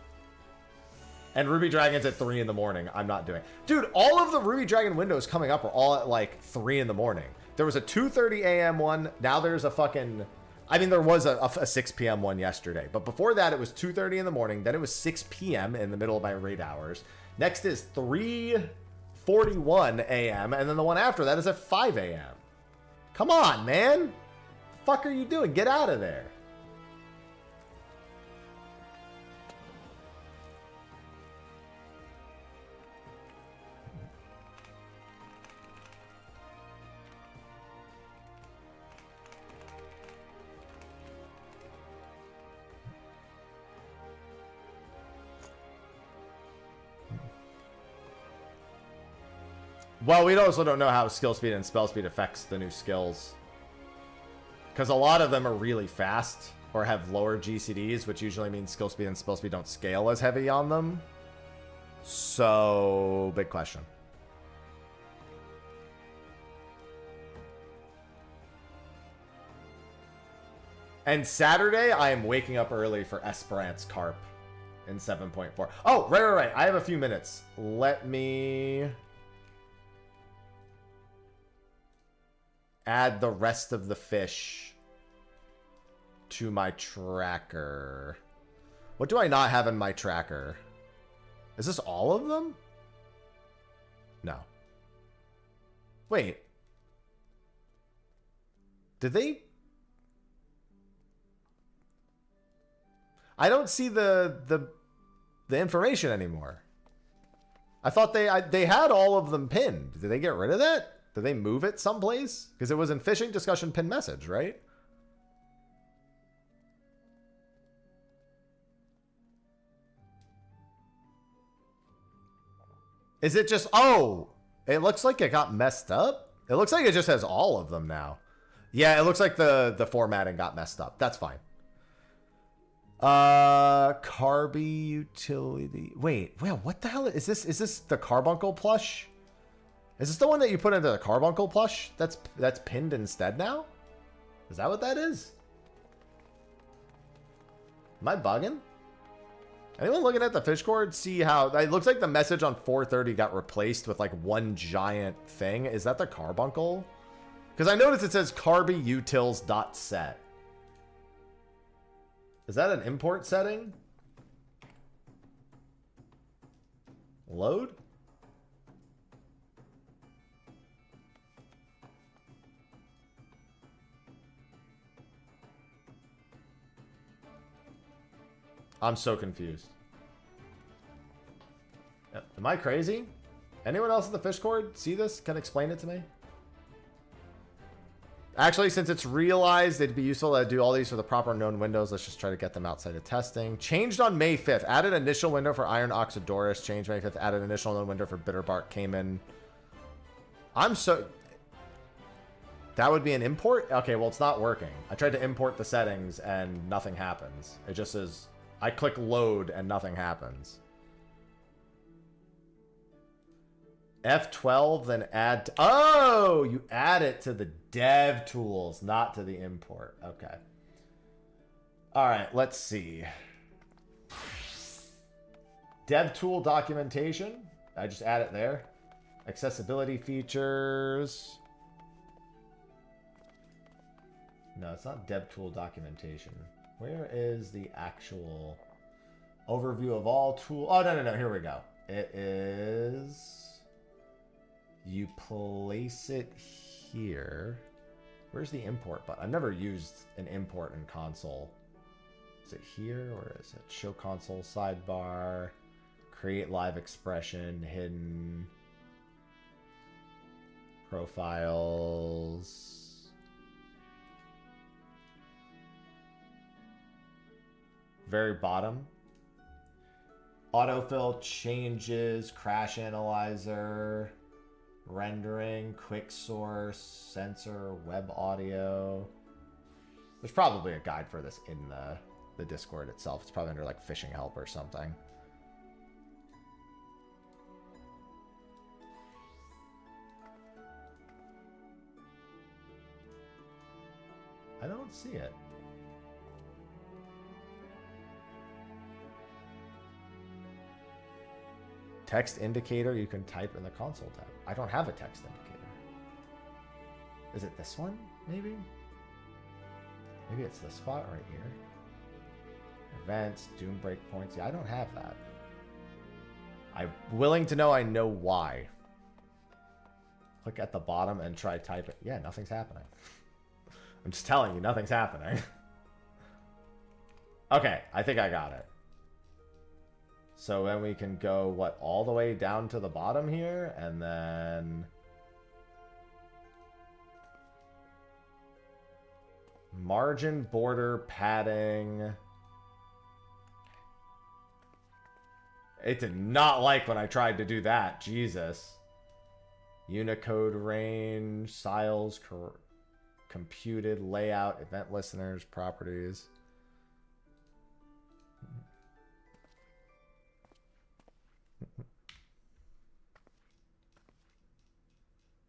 And Ruby Dragon's at 3 in the morning. I'm not doing. Dude, all of the Ruby Dragon windows coming up are all at like 3 in the morning. There was a 2:30 a.m. one. Now there's a fucking... I mean, there was a 6 p.m. one yesterday. But before that, it was 2:30 in the morning. Then it was 6 p.m. in the middle of my raid hours. Next is 3:41 a.m. And then the one after that is at 5 a.m. Come on, man. The fuck are you doing? Get out of there. Well, we also don't know how skill speed and spell speed affects the new skills. Because a lot of them are really fast or have lower GCDs, which usually means skill speed and spell speed don't scale as heavy on them. So, big question. And Saturday, I am waking up early for Esperance Carp in 7.4. Oh, right. I have a few minutes. Let me... add the rest of the fish to my tracker. What do I not have in my tracker? Is this all of them? No. Wait. Did they... I don't see the information anymore. I thought they had all of them pinned. Did they get rid of that? Did they move it someplace? Because it was in fishing discussion pin message, right? Is it just... Oh! It looks like it got messed up. It looks like it just has all of them now. Yeah, it looks like the formatting got messed up. That's fine. Carby utility... Wait, what the hell is this? Is this the Carbuncle plush? Is this the one that you put into the Carbuncle plush that's pinned instead now? Is that what that is? Am I bugging? Anyone looking at the fish cord see how... It looks like the message on 430 got replaced with like one giant thing. Is that the Carbuncle? Because I noticed it says carbyutils.set. Is that an import setting? Load? I'm so confused. Am I crazy? Anyone else in the fish cord see this? Can explain it to me? Actually, since it's realized it'd be useful to do all these for the proper known windows, let's just try to get them outside of testing. Changed on May 5th. Added initial window for Iron Oxydoris. Changed May 5th. Added initial known window for Bitterbark Cayman. I'm so... That would be an import? Okay, well, it's not working. I tried to import the settings and nothing happens. It just says... I click load and nothing happens. F12, then add... Oh! You add it to the dev tools, not to the import. Okay. All right, let's see. Dev tool documentation. I just add it there. Accessibility features. No, it's not dev tool documentation. Where is the actual overview of all tool? Oh, no. Here we go. It is... You place it here. Where's the import button? I've never used an import in console. Is it here or is it show console sidebar? Create live expression, hidden profiles. Very bottom. Autofill changes, crash analyzer. Rendering, quick source, sensor, web audio. There's probably a guide for this in the Discord itself. It's probably under like fishing help or something. I don't see it. Text indicator you can type in the console tab. I don't have a text indicator. Is it this one, maybe? Maybe it's this spot right here. Events, doom breakpoints. Yeah, I don't have that. I'm willing to know I know why. Click at the bottom and try type it. Yeah, nothing's happening. I'm just telling you, nothing's happening. Okay, I think I got it. So then we can go, what, all the way down to the bottom here, and then... Margin, border, padding... It did not like when I tried to do that, Jesus. Unicode range, styles, computed, layout, event listeners, properties...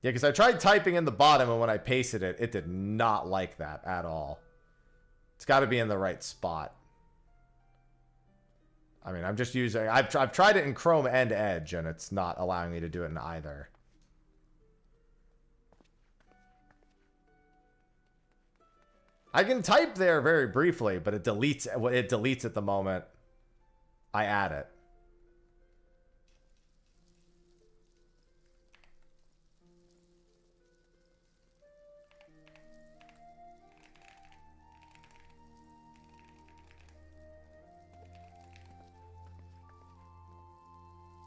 Yeah, because I tried typing in the bottom, and when I pasted it, it did not like that at all. It's got to be in the right spot. I mean, I'm just using... I've tried it in Chrome and Edge, and it's not allowing me to do it in either. I can type there very briefly, but it deletes at the moment I add it.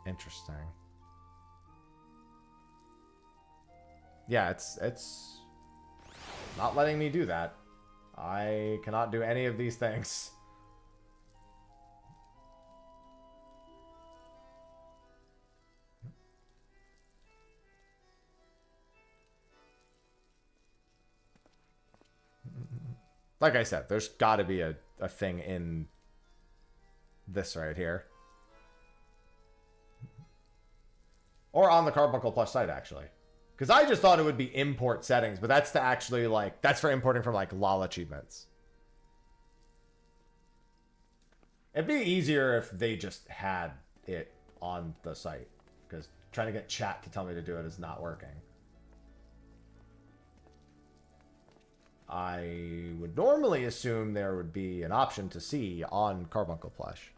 Interesting. Yeah, it's not letting me do that. I cannot do any of these things. Like I said, there's got to be a thing in this right here. Or on the Carbuncle Plus site, actually. Because I just thought it would be import settings, but that's to actually, like, that's for importing from, like, LOL achievements. It'd be easier if they just had it on the site. Because trying to get chat to tell me to do it is not working. I would normally assume there would be an option to see on Carbuncle Plush.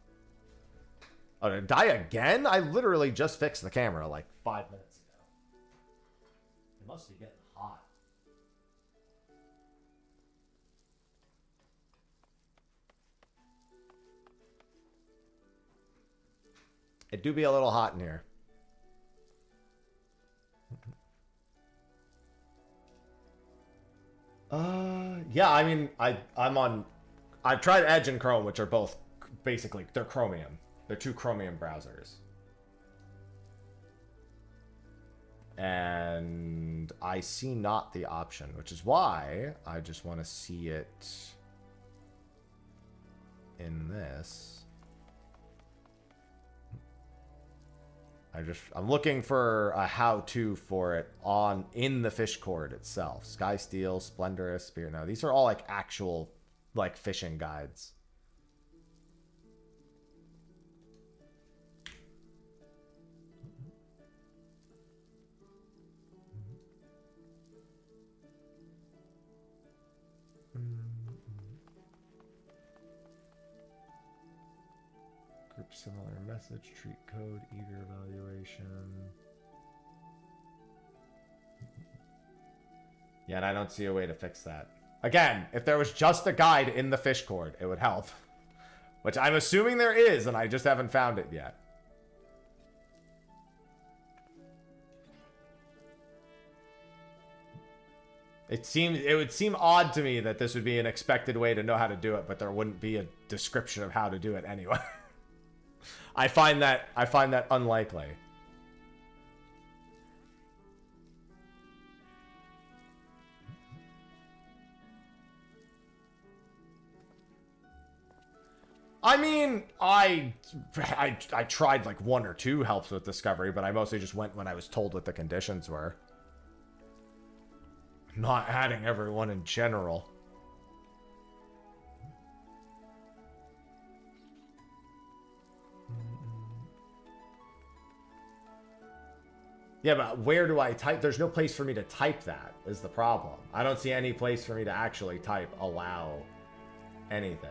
Oh, did it die again? I literally just fixed the camera like 5 minutes ago. It must be getting hot. It do be a little hot in here. Yeah, I mean, I've tried Edge and Chrome, which are both basically, they're Chromium. They're two Chromium browsers. And I see not the option, which is why I just want to see it in this. I'm looking for a how-to for it in the Fishcord itself. Sky Steel, Splendorous, Spirit. Now these are all like actual like fishing guides. Group similar message, treat code, eager evaluation. Yeah, and I don't see a way to fix that. Again, if there was just a guide in the Fishcord, it would help. Which I'm assuming there is, and I just haven't found it yet. It would seem odd to me that this would be an expected way to know how to do it, but there wouldn't be a description of how to do it anyway. I find that unlikely. I mean, I tried like 1 or 2 helps with discovery, but I mostly just went when I was told what the conditions were. Not adding everyone in general. Yeah, but where do I type? There's no place for me to type that, is the problem. I don't see any place for me to actually type allow anything.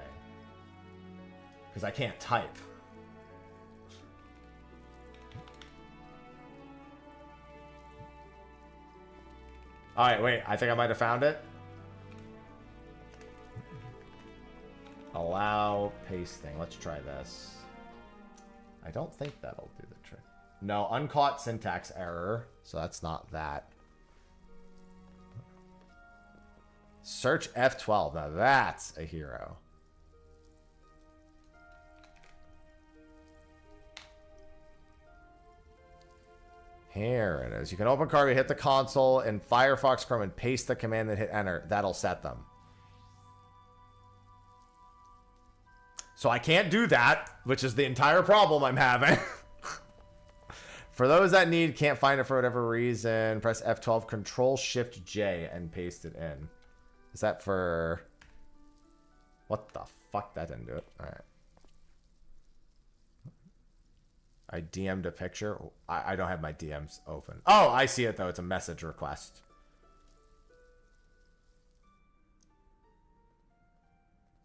Because I can't type. Alright, wait. I think I might have found it. Allow pasting. Let's try this. I don't think that'll do the trick. No, uncaught syntax error. So that's not that. Search F12. Now that's a hero. Here it is. You can open Carby, hit the console, in Firefox Chrome and paste the command and hit enter. That'll set them. So I can't do that, which is the entire problem I'm having. For those that need, can't find it for whatever reason, press F12, Control-Shift-J and paste it in. Is that for... What the fuck? That didn't do it. All right. I DM'd a picture. I don't have my DMs open. Oh, I see it, though. It's a message request.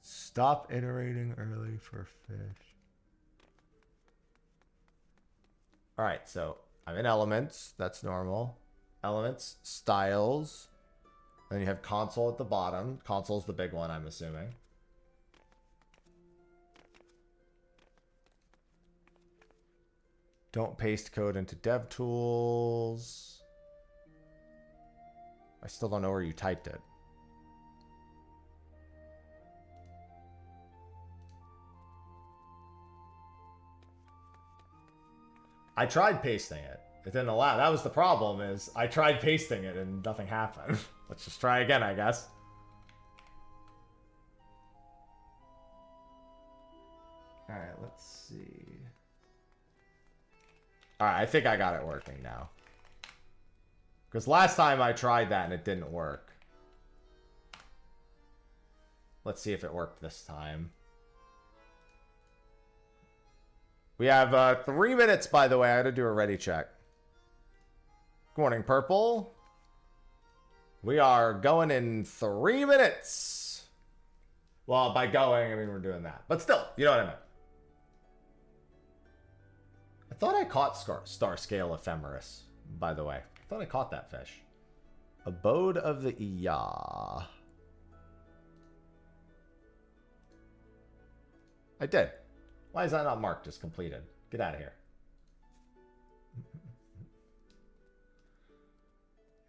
Stop iterating early for fish. All right, so I'm in Elements. That's normal. Elements, Styles. Then you have Console at the bottom. Console's the big one, I'm assuming. Don't paste code into DevTools. I still don't know where you typed it. I tried pasting it. It didn't allow. That was the problem, is I tried pasting it and nothing happened. Let's just try again, I guess. Alright, let's see. Alright, I think I got it working now. Because last time I tried that and it didn't work. Let's see if it worked this time. We have 3 minutes, by the way. I had to do a ready check. Good morning, Purple. We are going in 3 minutes. Well, by going, I mean we're doing that. But still, you know what I meant. I thought I caught Star Scale Ephemeris, by the way. I thought I caught that fish. Abode of the Iya. I did. Why is that not marked as completed? Get out of here.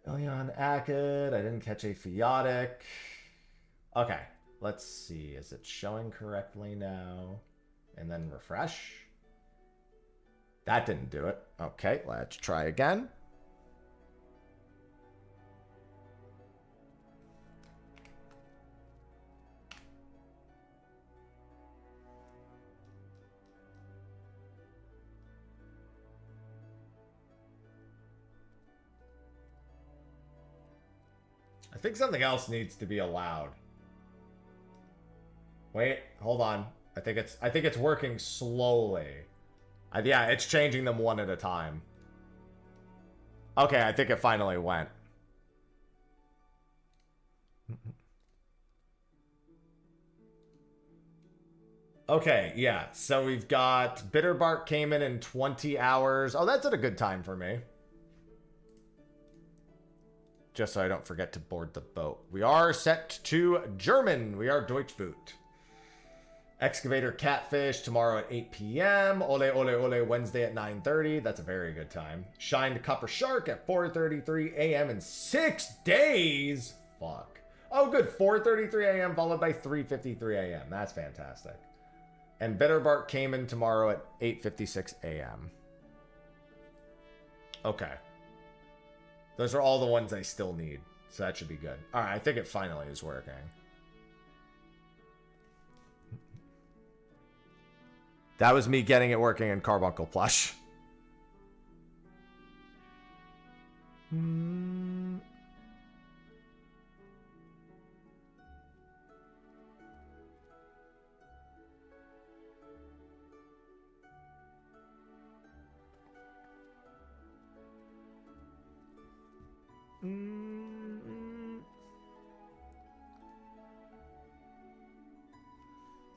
Ilion Akid. I didn't catch a Fiotic. Okay, let's see. Is it showing correctly now? And then refresh. That didn't do it. Okay, let's try again. I think something else needs to be allowed. Wait, hold on. I think it's working slowly. Yeah, it's changing them one at a time. Okay, I think it finally went. Okay, yeah. So we've got Bitterbark came in 20 hours. Oh, that's at a good time for me. Just so I don't forget to board the boat. We are set to German. We are Deutschboot. Excavator Catfish tomorrow at 8 p.m. Ole Ole Ole Wednesday at 9:30. That's a very good time. Shined Copper Shark at 4:33 a.m. in 6 days. Fuck. Oh, good. 4:33 a.m. followed by 3:53 a.m. That's fantastic. And Bitterbark came in tomorrow at 8:56 a.m. Okay. Those are all the ones I still need. So that should be good. All right, I think it finally is working. That was me getting it working in Carbuncle Plush.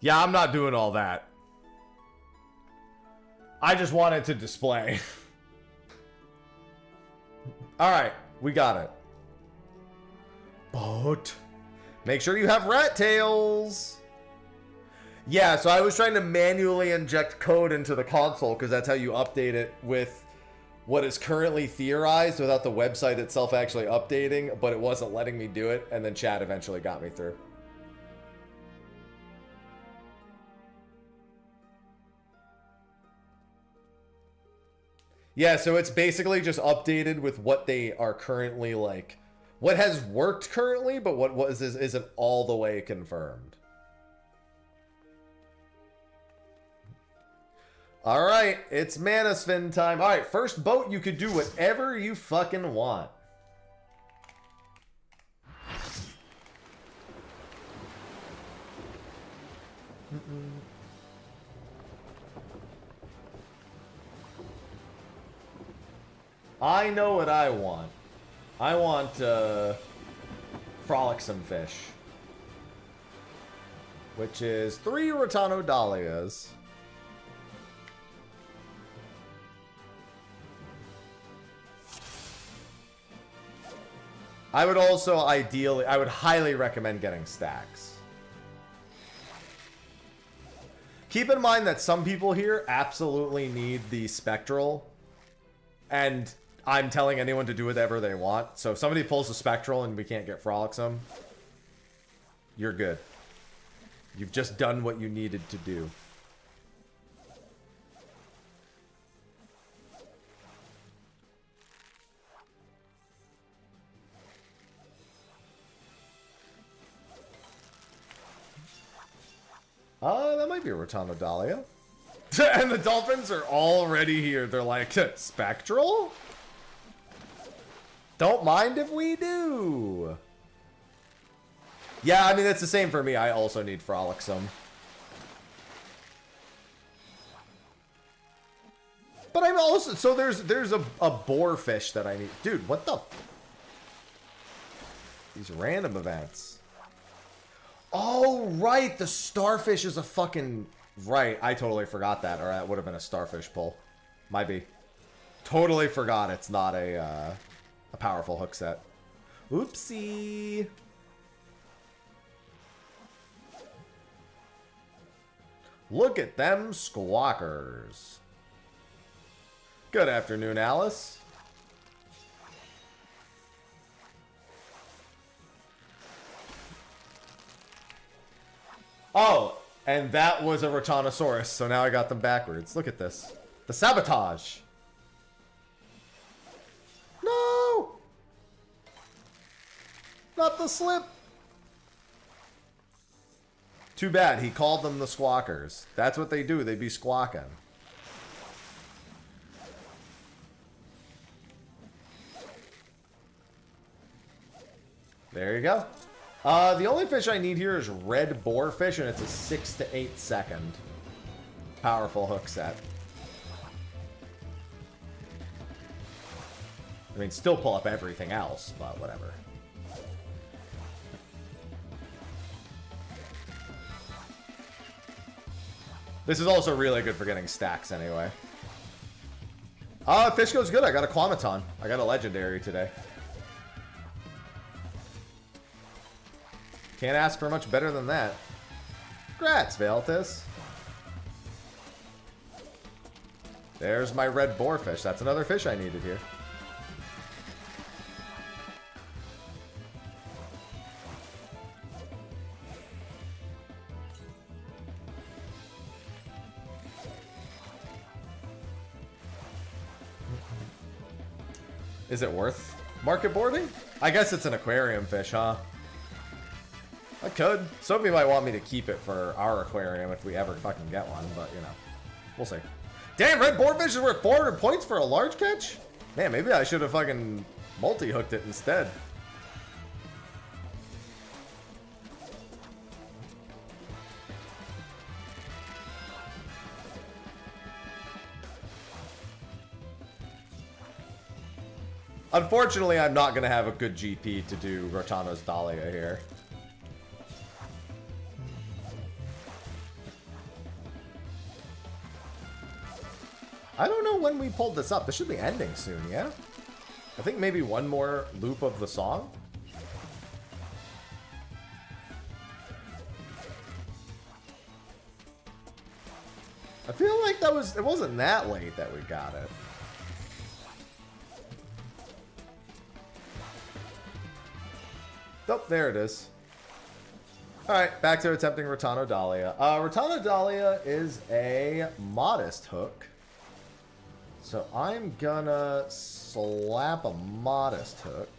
Yeah, I'm not doing all that. I just wanted to display. Alright, we got it. But make sure you have rat tails. Yeah, so I was trying to manually inject code into the console because that's how you update it with what is currently theorized without the website itself actually updating, but it wasn't letting me do it, and then chat eventually got me through. Yeah, so it's basically just updated with what they are currently like, what has worked currently, but what isn't all the way confirmed. All right, it's Mana Spin time. All right, first boat, you could do whatever you fucking want. I know what I want. I want Frolicsome Fish, which is 3 Rotano Dahlias. I would also I would highly recommend getting stacks. Keep in mind that some people here absolutely need the Spectral, and I'm telling anyone to do whatever they want. So if somebody pulls the Spectral and we can't get Frolicsome, you're good. You've just done what you needed to do. That might be a Rotano Dahlia. And the dolphins are already here. They're like, Spectral? Don't mind if we do. Yeah, I mean, that's the same for me. I also need Frolicsome. But I'm also... So there's a boarfish that I need. Dude, what the... These random events. Oh, right. The starfish is a fucking... Right. I totally forgot that. Or that would have been a starfish pull. Might be. Totally forgot it's not a powerful hook set. Oopsie. Look at them squawkers. Good afternoon, Alice. Oh, and that was a Rotanosaurus, so now I got them backwards. Look at this. The sabotage. No! Not the slip. Too bad, he called them the squawkers. That's what they do, they be squawking. There you go. The only fish I need here is red boarfish, and it's a 6 to 8 second powerful hook set. I mean, still pull up everything else, but whatever. This is also really good for getting stacks anyway. Fish goes good. I got a Quamaton. I got a legendary today. Can't ask for much better than that. Congrats, Valtis. There's my red boarfish. That's another fish I needed here. Is it worth market boarding? I guess it's an aquarium fish, huh? I could. Sophie might want me to keep it for our aquarium if we ever fucking get one, but you know, we'll see. Damn, red boarfish is worth 400 points for a large catch? Man, maybe I should have fucking multi-hooked it instead. Unfortunately, I'm not going to have a good GP to do Rotano's Dahlia here. I don't know when we pulled this up. This should be ending soon, yeah? I think maybe one more loop of the song. I feel like it wasn't that late that we got it. Oh, there it is. Alright, back to attempting Rotano Dahlia. Rotano Dahlia is a modest hook. So I'm gonna slap a modest hook.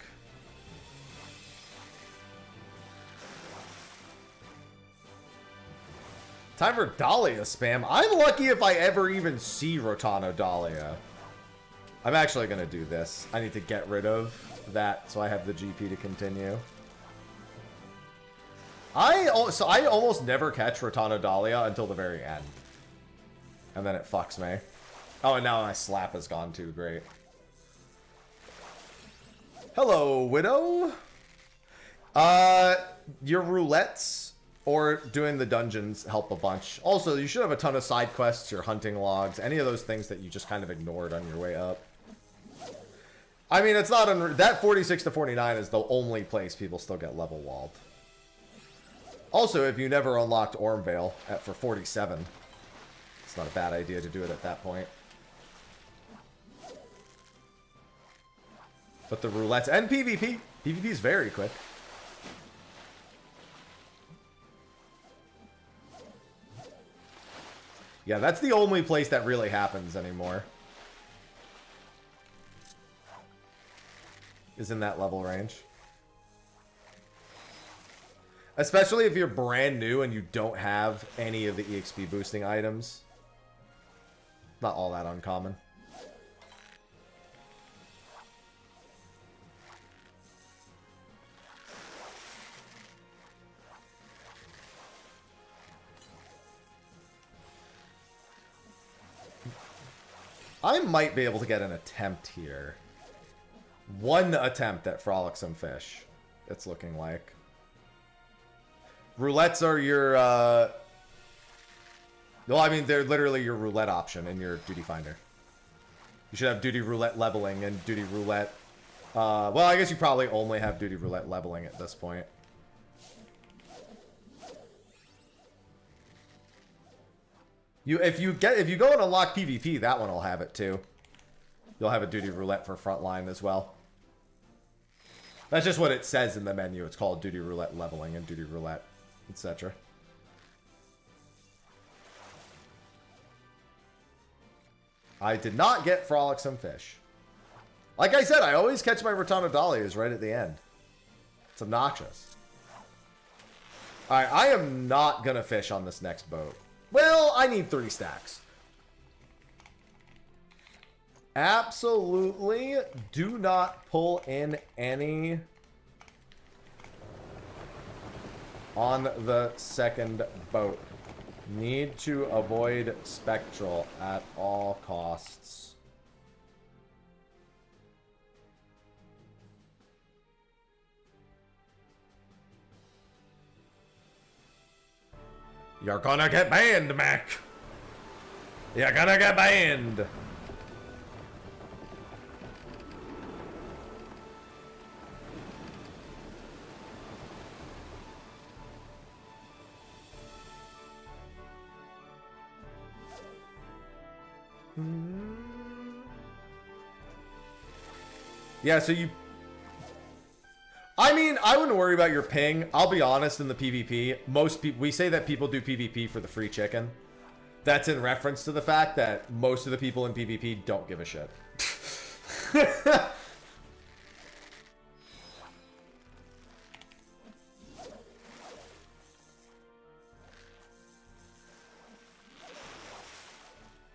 Time for Dahlia spam. I'm lucky if I ever even see Rotano Dahlia. I'm actually gonna do this. I need to get rid of that so I have the GP to continue. I almost never catch Rotano Dahlia until the very end. And then it fucks me. Oh, and now my slap is gone too. Great. Hello, Widow. Your roulettes or doing the dungeons help a bunch. Also, you should have a ton of side quests, your hunting logs, any of those things that you just kind of ignored on your way up. I mean, it's not that 46 to 49 is the only place people still get level walled. Also, if you never unlocked Ormvale for 47, it's not a bad idea to do it at that point. But the roulettes and PvP. PvP is very quick. Yeah, that's the only place that really happens anymore. Is in that level range. Especially if you're brand new and you don't have any of the EXP boosting items. Not all that uncommon. I might be able to get an attempt here. One attempt at Frolicsome Fish, it's looking like. Roulettes are your, well, I mean, they're literally your roulette option in your duty finder. You should have duty roulette leveling and duty roulette. Well, I guess you probably only have duty roulette leveling at this point. If you go and unlock PvP, that one will have it too. You'll have a duty roulette for frontline as well. That's just what it says in the menu. It's called duty roulette leveling and duty roulette, etc. I did not get frolicsome fish. Like I said, I always catch my Rotana Dahlias right at the end. It's obnoxious. Alright, I am not gonna fish on this next boat. Well, I need 3 stacks. Absolutely do not pull in any on the second boat. Need to avoid spectral at all costs. You're gonna get banned, Mac. You're gonna get banned. Yeah, so you... I mean, I wouldn't worry about your ping. I'll be honest, in the PvP, most people... We say that people do PvP for the free chicken. That's in reference to the fact that most of the people in PvP don't give a shit.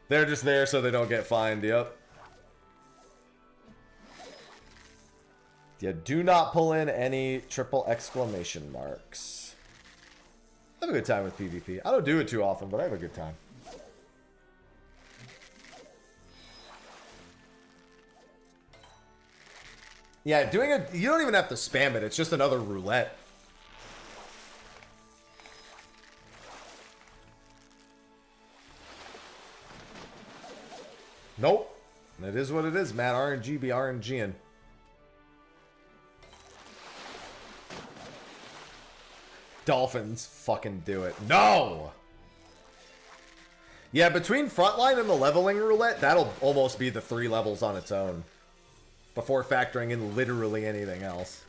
They're just there so they don't get fined, yep. Yeah, do not pull in any triple exclamation marks. I have a good time with PvP. I don't do it too often, but I have a good time. Yeah, doing it, you don't even have to spam it. It's just another roulette. Nope. It is what it is, man. RNG be RNGing. Dolphins fucking do it. No! Yeah, between frontline and the leveling roulette, that'll almost be the 3 levels on its own. Before factoring in literally anything else.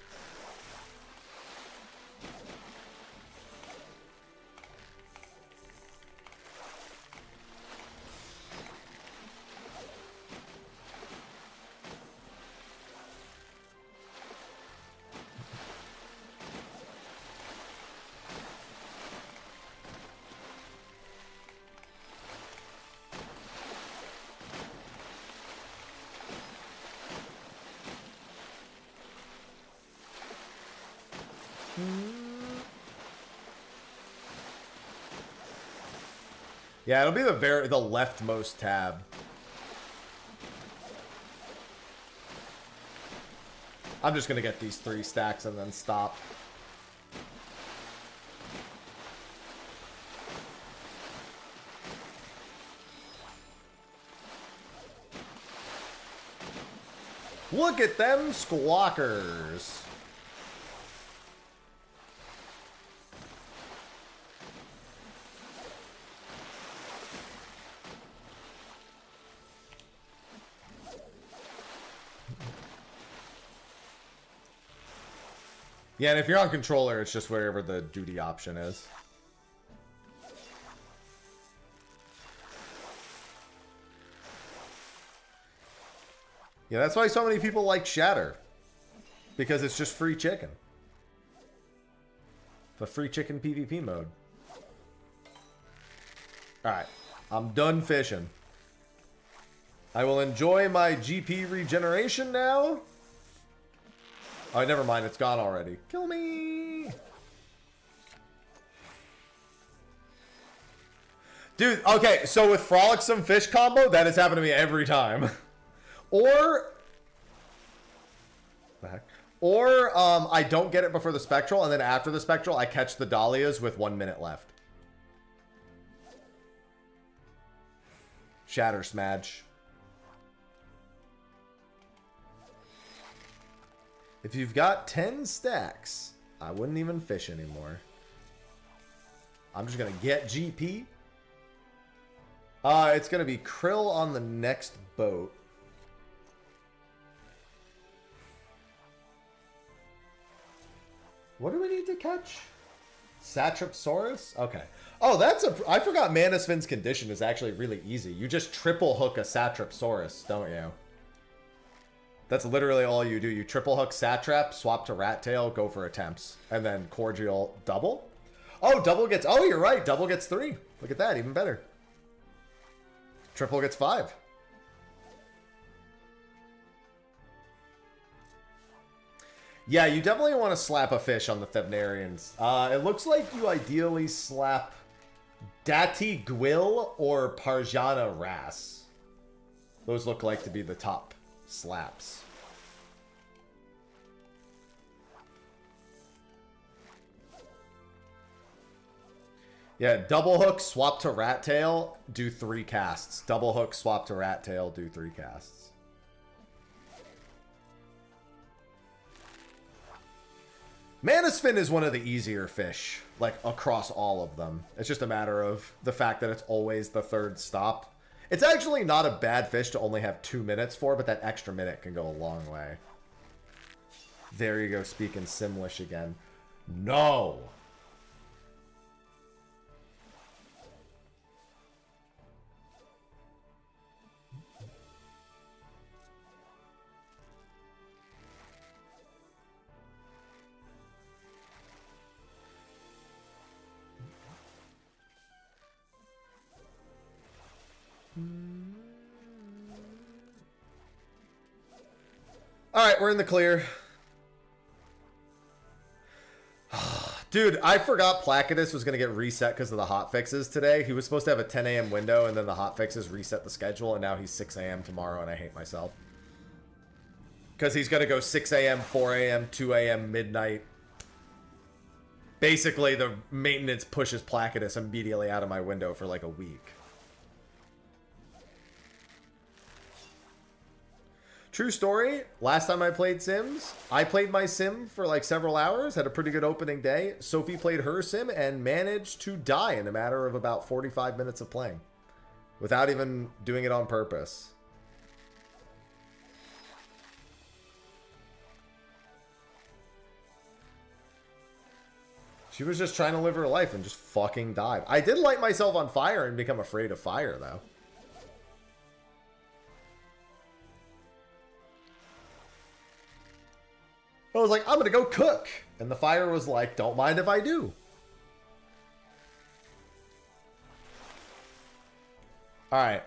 Yeah, it'll be the leftmost tab. I'm just gonna get these 3 stacks and then stop. Look at them squawkers. Yeah, and if you're on controller, it's just wherever the duty option is. Yeah, that's why so many people like Shatter. Because it's just free chicken. The free chicken PvP mode. Alright, I'm done fishing. I will enjoy my GP regeneration now. Oh, never mind. It's gone already. Kill me. Dude, okay. So with Frolicsome Fish combo, that has happened to me every time. Or I don't get it before the Spectral, and then after the Spectral, I catch the Dahlias with 1 minute left. Shatter Smadge. If you've got 10 stacks, I wouldn't even fish anymore. I'm just going to get GP. It's going to be krill on the next boat. What do we need to catch? Satrapsaurus? Okay. Oh, that's a... I forgot Manasvin's condition is actually really easy. You just triple hook a Satrapsaurus, don't you? That's literally all you do. You triple hook Satrap, swap to Rat Tail, go for attempts. And then Cordial double? Oh, double gets... Oh, you're right. Double gets 3. Look at that. Even better. Triple gets 5. Yeah, you definitely want to slap a fish on the Thevnarians. It looks like you ideally slap Dati Gwil or Parjana Ras. Those look like to be the top slaps. Yeah, double hook, swap to Rat Tail, do 3 casts. Double hook, swap to Rat Tail, do 3 casts. Manasvin is one of the easier fish, like, across all of them. It's just a matter of the fact that it's always the 3rd stop. It's actually not a bad fish to only have 2 minutes for, but that extra minute can go a long way. There you go, speaking Simlish again. No! Alright, we're in the clear. Dude, I forgot Placidus was going to get reset because of the hotfixes today. He was supposed to have a 10 a.m. window, and then the hotfixes reset the schedule, and now he's 6 a.m. tomorrow, and I hate myself. Because he's going to go 6 a.m., 4 a.m., 2 a.m., midnight. Basically, the maintenance pushes Placidus immediately out of my window for like a week. True story, last time I played Sims, I played my sim for like several hours, had a pretty good opening day. Sophie played her sim and managed to die in a matter of about 45 minutes of playing. Without even doing it on purpose. She was just trying to live her life and just fucking died. I did light myself on fire and become afraid of fire though. I was like, I'm gonna go cook. And the fire was like, don't mind if I do. Alright.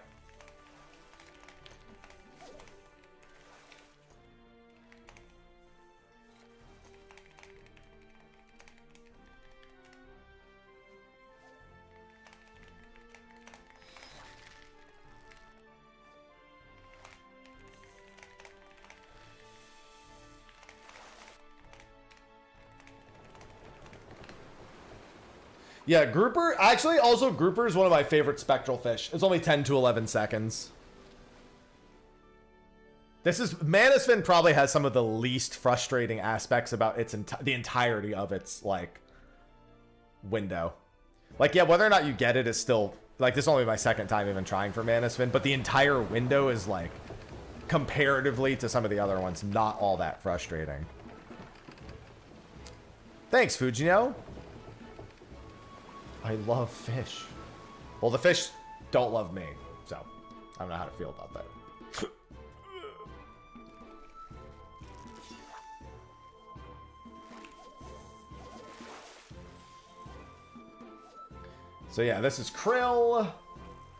Yeah, grouper, actually, also grouper is one of my favorite spectral fish. It's only 10 to 11 seconds. This is, Manasvin probably has some of the least frustrating aspects about its the entirety of its, like, window. Like, yeah, whether or not you get it is still, like, this is only my 2nd time even trying for Manasvin, but the entire window is, like, comparatively to some of the other ones, not all that frustrating. Thanks, Fujino. I love fish. Well, the fish don't love me, so I don't know how to feel about that. So yeah, this is Krill.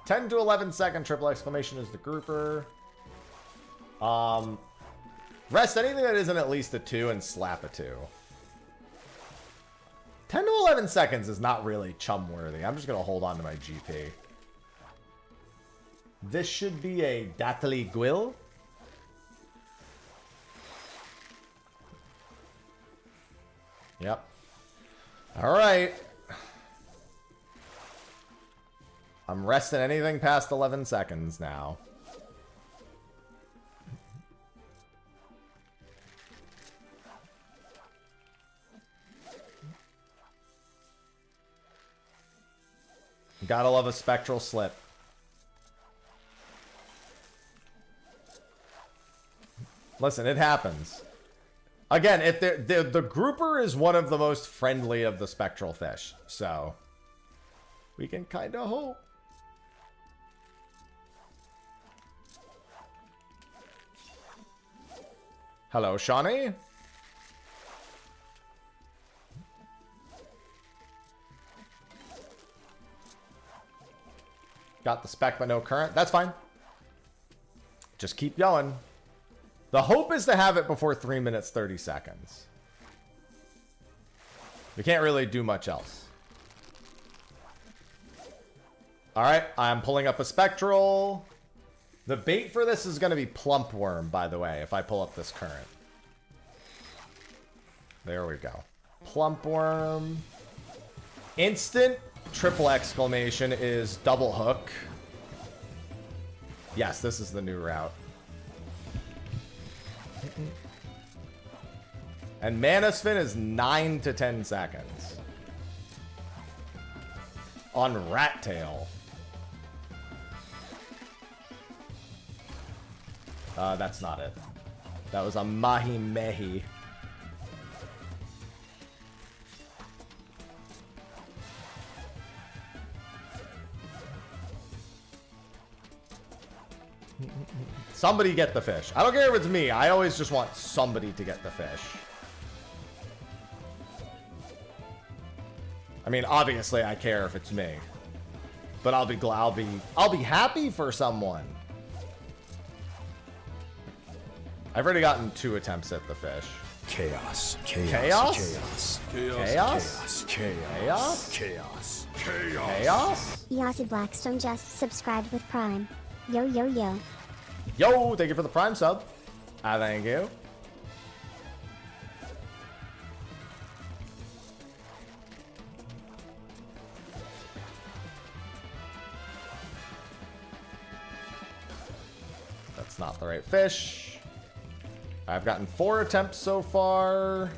10 to 11 second triple exclamation is the grouper. Rest anything that isn't at least a 2 and slap a 2. 10 to 11 seconds is not really chum worthy. I'm just going to hold on to my GP. This should be a Datali Gwil. Yep. All right. I'm resting anything past 11 seconds now. Gotta love a spectral slip. Listen, it happens. Again, if the grouper is one of the most friendly of the spectral fish, so we can kind of hope. Hello, Shawnee. Got the spec but no current. That's fine. Just keep going. The hope is to have it before 3 minutes 30 seconds. We can't really do much else. Alright, I'm pulling up a spectral. The bait for this is going to be plump worm, by the way, if I pull up this current. There we go. Plump worm. Instant triple exclamation is double hook. Yes, this is the new route. And Manasfin is 9 to 10 seconds. On Rat Tail. That's not it. That was a Mahi Mehi. Somebody get the fish. I don't care if it's me. I always just want somebody to get the fish. I mean, obviously I care if it's me. But I'll be glad, I'll be happy for someone. I've already gotten 2 attempts at the fish. Chaos. Chaos? Chaos. Chaos? Chaos. Chaos. Chaos. Chaos? Yossi Blackstone just subscribed with Prime. Yo, yo, yo. Yo, thank you for the Prime sub. Thank you. That's not the right fish. I've gotten 4 attempts so far.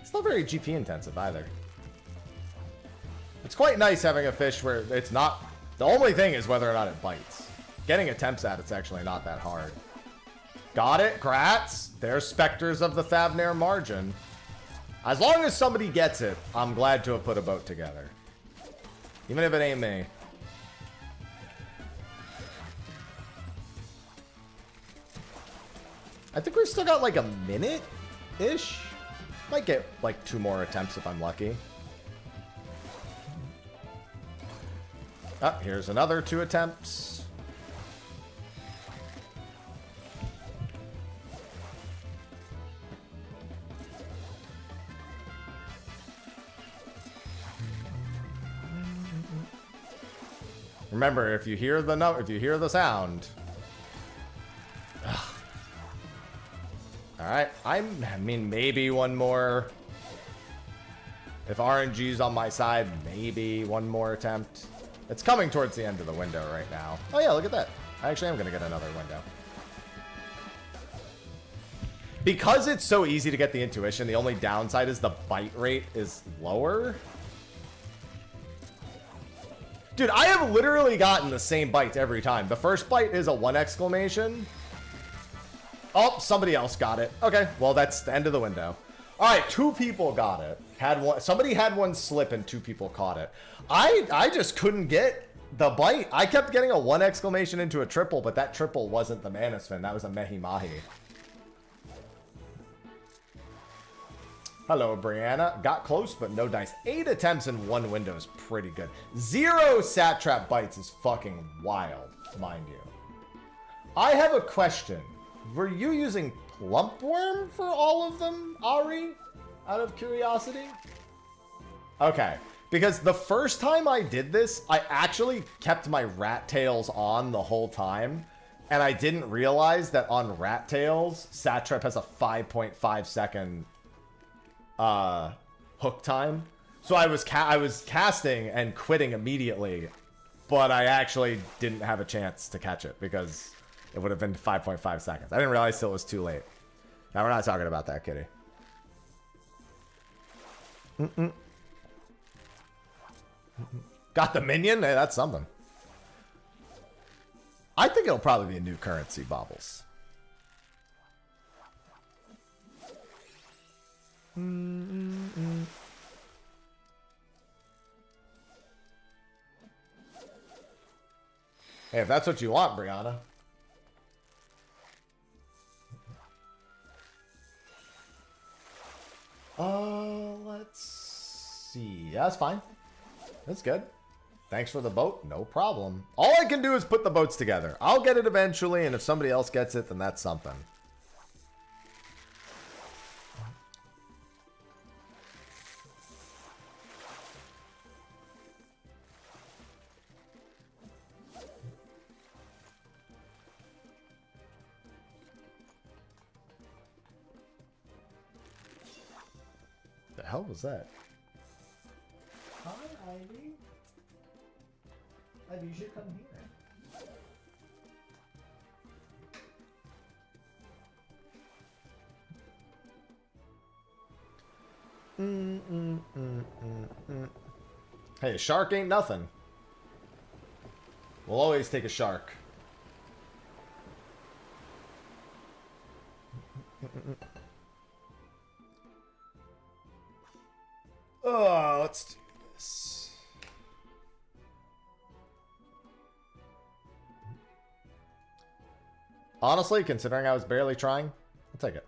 It's not very GP intensive either. It's quite nice having a fish where it's not... The only thing is whether or not it bites. Getting attempts at it's actually not that hard. Got it, Grats. There's Spectres of the Thavnair margin. As long as somebody gets it, I'm glad to have put a boat together. Even if it ain't me. I think we've still got like a minute-ish. Might get like 2 more attempts if I'm lucky. Here's another 2 attempts. Remember, if you hear the sound. All right, I mean, maybe one more. If RNG's on my side, maybe one more attempt. It's coming towards the end of the window right now. Oh yeah, look at that. I actually am gonna get another window. Because it's so easy to get the intuition, the only downside is the bite rate is lower. Dude, I have literally gotten the same bites every time. The first bite is a 1 exclamation. Oh, somebody else got it. Okay, well, that's the end of the window. All right, 2 people got it. Somebody had one slip and 2 people caught it. I just couldn't get the bite. I kept getting a 1 exclamation into a triple, but that triple wasn't the Manasfin. That was a Mehi Mahi. Hello, Brianna. Got close, but no dice. 8 attempts in 1 window is pretty good. 0 Satrap bites is fucking wild, mind you. I have a question. Were you using plump worm for all of them, Ari? Out of curiosity? Okay. Because the first time I did this, I actually kept my rat tails on the whole time. And I didn't realize that on rat tails, Satrap has a 5.5 second hook time. So I was casting and quitting immediately, but I actually didn't have a chance to catch it because it would have been 5.5 seconds. I didn't realize till it was too late. Now we're not talking about that, kitty. Got the minion? Hey, that's something. I think it'll probably be a new currency, Bobbles. Hey, if that's what you want, Brianna. Let's see. Yeah, that's fine. That's good. Thanks for the boat. No problem. All I can do is put the boats together. I'll get it eventually, and if somebody else gets it, then that's something. The hell was that? Hi, Ivy. Ivy, you should come here. Hey, a shark ain't nothing. We'll always take a shark. Oh, let's do this. Honestly, considering I was barely trying, I'll take it.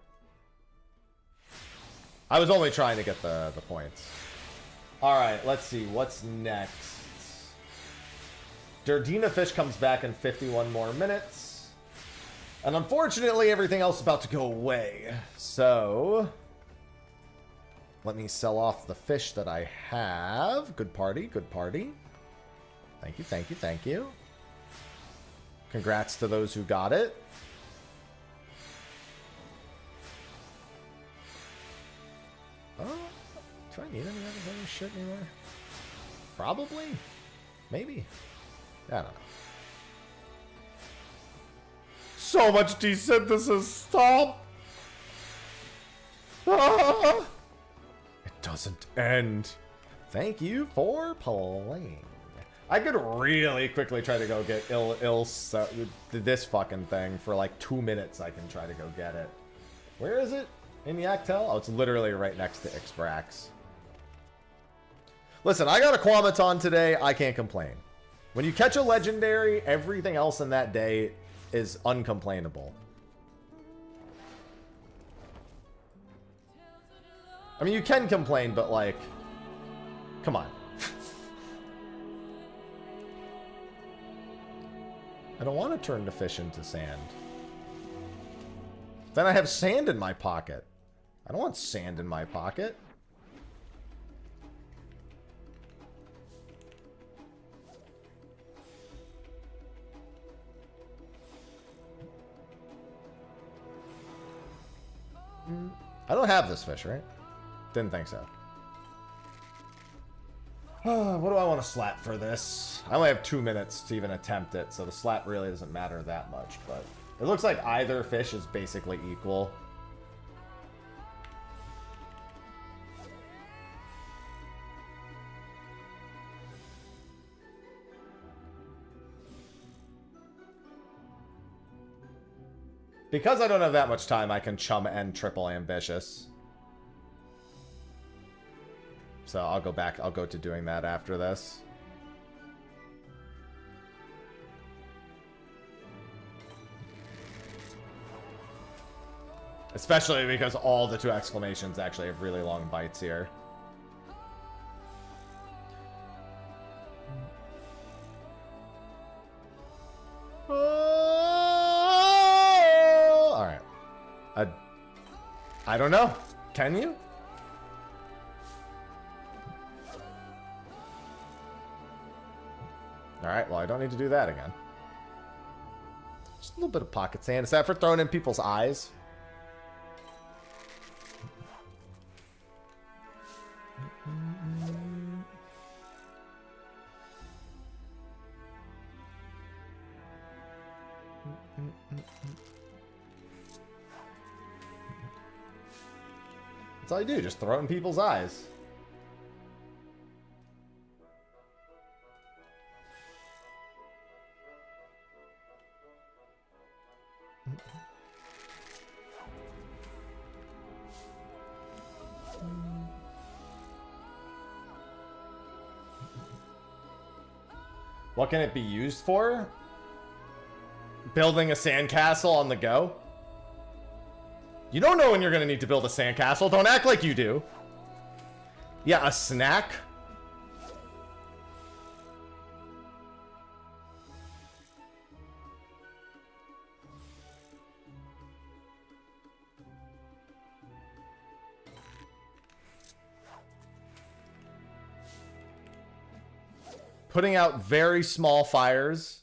I was only trying to get the points. Alright, let's see. What's next? Durdina Fish comes back in 51 more minutes. And unfortunately, everything else is about to go away. So... let me sell off the fish that I have. Good party, good party. Thank you, thank you, thank you. Congrats to those who got it. Oh, do I need any other shit anymore? Probably. Maybe. I don't know. So much desynthesis. Stop. Ah! It doesn't end. Thank you for playing. I could really quickly try to go get this fucking thing for like 2 minutes. I can try to go get it. Where is it? In Yaktel? Oh, it's literally right next to Ixbrax. Listen, I got a Quamaton today. I can't complain. When you catch a legendary, everything else in that day is uncomplainable. I mean, you can complain, but like, come on. I don't want to turn the fish into sand. Then I have sand in my pocket. I don't want sand in my pocket. I don't have this fish, right? Didn't think so. What do I want to slap for this? I only have 2 minutes to even attempt it, so the slap really doesn't matter that much, but it looks like either fish is basically equal. Because I don't have that much time, I can chum and triple ambitious. So I'll go back. I'll go to doing that after this. Especially because all the 2 exclamations actually have really long bites here. Alright. I don't know. Can you? Alright, well, I don't need to do that again. Just a little bit of pocket sand. Is that for throwing in people's eyes? That's all you do, just throw it in people's eyes. What can it be used for? Building a sandcastle on the go? You don't know when you're gonna need to build a sandcastle. Don't act like you do. Yeah, a snack? Putting out very small fires.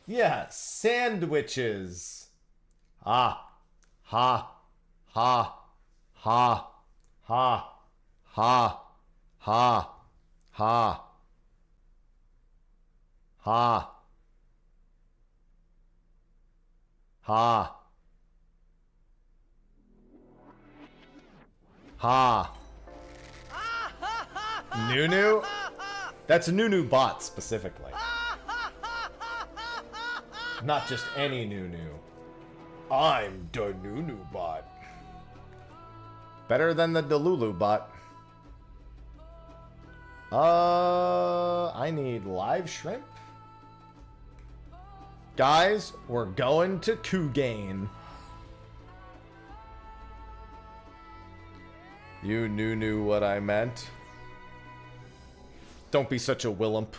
Yeah, sandwiches. Ha, ha, ha, ha, ha, ha, ha, ha. Ha. Ha. Ha. Nunu? That's Nunu bot specifically. Not just any Nunu. I'm the Nunu bot. Better than the Delulu bot. I need live shrimp. Guys, we're going to Kugain. You knew what I meant. Don't be such a willump.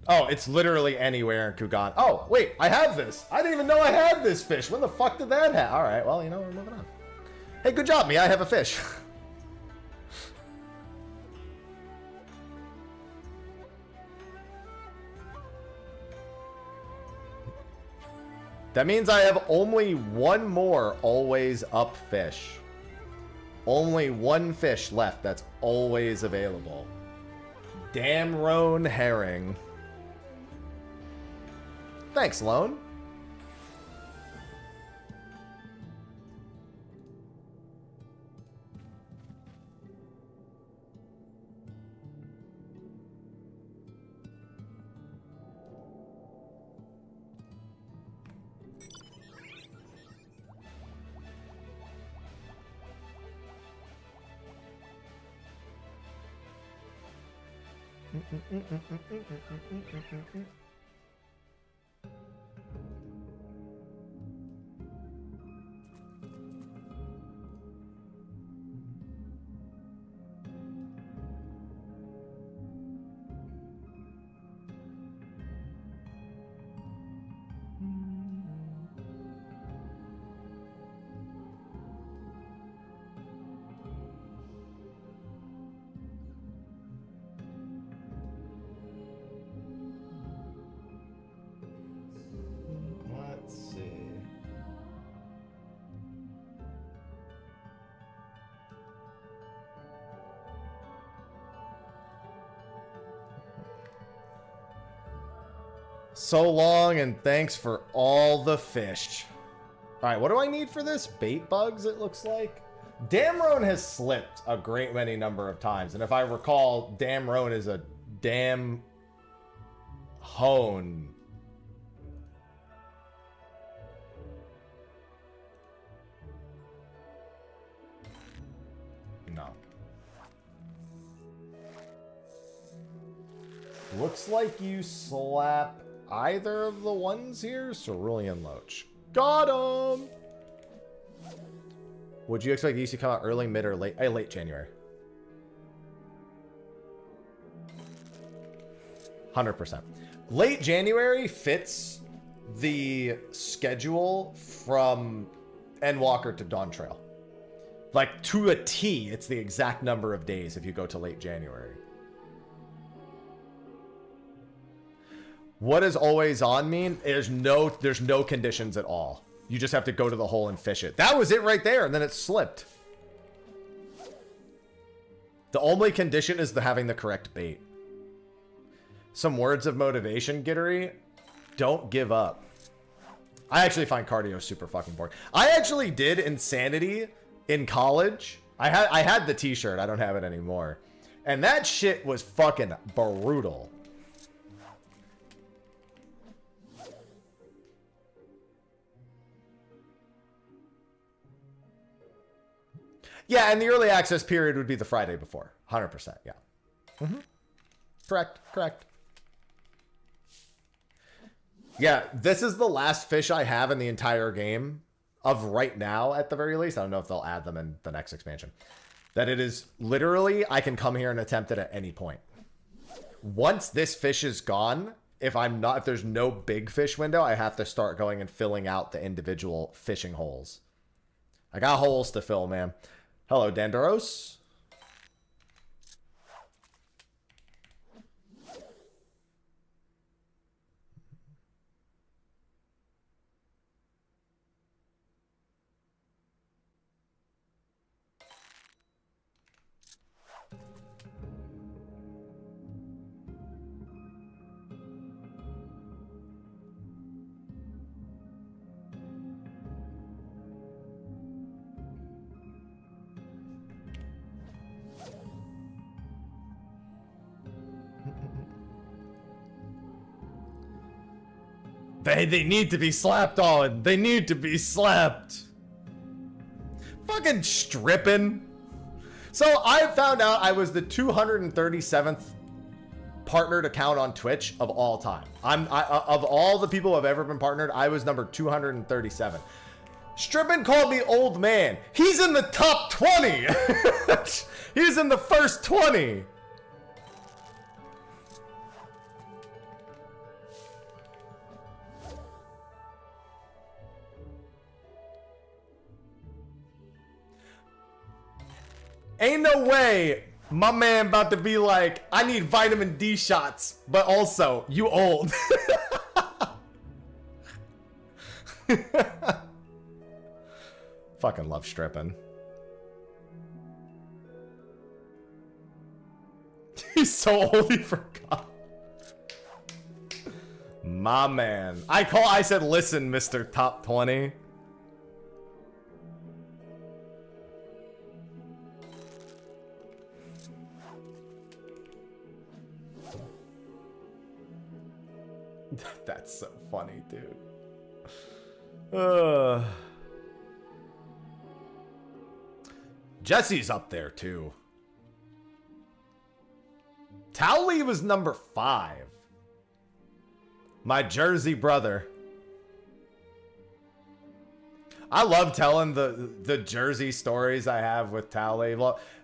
Oh, it's literally anywhere in Kugan. Oh, wait, I have this. I didn't even know I had this fish. When the fuck did that happen? All right, well, you know, we're moving on. Hey, good job, me. I have a fish. That means I have only one more always up fish. Only one fish left that's always available. Damroan herring. Thanks, Lone. Let's see. So long, and thanks for all the fish. Alright, what do I need for this? Bait bugs, it looks like? Damroan has slipped a great many number of times, and if I recall, Damroan is a damn hone. No. Looks like you slap either of the ones here. Cerulean Loach. Got him! Would you expect these to come out early, mid, or late? Late January. 100%. Late January fits the schedule from Endwalker to Dawn Trail. Like, to a T, it's the exact number of days if you go to late January. What does always on mean? There's no conditions at all. You just have to go to the hole and fish it. That was it right there, and then it slipped. The only condition is having the correct bait. Some words of motivation, Gittery. Don't give up. I actually find cardio super fucking boring. I actually did Insanity in college. I had the t-shirt. I don't have it anymore. And that shit was fucking brutal. Yeah, and the early access period would be the Friday before. 100%, yeah. Mm-hmm. Correct, correct. Yeah, this is the last fish I have in the entire game of right now, at the very least. I don't know if they'll add them in the next expansion. That it is literally, I can come here and attempt it at any point. Once this fish is gone, if there's no big fish window, I have to start going and filling out the individual fishing holes. I got holes to fill, man. Hello, Dandaros. They need to be slapped on. They need to be slapped. Fucking stripping. So I found out I was the 237th partnered account on Twitch of all time. Of all the people who have ever been partnered, I was number 237. Strippin called me old man. He's in the top 20. He's in the first 20. Ain't no way my man about to be like, I need vitamin D shots, but also, you old. Fucking love stripping. He's so old he forgot. My man. I said, listen, Mr. Top 20. That's so funny, dude. Jesse's up there, too. Towley was number 5. My Jersey brother. I love telling the Jersey stories I have with Towley.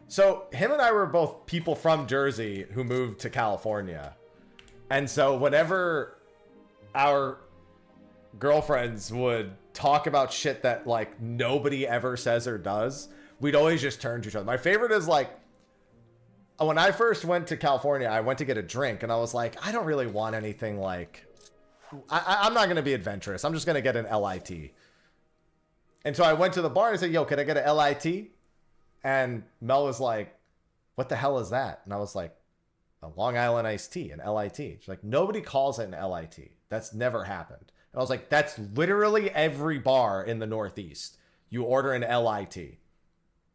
So, him and I were both people from Jersey who moved to California. And so, whenever our girlfriends would talk about shit that like nobody ever says or does, we'd always just turn to each other. My favorite is like, when I first went to California, I went to get a drink and I was like, I don't really want anything like, I'm not going to be adventurous. I'm just going to get an LIT. And so I went to the bar and I said, yo, can I get an LIT? And Mel was like, what the hell is that? And I was like, a Long Island iced tea, an LIT. She's like, nobody calls it an LIT. That's never happened. And I was like, that's literally every bar in the Northeast. You order an LIT.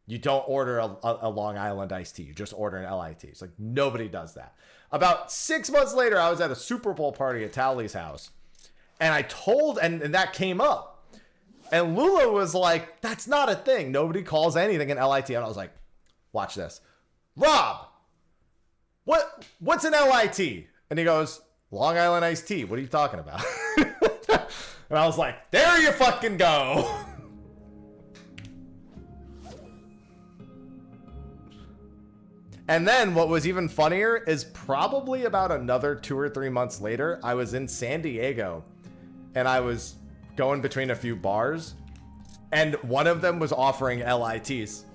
You don't order a Long Island iced tea. You just order an LIT. It's like, nobody does that. About 6 months later, I was at a Super Bowl party at Towley's house. And I told, and that came up. And Lula was like, that's not a thing. Nobody calls anything an LIT. And I was like, watch this. Rob, what's an LIT? And he goes, Long Island iced tea. What are you talking about? And I was like, there you fucking go. And then what was even funnier is probably about another 2 or 3 months later, I was in San Diego and I was going between a few bars and one of them was offering LITs.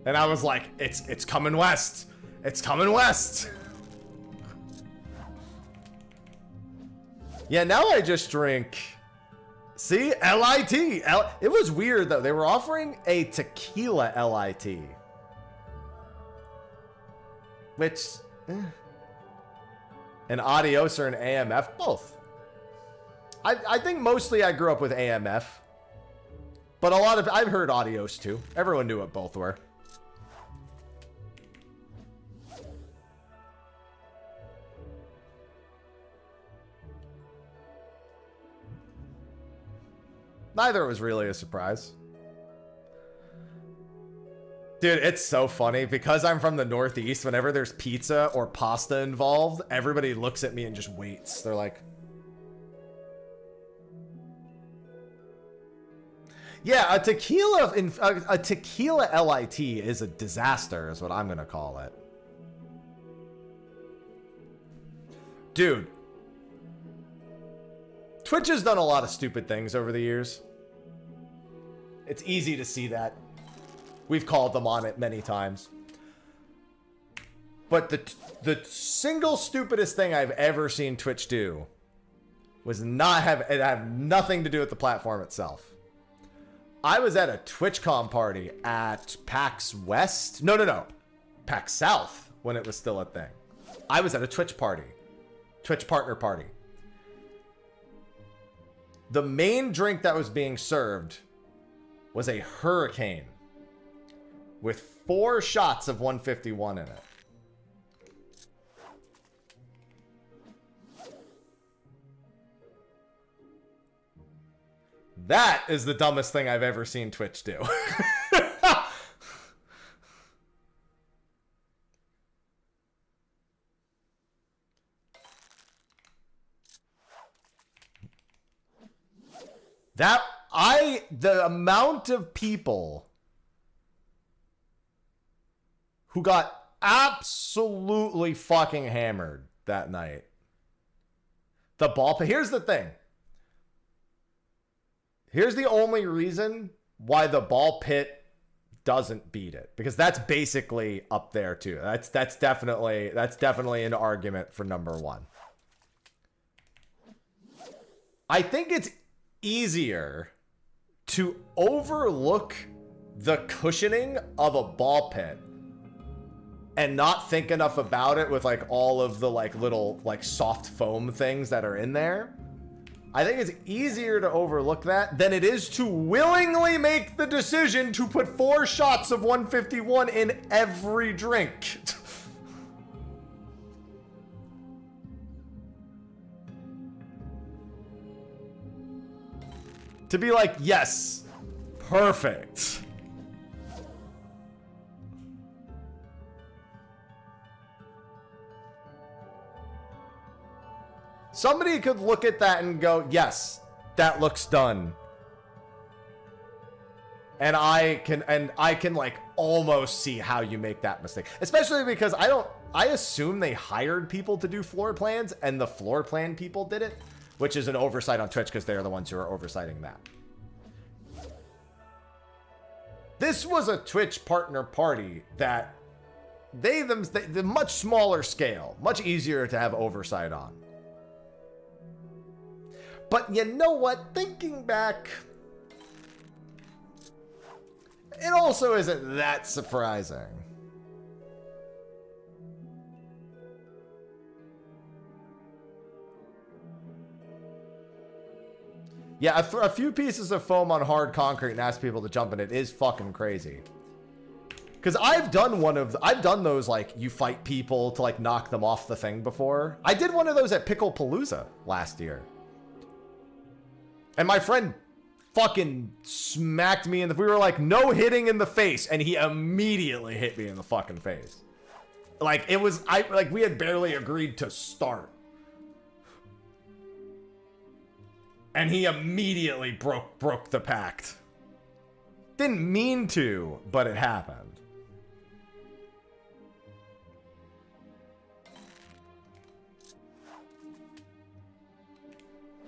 And I was like, it's coming west. It's coming west. Yeah, now I just drink. See? LIT. It was weird, though. They were offering a tequila LIT. Which... An adios or an AMF? Both. I think mostly I grew up with AMF. But a lot of, I've heard Audios too. Everyone knew what both were. Neither was really a surprise. Dude, it's so funny because I'm from the Northeast. Whenever there's pizza or pasta involved, everybody looks at me and just waits. They're like, yeah, a tequila LIT is a disaster is what I'm going to call it. Dude, Twitch has done a lot of stupid things over the years. It's easy to see that. We've called them on it many times. But the single stupidest thing I've ever seen Twitch do was not have it have nothing to do with the platform itself. I was at a TwitchCon party at PAX West. No. PAX South when it was still a thing. I was at a Twitch party. Twitch partner party. The main drink that was being served was a hurricane with 4 shots of 151 in it. That is the dumbest thing I've ever seen Twitch do. The amount of people who got absolutely fucking hammered that night. The ball pit. Here's the thing. Here's the only reason why the ball pit doesn't beat it, because that's basically up there too. That's definitely an argument for number one. I think it's easier to overlook the cushioning of a ball pit and not think enough about it with like all of the like little like soft foam things that are in there. I think it's easier to overlook that than it is to willingly make the decision to put 4 shots of 151 in every drink. To be like, yes, perfect. Somebody could look at that and go, yes, that looks done. And I can like almost see how you make that mistake. Especially because I assume they hired people to do floor plans and the floor plan people did it, which is an oversight on Twitch because they're the ones who are oversighting that. This was a Twitch partner party that the much smaller scale, much easier to have oversight on. But you know what? Thinking back, it also isn't that surprising. Yeah, a few pieces of foam on hard concrete and ask people to jump in it is fucking crazy. Because I've done those, like, you fight people to, like, knock them off the thing before. I did one of those at Picklepalooza last year. And my friend fucking smacked me in the... We were like, no hitting in the face. And he immediately hit me in the fucking face. Like, it was... we had barely agreed to start. And he immediately broke the pact. Didn't mean to, but it happened.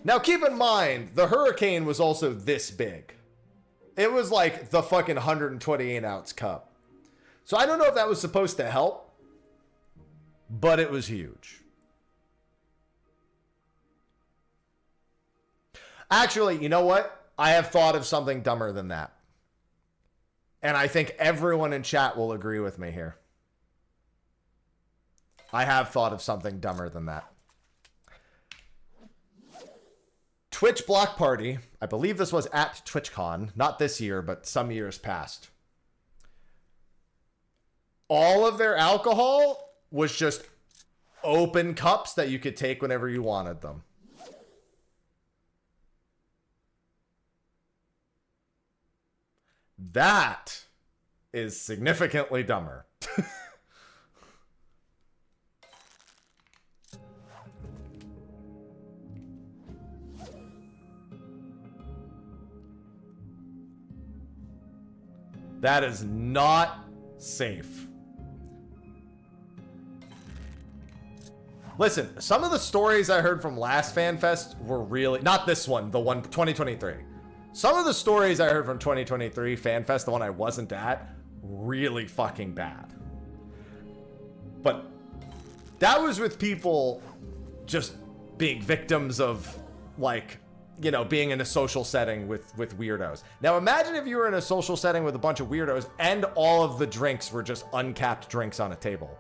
Now keep in mind, the hurricane was also this big. It was like the fucking 128 ounce cup. So I don't know if that was supposed to help, but it was huge. Actually, you know what? I have thought of something dumber than that. And I think everyone in chat will agree with me here. I have thought of something dumber than that. Twitch block party. I believe this was at TwitchCon. Not this year, but some years past. All of their alcohol was just open cups that you could take whenever you wanted them. That is significantly dumber. That is not safe. Listen, some of the stories I heard from last FanFest were really... Not this one, the one 2023. Some of the stories I heard from 2023 FanFest, the one I wasn't at, really fucking bad. But that was with people just being victims of, like, you know, being in a social setting with weirdos. Now imagine if you were in a social setting with a bunch of weirdos and all of the drinks were just uncapped drinks on a table.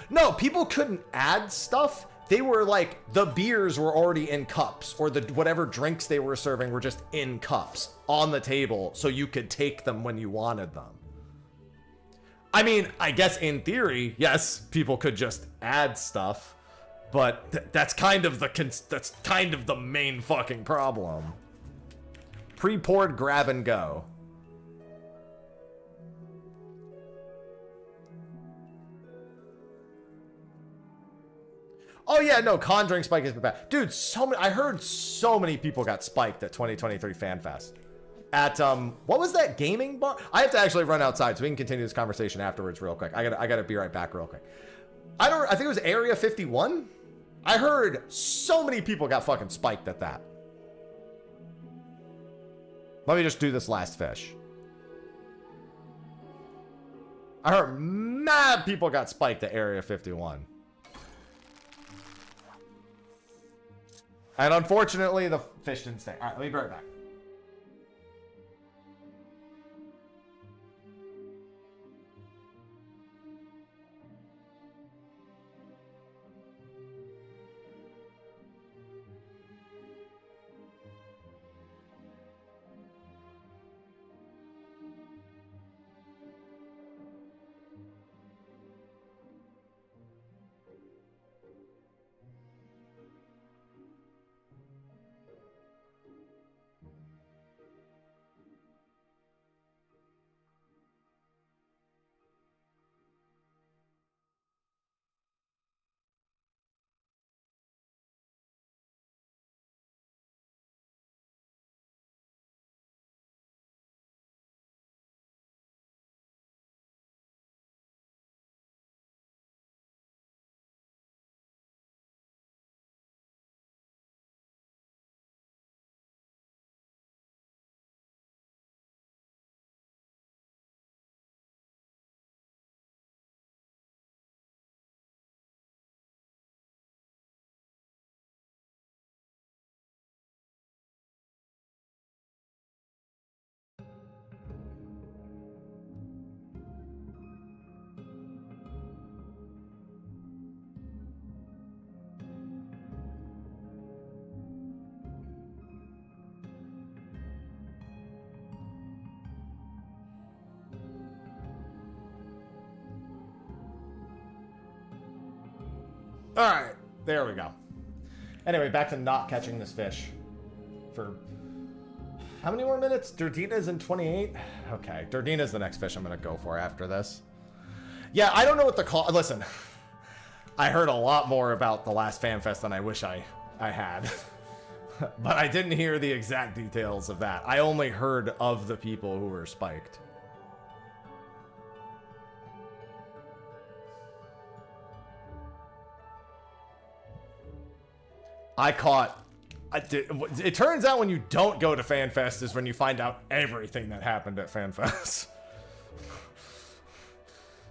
No, people couldn't add stuff. They were like, the beers were already in cups, or the whatever drinks they were serving were just in cups on the table, so you could take them when you wanted them. I mean, I guess in theory, yes, people could just add stuff, but that's kind of the main fucking problem. Pre-poured grab and go. Oh yeah, no, con drink spike is bad. Dude, I heard so many people got spiked at 2023 FanFest. At, what was that gaming bar? I have to actually run outside so we can continue this conversation afterwards real quick. I gotta be right back real quick. I think it was Area 51? I heard so many people got fucking spiked at that. Let me just do this last fish. I heard mad people got spiked at Area 51. And unfortunately, the fish didn't stay. All right, let me be right back. All right, there we go. Anyway, back to not catching this fish for how many more minutes? Durdina's in 28. Okay, Durdina's the next fish I'm gonna go for after this. Yeah, I don't know what the call. Listen, I heard a lot more about the last FanFest than I wish I had, but I didn't hear the exact details of that. I only heard of the people who were spiked. It turns out when you don't go to FanFest is when you find out everything that happened at FanFest.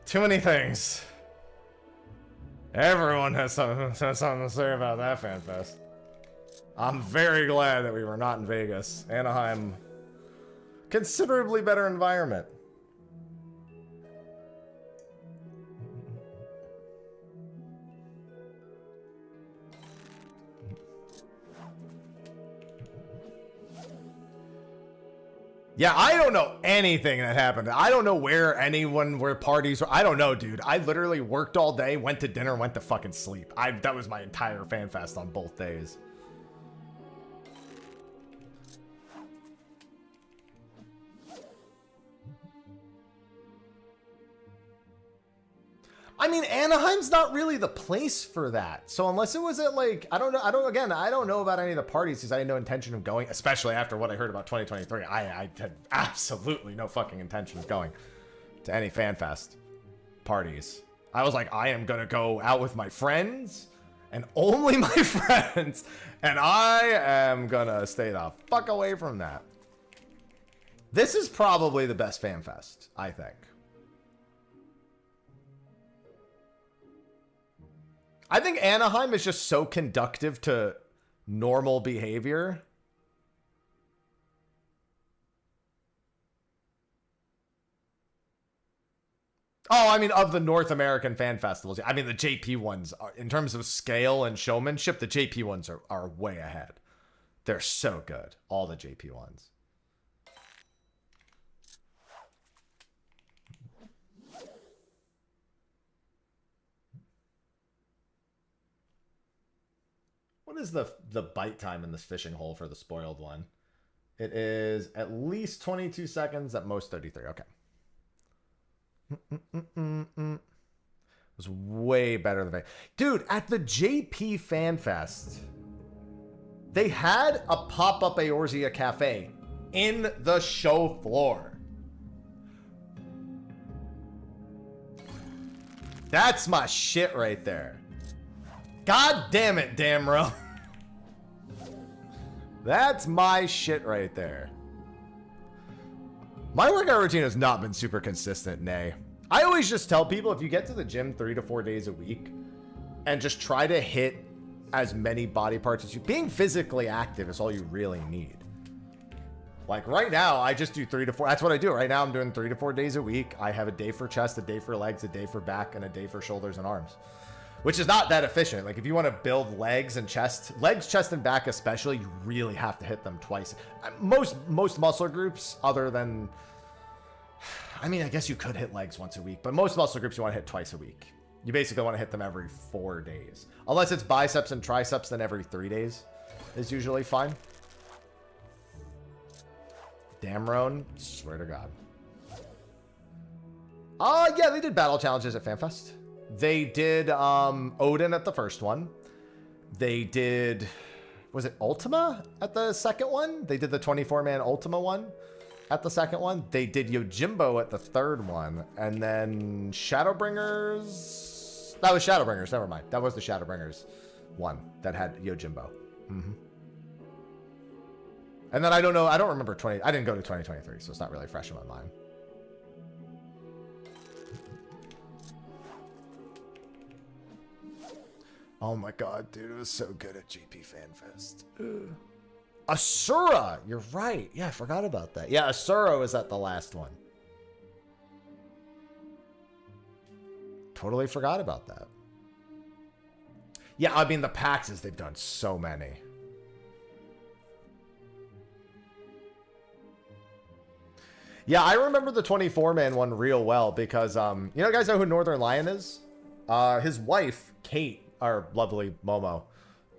Too many things. Everyone has something to say about that FanFest. I'm very glad that we were not in Vegas. Anaheim, considerably better environment. Yeah, I don't know anything that happened. I don't know where parties were. I don't know, dude. I literally worked all day, went to dinner, went to fucking sleep. That was my entire fan fest on both days. I mean, Anaheim's not really the place for that. So unless it was at like, I don't know about any of the parties because I had no intention of going, especially after what I heard about 2023. I had absolutely no fucking intention of going to any FanFest parties. I was like, I am going to go out with my friends and only my friends. And I am going to stay the fuck away from that. This is probably the best FanFest, I think. I think Anaheim is just so conductive to normal behavior. Oh, I mean, of the North American fan festivals. I mean, the JP ones, are, in terms of scale and showmanship, the JP ones are way ahead. They're so good. All the JP ones. What is the bite time in this fishing hole for the spoiled one? It is at least 22 seconds, at most 33. Okay. It was way better than... Dude, at the JP Fan Fest, they had a pop-up Eorzea cafe in the show floor. That's my shit right there. God damn it, Damro. That's my shit right there. My workout routine has not been super consistent, nay. I always just tell people if you get to the gym 3 to 4 days a week and just try to hit as many body parts as you... Being physically active is all you really need. Like right now, I just do 3 to 4. That's what I do. Right now, I'm doing 3 to 4 days a week. I have a day for chest, a day for legs, a day for back, and a day for shoulders and arms. Which is not that efficient. Like if you want to build legs and chest, and back especially, you really have to hit them twice. Most muscle groups, other than, I mean, I guess you could hit legs once a week, but most muscle groups you want to hit twice a week. You basically want to hit them every 4 days. Unless it's biceps and triceps, then every 3 days is usually fine. Damn, Roan, swear to God. Yeah, they did battle challenges at FanFest. They did Odin at the first one. They did, was it Ultima at the second one? They did the 24-man Ultima one at the second one. They did Yojimbo at the third one. And then Shadowbringers. That was Shadowbringers, never mind. That was the Shadowbringers one that had Yojimbo. Mm-hmm. And then I don't know, I don't remember I didn't go to 2023, so it's not really fresh in my mind. Oh my God, dude, it was so good at GP FanFest. Asura, you're right. Yeah, I forgot about that. Yeah, Asura was at the last one. Totally forgot about that. Yeah, I mean, the PAXs, they've done so many. Yeah, I remember the 24-man one real well because, you know, guys know who Northern Lion is? His wife, Kate, our lovely Momo.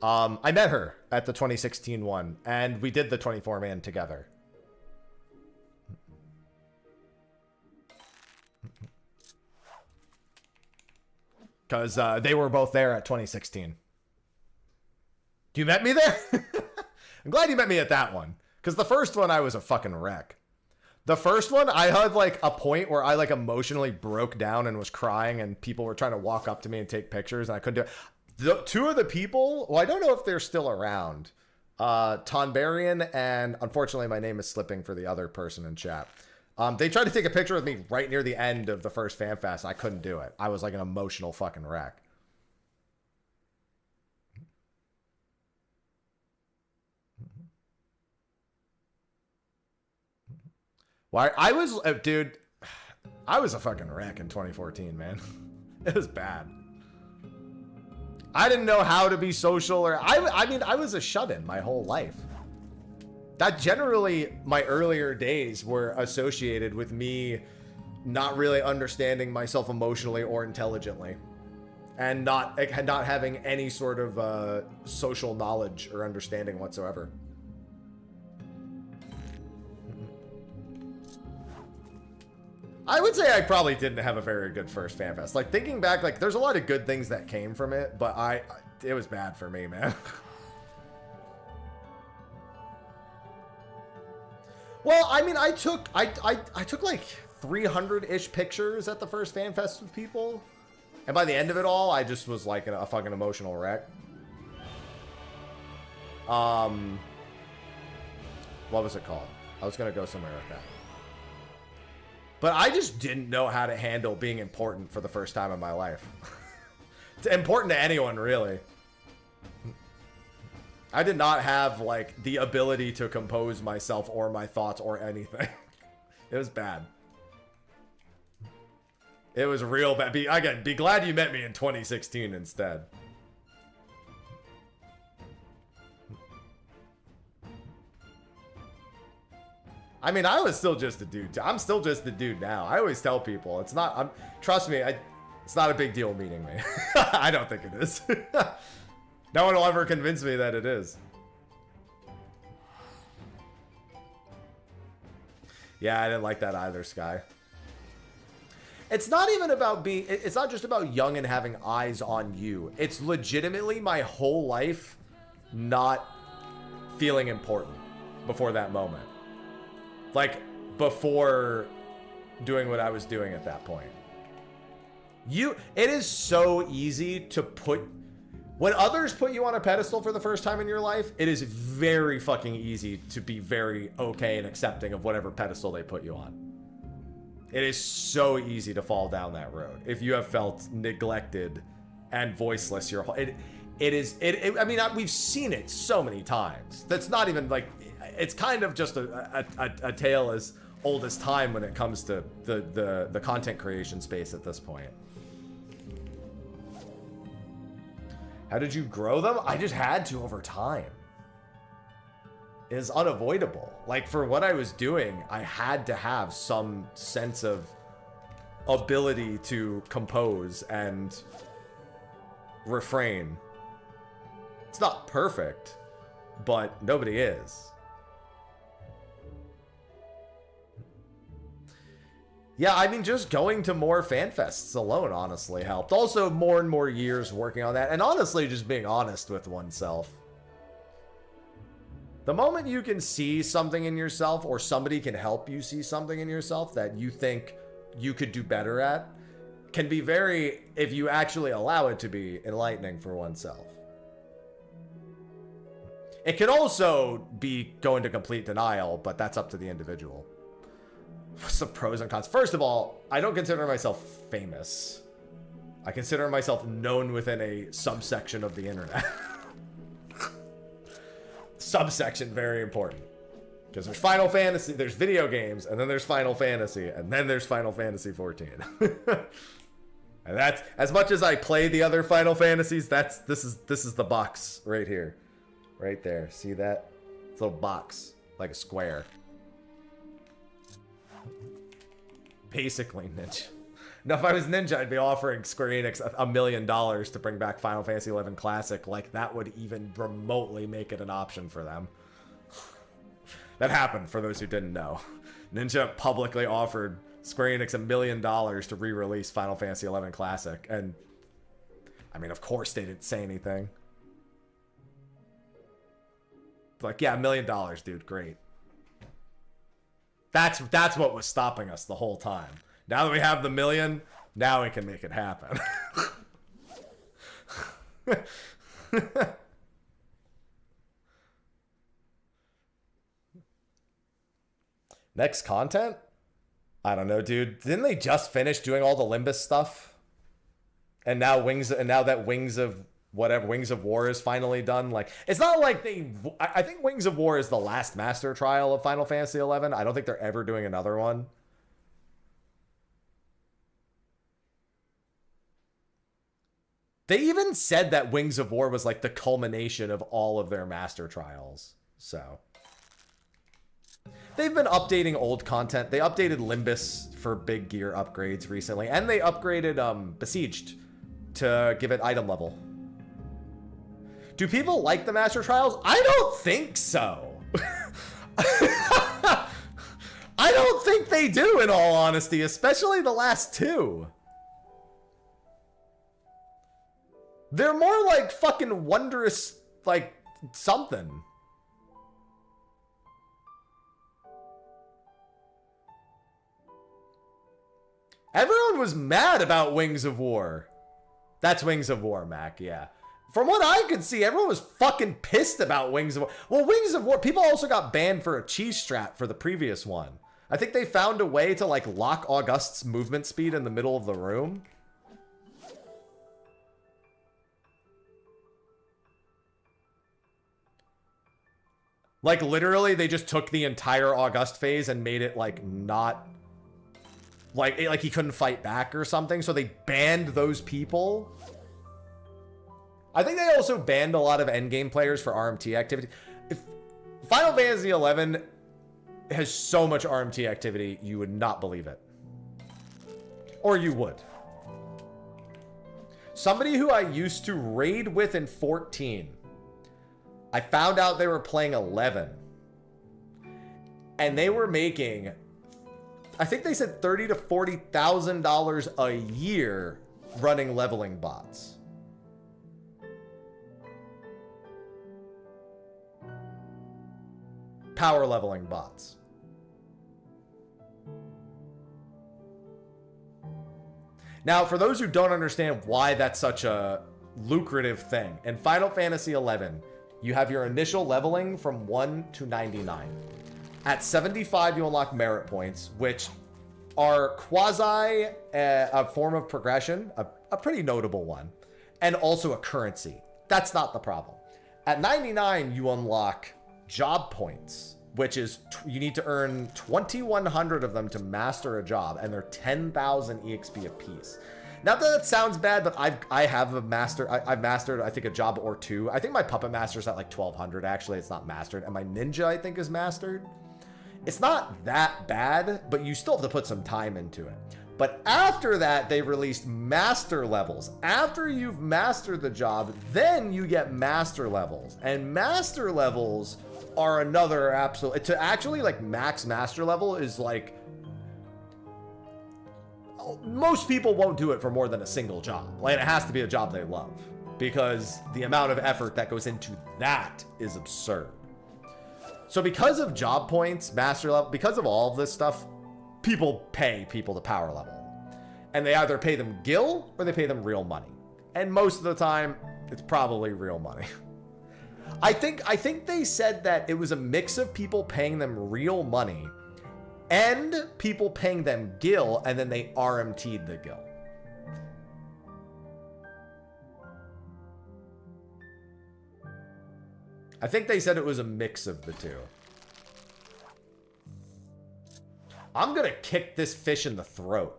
I met her at the 2016 one, and we did the 24-man together. Because they were both there at 2016. You met me there? I'm glad you met me at that one. Because the first one, I was a fucking wreck. The first one, I had like a point where I like emotionally broke down and was crying, and people were trying to walk up to me and take pictures, and I couldn't do it. Two of the people, well, I don't know if they're still around. Tonbarian, and unfortunately my name is slipping for the other person in chat. They tried to take a picture with me right near the end of the first FanFest. I couldn't do it. I was like an emotional fucking wreck. Why? I was, dude, I was a fucking wreck in 2014, man. It was bad. I didn't know how to be social, or I mean, I was a shut-in my whole life. That generally, my earlier days were associated with me not really understanding myself emotionally or intelligently, and not having any sort of social knowledge or understanding whatsoever. I would say I probably didn't have a very good first FanFest. Like, thinking back, like, there's a lot of good things that came from it, but it was bad for me, man. Well, I mean, I took like 300-ish pictures at the first FanFest with people, and by the end of it all, I just was like a fucking emotional wreck. What was it called? I was gonna go somewhere with that. But I just didn't know how to handle being important for the first time in my life. It's important to anyone, really. I did not have, like, the ability to compose myself or my thoughts or anything. It was bad. It was real bad. Be glad you met me in 2016 instead. I mean, I was still just a dude. I'm still just the dude now. I always tell people, it's not, trust me, it's not a big deal meeting me. I don't think it is. No one will ever convince me that it is. Yeah, I didn't like that either, Sky. It's not even about being, it's not just about young and having eyes on you. It's legitimately my whole life not feeling important before that moment. Like, before doing what I was doing at that point. It is so easy to put, when others put you on a pedestal for the first time in your life, it is very fucking easy to be very okay and accepting of whatever pedestal they put you on. It is so easy to fall down that road if you have felt neglected and voiceless your whole, I mean, we've seen it so many times. That's not even like, it's kind of just a tale as old as time when it comes to the content creation space at this point. How did you grow them? I just had to over time. It is unavoidable. Like, for what I was doing, I had to have some sense of ability to compose and refrain. It's not perfect, but nobody is. Yeah, I mean, just going to more FanFests alone honestly helped. Also, more and more years working on that, and honestly, just being honest with oneself. The moment you can see something in yourself, or somebody can help you see something in yourself that you think you could do better at, can be very, if you actually allow it to be, enlightening for oneself. It can also be going to complete denial, but that's up to the individual. What's the pros and cons? First of all, I don't consider myself famous. I consider myself known within a subsection of the internet. Subsection, very important. Because there's Final Fantasy, there's video games, and then there's Final Fantasy, and then there's Final Fantasy 14. And that's, as much as I play the other Final Fantasies, this is the box right here. Right there. See that? It's a little box, like a square. Basically Ninja. Now, if I was Ninja, I'd be offering Square Enix $1 million to bring back Final Fantasy XI Classic. Like, that would even remotely make it an option for them. That happened, for those who didn't know. Ninja publicly offered Square Enix $1 million to re-release Final Fantasy XI Classic. And, I mean, of course they didn't say anything. Like, yeah, $1 million, dude, great. That's what was stopping us the whole time. Now that we have the $1 million, now we can make it happen. Next content? I don't know, dude. Didn't they just finish doing all the Limbus stuff? And now that Wings of War is finally done. Like, it's not like I think Wings of War is the last master trial of Final Fantasy XI. I don't think they're ever doing another one. They even said that Wings of War was like the culmination of all of their master trials. So, they've been updating old content. They updated Limbus for big gear upgrades recently, and they upgraded Besieged to give it item level. Do people like the Master Trials? I don't think so. I don't think they do, in all honesty, especially the last two. They're more like fucking wondrous, like, something. Everyone was mad about Wings of War. That's Wings of War, Mac, yeah. From what I could see, everyone was fucking pissed about Wings of War. Well, Wings of War, people also got banned for a cheese strap for the previous one. I think they found a way to, like, lock August's movement speed in the middle of the room. Like, literally, they just took the entire August phase and made it, like, not... Like he couldn't fight back or something, so they banned those people. I think they also banned a lot of endgame players for RMT activity. If Final Fantasy XI has so much RMT activity, you would not believe it. Or you would. Somebody who I used to raid with in 14, I found out they were playing 11. And they were making... I think they said $30,000 to $40,000 a year running leveling bots. Power leveling bots. Now, for those who don't understand why that's such a lucrative thing, in Final Fantasy XI, you have your initial leveling from 1 to 99. At 75, you unlock merit points, which are quasi a form of progression, a pretty notable one, and also a currency. That's not the problem. At 99, you unlock job points, which is you need to earn 2,100 of them to master a job, and they're 10,000 EXP apiece. Not that it sounds bad, but I've mastered, I think, a job or two. I think my Puppet Master's at like 1,200, actually. It's not mastered. And my Ninja, I think, is mastered. It's not that bad, but you still have to put some time into it. But after that, they released master levels. After you've mastered the job, then you get master levels. And master levels are another absolute... To actually, like, max master level is, like... Most people won't do it for more than a single job. Like, it has to be a job they love. Because the amount of effort that goes into that is absurd. So because of job points, master level, because of all of this stuff, people pay people to power level. And they either pay them gil or they pay them real money. And most of the time, it's probably real money. I think they said that it was a mix of people paying them real money and people paying them gil, and then they RMT'd the gil. I think they said it was a mix of the two. I'm gonna kick this fish in the throat.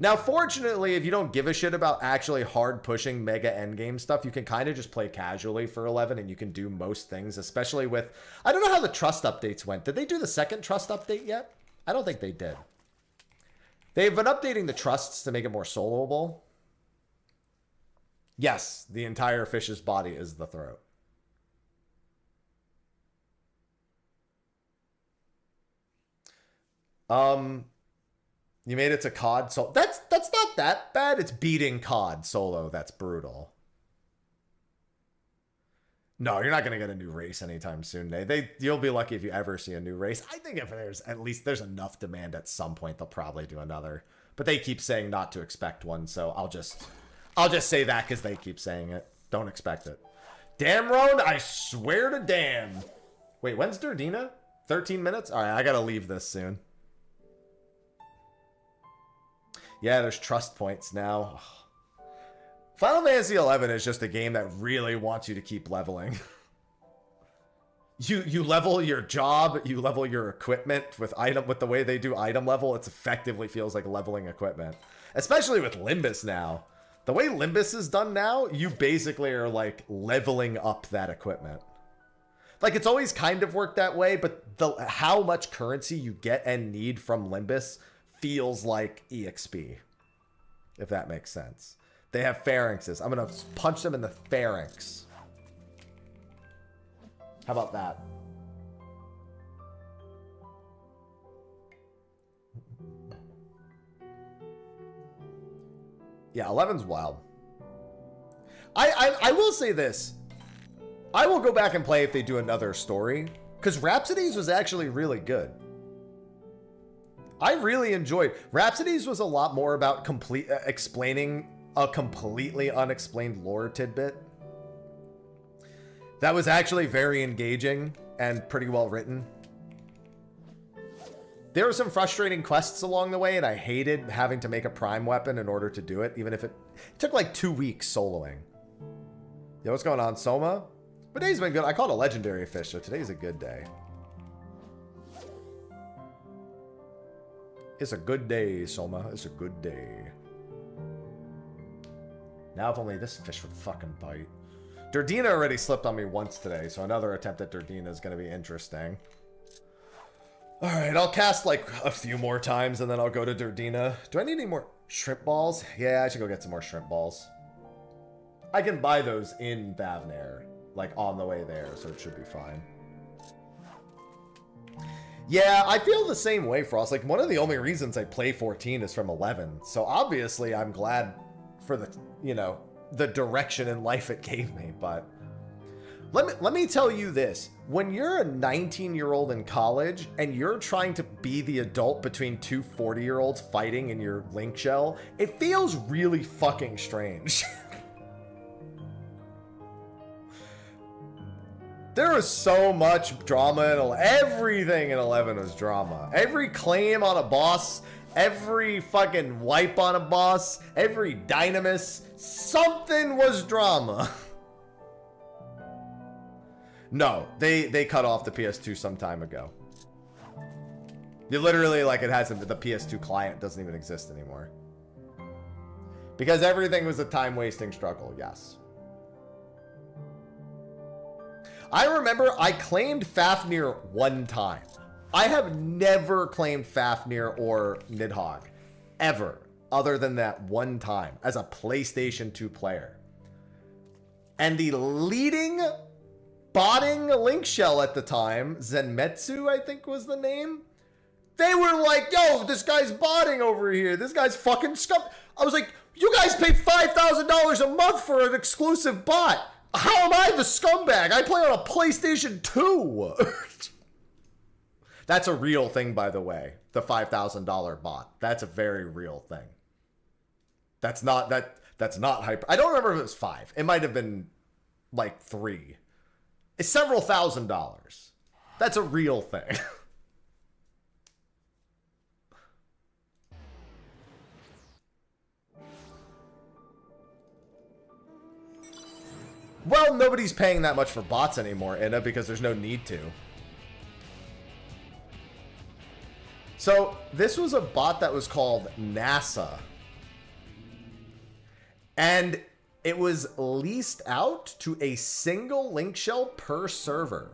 Now, fortunately, if you don't give a shit about actually hard pushing mega endgame stuff, you can kind of just play casually for 11 and you can do most things, especially with... I don't know how the trust updates went. Did they do the second trust update yet? I don't think they did. They've been updating the trusts to make it more soloable. Yes, the entire fish's body is the throat. You made it to COD solo. That's not that bad. It's beating COD solo. That's brutal. No, you're not gonna get a new race anytime soon. You'll be lucky if you ever see a new race. I think if there's enough demand at some point, they'll probably do another. But they keep saying not to expect one, so I'll just say that because they keep saying it. Don't expect it. Damn, Roan, I swear to damn. Wait, when's Durdina? 13 minutes? All right, I gotta leave this soon. Yeah, there's trust points now. Final Fantasy XI is just a game that really wants you to keep leveling. You level your job, you level your equipment with the way they do item level. It effectively feels like leveling equipment, especially with Limbus now. The way Limbus is done now, you basically are like leveling up that equipment. Like, it's always kind of worked that way, but how much currency you get and need from Limbus feels like EXP, if that makes sense. They have pharynxes. I'm going to punch them in the pharynx. How about that? Yeah, 11's wild. I will say this. I will go back and play if they do another story, because Rhapsodies was actually really good. I really enjoyed. Rhapsodies was a lot more about explaining a completely unexplained lore tidbit. That was actually very engaging and pretty well written. There were some frustrating quests along the way, and I hated having to make a prime weapon in order to do it, even if it took like 2 weeks soloing. Yo, what's going on, Soma? But today's been good. I caught a legendary fish, so today's a good day. It's a good day, Soma. It's a good day. Now if only this fish would fucking bite. Durdina already slipped on me once today, so another attempt at Durdina is going to be interesting. Alright, I'll cast like a few more times and then I'll go to Durdina. Do I need any more shrimp balls? Yeah, I should go get some more shrimp balls. I can buy those in Bavnair, like on the way there, so it should be fine. Yeah, I feel the same way, Frost. Like, one of the only reasons I play 14 is from 11. So obviously I'm glad for the, you know, the direction in life it gave me, but let me tell you this. When you're a 19-year-old in college and you're trying to be the adult between two 40-year-olds fighting in your link shell, it feels really fucking strange. There was so much drama in everything in 11 was drama. Every claim on a boss, every fucking wipe on a boss, every dynamis, something was drama. No, they cut off the PS2 some time ago. You literally, like, it hasn't, the PS2 client doesn't even exist anymore. Because everything was a time-wasting struggle, yes. I remember I claimed Fafnir one time. I have never claimed Fafnir or Nidhogg, ever, other than that one time, as a PlayStation 2 player. And the leading botting link shell at the time, Zenmetsu, I think was the name, they were like, yo, this guy's botting over here. This guy's fucking scum. I was like, you guys pay $5,000 a month for an exclusive bot. How am I the scumbag? I play on a PlayStation 2. That's a real thing, by the way. The $5,000 bot. That's a very real thing. That's not hyper. I don't remember if it was 5. It might have been like 3. It's several $1,000s. That's a real thing. Well, nobody's paying that much for bots anymore, Inna, because there's no need to. So, this was a bot that was called NASA. And it was leased out to a single link shell per server.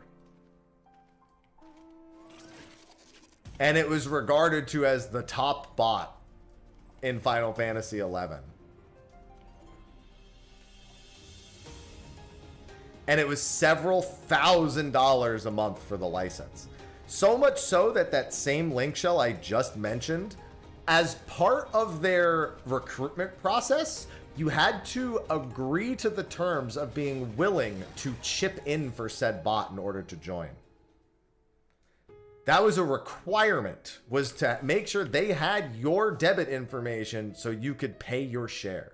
And it was regarded to as the top bot in Final Fantasy XI. And it was several $1,000s a month for the license. So much so that that same link shell I just mentioned, as part of their recruitment process, you had to agree to the terms of being willing to chip in for said bot in order to join. That was a requirement, was to make sure they had your debit information so you could pay your share.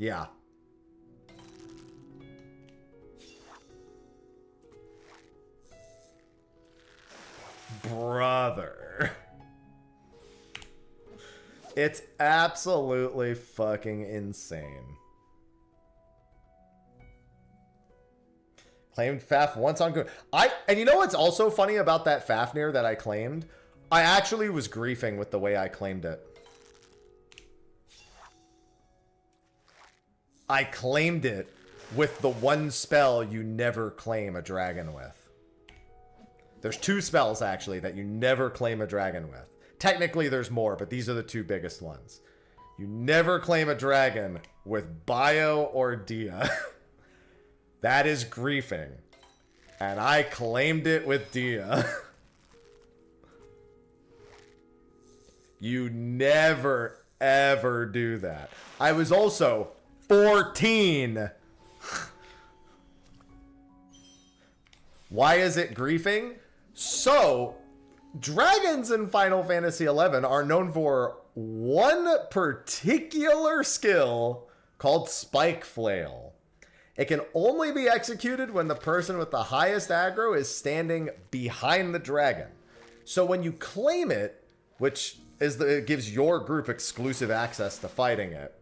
Yeah. Brother. It's absolutely fucking insane. Claimed Faf once on good. And you know what's also funny about that Fafnir that I claimed? I actually was griefing with the way I claimed it. I claimed it with the one spell you never claim a dragon with. There's 2 spells, actually, that you never claim a dragon with. Technically, there's more, but these are the 2 biggest ones. You never claim a dragon with Bio or Dia. That is griefing. And I claimed it with Dia. You never, ever do that. I was also 14. Why is it griefing? So, dragons in Final Fantasy XI are known for one particular skill called Spike Flail. It can only be executed when the person with the highest aggro is standing behind the dragon. So when you claim it, which is it gives your group exclusive access to fighting it,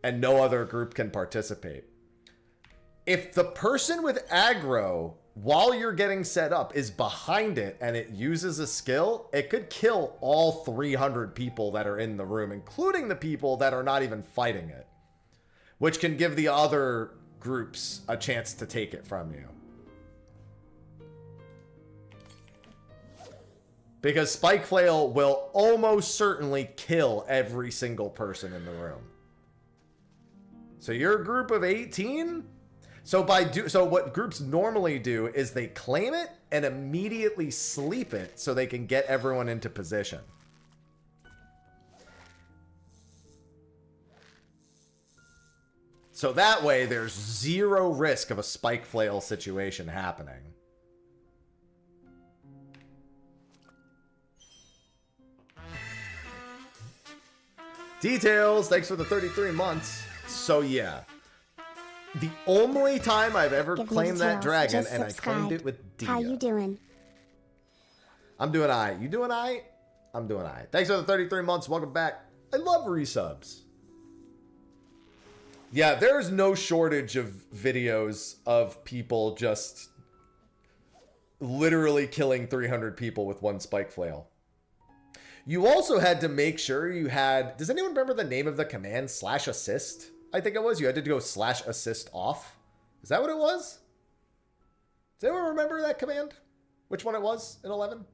and no other group can participate. If the person with aggro, while you're getting set up, is behind it and it uses a skill, it could kill all 300 people that are in the room, including the people that are not even fighting it, which can give the other groups a chance to take it from you. Because Spike Flail will almost certainly kill every single person in the room. So you're a group of 18? So what groups normally do is they claim it and immediately sleep it so they can get everyone into position. So that way there's 0 risk of a Spike Flail situation happening. Details, thanks for the 33 months. So yeah. The only time I've ever claimed that dragon, and I claimed it with Dia. How you doing? I'm doing alright. You doing alright? I'm doing alright. Thanks for the 33 months. Welcome back. I love resubs. Yeah, there's no shortage of videos of people just literally killing 300 people with one Spike Flail. You also had to make sure you had... Does anyone remember the name of the command? /assist? I think it was. You had to go /assist off. Is that what it was? Does anyone remember that command? Which one it was in 11?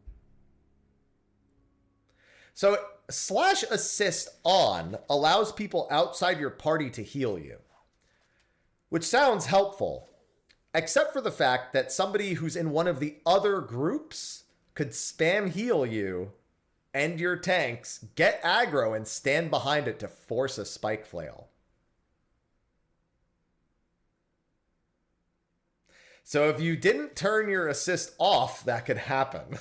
So /assist on allows people outside your party to heal you, which sounds helpful, except for the fact that somebody who's in one of the other groups could spam heal you and your tanks, get aggro, and stand behind it to force a Spike Flail. So if you didn't turn your assist off, that could happen.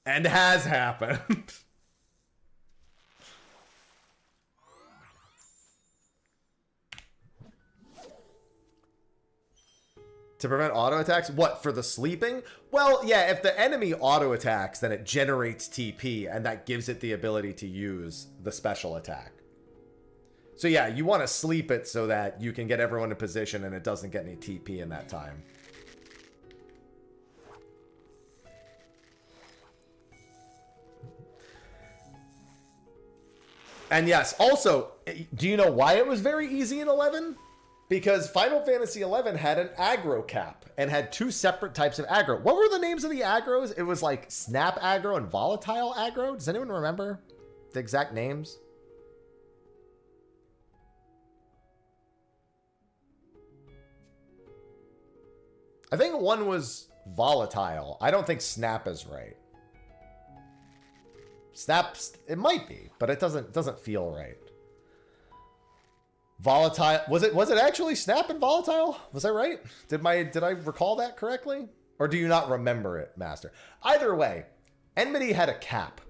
And has happened. To prevent auto attacks? What, for the sleeping? Well, yeah, if the enemy auto attacks, then it generates TP, and that gives it the ability to use the special attack. So yeah, you want to sleep it so that you can get everyone in position and it doesn't get any TP in that time. And yes, also, do you know why it was very easy in 11? Because Final Fantasy XI had an aggro cap and had 2 separate types of aggro. What were the names of the aggros? It was like snap aggro and volatile aggro. Does anyone remember the exact names? I think one was volatile. I don't think snap is right. Snaps, it might be, but it doesn't feel right. Volatile, was it actually snap and volatile? Was I right? Did I recall that correctly? Or do you not remember it, Master? Either way, enmity had a cap.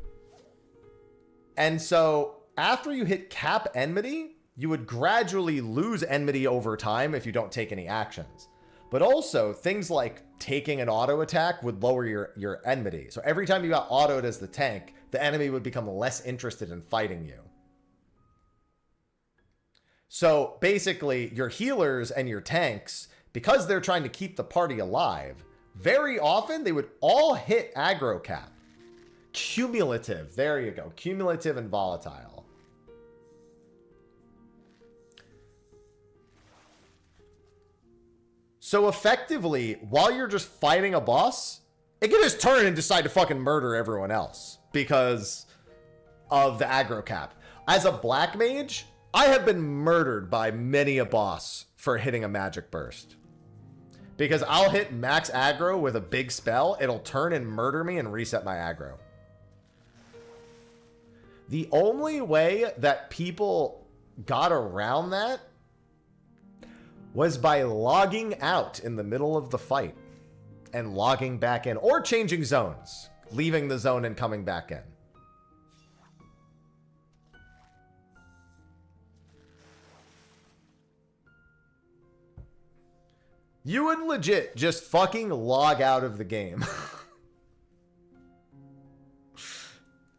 And so after you hit cap enmity, you would gradually lose enmity over time if you don't take any actions. But also, things like taking an auto attack would lower your enmity. So every time you got autoed as the tank, the enemy would become less interested in fighting you. So basically, your healers and your tanks, because they're trying to keep the party alive, very often they would all hit aggro cap. Cumulative, there you go. Cumulative and volatile. So effectively, while you're just fighting a boss, it can just turn and decide to fucking murder everyone else because of the aggro cap. As a black mage, I have been murdered by many a boss for hitting a magic burst. Because I'll hit max aggro with a big spell, it'll turn and murder me and reset my aggro. The only way that people got around that was by logging out in the middle of the fight and logging back in, or changing zones, leaving the zone and coming back in. You would legit just fucking log out of the game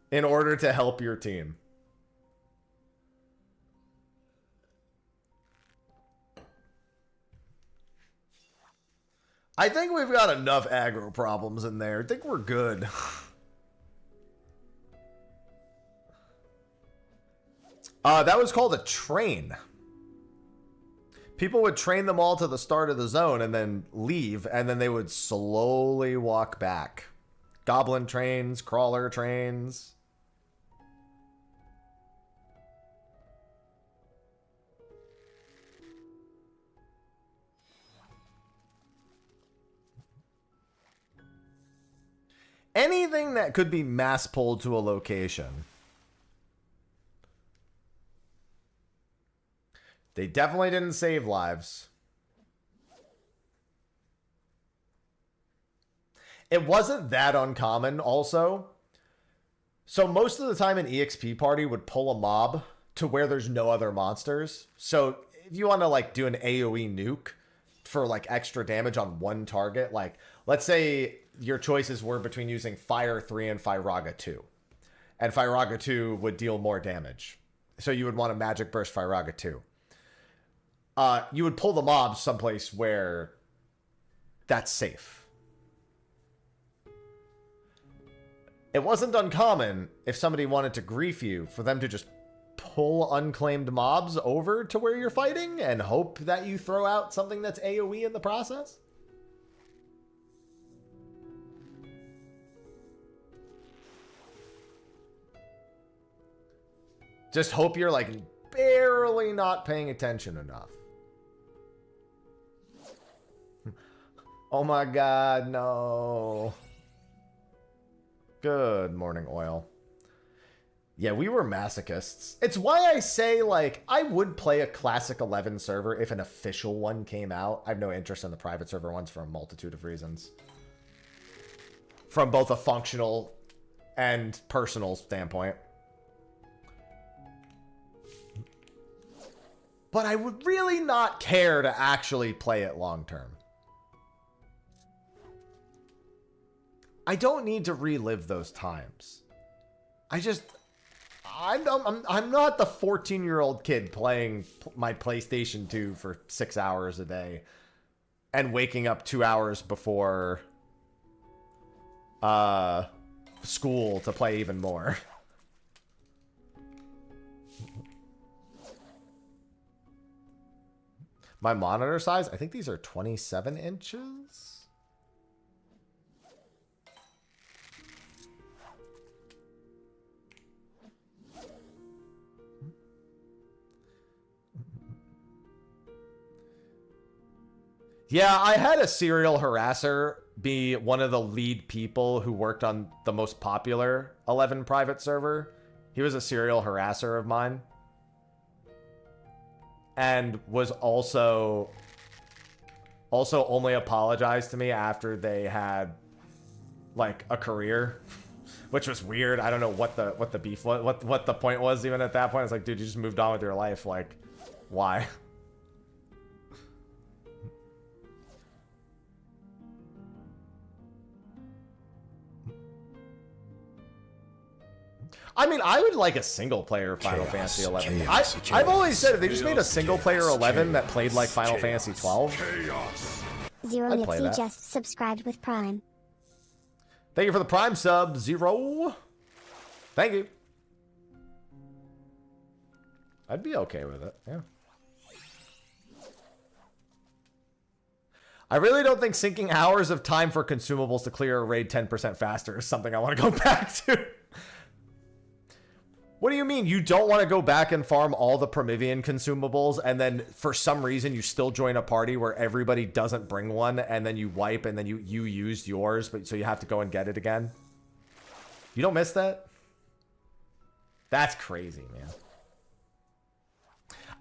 in order to help your team. I think we've got enough aggro problems in there. I think we're good. That was called a train. People would train them all to the start of the zone and then leave, and then they would slowly walk back. Goblin trains, crawler trains. Anything that could be mass pulled to a location. They definitely didn't save lives. It wasn't that uncommon also. So most of the time an EXP party would pull a mob to where there's no other monsters. So if you want to like do an AoE nuke for like extra damage on one target, like let's say your choices were between using Fire 3 and Firaga 2. And Firaga 2 would deal more damage. So you would want to Magic Burst Firaga 2. You would pull the mobs someplace where that's safe. It wasn't uncommon if somebody wanted to grief you for them to just pull unclaimed mobs over to where you're fighting and hope that you throw out something that's AoE in the process. Just hope you're like barely not paying attention enough. Oh my God, no. Good morning, Oil. Yeah, we were masochists. It's why I say, like, I would play a Classic 11 server if an official one came out. I have no interest in the private server ones for a multitude of reasons. From both a functional and personal standpoint. But I would really not care to actually play it long term. I don't need to relive those times. I'm not the 14-year-old kid playing my PlayStation 2 for 6 hours a day and waking up 2 hours before school to play even more. My monitor size, I think these are 27 inches. Yeah, I had a serial harasser be one of the lead people who worked on the most popular 11 private server. He was a serial harasser of mine. And was also only apologized to me after they had like a career, which was weird. I don't know what the beef was, what the point was even at that point. It's like, dude, you just moved on with your life. Like, why? I mean, I would like a single-player Final Fantasy 11. I've always said if they just made a single-player 11 that played like Final Fantasy 12, Zero I'd play Nipsey that. just subscribed with Prime. Thank you for the Prime sub, Zero. Thank you. I'd be okay with it, yeah. I really don't think sinking hours of time for consumables to clear a raid 10% faster is something I want to go back to. What do you mean? You don't want to go back and farm all the Promethean consumables and then for some reason you still join a party where everybody doesn't bring one and then you wipe and then you used yours, but so you have to go and get it again? You don't miss that? That's crazy, man.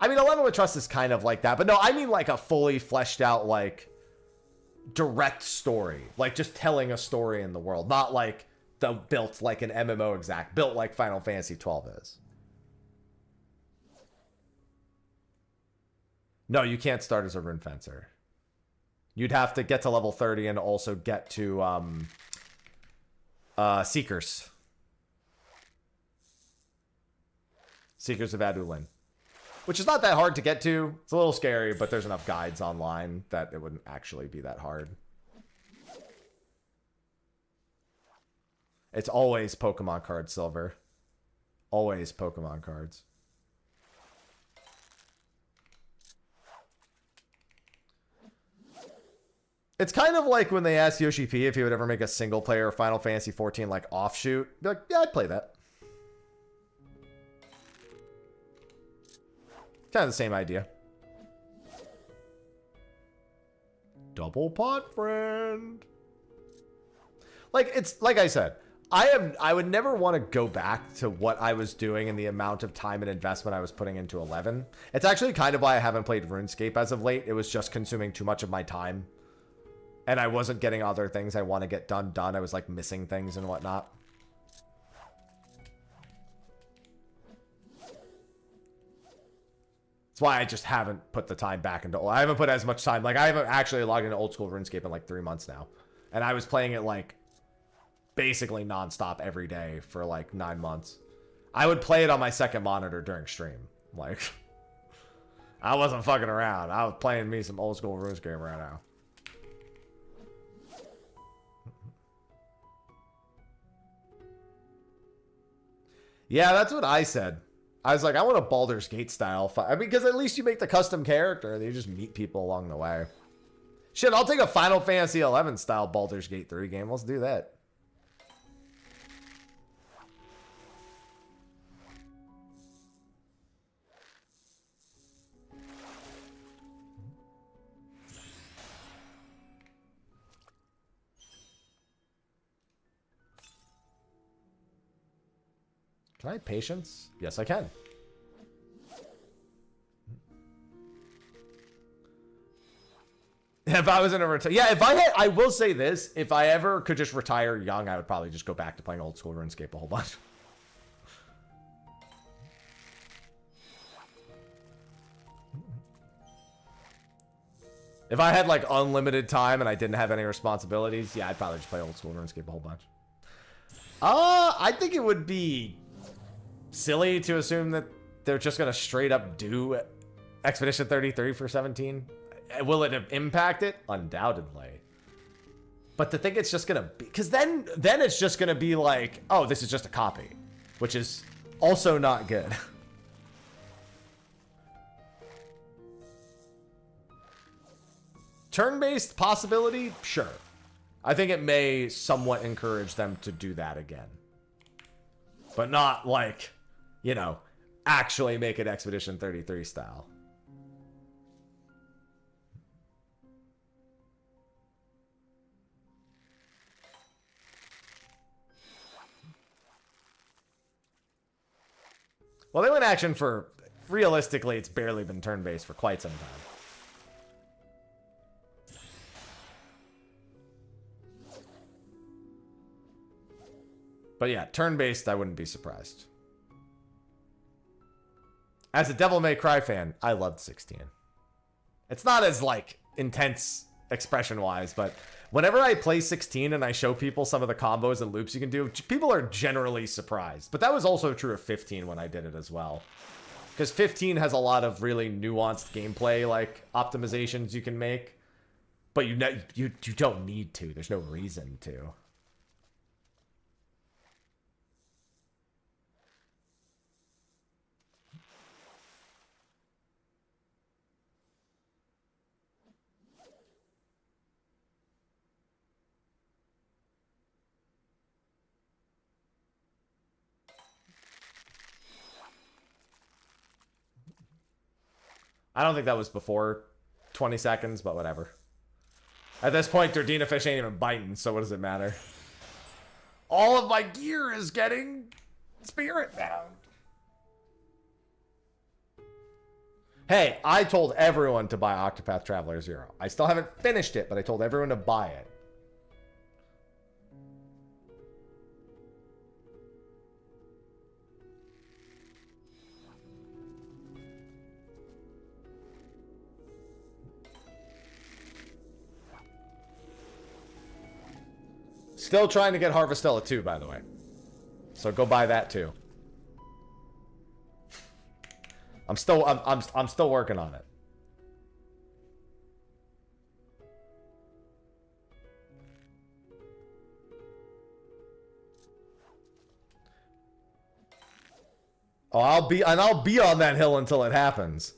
I mean, 11 with Trust is kind of like that, but no, I mean like a fully fleshed out, like, direct story. Like, just telling a story in the world, not like built like an MMO exact, built like Final Fantasy 12 is. No, you can't start as a Rune Fencer. You'd have to get to level 30 and also get to Seekers. Seekers of Adulin. Which is not that hard to get to. It's a little scary, but there's enough guides online that it wouldn't actually be that hard. It's always Pokemon cards, Silver. Always Pokemon cards. It's kind of like when they asked Yoshi P if he would ever make a single player Final Fantasy 14 like offshoot. Be like, yeah, I'd play that. Kind of the same idea. Double pot friend. Like, it's like I said, I would never want to go back to what I was doing and the amount of time and investment I was putting into 11. It's actually kind of why I haven't played RuneScape as of late. It was just consuming too much of my time. And I wasn't getting other things I want to get done. I was like missing things and whatnot. That's why I just haven't put the time back into... I haven't put as much time. Like, I haven't actually logged into old school RuneScape in like 3 months now. And I was playing it like basically nonstop every day for like 9 months. I would play it on my second monitor during stream. Like, I wasn't fucking around. I was playing me some old school RuneScape right now. Yeah, that's what I said. I was like, I want a Baldur's Gate style fight. I mean, because at least you make the custom character and you just meet people along the way. Shit, I'll take a Final Fantasy 11 style Baldur's Gate 3 game. Let's do that. Can I have patience? Yes, I can. If I was in a yeah, if I had, I will say this, if I ever could just retire young, I would probably just go back to playing old school RuneScape a whole bunch. If I had like unlimited time and I didn't have any responsibilities, yeah, I'd probably just play old school RuneScape a whole bunch. I think it would be silly to assume that they're just going to straight up do Expedition 33 for 17. Will it impact it? Undoubtedly. But to think it's just going to be... Because then it's just going to be like, oh, this is just a copy. Which is also not good. Turn-based possibility? Sure. I think it may somewhat encourage them to do that again. But not like, you know, actually make it Expedition 33 style. Well, they went action for, realistically, it's barely been turn-based for quite some time. But yeah, turn-based, I wouldn't be surprised. As a Devil May Cry fan, I loved 16. It's not as, like, intense expression-wise, but whenever I play 16 and I show people some of the combos and loops you can do, people are generally surprised. But that was also true of 15 when I did it as well. Because 15 has a lot of really nuanced gameplay, like, optimizations you can make. But you don't need to. There's no reason to. I don't think that was before 20 seconds, but whatever. At this point, Durdina fish ain't even biting, so what does it matter? All of my gear is getting spirit bound. Hey, I told everyone to buy Octopath Traveler 0. I still haven't finished it, but I told everyone to buy it. Still trying to get Harvestella 2, by the way. So go buy that too. I'm still working on it. Oh, I'll be on that hill until it happens.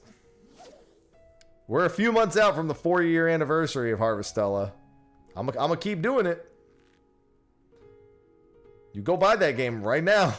We're a few months out from the 4-year anniversary of Harvestella. I'm gonna keep doing it. You go buy that game right now.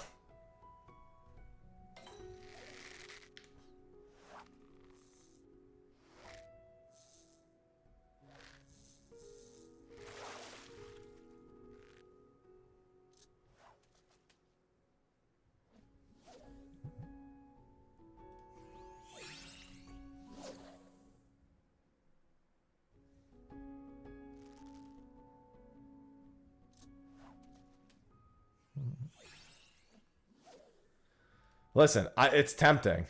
Listen, it's tempting.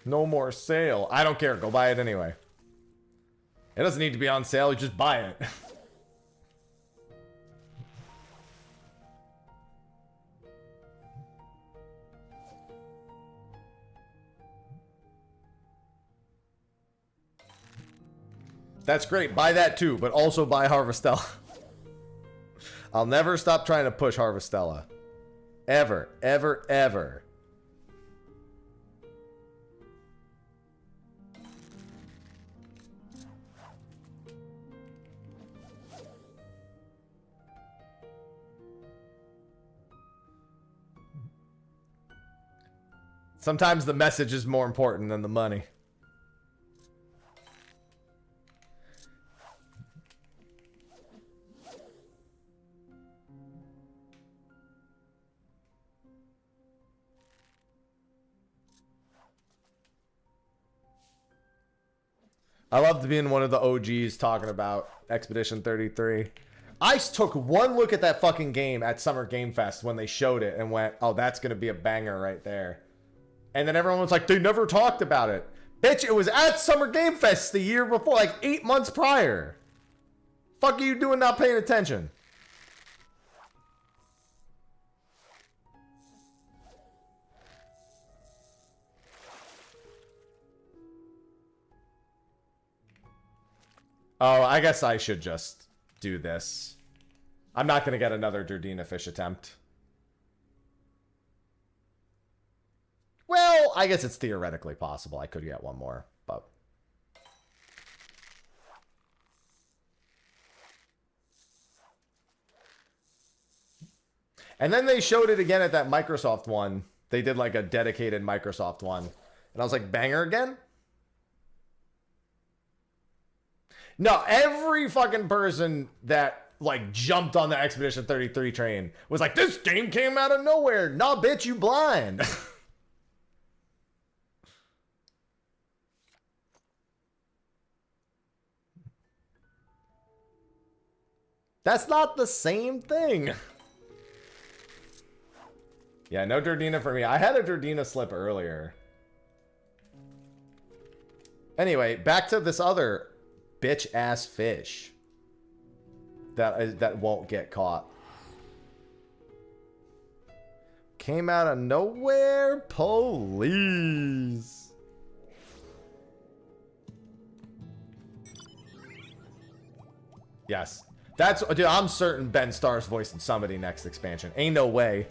No more sale. I don't care. Go buy it anyway. It doesn't need to be on sale. You just buy it. That's great. Buy that too, but also buy Harvestella. I'll never stop trying to push Harvestella. Ever, ever, ever. Sometimes the message is more important than the money. I loved being one of the OGs talking about Expedition 33. I took one look at that fucking game at Summer Game Fest when they showed it and went, oh, that's going to be a banger right there. And then everyone was like, they never talked about it. Bitch, it was at Summer Game Fest the year before, like 8 months prior. Fuck are you doing not paying attention? Oh, I guess I should just do this. I'm not going to get another Durdina fish attempt. Well, I guess it's theoretically possible. I could get one more, but... And then they showed it again at that Microsoft one. They did like a dedicated Microsoft one. And I was like, banger again? No, every fucking person that like jumped on the Expedition 33 train was like, this game came out of nowhere. Nah, bitch, you blind. That's not the same thing. Yeah, no Durdina for me. I had a Durdina slip earlier. Anyway, back to this other bitch-ass fish that won't get caught. Came out of nowhere, police. Yes. That's, dude, I'm certain Ben Starr's voicing somebody next expansion. Ain't no way.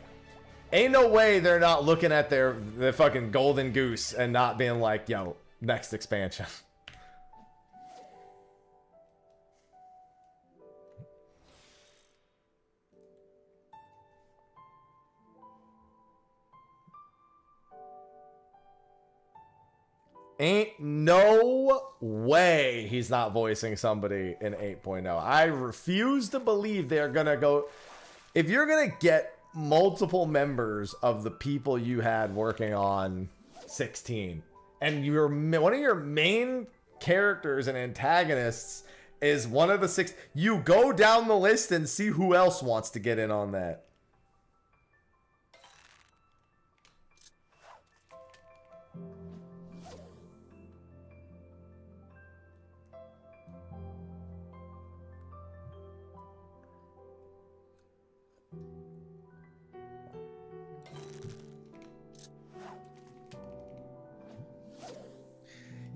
Ain't no way they're not looking at their fucking golden goose and not being like, yo, next expansion. Ain't no way he's not voicing somebody in 8.0. I refuse to believe they're gonna go. If you're gonna get multiple members of the people you had working on 16, and one of your main characters and antagonists is one of the 6, you go down the list and see who else wants to get in on that.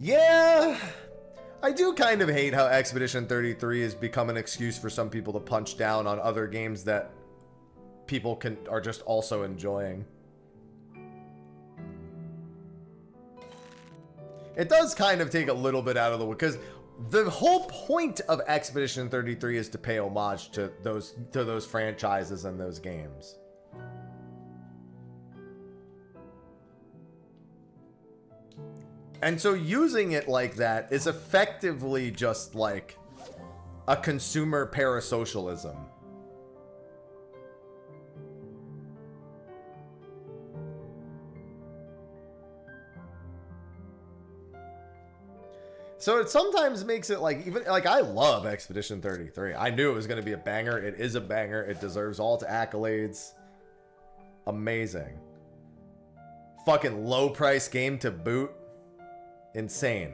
Yeah, I do kind of hate how Expedition 33 has become an excuse for some people to punch down on other games that people are just also enjoying. It does kind of take a little bit out of the way, because the whole point of Expedition 33 is to pay homage to those franchises and those games. And so using it like that is effectively just like a consumer parasocialism. So it sometimes makes it like, even like, I love Expedition 33. I knew it was going to be a banger. It is a banger. It deserves all the accolades. Amazing. Fucking low price game to boot. Insane.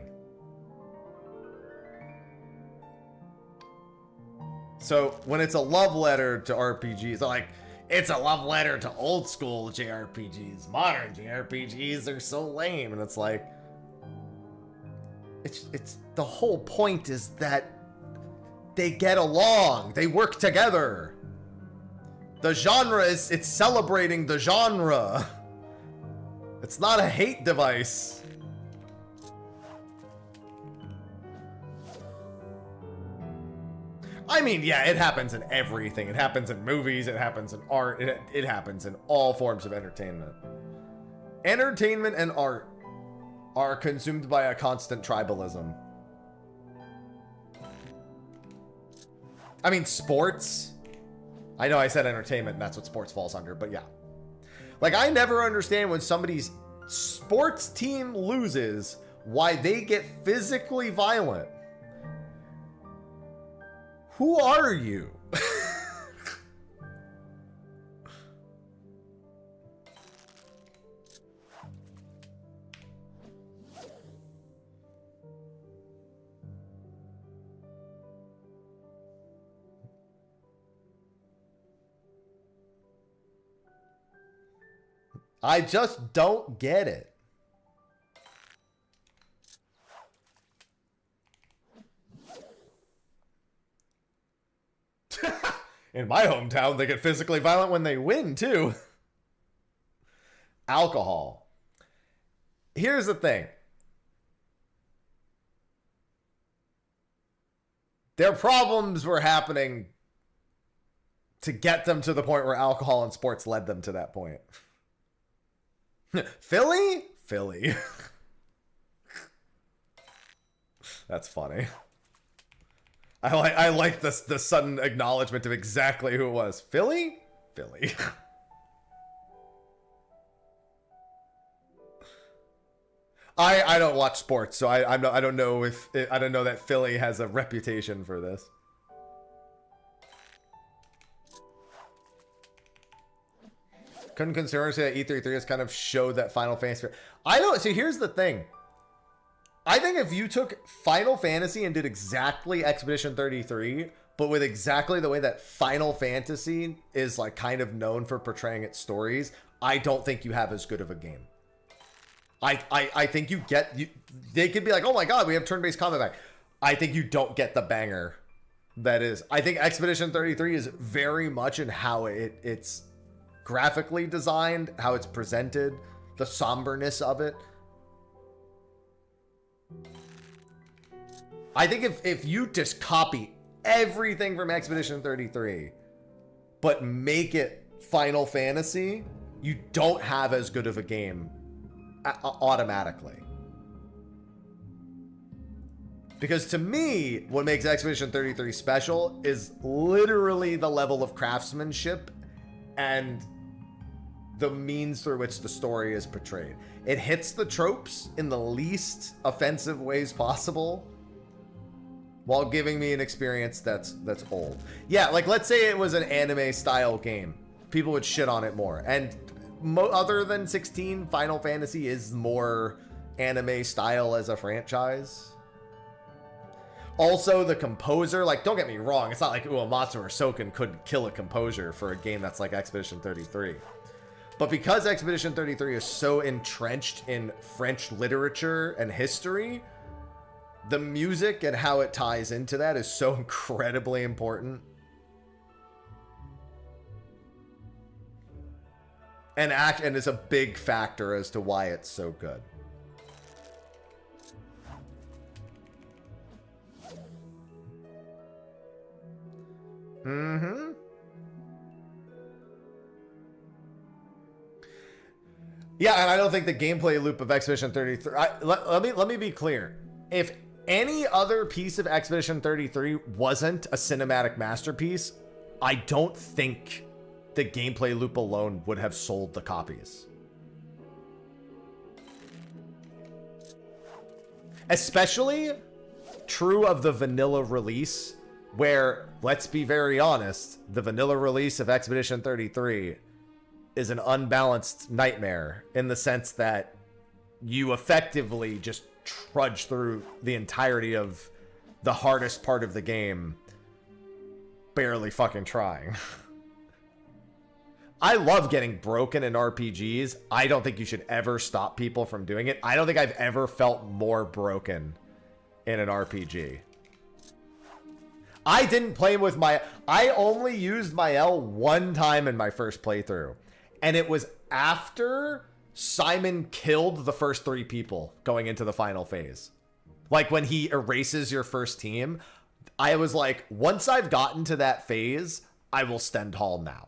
So when it's a love letter to RPGs, like, it's a love letter to old school JRPGs. Modern JRPGs are so lame. And it's like, it's the whole point is that they get along. They work together. The genre it's celebrating the genre. It's not a hate device. I mean, yeah, it happens in everything. It happens in movies. It happens in art. It happens in all forms of entertainment. Entertainment and art are consumed by a constant tribalism. I mean, sports. I know I said entertainment, and that's what sports falls under, but yeah. Like, I never understand when somebody's sports team loses, why they get physically violent. Who are you? I just don't get it. In my hometown, they get physically violent when they win, too. Alcohol. Here's the thing. Their problems were happening to get them to the point where alcohol and sports led them to that point. Philly? Philly. That's funny. I like the sudden acknowledgement of exactly who it was. Philly? Philly. I don't watch sports, so I don't know if I don't know that Philly has a reputation for this. Couldn't consumers say that E33 has kind of showed that Final Fantasy? I don't. See, here's the thing. I think if you took Final Fantasy and did exactly Expedition 33, but with exactly the way that Final Fantasy is like kind of known for portraying its stories, I don't think you have as good of a game. I think they could be like, oh my god, we have turn-based combat back. I think you don't get the banger that is. I think Expedition 33 is very much in how it's graphically designed, how it's presented, the somberness of it. I think if you just copy everything from Expedition 33, but make it Final Fantasy, you don't have as good of a game automatically. Because to me, what makes Expedition 33 special is literally the level of craftsmanship and the means through which the story is portrayed. It hits the tropes in the least offensive ways possible while giving me an experience that's old. Yeah, like let's say it was an anime style game. People would shit on it more. And other than 16, Final Fantasy is more anime style as a franchise. Also, the composer, like, don't get me wrong, it's not like Uematsu or Soken couldn't kill a composer for a game that's like Expedition 33. But because Expedition 33 is so entrenched in French literature and history, the music and how it ties into that is so incredibly important. And is a big factor as to why it's so good. Mm-hmm. Yeah, and I don't think the gameplay loop of Expedition 33... Let me be clear. If any other piece of Expedition 33 wasn't a cinematic masterpiece, I don't think the gameplay loop alone would have sold the copies. Especially true of the vanilla release, where, let's be very honest, the vanilla release of Expedition 33 is an unbalanced nightmare in the sense that you effectively just trudge through the entirety of the hardest part of the game, barely fucking trying. I love getting broken in RPGs. I don't think you should ever stop people from doing it. I don't think I've ever felt more broken in an RPG. I didn't play with my... I only used my L one time in my first playthrough. And it was after Simon killed the first 3 people going into the final phase. Like when he erases your first team, I was like, once I've gotten to that phase, I will Stendhal now.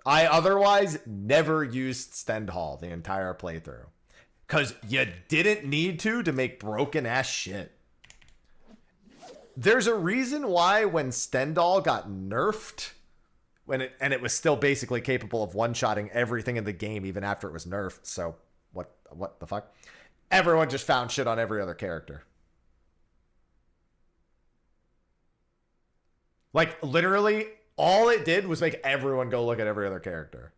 I otherwise never used Stendhal the entire playthrough. Because you didn't need to make broken ass shit. There's a reason why when Stendhal got nerfed, and it was still basically capable of one-shotting everything in the game even after it was nerfed. So what the fuck? Everyone just found shit on every other character. Like literally all it did was make everyone go look at every other character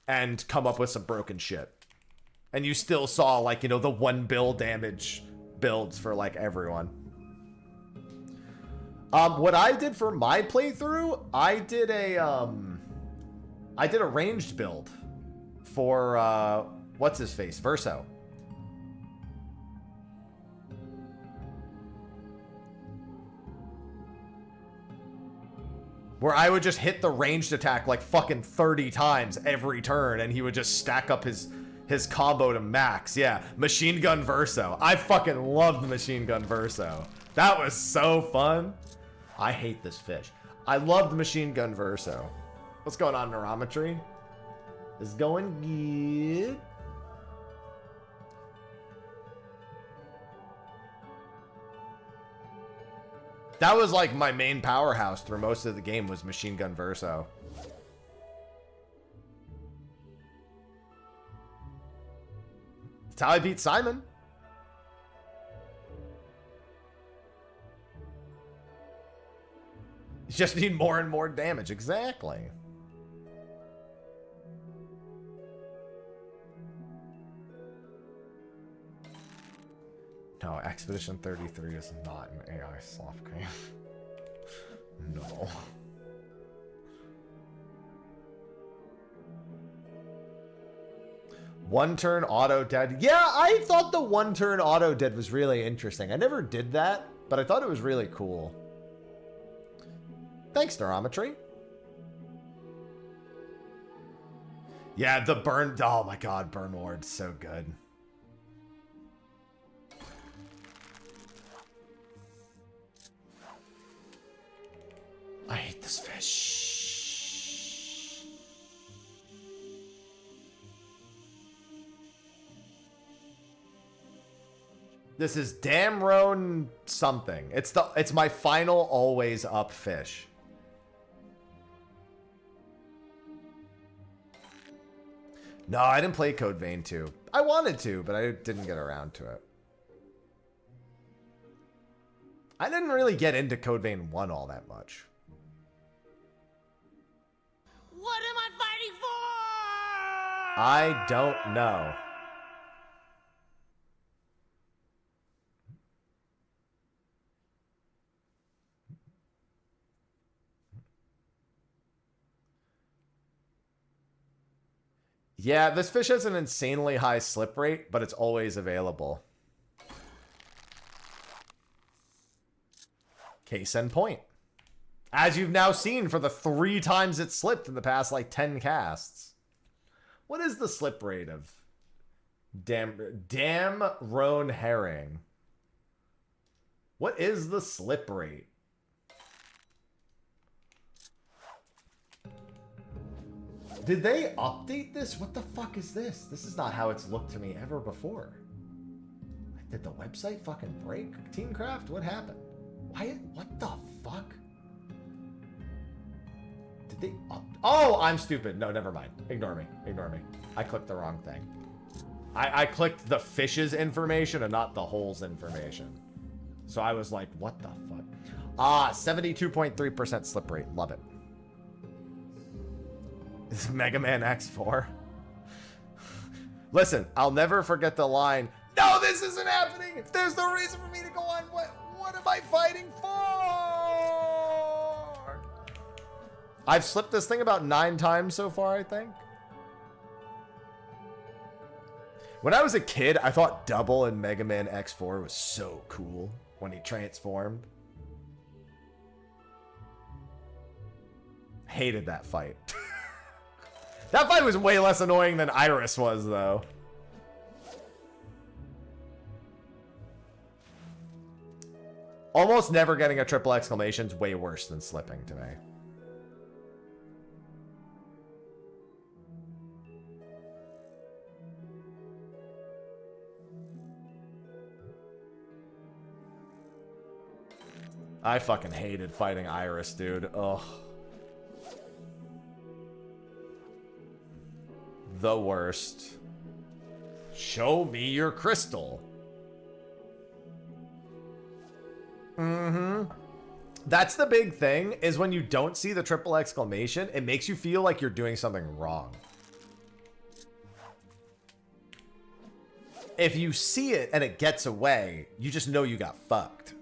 and come up with some broken shit. And you still saw, like, you know, the 1 bill damage builds for, like, everyone. What I did for my playthrough, I did a ranged build for, what's-his-face? Verso. Where I would just hit the ranged attack, like, fucking 30 times every turn, and he would just stack up his combo to max. Yeah, Machine Gun Verso. I fucking loved Machine Gun Verso. That was so fun. I hate this fish. I loved Machine Gun Verso. What's going on, Neurometry? It's going good. That was like my main powerhouse through most of the game was Machine Gun Verso. That's how I beat Simon. You just need more and more damage. Exactly. No, Expedition 33 is not an AI soft game. No. One turn auto dead. Yeah, I thought the 1 turn auto dead was really interesting. I never did that, but I thought it was really cool. Thanks, Neurometry. Yeah, the burn. Oh my god, Burn Ward's so good. I hate this fish. This is Damroan something. It's my final always up fish. No, I didn't play Code Vein 2. I wanted to, but I didn't get around to it. I didn't really get into Code Vein 1 all that much. What am I fighting for? I don't know. Yeah, this fish has an insanely high slip rate, but it's always available. Case in point. As you've now seen for the 3 times it slipped in the past, like, 10 casts. What is the slip rate of Damroan herring? What is the slip rate? Did they update this? What the fuck is this? This is not how it's looked to me ever before. Did the website fucking break? Teamcraft? What happened? What the fuck? Did they up? Oh, I'm stupid. No, never mind. Ignore me. Ignore me. I clicked the wrong thing. I clicked the fish's information and not the hole's information. So I was like, what the fuck? Ah, 72.3% slip rate. Love it. Is Mega Man X4? Listen, I'll never forget the line, no, this isn't happening! If there's no reason for me to go on, what am I fighting for? I've slipped this thing about 9 times so far, I think. When I was a kid, I thought Double in Mega Man X4 was so cool when he transformed. Hated that fight. That fight was way less annoying than Iris was, though. Almost never getting a triple exclamation is way worse than slipping to me. I fucking hated fighting Iris, dude. Ugh. The worst. Show me your crystal. Mm-hmm. That's the big thing, is when you don't see the triple exclamation, it makes you feel like you're doing something wrong. If you see it and it gets away, you just know you got fucked.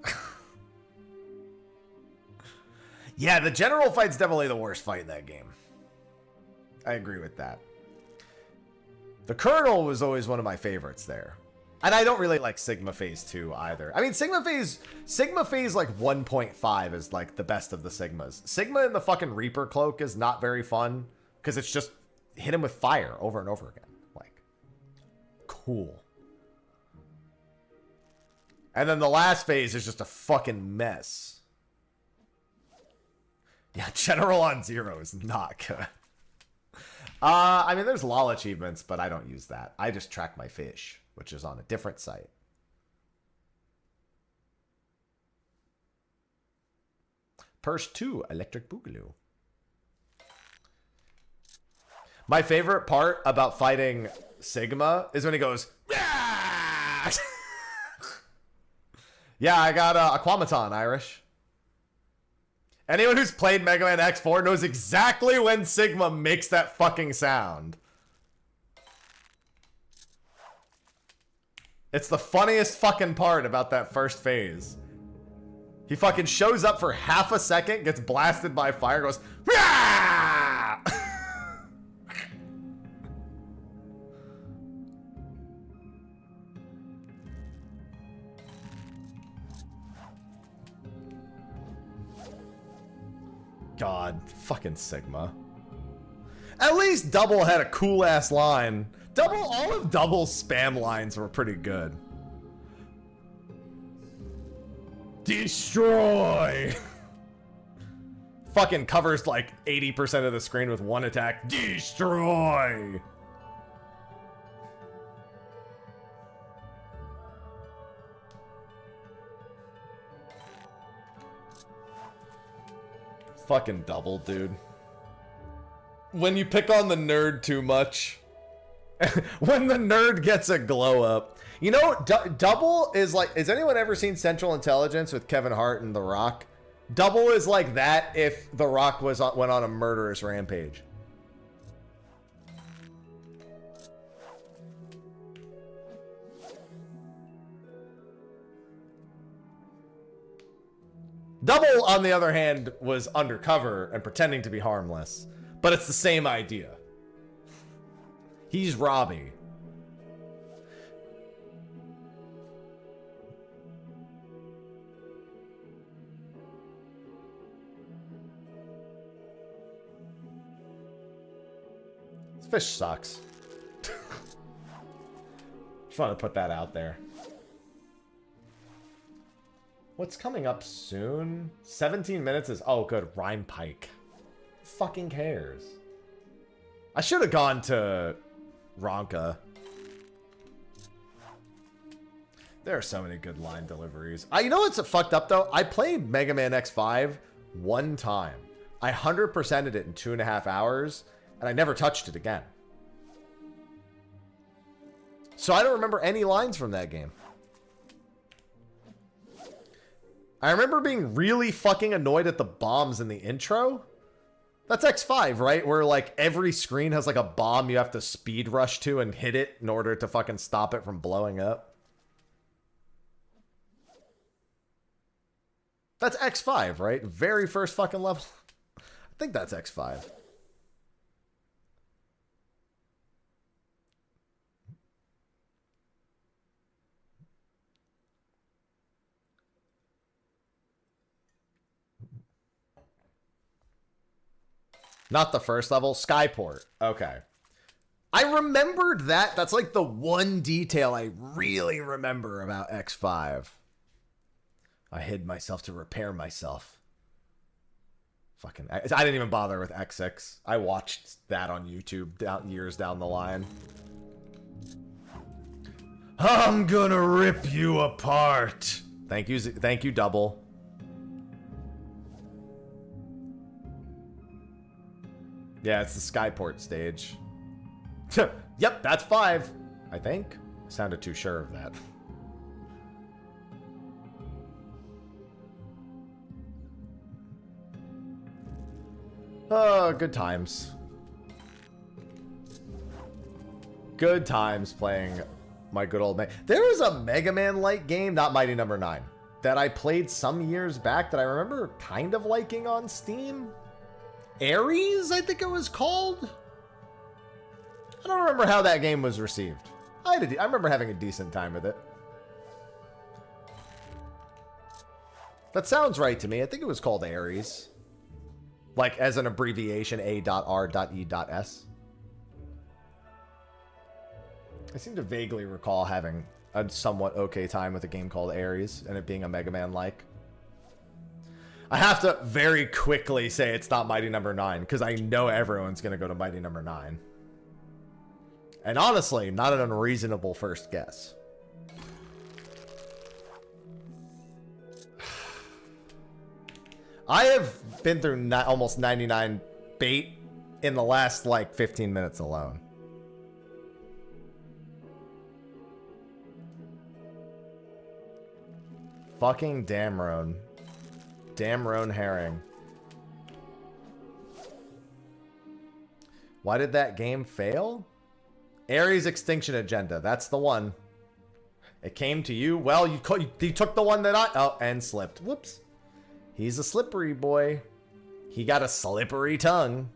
Yeah, the general fight's definitely the worst fight in that game. I agree with that. The Colonel was always one of my favorites there. And I don't really like Sigma Phase 2 either. I mean, Sigma Phase like 1.5 is like the best of the Sigmas. Sigma in the fucking Reaper Cloak is not very fun because it's just hit him with fire over and over again. Like, cool. And then the last phase is just a fucking mess. Yeah, General on Zero is not good. I mean, there's LOL achievements, but I don't use that. I just track my fish, which is on a different site. Purse 2, Electric Boogaloo. My favorite part about fighting Sigma is when he goes, yeah! Yeah, I got Aquamaton, Irish. Anyone who's played Mega Man X4 knows exactly when Sigma makes that fucking sound. It's the funniest fucking part about that first phase. He fucking shows up for half a second, gets blasted by fire, goes, Rah! God, fucking Sigma. At least Double had a cool ass line. All of Double's spam lines were pretty good. Destroy! Fucking covers like 80% of the screen with one attack. Fucking double, dude. When you pick on the nerd too much. When the nerd gets a glow up. You know, double is like... Has anyone ever seen Central Intelligence with Kevin Hart and The Rock? Double is like that if The Rock went on a murderous rampage. Double, on the other hand, was undercover and pretending to be harmless. But it's the same idea. He's Robbie. This fish sucks. Just want to put that out there. What's coming up soon? 17 minutes is... Oh, good. Rhyme Pike. Who fucking cares? I should have gone to Ronka. There are so many good line deliveries. You know what's fucked up, though? I played Mega Man X5 one time. I 100%ed it in 2.5 hours, and I never touched it again. So I don't remember any lines from that game. I remember being really fucking annoyed at the bombs in the intro. That's X5, right? Where, like, every screen has, like, a bomb you have to speed rush to and hit it in order to fucking stop it from blowing up. That's X5, right? Very first fucking level. I think that's X5. Not the first level. Skyport. Okay. I remembered that. That's like the one detail I really remember about X5. I hid myself to repair myself. Fucking... I didn't even bother with X6. I watched that on YouTube years down the line. I'm gonna rip you apart. Thank you, Double. Yeah, it's the Skyport stage. Yep, that's 5. I think. I sounded too sure of that. Oh, good times. Good times playing my good old man. There was a Mega Man-like game, not Mighty Number 9, that I played some years back that I remember kind of liking on Steam. Ares, I think it was called. I don't remember how that game was received. I remember having a decent time with it. That sounds right to me. I think it was called Ares. Like as an abbreviation, A.R.E.S. I seem to vaguely recall having a somewhat okay time with a game called Ares and it being a Mega Man-like. I have to very quickly say it's not Mighty Number 9 because I know everyone's going to go to Mighty Number 9. And honestly, not an unreasonable first guess. I have been through almost 99 bait in the last like 15 minutes alone. Fucking Damron. Damron Herring. Why did that game fail? Ares Extinction Agenda. That's the one. It came to you. Well, you took the one that I... Oh, and slipped. Whoops. He's a slippery boy. He got a slippery tongue.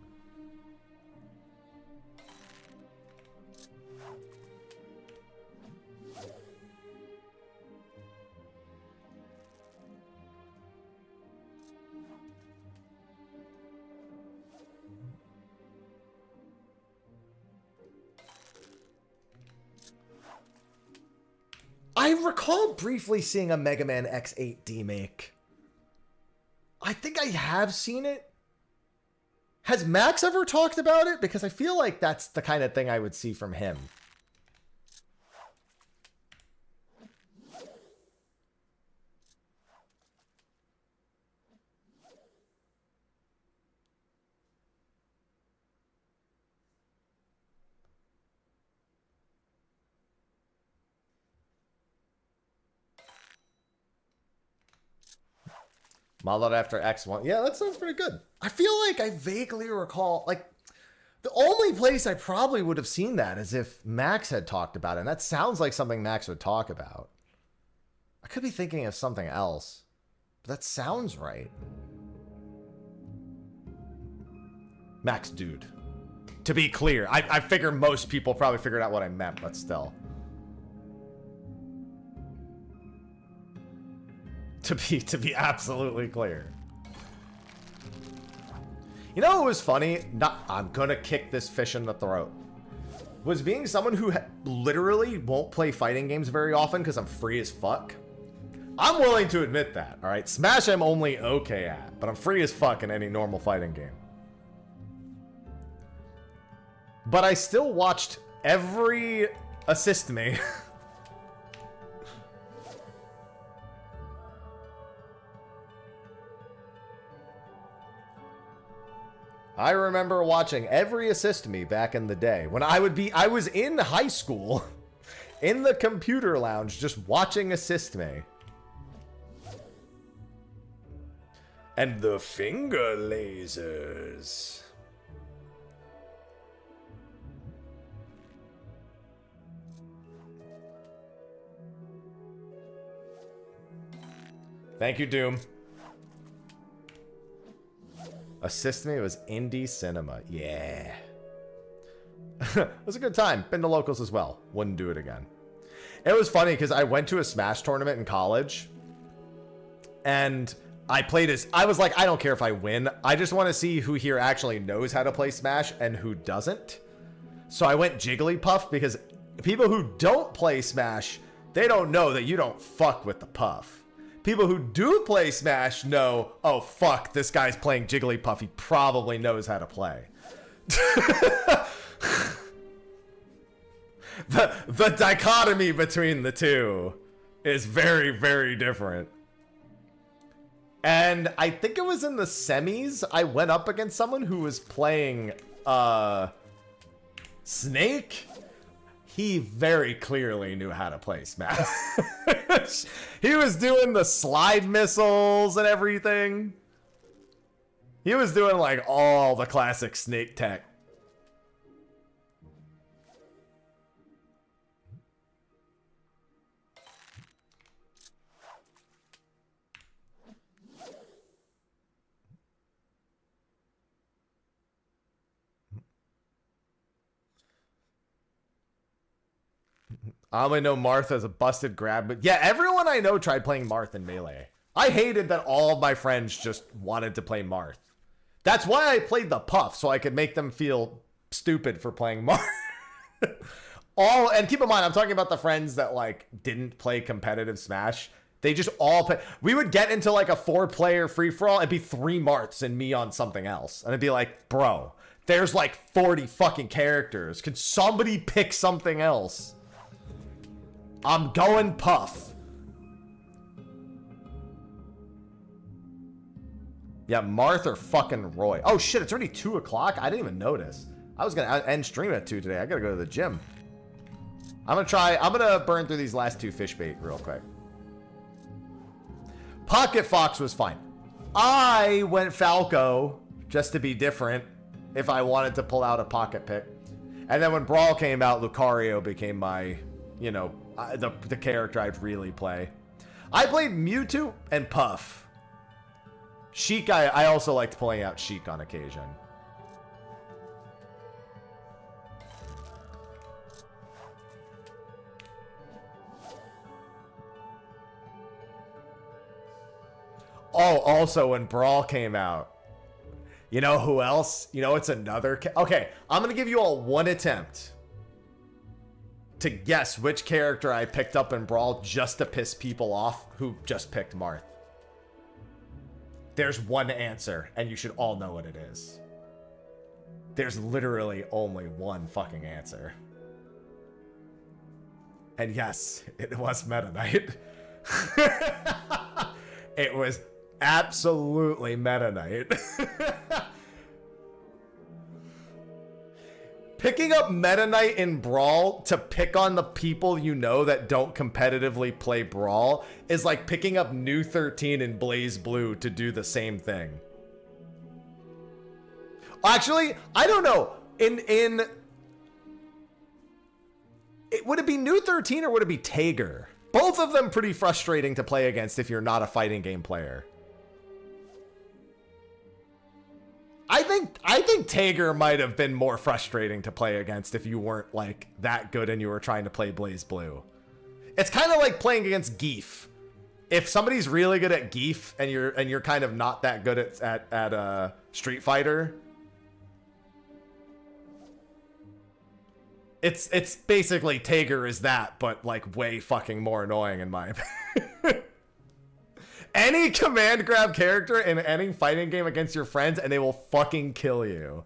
I recall briefly seeing a Mega Man X8 demake. I think I have seen it. Has Max ever talked about it? Because I feel like that's the kind of thing I would see from him. Modeled after X1. Yeah, that sounds pretty good. I feel like I vaguely recall, like, the only place I probably would have seen that is if Max had talked about it. And that sounds like something Max would talk about. I could be thinking of something else. But that sounds right. Max, dude. To be clear, I figure most people probably figured out what I meant, but still. To be absolutely clear. You know what was funny? I'm gonna kick this fish in the throat. Was being someone who literally won't play fighting games very often because I'm free as fuck. I'm willing to admit that, alright? Smash I'm only okay at, but I'm free as fuck in any normal fighting game. But I still watched every Assist Me. I remember watching every Assist Me back in the day when I was in high school in the computer lounge just watching Assist Me. And the finger lasers. Thank you, Doom. Assist Me was indie cinema. Yeah. It was a good time. Been to locals as well. Wouldn't do it again. It was funny because I went to a Smash tournament in college. And I played as... I was like, I don't care if I win. I just want to see who here actually knows how to play Smash and who doesn't. So I went Jigglypuff because people who don't play Smash, they don't know that you don't fuck with the puff. People who do play Smash know, oh, fuck, this guy's playing Jigglypuff. He probably knows how to play. The dichotomy between the two is very, very different. And I think it was in the semis, I went up against someone who was playing Snake. He very clearly knew how to play Smash. He was doing the slide missiles and everything. He was doing like all the classic Snake tech. I only know Marth as a busted grab, but yeah, everyone I know tried playing Marth in Melee. I hated that all of my friends just wanted to play Marth. That's why I played the Puff, so I could make them feel stupid for playing Marth. And keep in mind, I'm talking about the friends that like didn't play competitive Smash. They just all play. We would get into like a 4-player free-for-all. It'd be 3 Marths and me on something else. And it'd be like, bro, there's like 40 fucking characters. Could somebody pick something else? I'm going Puff. Yeah, Marth or fucking Roy. Oh shit, it's already 2 o'clock? I didn't even notice. I was gonna end stream at 2 today. I gotta go to the gym. I'm gonna burn through these last 2 fish bait real quick. Pocket Fox was fine. I went Falco just to be different if I wanted to pull out a pocket pick. And then when Brawl came out, Lucario became my, you know, the character I'd really play. I played Mewtwo and Puff. Sheik, I also liked pulling out Sheik on occasion. Oh, also when Brawl came out. You know who else? You know, it's another... Okay, I'm going to give you all one attempt to guess which character I picked up in Brawl just to piss people off who just picked Marth. There's one answer, and you should all know what it is. There's literally only one fucking answer. And yes, it was Meta Knight. It was absolutely Meta Knight. Picking up Meta Knight in Brawl to pick on the people you know that don't competitively play Brawl is like picking up New 13 in Blaze Blue to do the same thing. Actually, I don't know. Would it be New 13 or would it be Tager? Both of them pretty frustrating to play against if you're not a fighting game player. I think Tager might have been more frustrating to play against if you weren't like that good and you were trying to play Blaze Blue. It's kind of like playing against Geef. If somebody's really good at Geef and you're kind of not that good at Street Fighter, it's basically Tager is that, but like way fucking more annoying in my opinion. Any command grab character in any fighting game against your friends and they will fucking kill you.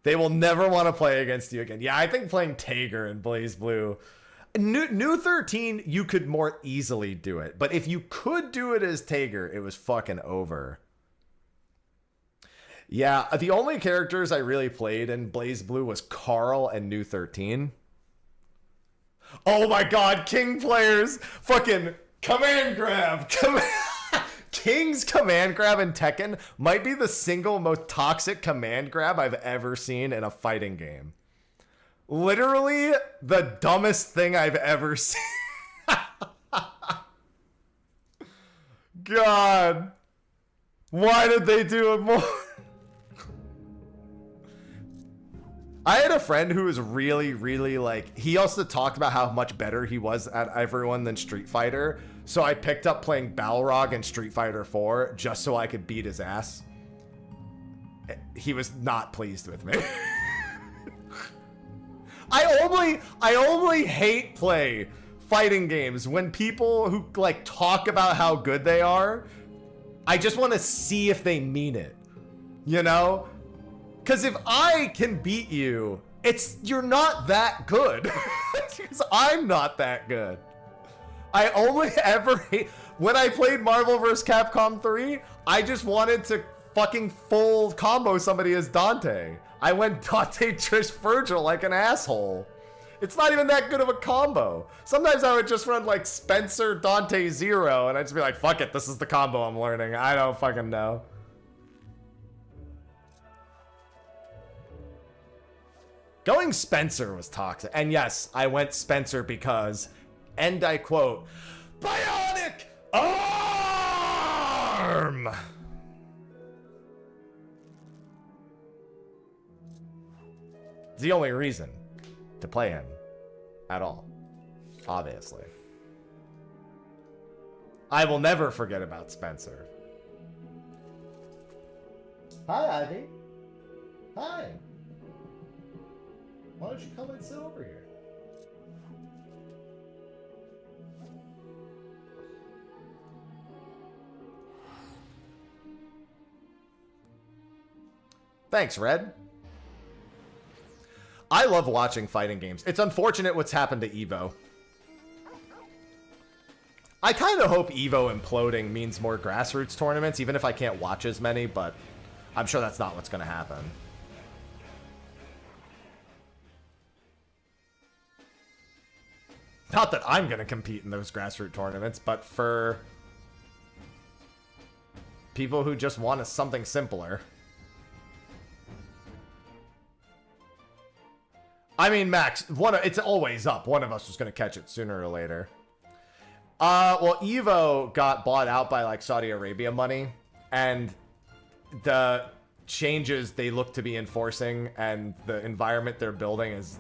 They will never want to play against you again. Yeah, I think playing Tager in Blaze Blue. New 13, you could more easily do it. But if you could do it as Tager, it was fucking over. Yeah, the only characters I really played in Blaze Blue was Carl and New 13. Oh my god, King players! Fucking command grab! King's command grab in Tekken might be the single most toxic command grab I've ever seen in a fighting game. Literally the dumbest thing I've ever seen. God. Why did they do it more? I had a friend who was really, really like, he also talked about how much better he was at everyone than Street Fighter. So I picked up playing Balrog in Street Fighter 4 just so I could beat his ass. He was not pleased with me. I only hate play fighting games when people who like talk about how good they are, I just want to see if they mean it. You know? Because if I can beat you, you're not that good. Because I'm not that good. I only ever hate... When I played Marvel vs. Capcom 3, I just wanted to fucking full combo somebody as Dante. I went Dante, Trish, Virgil like an asshole. It's not even that good of a combo. Sometimes I would just run like Spencer, Dante, Zero, and I'd just be like, fuck it, this is the combo I'm learning. I don't fucking know. Going Spencer was toxic. And yes, I went Spencer because, and I quote, Bionic Arm! It's the only reason to play him at all, obviously. I will never forget about Spencer. Hi, Ivy. Hi. Why don't you come and sit over here? Thanks, Red. I love watching fighting games. It's unfortunate what's happened to Evo. I kind of hope Evo imploding means more grassroots tournaments, even if I can't watch as many, but I'm sure that's not what's going to happen. Not that I'm going to compete in those grassroots tournaments, but for people who just want something simpler. I mean, Max, it's always up. One of us was going to catch it sooner or later. Well, Evo got bought out by, like, Saudi Arabia money, and the changes they look to be enforcing and the environment they're building is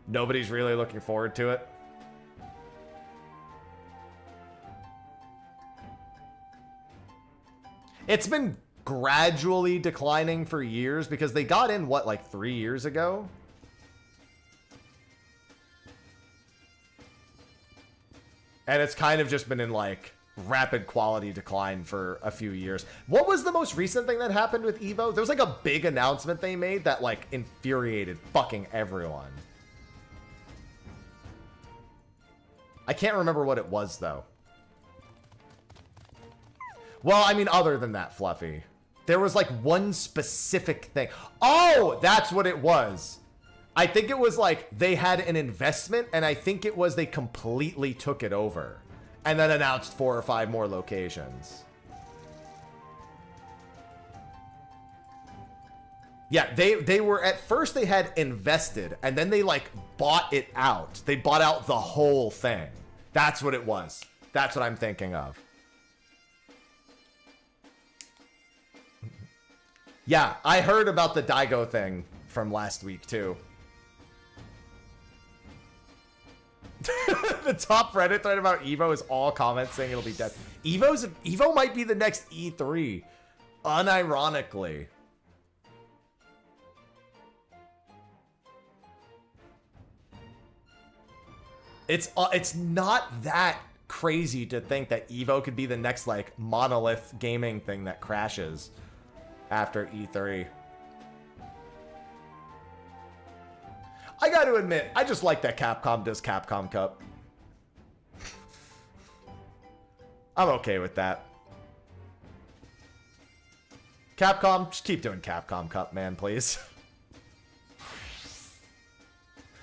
nobody's really looking forward to it. It's been gradually declining for years because they got in, what, like 3 years ago? And it's kind of just been in, like, rapid quality decline for a few years. What was the most recent thing that happened with Evo? There was, like, a big announcement they made that, like, infuriated fucking everyone. I can't remember what it was, though. Well, I mean, other than that, Fluffy. There was, like, one specific thing. Oh, that's what it was. I think it was like they had an investment, and I think it was they completely took it over and then announced 4 or 5 more locations. Yeah, they were, at first they had invested, and then they like bought it out. They bought out the whole thing. That's what it was. That's what I'm thinking of. Yeah, I heard about the Daigo thing from last week too. The top Reddit thread about Evo is all comments saying it'll be dead. Evo might be the next E3, unironically. It's not that crazy to think that Evo could be the next like monolith gaming thing that crashes after E3. I got to admit, I just like that Capcom does Capcom Cup. I'm okay with that. Capcom, just keep doing Capcom Cup, man, please.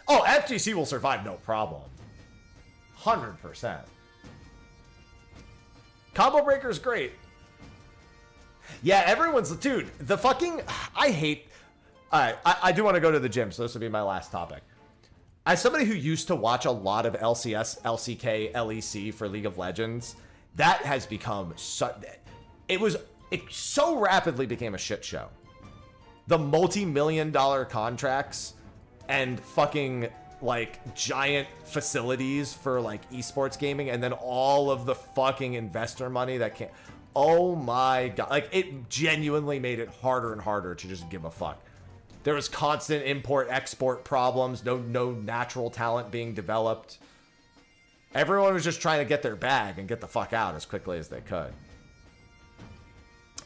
Oh, FGC will survive, no problem. 100%. Combo Breaker's great. Yeah, everyone's... Dude, the fucking... I hate... Alright, I do want to go to the gym, so this will be my last topic. As somebody who used to watch a lot of LCS, LCK, LEC for League of Legends, that has become... It so rapidly became a shit show. The multi-million-dollar contracts and fucking... like giant facilities for like esports gaming, and then all of the fucking investor money that can't. Oh my god, like it genuinely made it harder and harder to just give a fuck. There was constant import export problems, no natural talent being developed. Everyone was just trying to get their bag and get the fuck out as quickly as they could.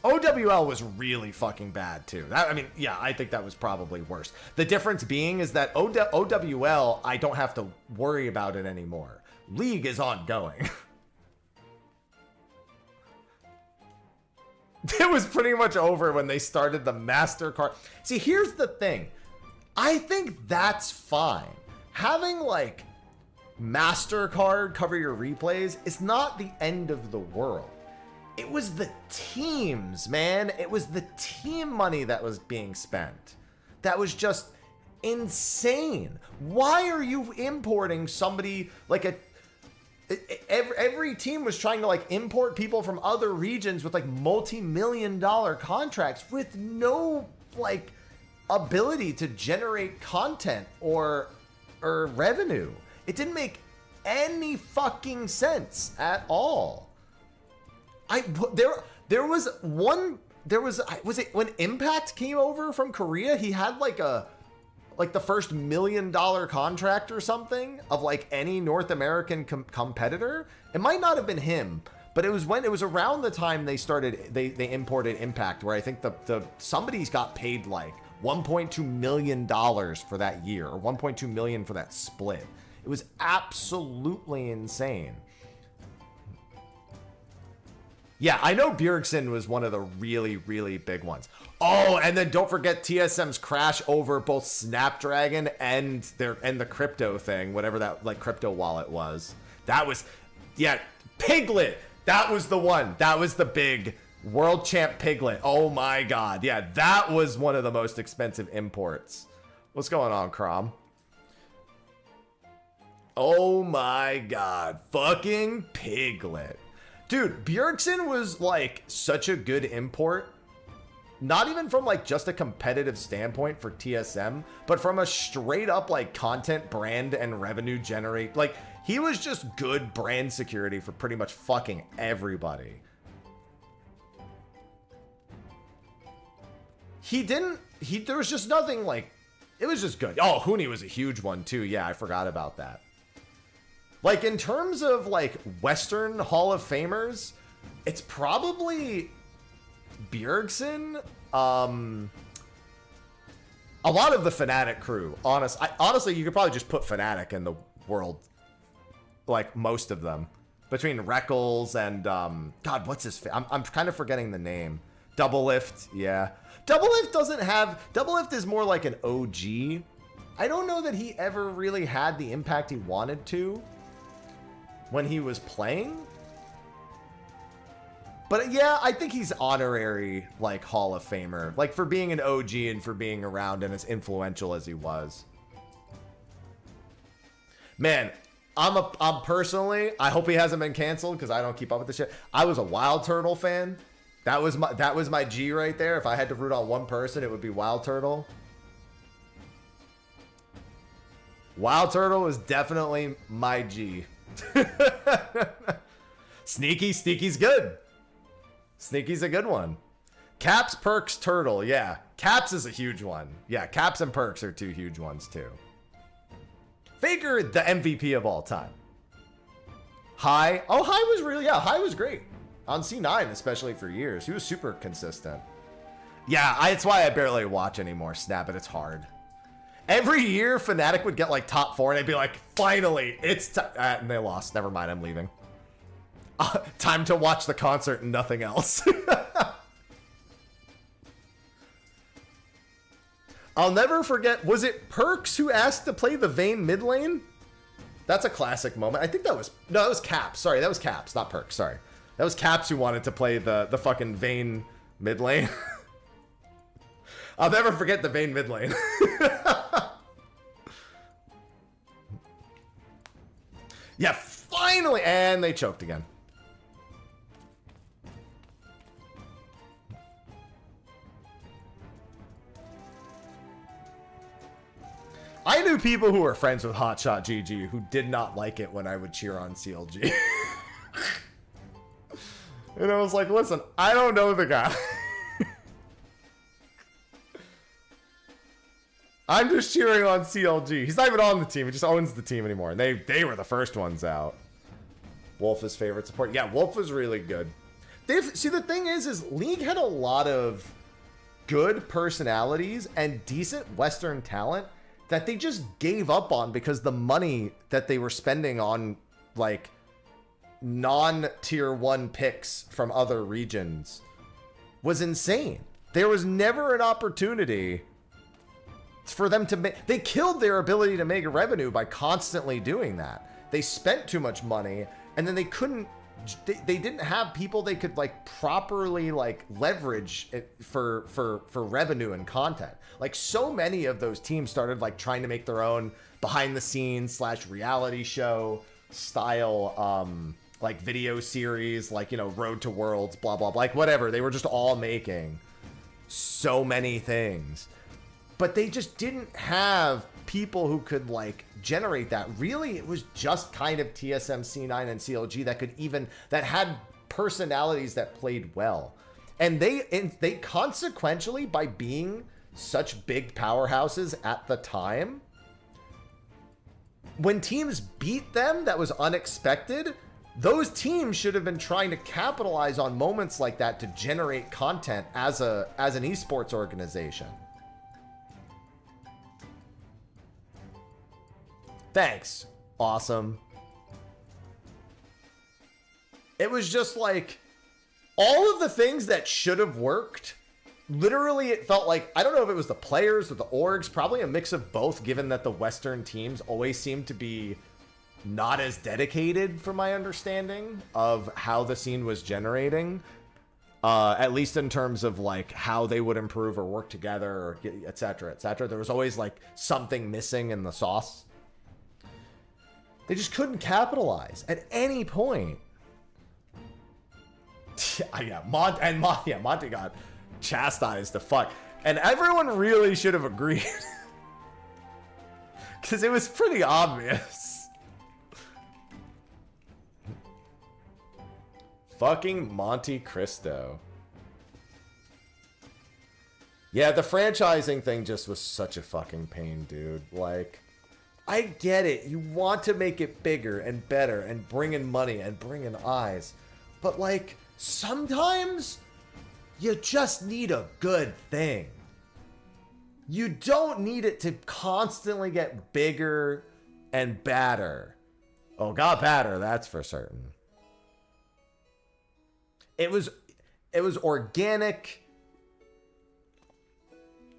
OWL was really fucking bad too. I mean, yeah, I think that was probably worse. The difference being is that OWL, I don't have to worry about it anymore. League is ongoing. It was pretty much over when they started the MasterCard. See, here's the thing. I think that's fine. Having like MasterCard cover your replays is not the end of the world. It was the teams, man. It was the team money that was being spent. That was just insane. Why are you importing somebody like every team was trying to like import people from other regions with like multi-million-dollar contracts with no like ability to generate content or revenue. It didn't make any fucking sense at all. Was it when Impact came over from Korea? He had like the first $1 million contract or something of like any North American competitor. It might not have been him, but it was around the time they imported Impact, where I think somebody's got paid like $1.2 million for that year, or $1.2 million for that split. It was absolutely insane. Yeah, I know Bjergsen was one of the really, really big ones. Oh, and then don't forget TSM's crash over both Snapdragon and the crypto thing, whatever that like crypto wallet was. That was, yeah, Piglet. That was the one. That was the big world champ Piglet. Oh my god. Yeah, that was one of the most expensive imports. What's going on, Crom? Oh my god. Fucking Piglet. Dude, Bjergsen was like such a good import, not even from like just a competitive standpoint for TSM, but from a straight up like content, brand, and revenue generate. Like he was just good brand security for pretty much fucking everybody. There was just nothing like, it was just good. Oh, Huni was a huge one too. Yeah, I forgot about that. Like, in terms of, like, Western Hall of Famers, it's probably Bjergsen. A lot of the Fnatic crew, honestly, you could probably just put Fnatic in the world. Like, most of them. Between Reckles and, God, what's his I'm kind of forgetting the name. Double Lift, yeah. Double Lift is more like an OG. I don't know that he ever really had the impact he wanted to when he was playing. But yeah, I think he's honorary, like, Hall of Famer. Like, for being an OG and for being around and as influential as he was. Man, I'm personally, I hope he hasn't been canceled because I don't keep up with the shit. I was a Wild Turtle fan. That was my G right there. If I had to root on one person, it would be Wild Turtle. Wild Turtle was definitely my G. Sneaky's good. Sneaky's a good one. Caps, Perks, Turtle. Yeah. Caps is a huge one. Yeah, Caps and Perks are two huge ones too. Faker, the MVP of all time. High. Oh, High was great. On C9, especially for years. He was super consistent. Yeah, that's why I barely watch anymore, Snap it. It's hard. Every year, Fnatic would get like top 4 and they'd be like, finally, it's time. And they lost. Never mind, I'm leaving. Time to watch the concert and nothing else. I'll never forget, was it Perks who asked to play the Vayne mid lane? That's a classic moment. I think that was, no, that was Caps. Sorry, that was Caps, not Perks, sorry. That was Caps who wanted to play the fucking Vayne mid lane. I'll never forget the Vayne mid lane. Yeah, finally! And they choked again. I knew people who were friends with Hotshot GG who did not like it when I would cheer on CLG. And I was like, listen, I don't know the guy. I'm just cheering on CLG. He's not even on the team. He just owns the team anymore. And they were the first ones out. Wolf is favorite support. Yeah, Wolf was really good. See, the thing is League had a lot of good personalities and decent Western talent that they just gave up on because the money that they were spending on, like, non-tier 1 picks from other regions was insane. There was never an opportunity for them to make... They killed their ability to make revenue by constantly doing that. They spent too much money, and then they couldn't... They didn't have people they could, like, properly, like, leverage it for revenue and content. Like, so many of those teams started, like, trying to make their own behind-the-scenes / reality show style, like, video series, like, you know, Road to Worlds, blah, blah, blah, like, whatever. They were just all making so many things. But they just didn't have people who could, like, generate that. Really, it was just kind of TSM, C9, and CLG that could even... that had personalities that played well. And they consequentially, by being such big powerhouses at the time, when teams beat them, that was unexpected. Those teams should have been trying to capitalize on moments like that to generate content as an esports organization. Thanks. Awesome. It was just like all of the things that should have worked. Literally, it felt like, I don't know if it was the players or the orgs, probably a mix of both, given that the Western teams always seem to be not as dedicated, from my understanding, of how the scene was generating. At least in terms of, like, how they would improve or work together, or etc., etc. There was always, like, something missing in the sauce. They just couldn't capitalize at any point. Yeah, Monty got chastised the fuck. And everyone really should have agreed. Because it was pretty obvious. Fucking Monte Cristo. Yeah, the franchising thing just was such a fucking pain, dude. Like... I get it. You want to make it bigger and better and bring in money and bring in eyes. But, like, sometimes you just need a good thing. You don't need it to constantly get bigger and badder. Oh, got badder, that's for certain. It was organic.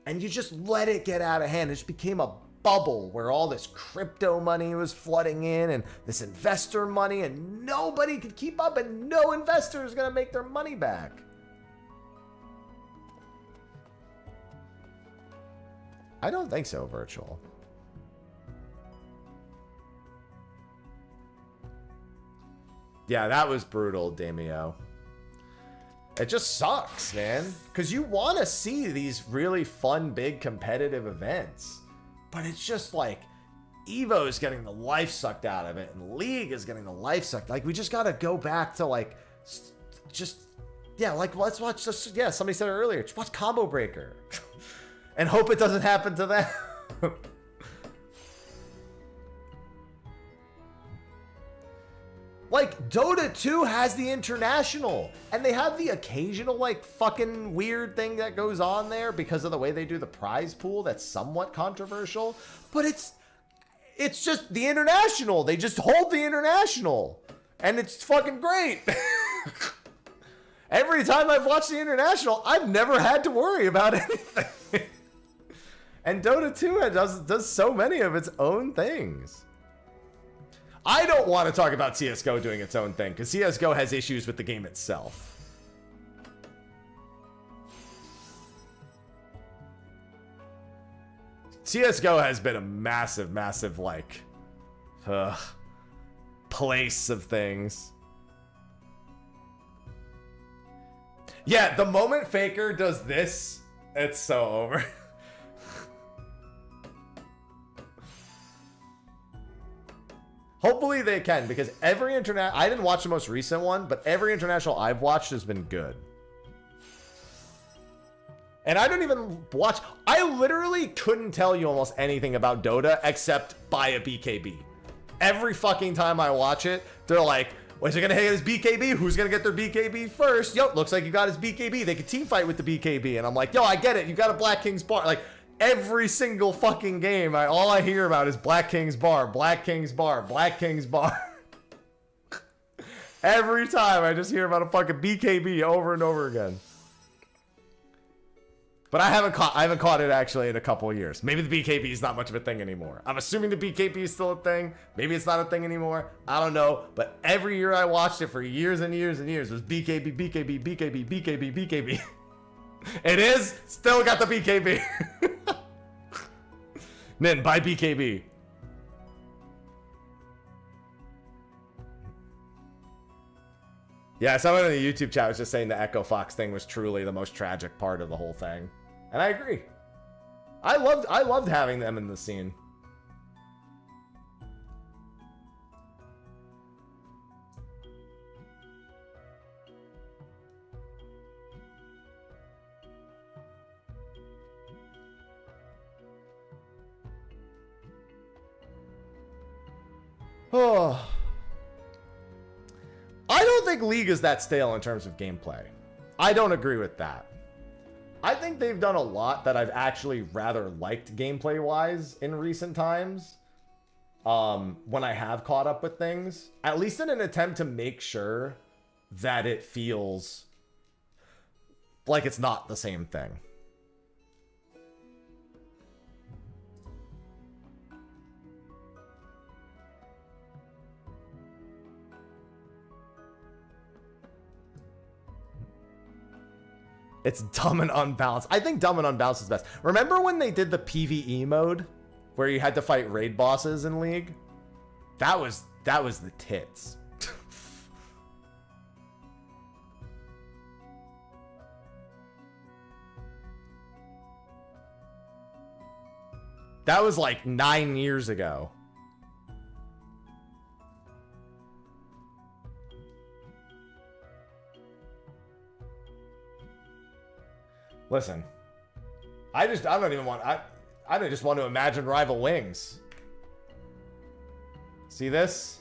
And you just let it get out of hand. It just became a bubble where all this crypto money was flooding in and this investor money, and nobody could keep up, and no investor is going to make their money back. I don't think so, Virtual. Yeah, that was brutal, Damio. It just sucks, man. Because you want to see these really fun, big, competitive events. But it's just like, Evo is getting the life sucked out of it, and League is getting the life sucked. Like, we just got to go back to, like, just, yeah, like, let's watch this. Yeah, somebody said it earlier. Just watch Combo Breaker. And hope it doesn't happen to them. Like, Dota 2 has the international, and they have the occasional, like, fucking weird thing that goes on there because of the way they do the prize pool that's somewhat controversial, but it's just the international. They just hold the international, and it's fucking great. Every time I've watched the international, I've never had to worry about anything. And Dota 2 does so many of its own things. I don't want to talk about CSGO doing its own thing, because CSGO has issues with the game itself. CSGO has been a massive, massive, like, place of things. Yeah, the moment Faker does this, it's so over. Hopefully they can, because every I didn't watch the most recent one, but every international I've watched has been good. And I don't even watch, I literally couldn't tell you almost anything about Dota except buy a BKB. Every fucking time I watch it, they're like, when's he gonna hit his BKB? Who's gonna get their BKB first? Yo, looks like you got his BKB. They could team fight with the BKB. And I'm like, yo, I get it. You got a Black King's bar. Like, every single fucking game, all I hear about is Black King's bar, Black King's bar, Black King's bar. Every time I just hear about a fucking BKB over and over again. But I haven't caught it actually in a couple of years. Maybe the BKB is not much of a thing anymore. I'm assuming the BKB is still a thing. Maybe it's not a thing anymore. I don't know. But every year I watched it for years and years and years was BKB, BKB, BKB, BKB, BKB. It is still got the BKB. Nin, buy BKB. Yeah, someone in the YouTube chat was just saying the Echo Fox thing was truly the most tragic part of the whole thing. And I agree. I loved having them in the scene. Oh. I don't think League is that stale in terms of gameplay. I don't agree with that. I think they've done a lot that I've actually rather liked gameplay-wise in recent times. When I have caught up with things. At least in an attempt to make sure that it feels like it's not the same thing. It's dumb and unbalanced. I think dumb and unbalanced is best. Remember when they did the PvE mode where you had to fight raid bosses in League? That was the tits. That was like 9 years ago. Listen, I just want to imagine Rival Wings. See this?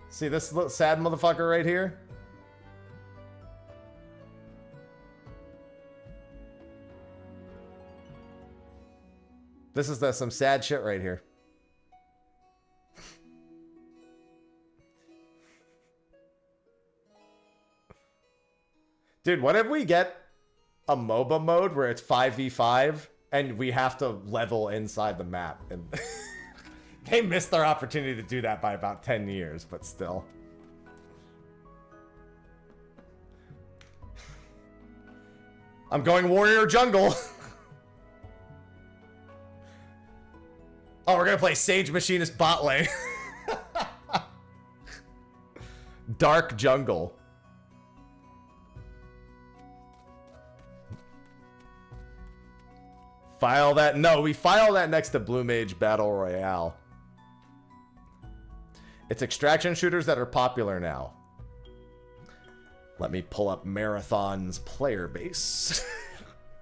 See this little sad motherfucker right here? This is some sad shit right here. Dude, what if we get a MOBA mode where it's 5v5 and we have to level inside the map? And They missed their opportunity to do that by about 10 years, but still. I'm going warrior jungle. Oh, we're gonna play Sage Machinist bot lane. Dark jungle. File that. No, we file that next to Blue Mage Battle Royale. It's extraction shooters that are popular now. Let me pull up Marathon's player base.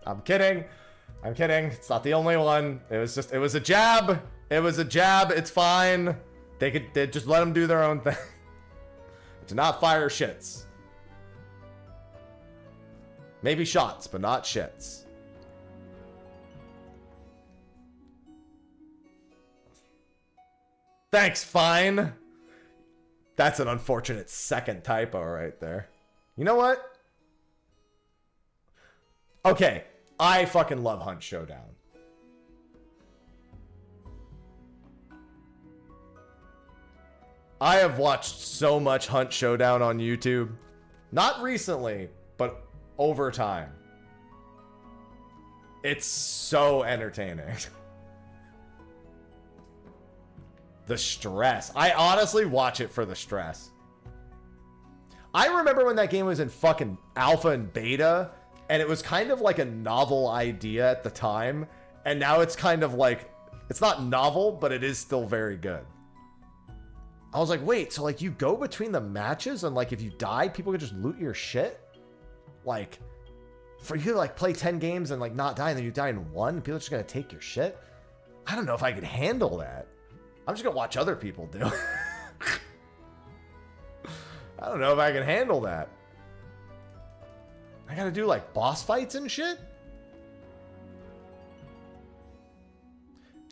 I'm kidding. I'm kidding. It's not the only one. It was a jab. It was a jab. It's fine. They just let them do their own thing. Do not fire shits. Maybe shots, but not shits. Thanks, fine. That's an unfortunate second typo right there. You know what? Okay, I fucking love Hunt Showdown. I have watched so much Hunt Showdown on YouTube. Not recently, but over time. It's so entertaining. The stress. I honestly watch it for the stress. I remember when that game was in fucking alpha and beta, and it was kind of like a novel idea at the time, and now it's kind of like, it's not novel, but it is still very good. I was like, wait, so like you go between the matches and like if you die, people can just loot your shit? Like, for you to like play 10 games and like not die, and then you die in one, people are just gonna take your shit? I don't know if I could handle that. I'm just gonna watch other people do it. I don't know if I can handle that. I gotta do like boss fights and shit?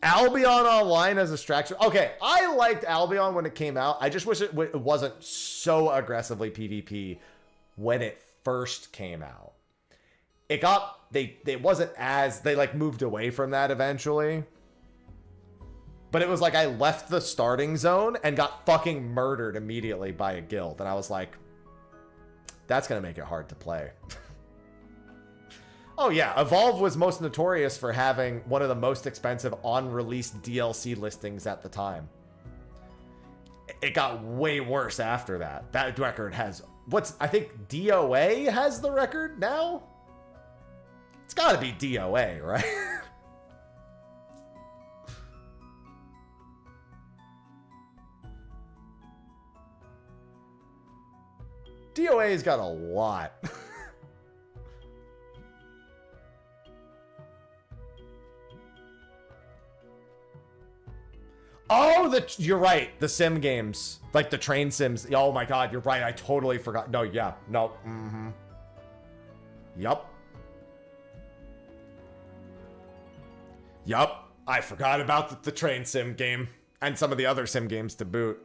Albion Online as a distraction. Okay, I liked Albion when it came out. I just wish it wasn't so aggressively PvP when it first came out. It wasn't as, they like moved away from that eventually. But it was like I left the starting zone and got fucking murdered immediately by a guild. And I was like, that's going to make it hard to play. Oh yeah, Evolve was most notorious for having one of the most expensive on-release DLC listings at the time. It got way worse after that. That record has, I think DOA has the record now? It's got to be DOA, right? DOA's got a lot. Oh, you're right. The sim games, like the train sims. Oh my God, you're right. I totally forgot. No, yeah, no. Mm-hmm. Yup. Yup. I forgot about the train sim game and some of the other sim games to boot.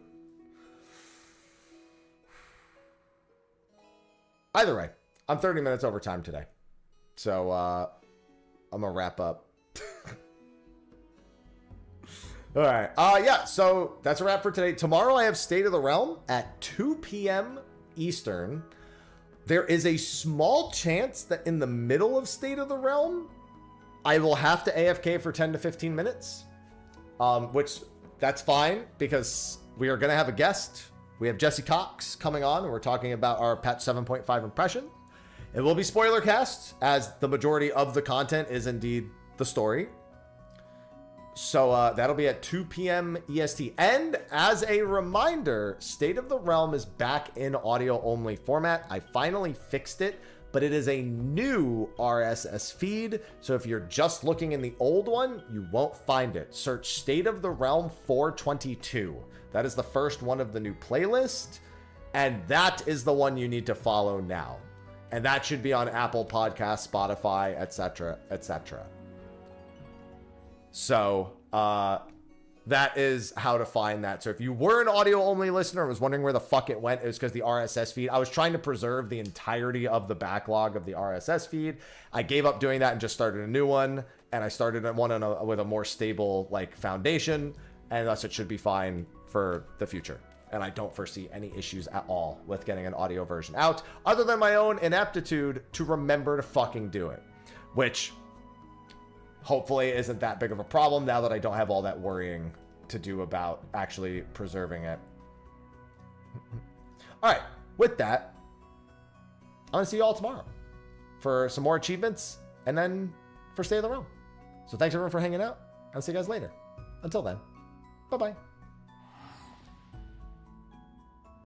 Either way, I'm 30 minutes over time today. So, I'm gonna wrap up. All right. Yeah, so that's a wrap for today. Tomorrow I have State of the Realm at 2 p.m. Eastern. There is a small chance that in the middle of State of the Realm, I will have to AFK for 10 to 15 minutes. Which, that's fine, because we are going to have a guest. We have Jesse Cox coming on, and we're talking about our patch 7.5 impression. It will be spoiler cast, as the majority of the content is indeed the story. So that'll be at 2 p.m. EST. And as a reminder, State of the Realm is back in audio-only format. I finally fixed it, but it is a new RSS feed. So if you're just looking in the old one, you won't find it. Search State of the Realm 422. That is the first one of the new playlist. And that is the one you need to follow now. And that should be on Apple Podcasts, Spotify, etc., etc. So, that is how to find that. So if you were an audio-only listener and was wondering where the fuck it went, it was because the RSS feed, I was trying to preserve the entirety of the backlog of the RSS feed. I gave up doing that and just started a new one. And I started one with a more stable, like, foundation. and thus it should be fine for the future. And I don't foresee any issues at all with getting an audio version out, other than my own ineptitude to remember to fucking do it, which hopefully isn't that big of a problem now that I don't have all that worrying to do about actually preserving it. All right, with that, I'm going to see you all tomorrow for some more achievements and then for State of the Realm. So thanks everyone for hanging out. I'll see you guys later. Until then, bye-bye.